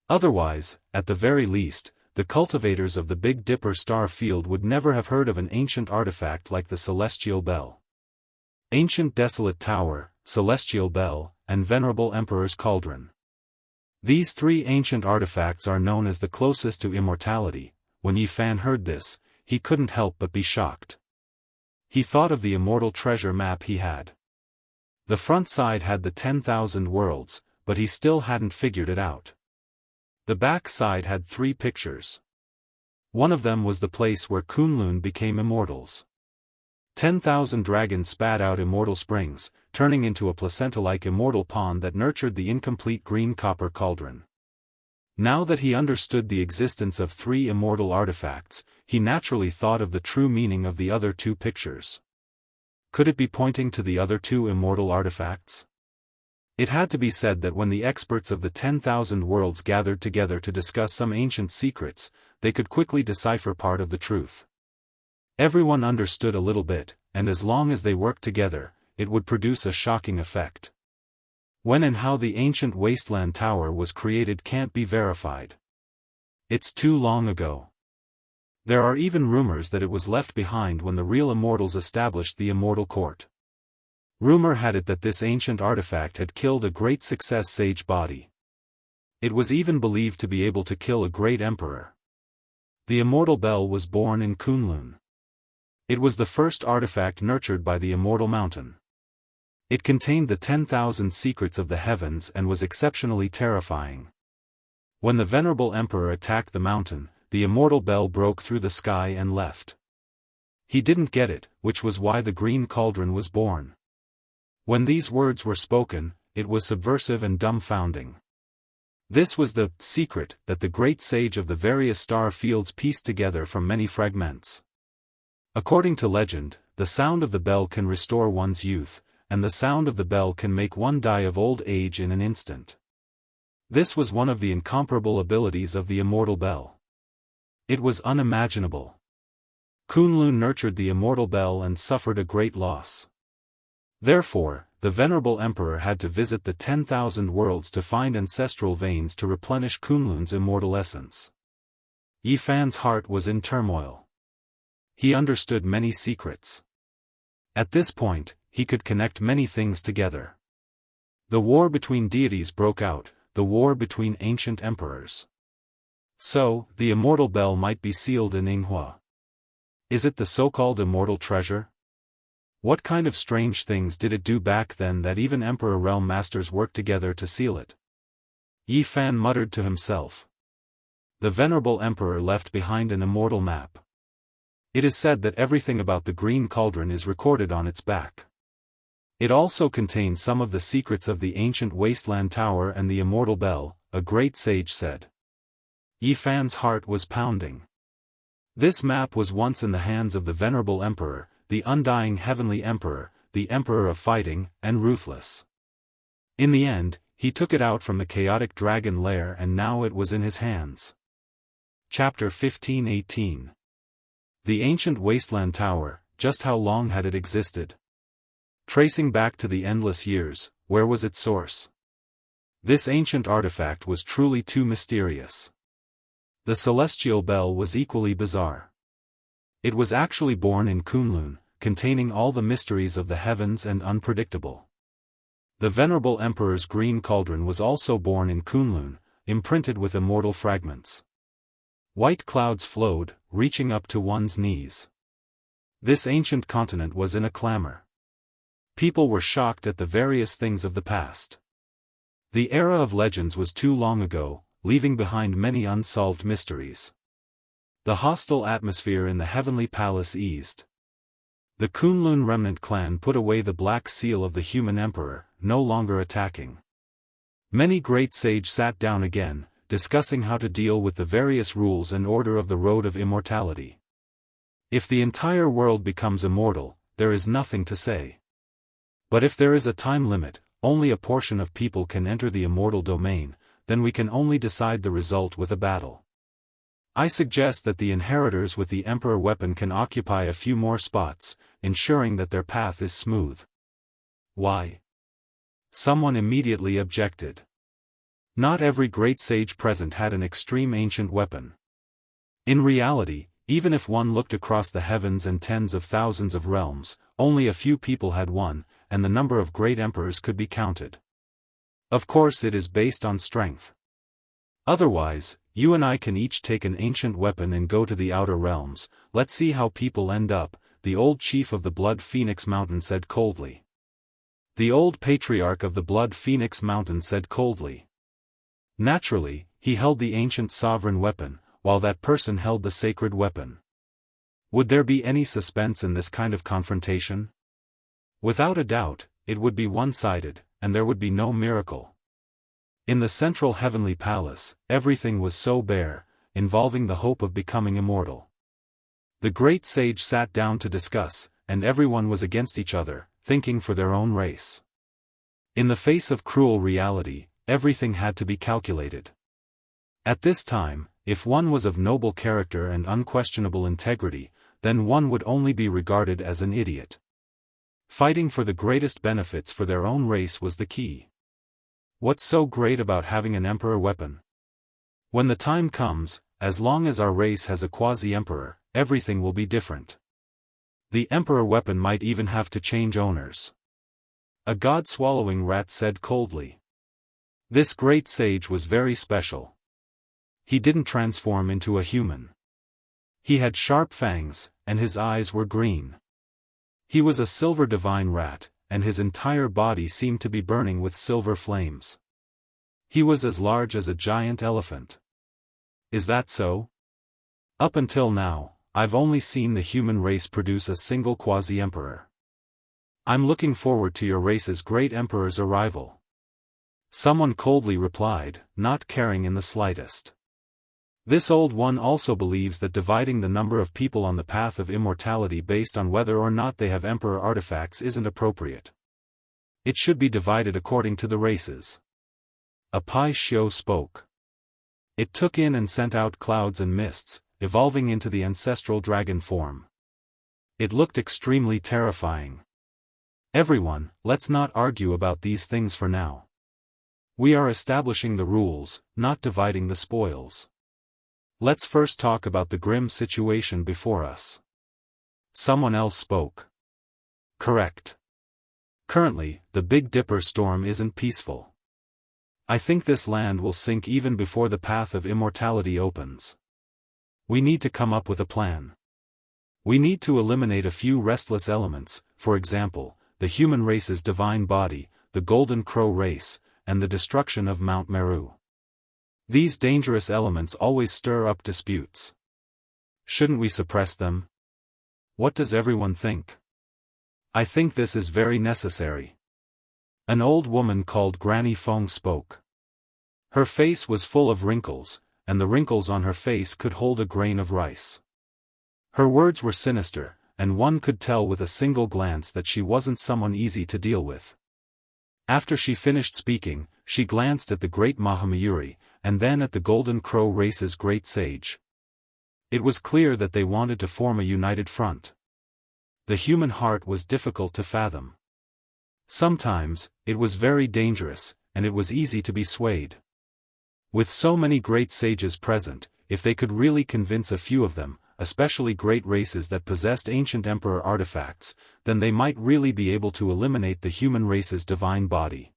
Otherwise, at the very least, the cultivators of the Big Dipper star field would never have heard of an ancient artifact like the celestial bell. Ancient desolate tower, celestial bell, and venerable emperor's cauldron. These three ancient artifacts are known as the closest to immortality. When Yi Fan heard this, he couldn't help but be shocked. He thought of the immortal treasure map he had. The front side had the 10,000 worlds, but he still hadn't figured it out. The back side had 3 pictures. One of them was the place where Kunlun became immortals. 10,000 dragons spat out immortal springs, turning into a placenta-like immortal pond that nurtured the incomplete green copper cauldron. Now that he understood the existence of 3 immortal artifacts, he naturally thought of the true meaning of the other 2 pictures. Could it be pointing to the other 2 immortal artifacts? It had to be said that when the experts of the 10,000 worlds gathered together to discuss some ancient secrets, they could quickly decipher part of the truth. Everyone understood a little bit, and as long as they worked together, it would produce a shocking effect. When and how the ancient wasteland tower was created can't be verified. It's too long ago. There are even rumors that it was left behind when the real immortals established the immortal court. Rumor had it that this ancient artifact had killed a great success sage body. It was even believed to be able to kill a great emperor. The immortal bell was born in Kunlun. It was the first artifact nurtured by the immortal mountain. It contained the 10,000 secrets of the heavens and was exceptionally terrifying. When the venerable emperor attacked the mountain, the immortal bell broke through the sky and left. He didn't get it, which was why the green cauldron was born. When these words were spoken, it was subversive and dumbfounding. This was the secret that the great sage of the various star fields pieced together from many fragments. According to legend, the sound of the bell can restore one's youth, and the sound of the bell can make one die of old age in an instant. This was one of the incomparable abilities of the immortal bell. It was unimaginable. Kunlun nurtured the immortal bell and suffered a great loss. Therefore, the venerable emperor had to visit the 10,000 worlds to find ancestral veins to replenish Kunlun's immortal essence. Yi Fan's heart was in turmoil. He understood many secrets. At this point, he could connect many things together. The war between deities broke out, the war between ancient emperors. So, the immortal bell might be sealed in Yinghua. Is it the so-called immortal treasure? What kind of strange things did it do back then that even emperor realm masters worked together to seal it? Yi Fan muttered to himself. The venerable emperor left behind an immortal map. It is said that everything about the green cauldron is recorded on its back. It also contains some of the secrets of the ancient wasteland tower and the immortal bell, a great sage said. Yi Fan's heart was pounding. This map was once in the hands of the venerable emperor, the undying heavenly emperor, the emperor of fighting, and ruthless. In the end, he took it out from the chaotic dragon lair and now it was in his hands. Chapter 15:18. The ancient wasteland tower, just how long had it existed? Tracing back to the endless years, where was its source? This ancient artifact was truly too mysterious. The celestial bell was equally bizarre. It was actually born in Kunlun, containing all the mysteries of the heavens and unpredictable. The venerable emperor's green cauldron was also born in Kunlun, imprinted with immortal fragments. White clouds flowed, reaching up to one's knees. This ancient continent was in a clamor. People were shocked at the various things of the past. The era of legends was too long ago, leaving behind many unsolved mysteries. The hostile atmosphere in the heavenly palace eased. The Kunlun remnant clan put away the black seal of the human emperor, no longer attacking. Many great sages sat down again, discussing how to deal with the various rules and order of the road of immortality. If the entire world becomes immortal, there is nothing to say. But if there is a time limit, only a portion of people can enter the immortal domain, then we can only decide the result with a battle. I suggest that the inheritors with the emperor weapon can occupy a few more spots, ensuring that their path is smooth. Why? Someone immediately objected. Not every great sage present had an extreme ancient weapon. In reality, even if one looked across the heavens and tens of thousands of realms, only a few people had one, and the number of great emperors could be counted. Of course it is based on strength. Otherwise, you and I can each take an ancient weapon and go to the outer realms. Let's see how people end up, the old chief of the Blood Phoenix Mountain said coldly. The old patriarch of the Blood Phoenix Mountain said coldly. Naturally, he held the ancient sovereign weapon, while that person held the sacred weapon. Would there be any suspense in this kind of confrontation? Without a doubt, it would be one-sided, and there would be no miracle. In the central heavenly palace, everything was so bare, involving the hope of becoming immortal. The great sage sat down to discuss, and everyone was against each other, thinking for their own race. In the face of cruel reality, everything had to be calculated. At this time, if one was of noble character and unquestionable integrity, then one would only be regarded as an idiot. Fighting for the greatest benefits for their own race was the key. What's so great about having an emperor weapon? When the time comes, as long as our race has a quasi-emperor, everything will be different. The emperor weapon might even have to change owners. A god-swallowing rat said coldly. This great sage was very special. He didn't transform into a human. He had sharp fangs, and his eyes were green. He was a silver divine rat, and his entire body seemed to be burning with silver flames. He was as large as a giant elephant. Is that so? Up until now, I've only seen the human race produce a single quasi-emperor. I'm looking forward to your race's great emperor's arrival. Someone coldly replied, not caring in the slightest. This old one also believes that dividing the number of people on the path of immortality based on whether or not they have emperor artifacts isn't appropriate. It should be divided according to the races. A Pai Xiu spoke. It took in and sent out clouds and mists, evolving into the ancestral dragon form. It looked extremely terrifying. Everyone, let's not argue about these things for now. We are establishing the rules, not dividing the spoils. Let's first talk about the grim situation before us. Someone else spoke. Correct. Currently, the Big Dipper storm isn't peaceful. I think this land will sink even before the path of immortality opens. We need to come up with a plan. We need to eliminate a few restless elements, for example, the human race's divine body, the Golden Crow race, and the destruction of Mount Meru. These dangerous elements always stir up disputes. Shouldn't we suppress them? What does everyone think? I think this is very necessary. An old woman called Granny Feng spoke. Her face was full of wrinkles, and the wrinkles on her face could hold a grain of rice. Her words were sinister, and one could tell with a single glance that she wasn't someone easy to deal with. After she finished speaking, she glanced at the great Mahamayuri, and then at the Golden Crow race's great sage. It was clear that they wanted to form a united front. The human heart was difficult to fathom. Sometimes, it was very dangerous, and it was easy to be swayed. With so many great sages present, if they could really convince a few of them, especially great races that possessed ancient emperor artifacts, then they might really be able to eliminate the human race's divine body.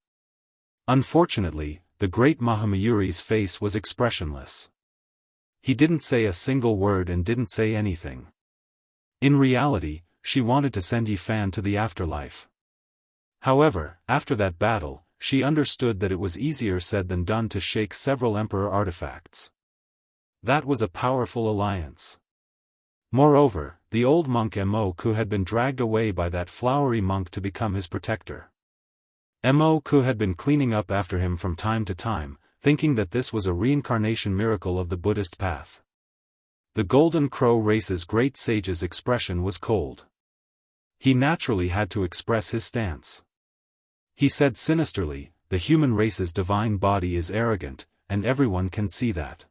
Unfortunately, the great Mahamayuri's face was expressionless. He didn't say a single word and didn't say anything. In reality, she wanted to send Yifan to the afterlife. However, after that battle, she understood that it was easier said than done to shake several emperor artifacts. That was a powerful alliance. Moreover, the old monk Mo-ku had been dragged away by that flowery monk to become his protector. Mo-ku had been cleaning up after him from time to time, thinking that this was a reincarnation miracle of the Buddhist path. The Golden Crow race's great sage's expression was cold. He naturally had to express his stance. He said sinisterly, the human race's divine body is arrogant, and everyone can see that.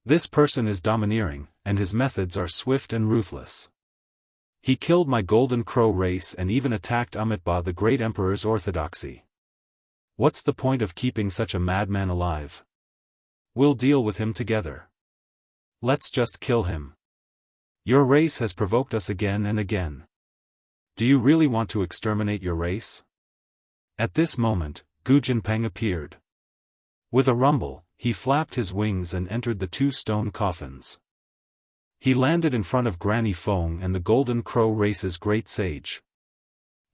This person is domineering, and his methods are swift and ruthless. He killed my Golden Crow race and even attacked Amitabha the great emperor's orthodoxy. What's the point of keeping such a madman alive? We'll deal with him together. Let's just kill him. Your race has provoked us again and again. Do you really want to exterminate your race? At this moment, Gu Jinpeng appeared. With a rumble, he flapped his wings and entered the two stone coffins. He landed in front of Granny Feng and the Golden Crow race's great sage.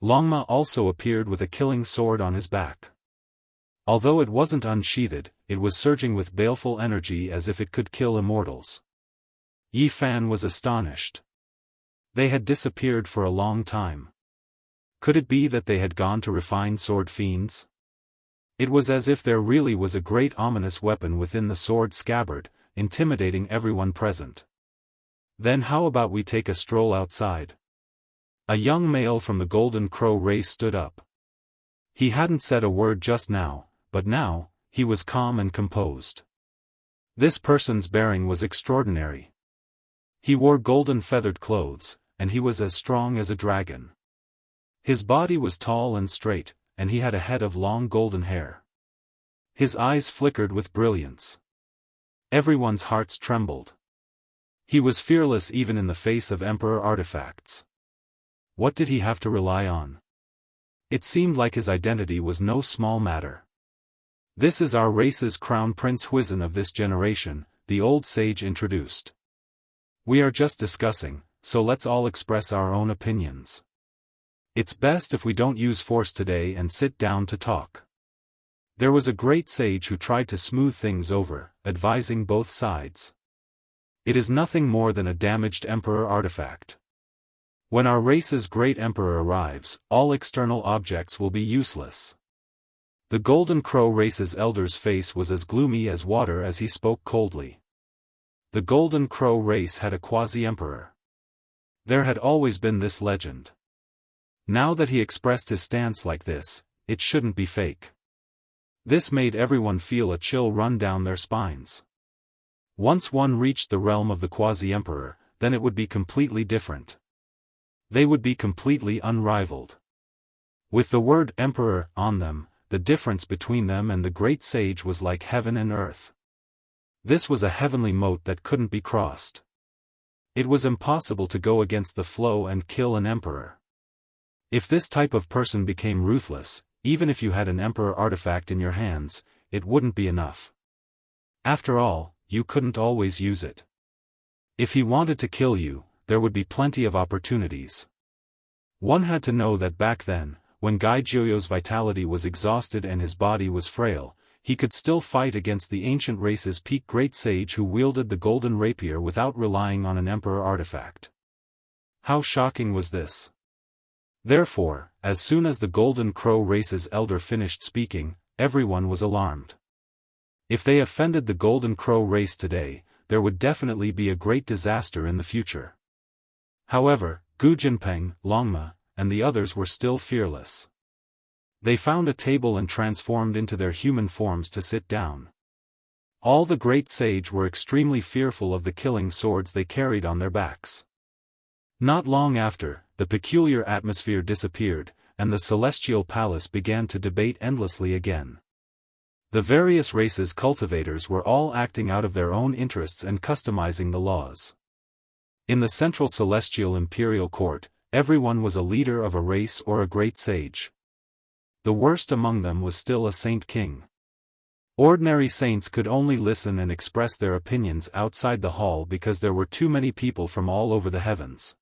Longma also appeared with a killing sword on his back. Although it wasn't unsheathed, it was surging with baleful energy as if it could kill immortals. Yi Fan was astonished. They had disappeared for a long time. Could it be that they had gone to refine sword fiends? It was as if there really was a great ominous weapon within the sword scabbard, intimidating everyone present. Then how about we take a stroll outside? A young male from the Golden Crow race stood up. He hadn't said a word just now, but now, he was calm and composed. This person's bearing was extraordinary. He wore golden feathered clothes, and he was as strong as a dragon. His body was tall and straight, and he had a head of long golden hair. His eyes flickered with brilliance. Everyone's hearts trembled. He was fearless even in the face of Emperor artifacts. What did he have to rely on? It seemed like his identity was no small matter. This is our race's crown Prince Huizhen of this generation, the old sage introduced. We are just discussing, so let's all express our own opinions. It's best if we don't use force today and sit down to talk. There was a great sage who tried to smooth things over, advising both sides. It is nothing more than a damaged emperor artifact. When our race's great emperor arrives, all external objects will be useless. The Golden Crow race's elder's face was as gloomy as water as he spoke coldly. The Golden Crow race had a quasi-emperor. There had always been this legend. Now that he expressed his stance like this, it shouldn't be fake. This made everyone feel a chill run down their spines. Once one reached the realm of the quasi-emperor, then it would be completely different. They would be completely unrivaled. With the word emperor on them, the difference between them and the great sage was like heaven and earth. This was a heavenly moat that couldn't be crossed. It was impossible to go against the flow and kill an emperor. If this type of person became ruthless, even if you had an emperor artifact in your hands, it wouldn't be enough. After all, you couldn't always use it. If he wanted to kill you, there would be plenty of opportunities. One had to know that back then, when Gai Jiuyo's vitality was exhausted and his body was frail, he could still fight against the ancient race's peak great sage who wielded the golden rapier without relying on an emperor artifact. How shocking was this? Therefore, as soon as the Golden Crow race's elder finished speaking, everyone was alarmed. If they offended the Golden Crow race today, there would definitely be a great disaster in the future. However, Gu Jinpeng, Longma, and the others were still fearless. They found a table and transformed into their human forms to sit down. All the great sage were extremely fearful of the killing swords they carried on their backs. Not long after, the peculiar atmosphere disappeared, and the celestial palace began to debate endlessly again. The various races' cultivators were all acting out of their own interests and customizing the laws. In the central celestial imperial court, everyone was a leader of a race or a great sage. The worst among them was still a saint king. Ordinary saints could only listen and express their opinions outside the hall because there were too many people from all over the heavens.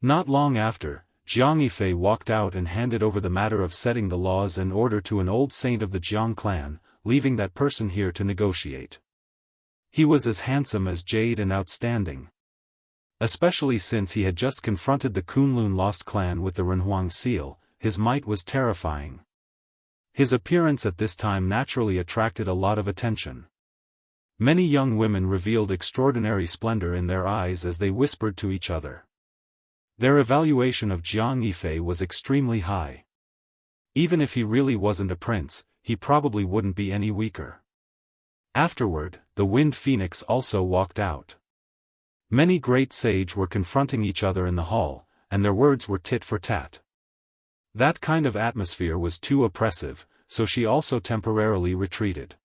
Not long after, Jianghu walked out and handed over the matter of setting the laws and order to an old saint of the Jiang clan, leaving that person here to negotiate. He was as handsome as jade and outstanding. Especially since he had just confronted the Kunlun Lost clan with the Renhuang seal, his might was terrifying. His appearance at this time naturally attracted a lot of attention. Many young women revealed extraordinary splendor in their eyes as they whispered to each other. Their evaluation of Jiang Yifei was extremely high. Even if he really wasn't a prince, he probably wouldn't be any weaker. Afterward, the Wind Phoenix also walked out. Many great sage were confronting each other in the hall, and their words were tit for tat. That kind of atmosphere was too oppressive, so she also temporarily retreated.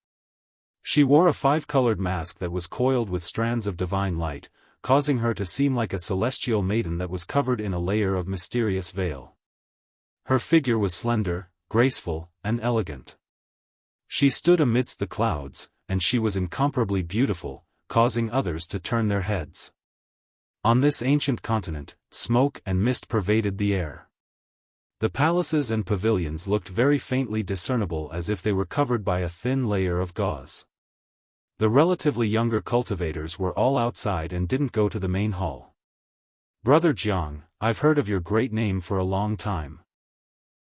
She wore a five-colored mask that was coiled with strands of divine light, causing her to seem like a celestial maiden that was covered in a layer of mysterious veil. Her figure was slender, graceful, and elegant. She stood amidst the clouds, and she was incomparably beautiful, causing others to turn their heads. On this ancient continent, smoke and mist pervaded the air. The palaces and pavilions looked very faintly discernible as if they were covered by a thin layer of gauze. The relatively younger cultivators were all outside and didn't go to the main hall. "Brother Jiang, I've heard of your great name for a long time.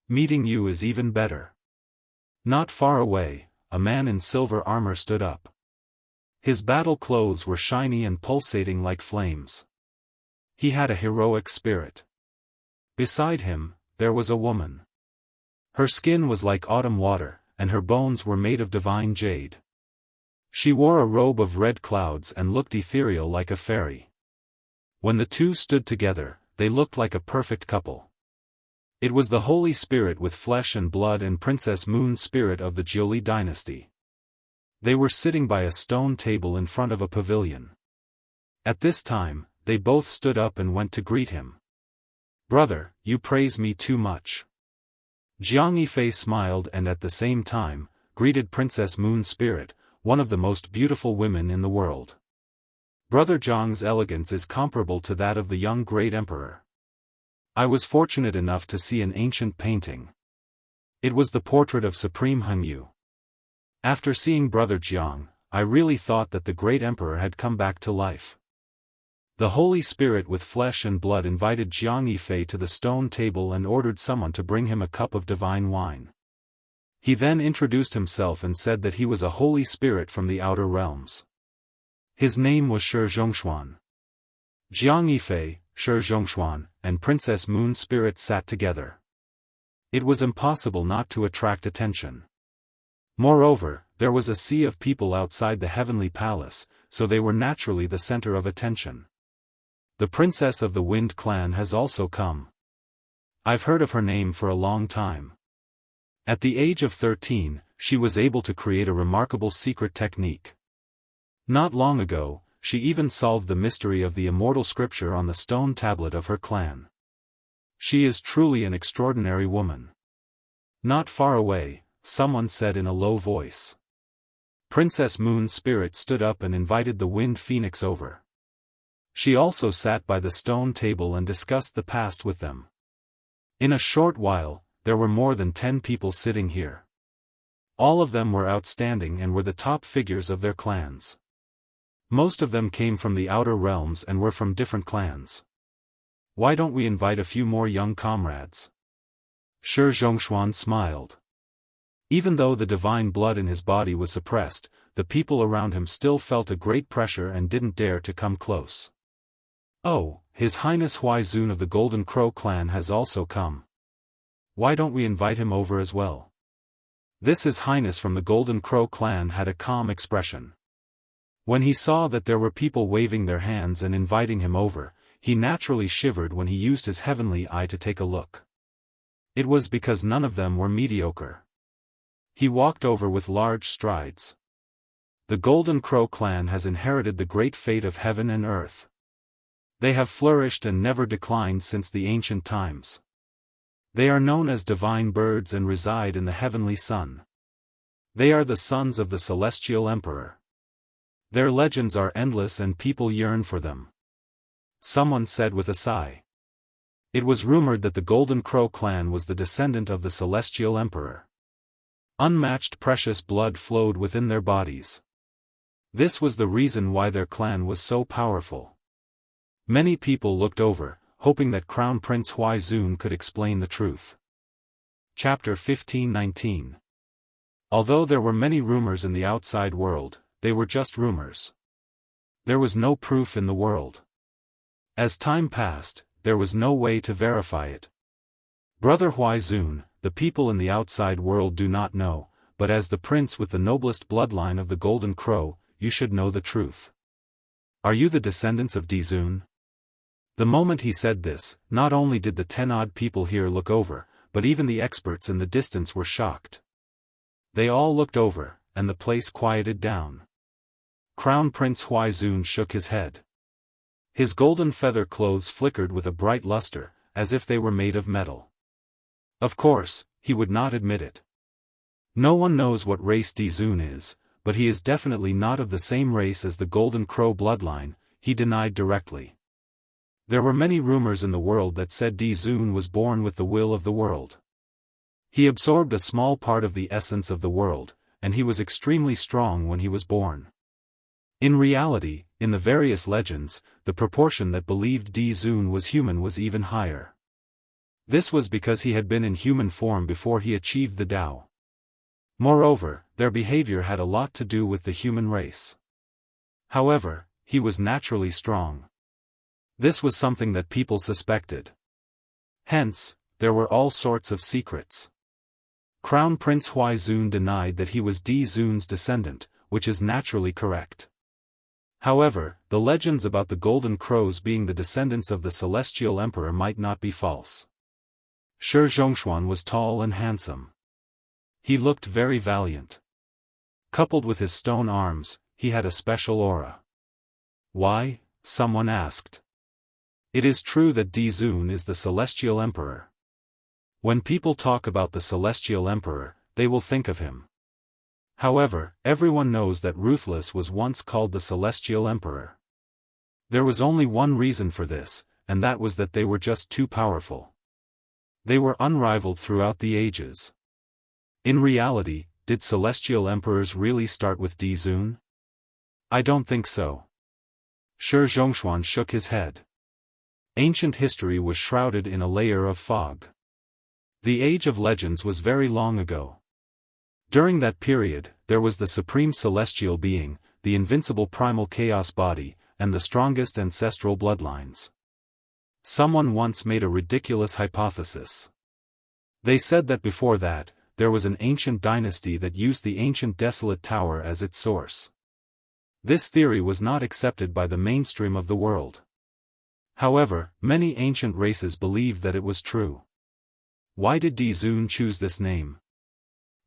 Meeting you is even better." Not far away, a man in silver armor stood up. His battle clothes were shiny and pulsating like flames. He had a heroic spirit. Beside him, there was a woman. Her skin was like autumn water, and her bones were made of divine jade. She wore a robe of red clouds and looked ethereal like a fairy. When the two stood together, they looked like a perfect couple. It was the Holy Spirit with flesh and blood and Princess Moon's spirit of the Jiuli dynasty. They were sitting by a stone table in front of a pavilion. At this time, they both stood up and went to greet him. "Brother, you praise me too much." Jiang Yifei smiled and at the same time, greeted Princess Moon's spirit, one of the most beautiful women in the world. "Brother Jiang's elegance is comparable to that of the young great emperor. I was fortunate enough to see an ancient painting. It was the portrait of Supreme Hengyu. After seeing Brother Jiang, I really thought that the great emperor had come back to life." The Holy Spirit with flesh and blood invited Jiang Yifei to the stone table and ordered someone to bring him a cup of divine wine. He then introduced himself and said that he was a Holy Spirit from the outer realms. His name was Shi Zhongshuan. Jiang Yifei, Shi Zhongshuan, and Princess Moon's spirit sat together. It was impossible not to attract attention. Moreover, there was a sea of people outside the heavenly palace, so they were naturally the center of attention. "The princess of the Wind clan has also come. I've heard of her name for a long time. At the age of 13, she was able to create a remarkable secret technique. Not long ago, she even solved the mystery of the immortal scripture on the stone tablet of her clan. She is truly an extraordinary woman." Not far away, someone said in a low voice. Princess Moon's spirit stood up and invited the Wind Phoenix over. She also sat by the stone table and discussed the past with them. In a short while, there were more than 10 people sitting here. All of them were outstanding and were the top figures of their clans. Most of them came from the outer realms and were from different clans. "Why don't we invite a few more young comrades?" Shi Zhongshuan smiled. Even though the divine blood in his body was suppressed, the people around him still felt a great pressure and didn't dare to come close. "Oh, His Highness Huaizun of the Golden Crow clan has also come. Why don't we invite him over as well?" This His Highness from the Golden Crow clan had a calm expression. When he saw that there were people waving their hands and inviting him over, he naturally shivered when he used his heavenly eye to take a look. It was because none of them were mediocre. He walked over with large strides. "The Golden Crow clan has inherited the great fate of heaven and earth. They have flourished and never declined since the ancient times. They are known as divine birds and reside in the heavenly sun. They are the sons of the celestial emperor. Their legends are endless and people yearn for them." Someone said with a sigh. It was rumored that the Golden Crow clan was the descendant of the celestial emperor. Unmatched precious blood flowed within their bodies. This was the reason why their clan was so powerful. Many people looked over, hoping that Crown Prince Huaizun could explain the truth. Chapter 15-19. Although there were many rumors in the outside world, they were just rumors. There was no proof in the world. As time passed, there was no way to verify it. "Brother Huaizun, the people in the outside world do not know, but as the prince with the noblest bloodline of the Golden Crow, you should know the truth. Are you the descendants of Dizun?" The moment he said this, not only did the 10-odd people here look over, but even the experts in the distance were shocked. They all looked over, and the place quieted down. Crown Prince Huaizun shook his head. His golden feather clothes flickered with a bright luster, as if they were made of metal. Of course, he would not admit it. No one knows what race Dizun is, but he is definitely not of the same race as the Golden Crow bloodline, he denied directly. There were many rumors in the world that said Di Zun was born with the will of the world. He absorbed a small part of the essence of the world, and he was extremely strong when he was born. In reality, in the various legends, the proportion that believed Di Zun was human was even higher. This was because he had been in human form before he achieved the Tao. Moreover, their behavior had a lot to do with the human race. However, he was naturally strong. This was something that people suspected. Hence, there were all sorts of secrets. Crown Prince Huaizun denied that he was Di Zun's descendant, which is naturally correct. However, the legends about the Golden Crows being the descendants of the Celestial Emperor might not be false. Shi Zhongshuan was tall and handsome. He looked very valiant. Coupled with his stone arms, he had a special aura. Why? Someone asked. It is true that Di Zun is the Celestial Emperor. When people talk about the Celestial Emperor, they will think of him. However, everyone knows that Ruthless was once called the Celestial Emperor. There was only one reason for this, and that was that they were just too powerful. They were unrivaled throughout the ages. In reality, did Celestial Emperors really start with Di Zun? I don't think so. Shi Zhongshuan shook his head. Ancient history was shrouded in a layer of fog. The age of legends was very long ago. During that period, there was the Supreme Celestial Being, the invincible primal chaos body, and the strongest ancestral bloodlines. Someone once made a ridiculous hypothesis. They said that before that, there was an ancient dynasty that used the ancient desolate tower as its source. This theory was not accepted by the mainstream of the world. However, many ancient races believed that it was true. Why did Di Zun choose this name?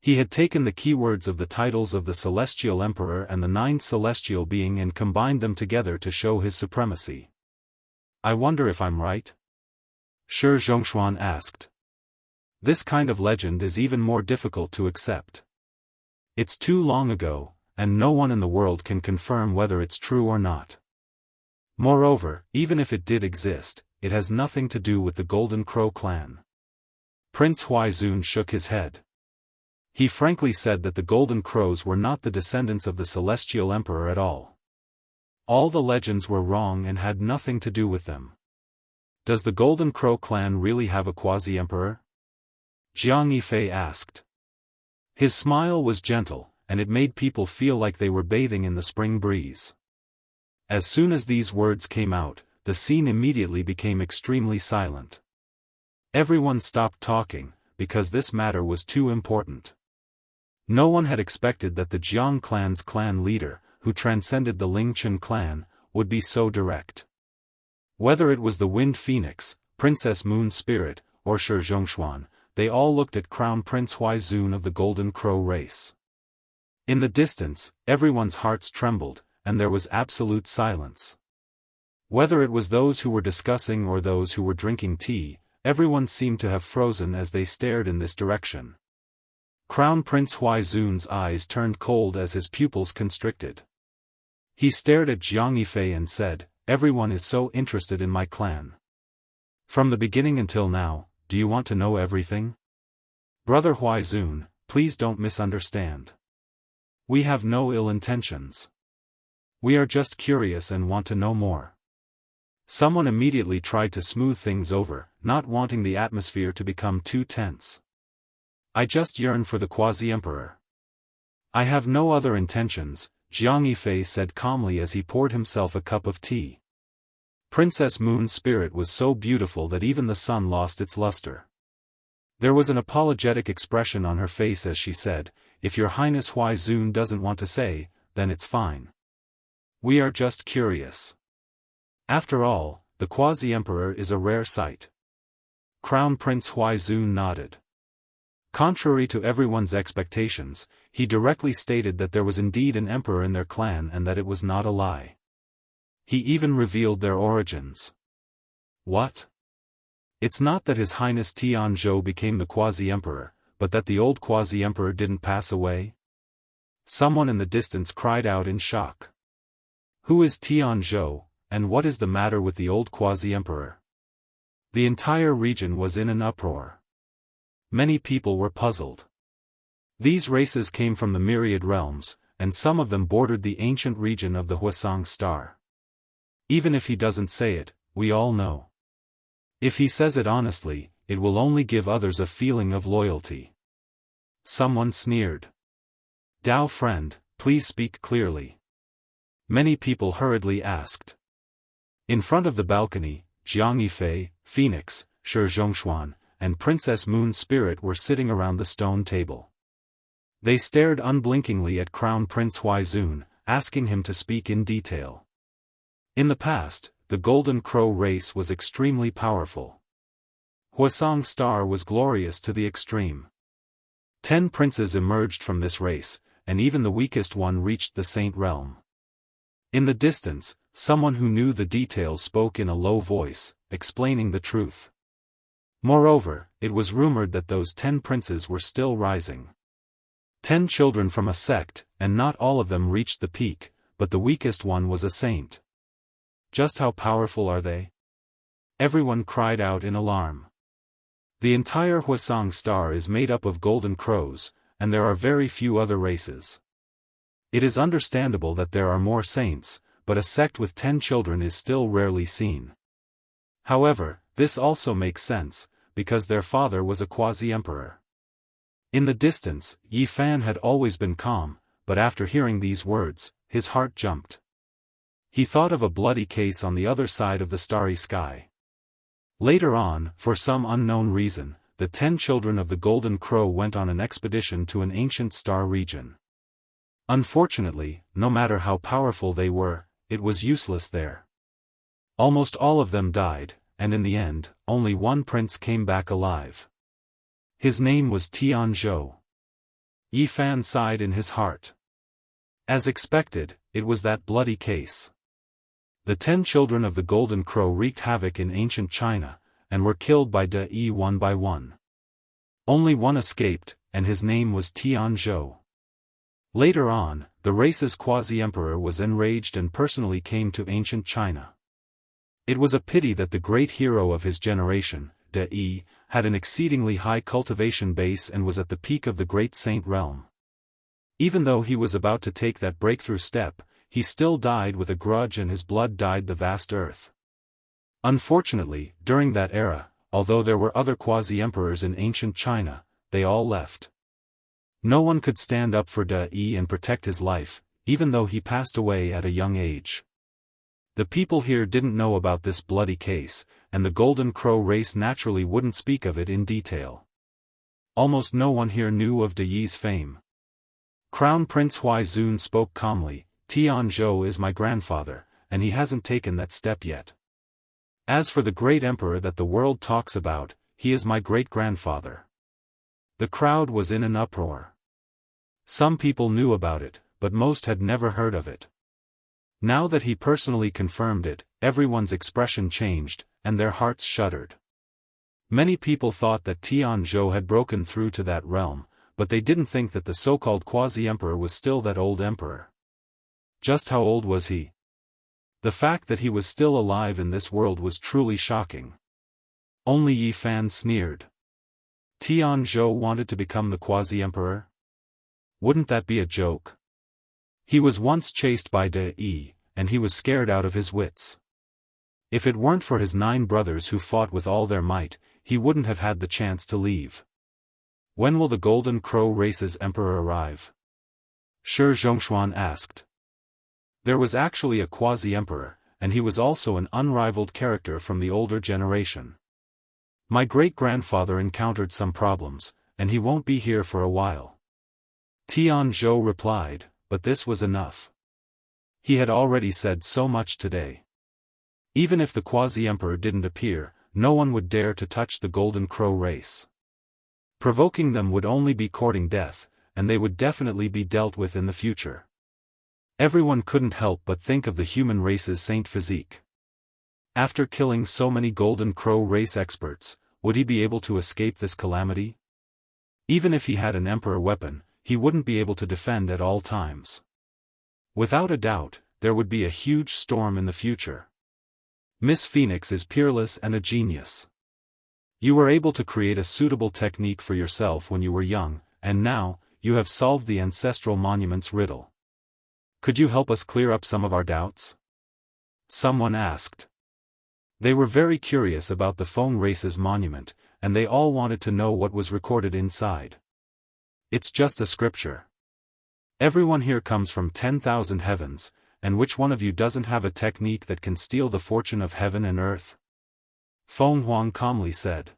He had taken the keywords of the titles of the Celestial Emperor and the Ninth Celestial Being and combined them together to show his supremacy. I wonder if I'm right? Shi Zhongshuan asked. This kind of legend is even more difficult to accept. It's too long ago, and no one in the world can confirm whether it's true or not. Moreover, even if it did exist, it has nothing to do with the Golden Crow clan. Prince Huaizun shook his head. He frankly said that the Golden Crows were not the descendants of the Celestial Emperor at all. All the legends were wrong and had nothing to do with them. Does the Golden Crow clan really have a quasi-emperor? Jianghu asked. His smile was gentle, and it made people feel like they were bathing in the spring breeze. As soon as these words came out, the scene immediately became extremely silent. Everyone stopped talking, because this matter was too important. No one had expected that the Jiang clan's clan leader, who transcended the Lingchen clan, would be so direct. Whether it was the Wind Phoenix, Princess Moon Spirit, or Shi Zhongshuan, they all looked at Crown Prince Huaizun of the Golden Crow race. In the distance, everyone's hearts trembled, and there was absolute silence. Whether it was those who were discussing or those who were drinking tea, everyone seemed to have frozen as they stared in this direction. Crown Prince Huaizun's eyes turned cold as his pupils constricted. He stared at Jianghu and said, "Everyone is so interested in my clan. From the beginning until now, do you want to know everything? Brother Huaizun, please don't misunderstand. We have no ill intentions. We are just curious and want to know more." Someone immediately tried to smooth things over, not wanting the atmosphere to become too tense. "I just yearn for the quasi-emperor. I have no other intentions," Jianghu said calmly as he poured himself a cup of tea. Princess Moon Spirit was so beautiful that even the sun lost its luster. There was an apologetic expression on her face as she said, "If Your Highness Huaizun doesn't want to say, then it's fine. We are just curious. After all, the quasi-emperor is a rare sight." Crown Prince Huaizun nodded. Contrary to everyone's expectations, he directly stated that there was indeed an emperor in their clan and that it was not a lie. He even revealed their origins. What? It's not that His Highness Tianzhou became the quasi-emperor, but that the old quasi-emperor didn't pass away? Someone in the distance cried out in shock. Who is Tianzhou, and what is the matter with the old quasi-emperor? The entire region was in an uproar. Many people were puzzled. These races came from the myriad realms, and some of them bordered the ancient region of the Huasong star. Even if he doesn't say it, we all know. If he says it honestly, it will only give others a feeling of loyalty. Someone sneered. Dao friend, please speak clearly. Many people hurriedly asked. In front of the balcony, Jianghu, Phoenix, Shi Zhongshuan, and Princess Moon Spirit were sitting around the stone table. They stared unblinkingly at Crown Prince Huizun, asking him to speak in detail. In the past, the Golden Crow race was extremely powerful. Huasong Star was glorious to the extreme. 10 princes emerged from this race, and even the weakest one reached the Saint Realm. In the distance, someone who knew the details spoke in a low voice, explaining the truth. Moreover, it was rumored that those 10 princes were still rising. 10 children from a sect, and not all of them reached the peak, but the weakest one was a saint. Just how powerful are they? Everyone cried out in alarm. The entire Huasong star is made up of golden crows, and there are very few other races. It is understandable that there are more saints, but a sect with 10 children is still rarely seen. However, this also makes sense, because their father was a quasi-emperor. In the distance, Yi Fan had always been calm, but after hearing these words, his heart jumped. He thought of a bloody case on the other side of the starry sky. Later on, for some unknown reason, the 10 children of the Golden Crow went on an expedition to an ancient star region. Unfortunately, no matter how powerful they were, it was useless there. Almost all of them died, and in the end, only one prince came back alive. His name was Tianzhou. Yi Fan sighed in his heart. As expected, it was that bloody case. The 10 children of the Golden Crow wreaked havoc in ancient China, and were killed by Daoist one by one. Only one escaped, and his name was Tianzhou. Later on, the race's quasi-emperor was enraged and personally came to ancient China. It was a pity that the great hero of his generation, Daoist, had an exceedingly high cultivation base and was at the peak of the great saint realm. Even though he was about to take that breakthrough step, he still died with a grudge and his blood dyed the vast earth. Unfortunately, during that era, although there were other quasi-emperors in ancient China, they all left. No one could stand up for Daoist and protect his life, even though he passed away at a young age. The people here didn't know about this bloody case, and the Golden Crow race naturally wouldn't speak of it in detail. Almost no one here knew of Daoist's fame. Crown Prince Huizun spoke calmly. Tianzhou is my grandfather, and he hasn't taken that step yet. As for the great emperor that the world talks about, he is my great-grandfather. The crowd was in an uproar. Some people knew about it, but most had never heard of it. Now that he personally confirmed it, everyone's expression changed, and their hearts shuddered. Many people thought that Tianzhou had broken through to that realm, but they didn't think that the so-called quasi-emperor was still that old emperor. Just how old was he? The fact that he was still alive in this world was truly shocking. Only Yi Fan sneered. Tianzhou wanted to become the quasi-emperor? Wouldn't that be a joke? He was once chased by Daoist, and he was scared out of his wits. If it weren't for his 9 brothers who fought with all their might, he wouldn't have had the chance to leave. When will the Golden Crow race's emperor arrive? Shi Zhongshuan asked. There was actually a quasi-emperor, and he was also an unrivaled character from the older generation. My great-grandfather encountered some problems, and he won't be here for a while. Tianzhou replied, but this was enough. He had already said so much today. Even if the quasi-emperor didn't appear, no one would dare to touch the Golden Crow race. Provoking them would only be courting death, and they would definitely be dealt with in the future. Everyone couldn't help but think of the human race's saint physique. After killing so many Golden Crow race experts, would he be able to escape this calamity? Even if he had an emperor weapon, he wouldn't be able to defend at all times. Without a doubt, there would be a huge storm in the future. Miss Phoenix is peerless and a genius. You were able to create a suitable technique for yourself when you were young, and now, you have solved the ancestral monument's riddle. Could you help us clear up some of our doubts? Someone asked. They were very curious about the Feng race's monument, and they all wanted to know what was recorded inside. It's just a scripture. Everyone here comes from 10,000 heavens, and which one of you doesn't have a technique that can steal the fortune of heaven and earth? Feng Huang calmly said.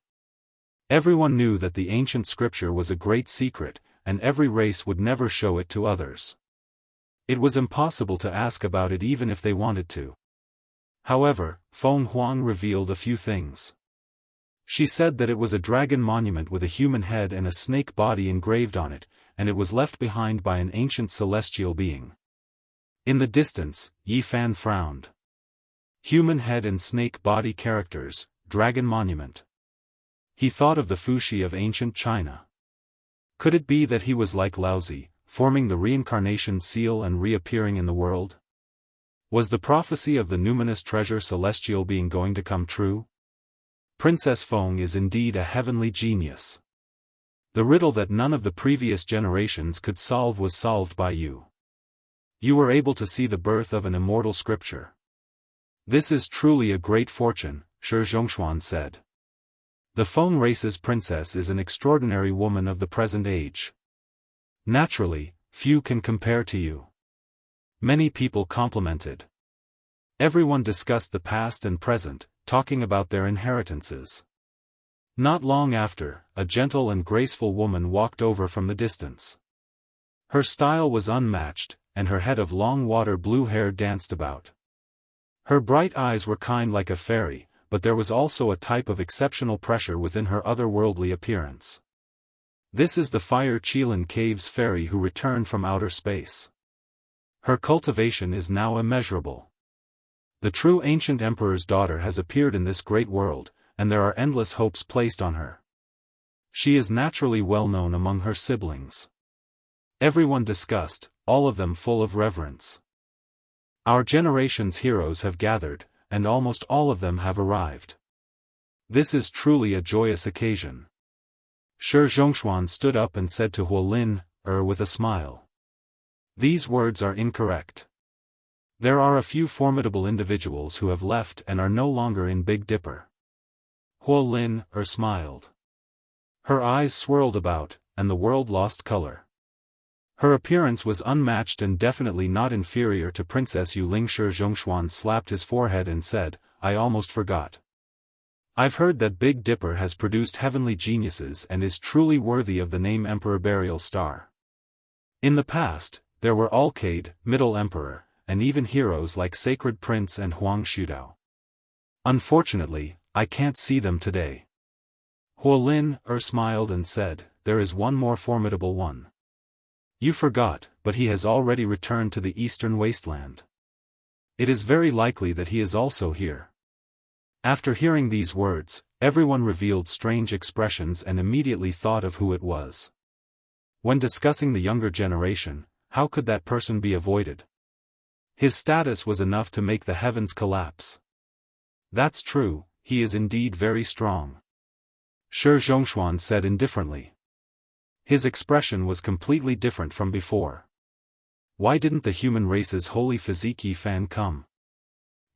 Everyone knew that the ancient scripture was a great secret, and every race would never show it to others. It was impossible to ask about it even if they wanted to. However, Feng Huang revealed a few things. She said that it was a dragon monument with a human head and a snake body engraved on it, and it was left behind by an ancient celestial being. In the distance, Yi Fan frowned. Human head and snake body characters, dragon monument. He thought of the Fuxi of ancient China. Could it be that he was like Laozi, forming the reincarnation seal and reappearing in the world? Was the prophecy of the numinous treasure celestial being going to come true? Princess Feng is indeed a heavenly genius. The riddle that none of the previous generations could solve was solved by you. You were able to see the birth of an immortal scripture. This is truly a great fortune, Shi Zhongshuan said. The Feng race's princess is an extraordinary woman of the present age. Naturally, few can compare to you. Many people complimented. Everyone discussed the past and present, talking about their inheritances. Not long after, a gentle and graceful woman walked over from the distance. Her style was unmatched, and her head of long water-blue hair danced about. Her bright eyes were kind like a fairy, but there was also a type of exceptional pressure within her otherworldly appearance. This is the Fire Qilin Cave's fairy who returned from outer space. Her cultivation is now immeasurable. The true ancient emperor's daughter has appeared in this great world, and there are endless hopes placed on her. She is naturally well known among her siblings. Everyone discussed, all of them full of reverence. Our generation's heroes have gathered, and almost all of them have arrived. This is truly a joyous occasion. Shi Zhongshuan stood up and said to Huolin, with a smile. These words are incorrect. There are a few formidable individuals who have left and are no longer in Big Dipper. Huolin, smiled. Her eyes swirled about, and the world lost color. Her appearance was unmatched and definitely not inferior to Princess Yuling. Shi Zhongshuan slapped his forehead and said, I almost forgot. I've heard that Big Dipper has produced heavenly geniuses and is truly worthy of the name Emperor Burial Star. In the past, there were Alcade, Middle Emperor, and even heroes like Sacred Prince and Huang Shudao. Unfortunately, I can't see them today. Huolin, smiled and said, there is one more formidable one. You forgot, but he has already returned to the eastern wasteland. It is very likely that he is also here. After hearing these words, everyone revealed strange expressions and immediately thought of who it was. When discussing the younger generation, how could that person be avoided? His status was enough to make the heavens collapse. That's true, he is indeed very strong. Shi Zhongshuan said indifferently. His expression was completely different from before. Why didn't the human race's holy physique Yi Fan come?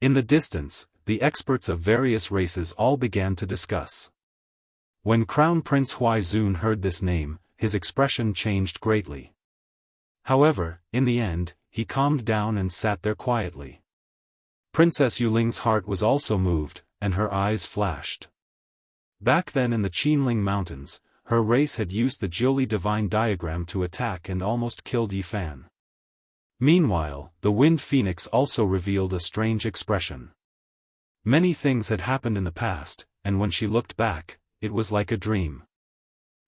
In the distance, the experts of various races all began to discuss. When Crown Prince Huaizun heard this name, his expression changed greatly. However, in the end, he calmed down and sat there quietly. Princess Yuling's heart was also moved, and her eyes flashed. Back then in the Qinling Mountains, her race had used the Jiuli divine diagram to attack and almost killed Yi Fan. Meanwhile, the Wind Phoenix also revealed a strange expression. Many things had happened in the past, and when she looked back, it was like a dream.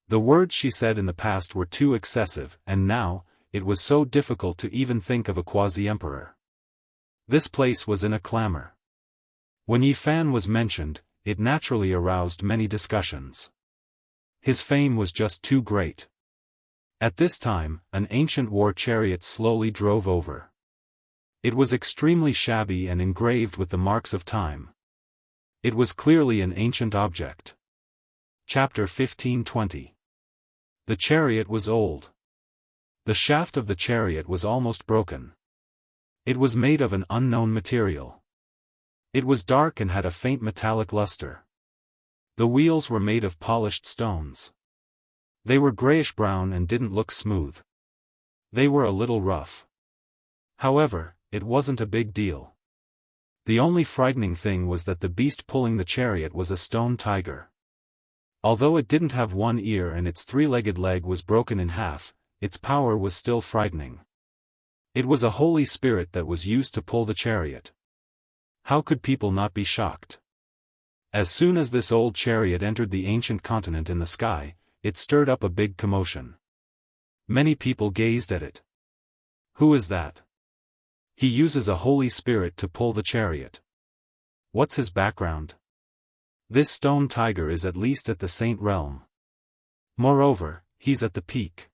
The words she said in the past were too excessive, and now, it was so difficult to even think of a quasi-emperor. This place was in a clamor. When Yi Fan was mentioned, it naturally aroused many discussions. His fame was just too great. At this time, an ancient war chariot slowly drove over. It was extremely shabby and engraved with the marks of time. It was clearly an ancient object. Chapter 1520. The chariot was old. The shaft of the chariot was almost broken. It was made of an unknown material. It was dark and had a faint metallic luster. The wheels were made of polished stones. They were grayish-brown and didn't look smooth. They were a little rough. However, it wasn't a big deal. The only frightening thing was that the beast pulling the chariot was a stone tiger. Although it didn't have one ear and its three-legged leg was broken in half, its power was still frightening. It was a holy spirit that was used to pull the chariot. How could people not be shocked? As soon as this old chariot entered the ancient continent in the sky, it stirred up a big commotion. Many people gazed at it. Who is that? He uses a holy spirit to pull the chariot. What's his background? This stone tiger is at least at the saint realm. Moreover, he's at the peak.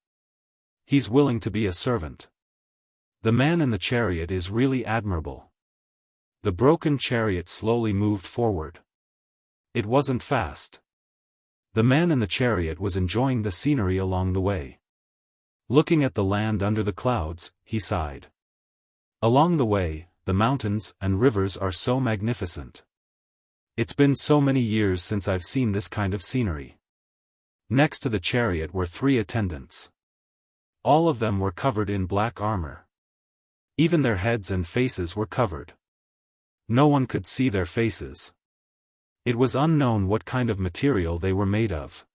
He's willing to be a servant. The man in the chariot is really admirable. The broken chariot slowly moved forward. It wasn't fast. The man in the chariot was enjoying the scenery along the way. Looking at the land under the clouds, he sighed. Along the way, the mountains and rivers are so magnificent. It's been so many years since I've seen this kind of scenery. Next to the chariot were 3 attendants. All of them were covered in black armor. Even their heads and faces were covered. No one could see their faces. It was unknown what kind of material they were made of.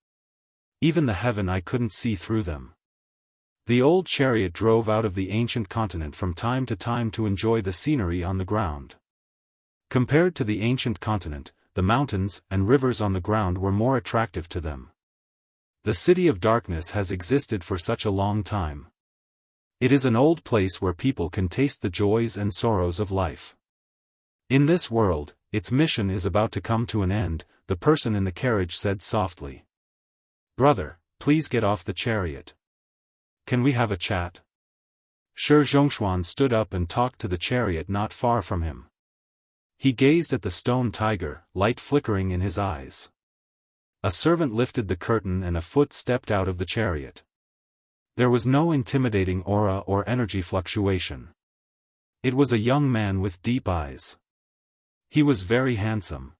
Even the heaven I couldn't see through them. The old chariot drove out of the ancient continent from time to time to enjoy the scenery on the ground. Compared to the ancient continent, the mountains and rivers on the ground were more attractive to them. The city of darkness has existed for such a long time. It is an old place where people can taste the joys and sorrows of life. In this world, its mission is about to come to an end, the person in the carriage said softly. Brother, please get off the chariot. Can we have a chat? Shi Zhongshuan stood up and talked to the chariot not far from him. He gazed at the stone tiger, light flickering in his eyes. A servant lifted the curtain and a foot stepped out of the chariot. There was no intimidating aura or energy fluctuation. It was a young man with deep eyes. He was very handsome.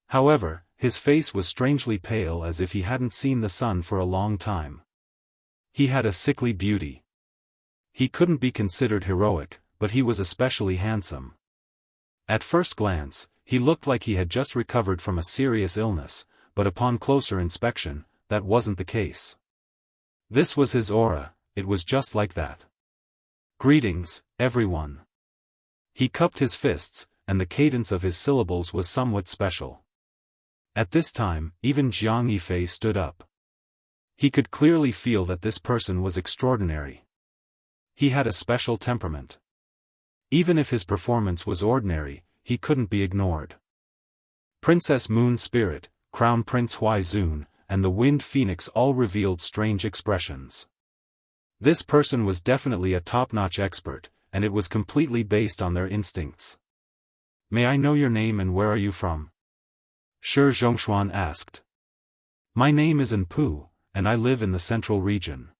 However, his face was strangely pale as if he hadn't seen the sun for a long time. He had a sickly beauty. He couldn't be considered heroic, but he was especially handsome. At first glance, he looked like he had just recovered from a serious illness, but upon closer inspection, that wasn't the case. This was his aura, it was just like that. Greetings, everyone. He cupped his fists, and the cadence of his syllables was somewhat special. At this time, even Jianghu stood up. He could clearly feel that this person was extraordinary. He had a special temperament. Even if his performance was ordinary, he couldn't be ignored. Princess Moon Spirit, Crown Prince Huizun, and the Wind Phoenix all revealed strange expressions. This person was definitely a top-notch expert, and it was completely based on their instincts. May I know your name and where are you from? Shi Zhongshuan asked. My name is Anpu, and I live in the central region.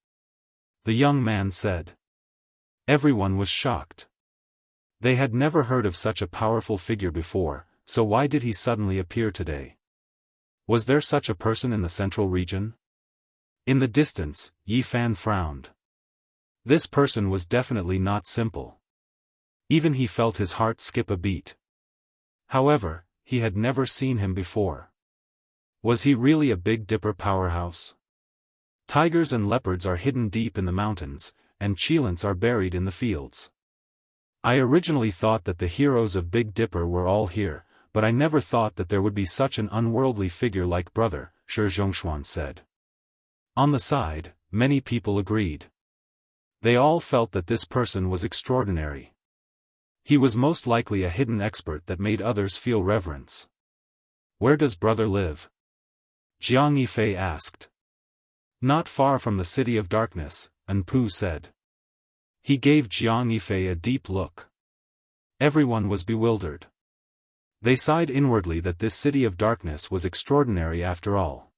The young man said. Everyone was shocked. They had never heard of such a powerful figure before, so why did he suddenly appear today? Was there such a person in the central region? In the distance, Yi Fan frowned. This person was definitely not simple. Even he felt his heart skip a beat. However, he had never seen him before. Was he really a Big Dipper powerhouse? Tigers and leopards are hidden deep in the mountains, and cheelants are buried in the fields. I originally thought that the heroes of Big Dipper were all here, but I never thought that there would be such an unworldly figure like brother, Shi Zhongshuan said. On the side, many people agreed. They all felt that this person was extraordinary. He was most likely a hidden expert that made others feel reverence. Where does brother live? Jianghu asked. Not far from the City of Darkness, Unpu said. He gave Jianghu a deep look. Everyone was bewildered. They sighed inwardly that this City of Darkness was extraordinary after all.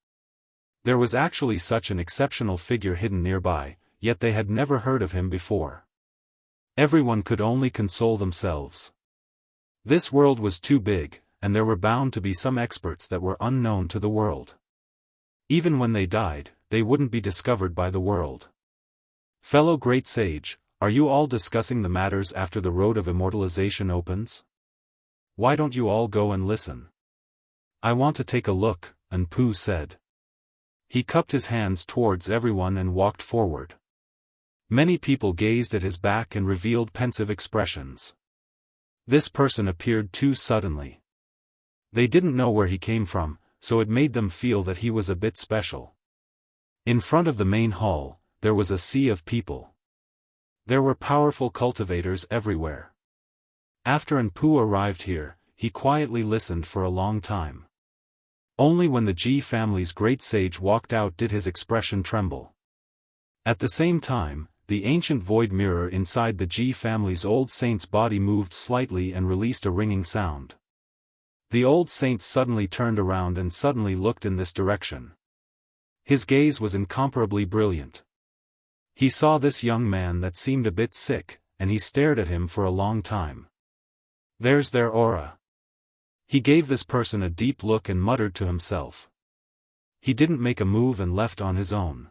There was actually such an exceptional figure hidden nearby, yet they had never heard of him before. Everyone could only console themselves. This world was too big, and there were bound to be some experts that were unknown to the world. Even when they died, they wouldn't be discovered by the world. Fellow great sage, are you all discussing the matters after the road of immortalization opens? Why don't you all go and listen? I want to take a look, Unpu said. He cupped his hands towards everyone and walked forward. Many people gazed at his back and revealed pensive expressions. This person appeared too suddenly. They didn't know where he came from, so it made them feel that he was a bit special. In front of the main hall, there was a sea of people. There were powerful cultivators everywhere. After Unpu arrived here, he quietly listened for a long time. Only when the Ji family's great sage walked out did his expression tremble. At the same time, the ancient void mirror inside the Ji family's old saint's body moved slightly and released a ringing sound. The old saint suddenly turned around and suddenly looked in this direction. His gaze was incomparably brilliant. He saw this young man that seemed a bit sick, and he stared at him for a long time. There's their aura. He gave this person a deep look and muttered to himself. He didn't make a move and left on his own.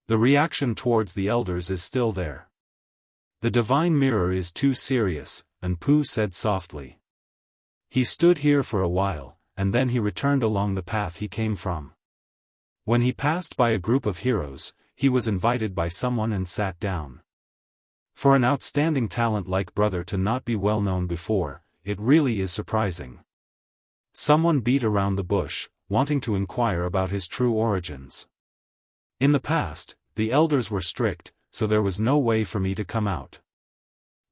The reaction towards the elders is still there. The divine mirror is too serious, Unpu said softly. He stood here for a while, and then he returned along the path he came from. When he passed by a group of heroes, he was invited by someone and sat down. For an outstanding talent like brother to not be well known before, it really is surprising. Someone beat around the bush, wanting to inquire about his true origins. In the past, the elders were strict, so there was no way for me to come out.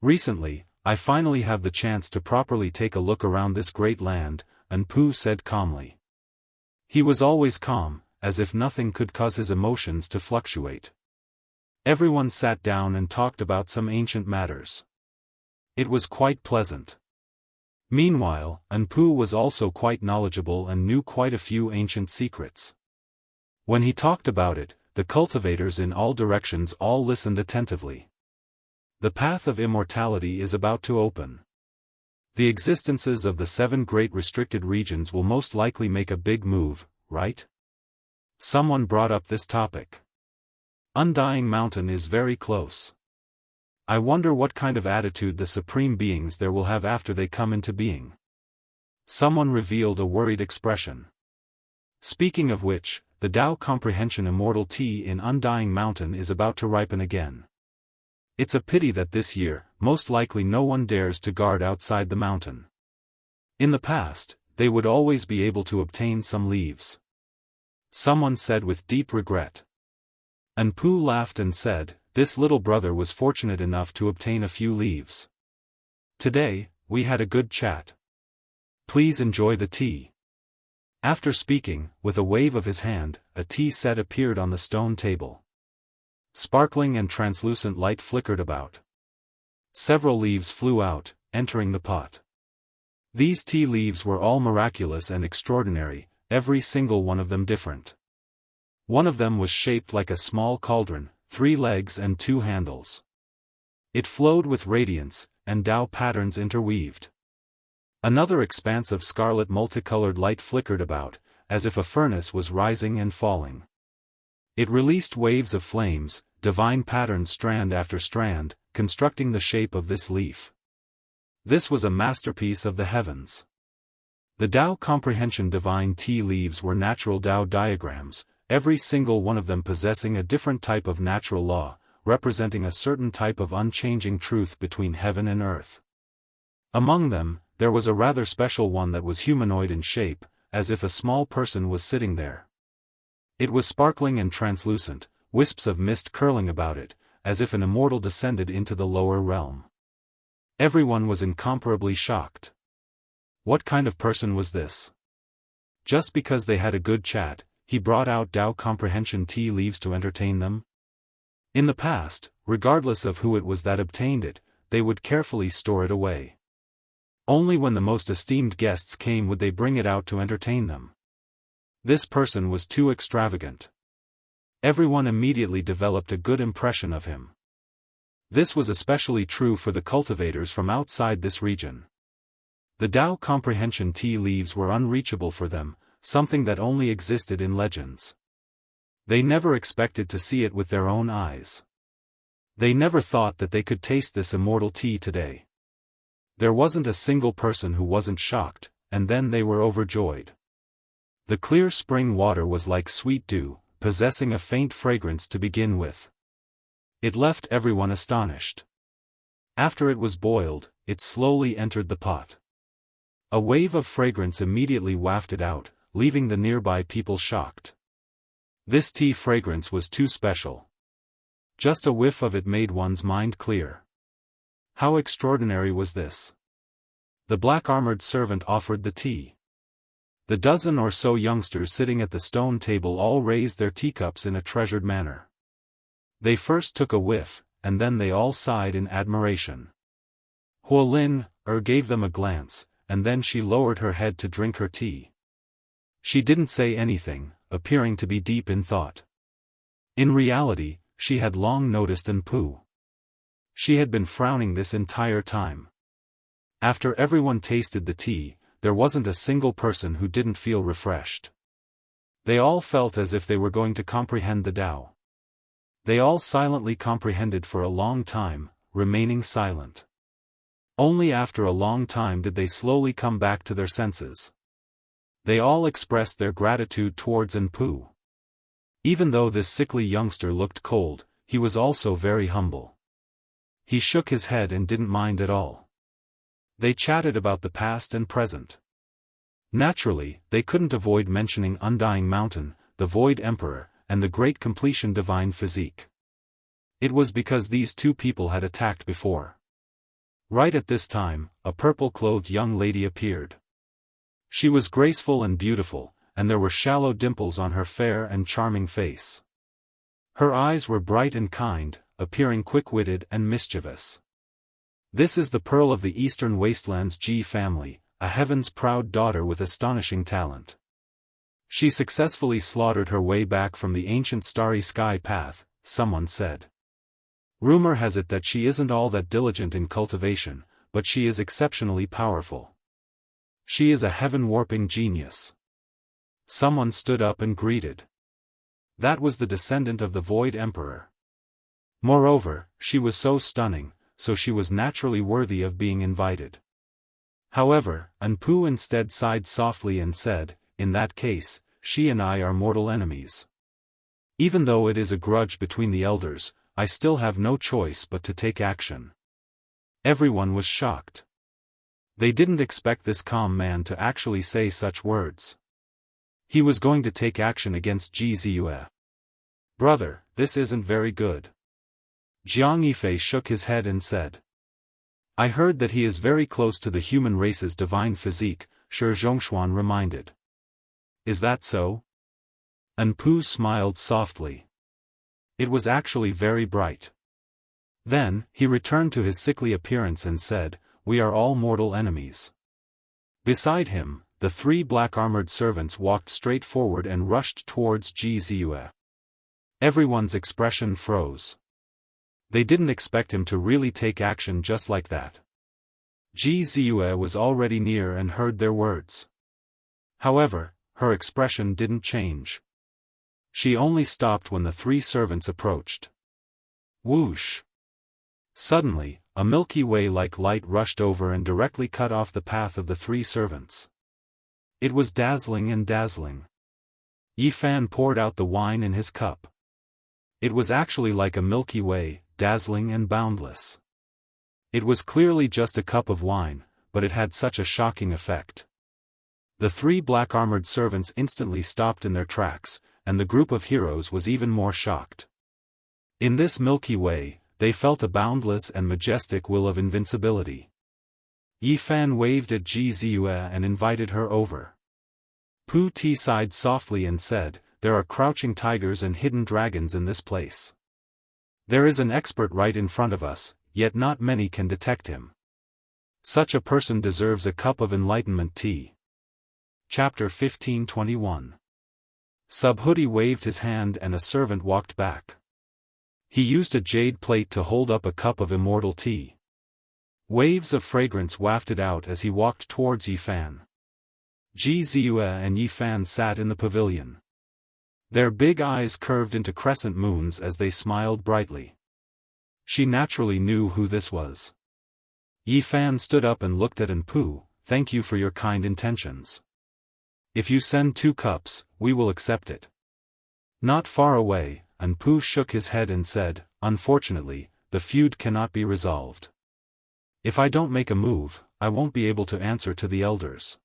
Recently, I finally have the chance to properly take a look around this great land, Unpu said calmly. He was always calm, as if nothing could cause his emotions to fluctuate. Everyone sat down and talked about some ancient matters. It was quite pleasant. Meanwhile, Unpu was also quite knowledgeable and knew quite a few ancient secrets. When he talked about it, the cultivators in all directions all listened attentively. The path of immortality is about to open. The existences of the 7 great restricted regions will most likely make a big move, right? Someone brought up this topic. Undying Mountain is very close. I wonder what kind of attitude the supreme beings there will have after they come into being. Someone revealed a worried expression. Speaking of which, the Tao Comprehension Immortal tea in Undying Mountain is about to ripen again. It's a pity that this year, most likely no one dares to guard outside the mountain. In the past, they would always be able to obtain some leaves. Someone said with deep regret. Unpu laughed and said, this little brother was fortunate enough to obtain a few leaves. Today, we had a good chat. Please enjoy the tea. After speaking, with a wave of his hand, a tea set appeared on the stone table. Sparkling and translucent light flickered about. Several leaves flew out, entering the pot. These tea leaves were all miraculous and extraordinary, every single one of them different. One of them was shaped like a small cauldron, 3 legs and 2 handles. It flowed with radiance, and Tao patterns interweaved. Another expanse of scarlet multicolored light flickered about, as if a furnace was rising and falling. It released waves of flames, divine patterns strand after strand, constructing the shape of this leaf. This was a masterpiece of the heavens. The Tao Comprehension divine tea leaves were natural Tao diagrams, every single one of them possessing a different type of natural law, representing a certain type of unchanging truth between heaven and earth. Among them, there was a rather special one that was humanoid in shape, as if a small person was sitting there. It was sparkling and translucent, wisps of mist curling about it, as if an immortal descended into the lower realm. Everyone was incomparably shocked. What kind of person was this? Just because they had a good chat, he brought out Dao comprehension tea leaves to entertain them. In the past, regardless of who it was that obtained it, they would carefully store it away. Only when the most esteemed guests came would they bring it out to entertain them. This person was too extravagant. Everyone immediately developed a good impression of him. This was especially true for the cultivators from outside this region. The Dao comprehension tea leaves were unreachable for them, something that only existed in legends. They never expected to see it with their own eyes. They never thought that they could taste this immortal tea today. There wasn't a single person who wasn't shocked, and then they were overjoyed. The clear spring water was like sweet dew, possessing a faint fragrance to begin with. It left everyone astonished. After it was boiled, it slowly entered the pot. A wave of fragrance immediately wafted out, leaving the nearby people shocked. This tea fragrance was too special. Just a whiff of it made one's mind clear. How extraordinary was this? The black-armored servant offered the tea. The dozen or so youngsters sitting at the stone table all raised their teacups in a treasured manner. They first took a whiff, and then they all sighed in admiration. Huolin gave them a glance, and then she lowered her head to drink her tea. She didn't say anything, appearing to be deep in thought. In reality, she had long noticed Anpu. She had been frowning this entire time. After everyone tasted the tea, there wasn't a single person who didn't feel refreshed. They all felt as if they were going to comprehend the Tao. They all silently comprehended for a long time, remaining silent. Only after a long time did they slowly come back to their senses. They all expressed their gratitude towards Anpu. Even though this sickly youngster looked cold, he was also very humble. He shook his head and didn't mind at all. They chatted about the past and present. Naturally, they couldn't avoid mentioning Undying Mountain, the Void Emperor, and the Great Completion Divine Physique. It was because these two people had attacked before. Right at this time, a purple-clothed young lady appeared. She was graceful and beautiful, and there were shallow dimples on her fair and charming face. Her eyes were bright and kind, appearing quick-witted and mischievous. This is the pearl of the Eastern Wastelands Ji family, a heaven's proud daughter with astonishing talent. She successfully slaughtered her way back from the ancient starry sky path, someone said. Rumor has it that she isn't all that diligent in cultivation, but she is exceptionally powerful. She is a heaven-warping genius. Someone stood up and greeted. That was the descendant of the Void Emperor. Moreover, she was so stunning, so she was naturally worthy of being invited. However, Anpu instead sighed softly and said, in that case, she and I are mortal enemies. Even though it is a grudge between the elders, I still have no choice but to take action. Everyone was shocked. They didn't expect this calm man to actually say such words. He was going to take action against Ji Ziyue. Brother, this isn't very good. Jiang Yifei shook his head and said. I heard that he is very close to the human race's divine physique, Shi Zhongshuan reminded. Is that so? Anpu smiled softly. It was actually very bright. Then, he returned to his sickly appearance and said, we are all mortal enemies. Beside him, the three black-armored servants walked straight forward and rushed towards Ji Ziyue. Everyone's expression froze. They didn't expect him to really take action just like that. Ji Ziyue was already near and heard their words. However, her expression didn't change. She only stopped when the three servants approached. Whoosh! Suddenly, a Milky Way-like light rushed over and directly cut off the path of the three servants. It was dazzling and dazzling. Yi Fan poured out the wine in his cup. It was actually like a Milky Way, dazzling and boundless. It was clearly just a cup of wine, but it had such a shocking effect. The three black-armored servants instantly stopped in their tracks, and the group of heroes was even more shocked. In this Milky Way, they felt a boundless and majestic will of invincibility. Yi Fan waved at Ji Ziyue and invited her over. Pu Ti sighed softly and said, there are crouching tigers and hidden dragons in this place. There is an expert right in front of us, yet not many can detect him. Such a person deserves a cup of enlightenment tea. Chapter 15:21. Subhuti waved his hand and a servant walked back. He used a jade plate to hold up a cup of immortal tea. Waves of fragrance wafted out as he walked towards Yifan. Ji Ziyue and Yifan sat in the pavilion. Their big eyes curved into crescent moons as they smiled brightly. She naturally knew who this was. Yifan stood up and looked at Anpu. Thank you for your kind intentions. If you send 2 cups, we will accept it. Not far away, Anpu shook his head and said, unfortunately, the feud cannot be resolved. If I don't make a move, I won't be able to answer to the elders.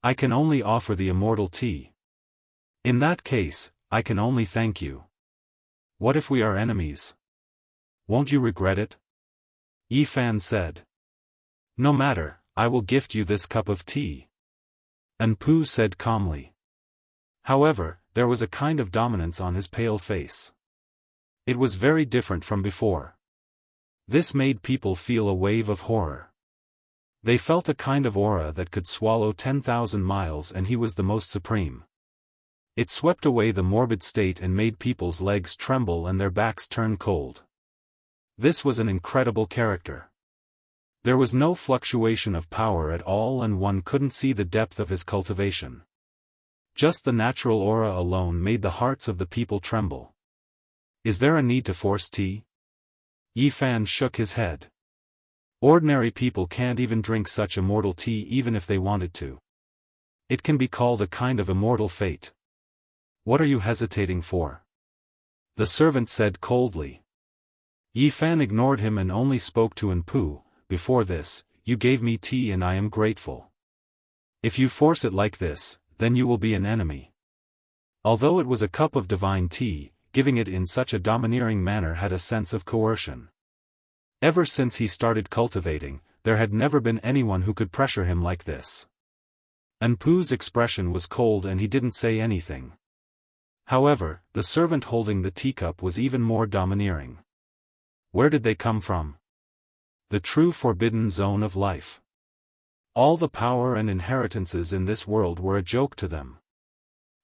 I can only offer the immortal tea. In that case, I can only thank you. What if we are enemies? Won't you regret it? Yifan said. No matter, I will gift you this cup of tea. Anpu said calmly. However, there was a kind of dominance on his pale face. It was very different from before. This made people feel a wave of horror. They felt a kind of aura that could swallow 10,000 miles, and he was the most supreme. It swept away the morbid state and made people's legs tremble and their backs turn cold. This was an incredible character. There was no fluctuation of power at all, and one couldn't see the depth of his cultivation. Just the natural aura alone made the hearts of the people tremble. Is there a need to force tea? Yifan shook his head. Ordinary people can't even drink such immortal tea even if they wanted to. It can be called a kind of immortal fate. What are you hesitating for? The servant said coldly. Yifan ignored him and only spoke to Anpu. Before this, you gave me tea and I am grateful. If you force it like this, then you will be an enemy. Although it was a cup of divine tea, giving it in such a domineering manner had a sense of coercion. Ever since he started cultivating, there had never been anyone who could pressure him like this. Anpu's expression was cold and he didn't say anything. However, the servant holding the teacup was even more domineering. Where did they come from? The true forbidden zone of life. All the power and inheritances in this world were a joke to them.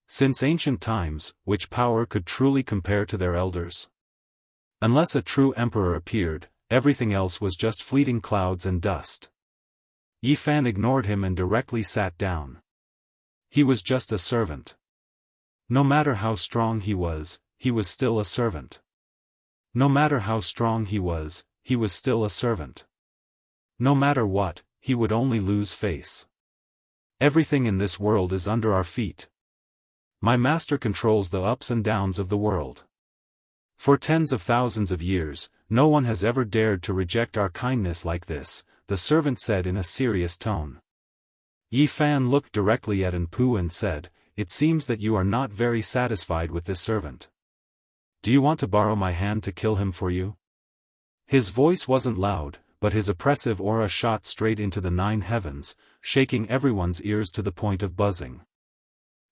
Since ancient times, which power could truly compare to their elders? Unless a true emperor appeared, everything else was just fleeting clouds and dust. Yifan ignored him and directly sat down. He was just a servant. No matter how strong he was still a servant. No matter how strong he was still a servant. No matter what, he would only lose face. Everything in this world is under our feet. My master controls the ups and downs of the world. For tens of thousands of years, no one has ever dared to reject our kindness like this, the servant said in a serious tone. Yifan looked directly at Anpu and said, it seems that you are not very satisfied with this servant. Do you want to borrow my hand to kill him for you? His voice wasn't loud, but his oppressive aura shot straight into the 9 heavens, shaking everyone's ears to the point of buzzing.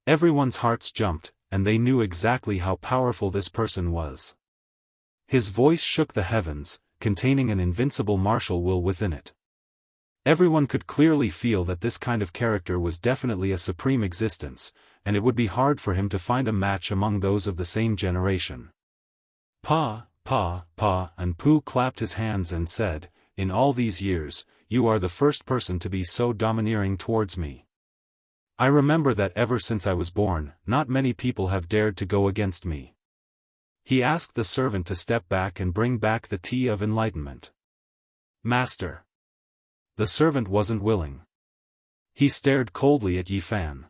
Everyone's hearts jumped, and they knew exactly how powerful this person was. His voice shook the heavens, containing an invincible martial will within it. Everyone could clearly feel that this kind of character was definitely a supreme existence, and it would be hard for him to find a match among those of the same generation. Pa, Anpu clapped his hands and said, in all these years, you are the first person to be so domineering towards me. I remember that ever since I was born, not many people have dared to go against me. He asked the servant to step back and bring back the tea of enlightenment. Master. The servant wasn't willing. He stared coldly at Yifan.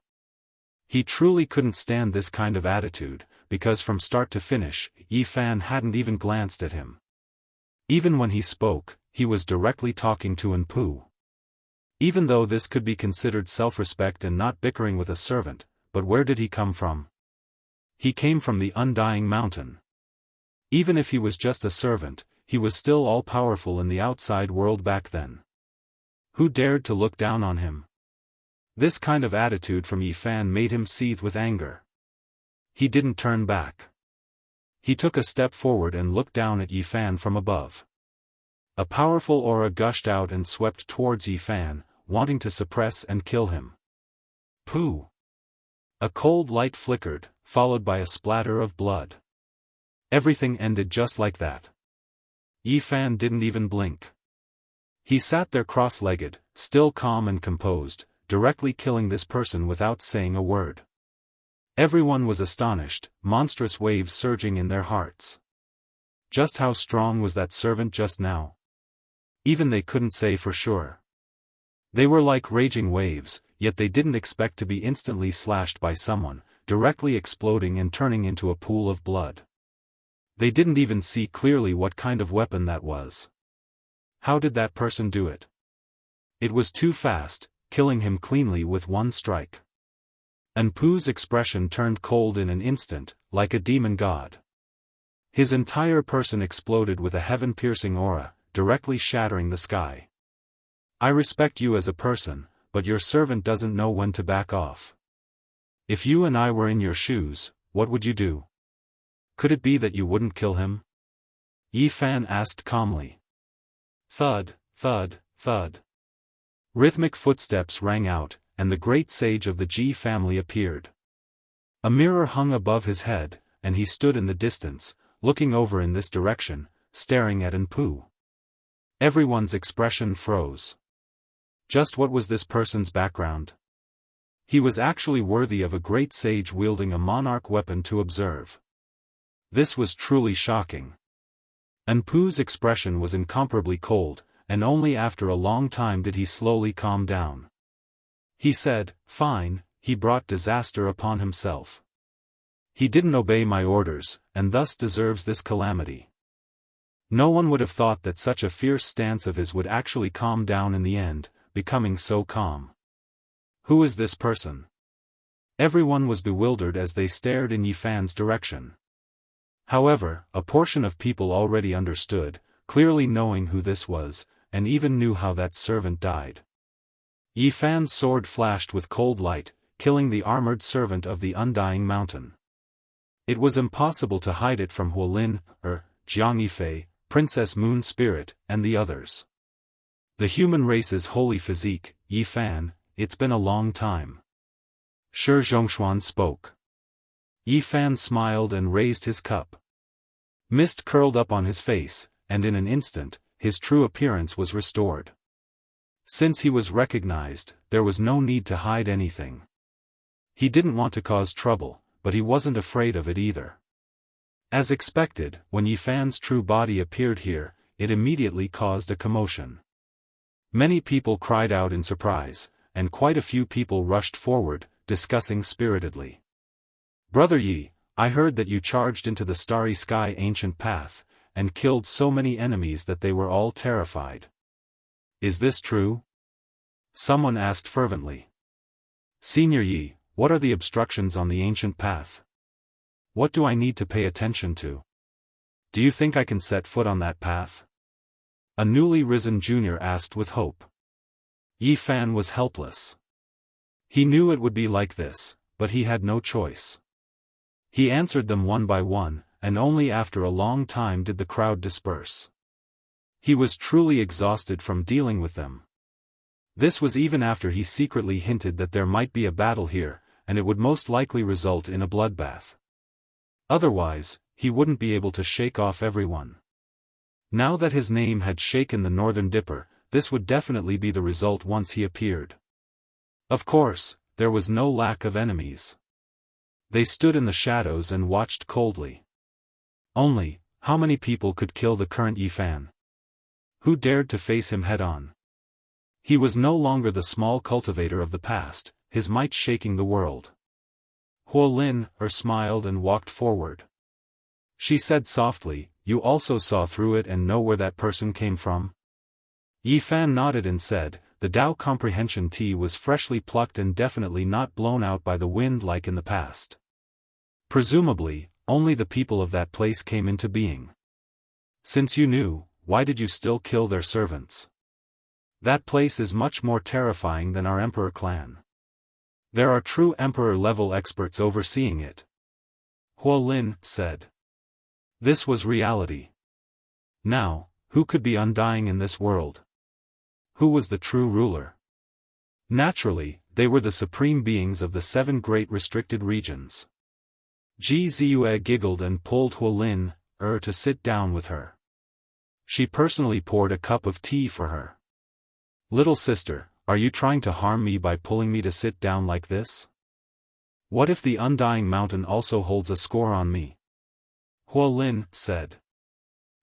He truly couldn't stand this kind of attitude, because from start to finish, Yifan hadn't even glanced at him. Even when he spoke, he was directly talking to Anpu. Even though this could be considered self-respect and not bickering with a servant, but where did he come from? He came from the undying mountain. Even if he was just a servant, he was still all-powerful in the outside world back then. Who dared to look down on him? This kind of attitude from Yifan made him seethe with anger. He didn't turn back. He took a step forward and looked down at Yi Fan from above. A powerful aura gushed out and swept towards Yi Fan, wanting to suppress and kill him. Pooh! A cold light flickered, followed by a splatter of blood. Everything ended just like that. Yi Fan didn't even blink. He sat there cross-legged, still calm and composed, directly killing this person without saying a word. Everyone was astonished, monstrous waves surging in their hearts. Just how strong was that servant just now? Even they couldn't say for sure. They were like raging waves, yet they didn't expect to be instantly slashed by someone, directly exploding and turning into a pool of blood. They didn't even see clearly what kind of weapon that was. How did that person do it? It was too fast, killing him cleanly with one strike. Anpu's expression turned cold in an instant, like a demon god. His entire person exploded with a heaven-piercing aura, directly shattering the sky. I respect you as a person, but your servant doesn't know when to back off. If you and I were in your shoes, what would you do? Could it be that you wouldn't kill him? Yi Fan asked calmly. Thud, thud, thud. Rhythmic footsteps rang out, and the great sage of the Ji family appeared. A mirror hung above his head, and he stood in the distance, looking over in this direction, staring at Anpu. Everyone's expression froze. Just what was this person's background? He was actually worthy of a great sage wielding a monarch weapon to observe. This was truly shocking. Anpu's expression was incomparably cold, and only after a long time did he slowly calm down. He said, "Fine," he brought disaster upon himself. He didn't obey my orders, and thus deserves this calamity. No one would have thought that such a fierce stance of his would actually calm down in the end, becoming so calm. Who is this person? Everyone was bewildered as they stared in Yi Fan's direction. However, a portion of people already understood, clearly knowing who this was, and even knew how that servant died. Yi Fan's sword flashed with cold light, killing the armored servant of the Undying Mountain. It was impossible to hide it from Huolin, Jianghu, Princess Moon Spirit, and the others. The human race's holy physique, Yi Fan, it's been a long time. Shi Zhongshuan spoke. Yi Fan smiled and raised his cup. Mist curled up on his face, and in an instant, his true appearance was restored. Since he was recognized, there was no need to hide anything. He didn't want to cause trouble, but he wasn't afraid of it either. As expected, when Yi Fan's true body appeared here, it immediately caused a commotion. Many people cried out in surprise, and quite a few people rushed forward, discussing spiritedly. "Brother Yi, I heard that you charged into the starry sky ancient path, and killed so many enemies that they were all terrified. Is this true?" Someone asked fervently. "Senior Yi, what are the obstructions on the ancient path? What do I need to pay attention to? Do you think I can set foot on that path?" A newly risen junior asked with hope. Yi Fan was helpless. He knew it would be like this, but he had no choice. He answered them one by one, and only after a long time did the crowd disperse. He was truly exhausted from dealing with them. This was even after he secretly hinted that there might be a battle here, and it would most likely result in a bloodbath. Otherwise, he wouldn't be able to shake off everyone. Now that his name had shaken the Northern Dipper, this would definitely be the result once he appeared. Of course, there was no lack of enemies. They stood in the shadows and watched coldly. Only, how many people could kill the current Yi Fan? Who dared to face him head-on? He was no longer the small cultivator of the past, his might shaking the world. Huolin smiled and walked forward. She said softly, "You also saw through it and know where that person came from?" Yi Fan nodded and said, "The Dao comprehension tea was freshly plucked and definitely not blown out by the wind like in the past. Presumably, only the people of that place came into being. Since you knew, why did you still kill their servants? That place is much more terrifying than our Emperor clan. There are true Emperor-level experts overseeing it. Huolin said. This was reality. Now, who could be undying in this world? Who was the true ruler? Naturally, they were the supreme beings of the 7 great restricted regions. Ji Ziyue giggled and pulled Huolin to sit down with her. She personally poured a cup of tea for her. Little sister, are you trying to harm me by pulling me to sit down like this? What if the undying mountain also holds a score on me? Huolin said.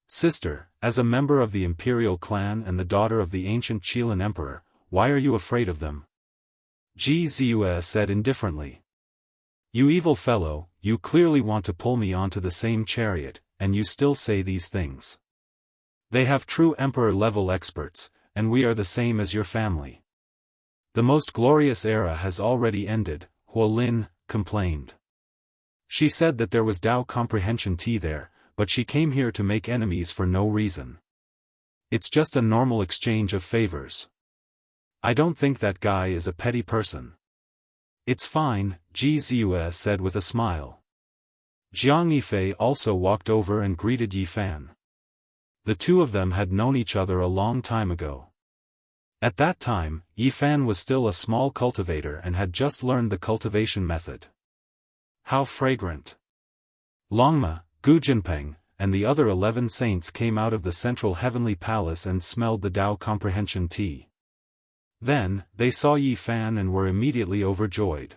Sister, as a member of the imperial clan and the daughter of the ancient Qilin emperor, why are you afraid of them? Ji Ziyue said indifferently. You evil fellow, you clearly want to pull me onto the same chariot, and you still say these things. They have true emperor-level experts, and we are the same as your family. The most glorious era has already ended, Huolin complained. She said that there was Dao comprehension tea there, but she came here to make enemies for no reason. It's just a normal exchange of favors. I don't think that guy is a petty person. It's fine, Ji Ziyue said with a smile. Jiang Yifei also walked over and greeted Yifan. The two of them had known each other a long time ago. At that time, Yifan was still a small cultivator and had just learned the cultivation method. How fragrant! Longma, Gu Jinpeng, and the other 11 saints came out of the central heavenly palace and smelled the Dao comprehension tea. Then, they saw Yifan and were immediately overjoyed.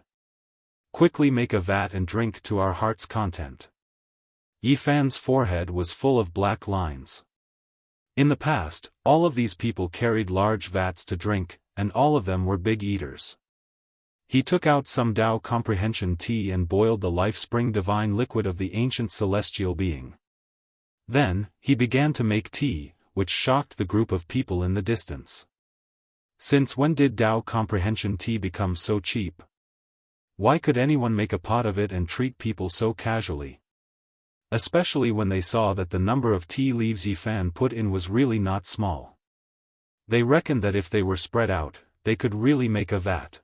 Quickly make a vat and drink to our heart's content. Yifan's forehead was full of black lines. In the past, all of these people carried large vats to drink, and all of them were big eaters. He took out some Dao comprehension tea and boiled the life-spring divine liquid of the ancient celestial being. Then, he began to make tea, which shocked the group of people in the distance. Since when did Dao comprehension tea become so cheap? Why could anyone make a pot of it and treat people so casually? Especially when they saw that the number of tea leaves Yifan put in was really not small. They reckoned that if they were spread out, they could really make a vat.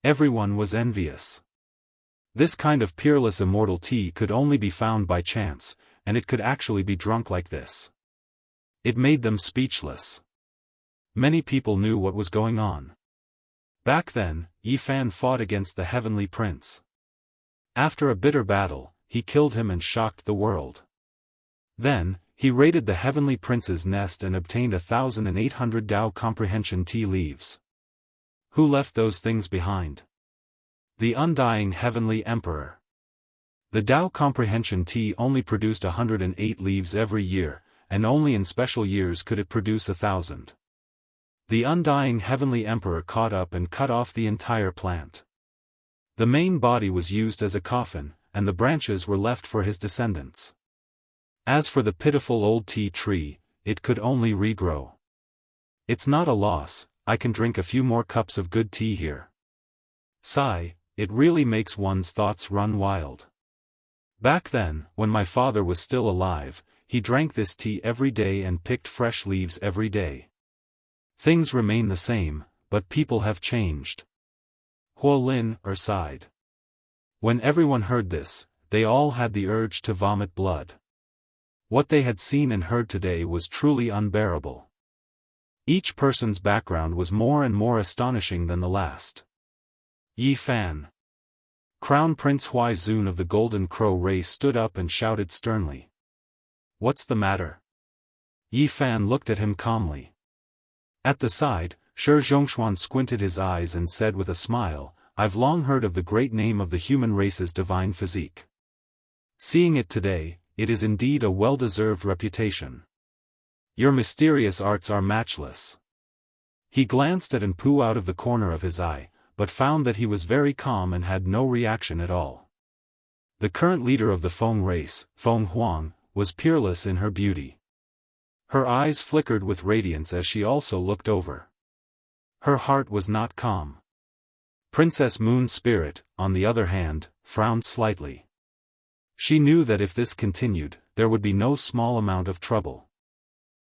Everyone was envious. This kind of peerless immortal tea could only be found by chance, and it could actually be drunk like this. It made them speechless. Many people knew what was going on. Back then, Yifan fought against the heavenly prince. After a bitter battle, he killed him and shocked the world. Then, he raided the heavenly prince's nest and obtained 1,800 Dao comprehension tea leaves. Who left those things behind? The undying heavenly emperor. The Dao comprehension tea only produced 108 leaves every year, and only in special years could it produce 1,000. The undying heavenly emperor caught up and cut off the entire plant. The main body was used as a coffin, and the branches were left for his descendants. As for the pitiful old tea tree, it could only regrow. It's not a loss, I can drink a few more cups of good tea here. Sigh, it really makes one's thoughts run wild. Back then, when my father was still alive, he drank this tea every day and picked fresh leaves every day. Things remain the same, but people have changed. Huolin sighed. When everyone heard this, they all had the urge to vomit blood. What they had seen and heard today was truly unbearable. Each person's background was more and more astonishing than the last. Yifan. Crown Prince Huaizun of the Golden Crow race stood up and shouted sternly. What's the matter? Yifan looked at him calmly. At the side, Shi Zhongshuan squinted his eyes and said with a smile, I've long heard of the great name of the human race's divine physique. Seeing it today, it is indeed a well-deserved reputation. Your mysterious arts are matchless. He glanced at Anpu out of the corner of his eye, but found that he was very calm and had no reaction at all. The current leader of the Feng race, Feng Huang, was peerless in her beauty. Her eyes flickered with radiance as she also looked over. Her heart was not calm. Princess Moon's spirit, on the other hand, frowned slightly. She knew that if this continued, there would be no small amount of trouble.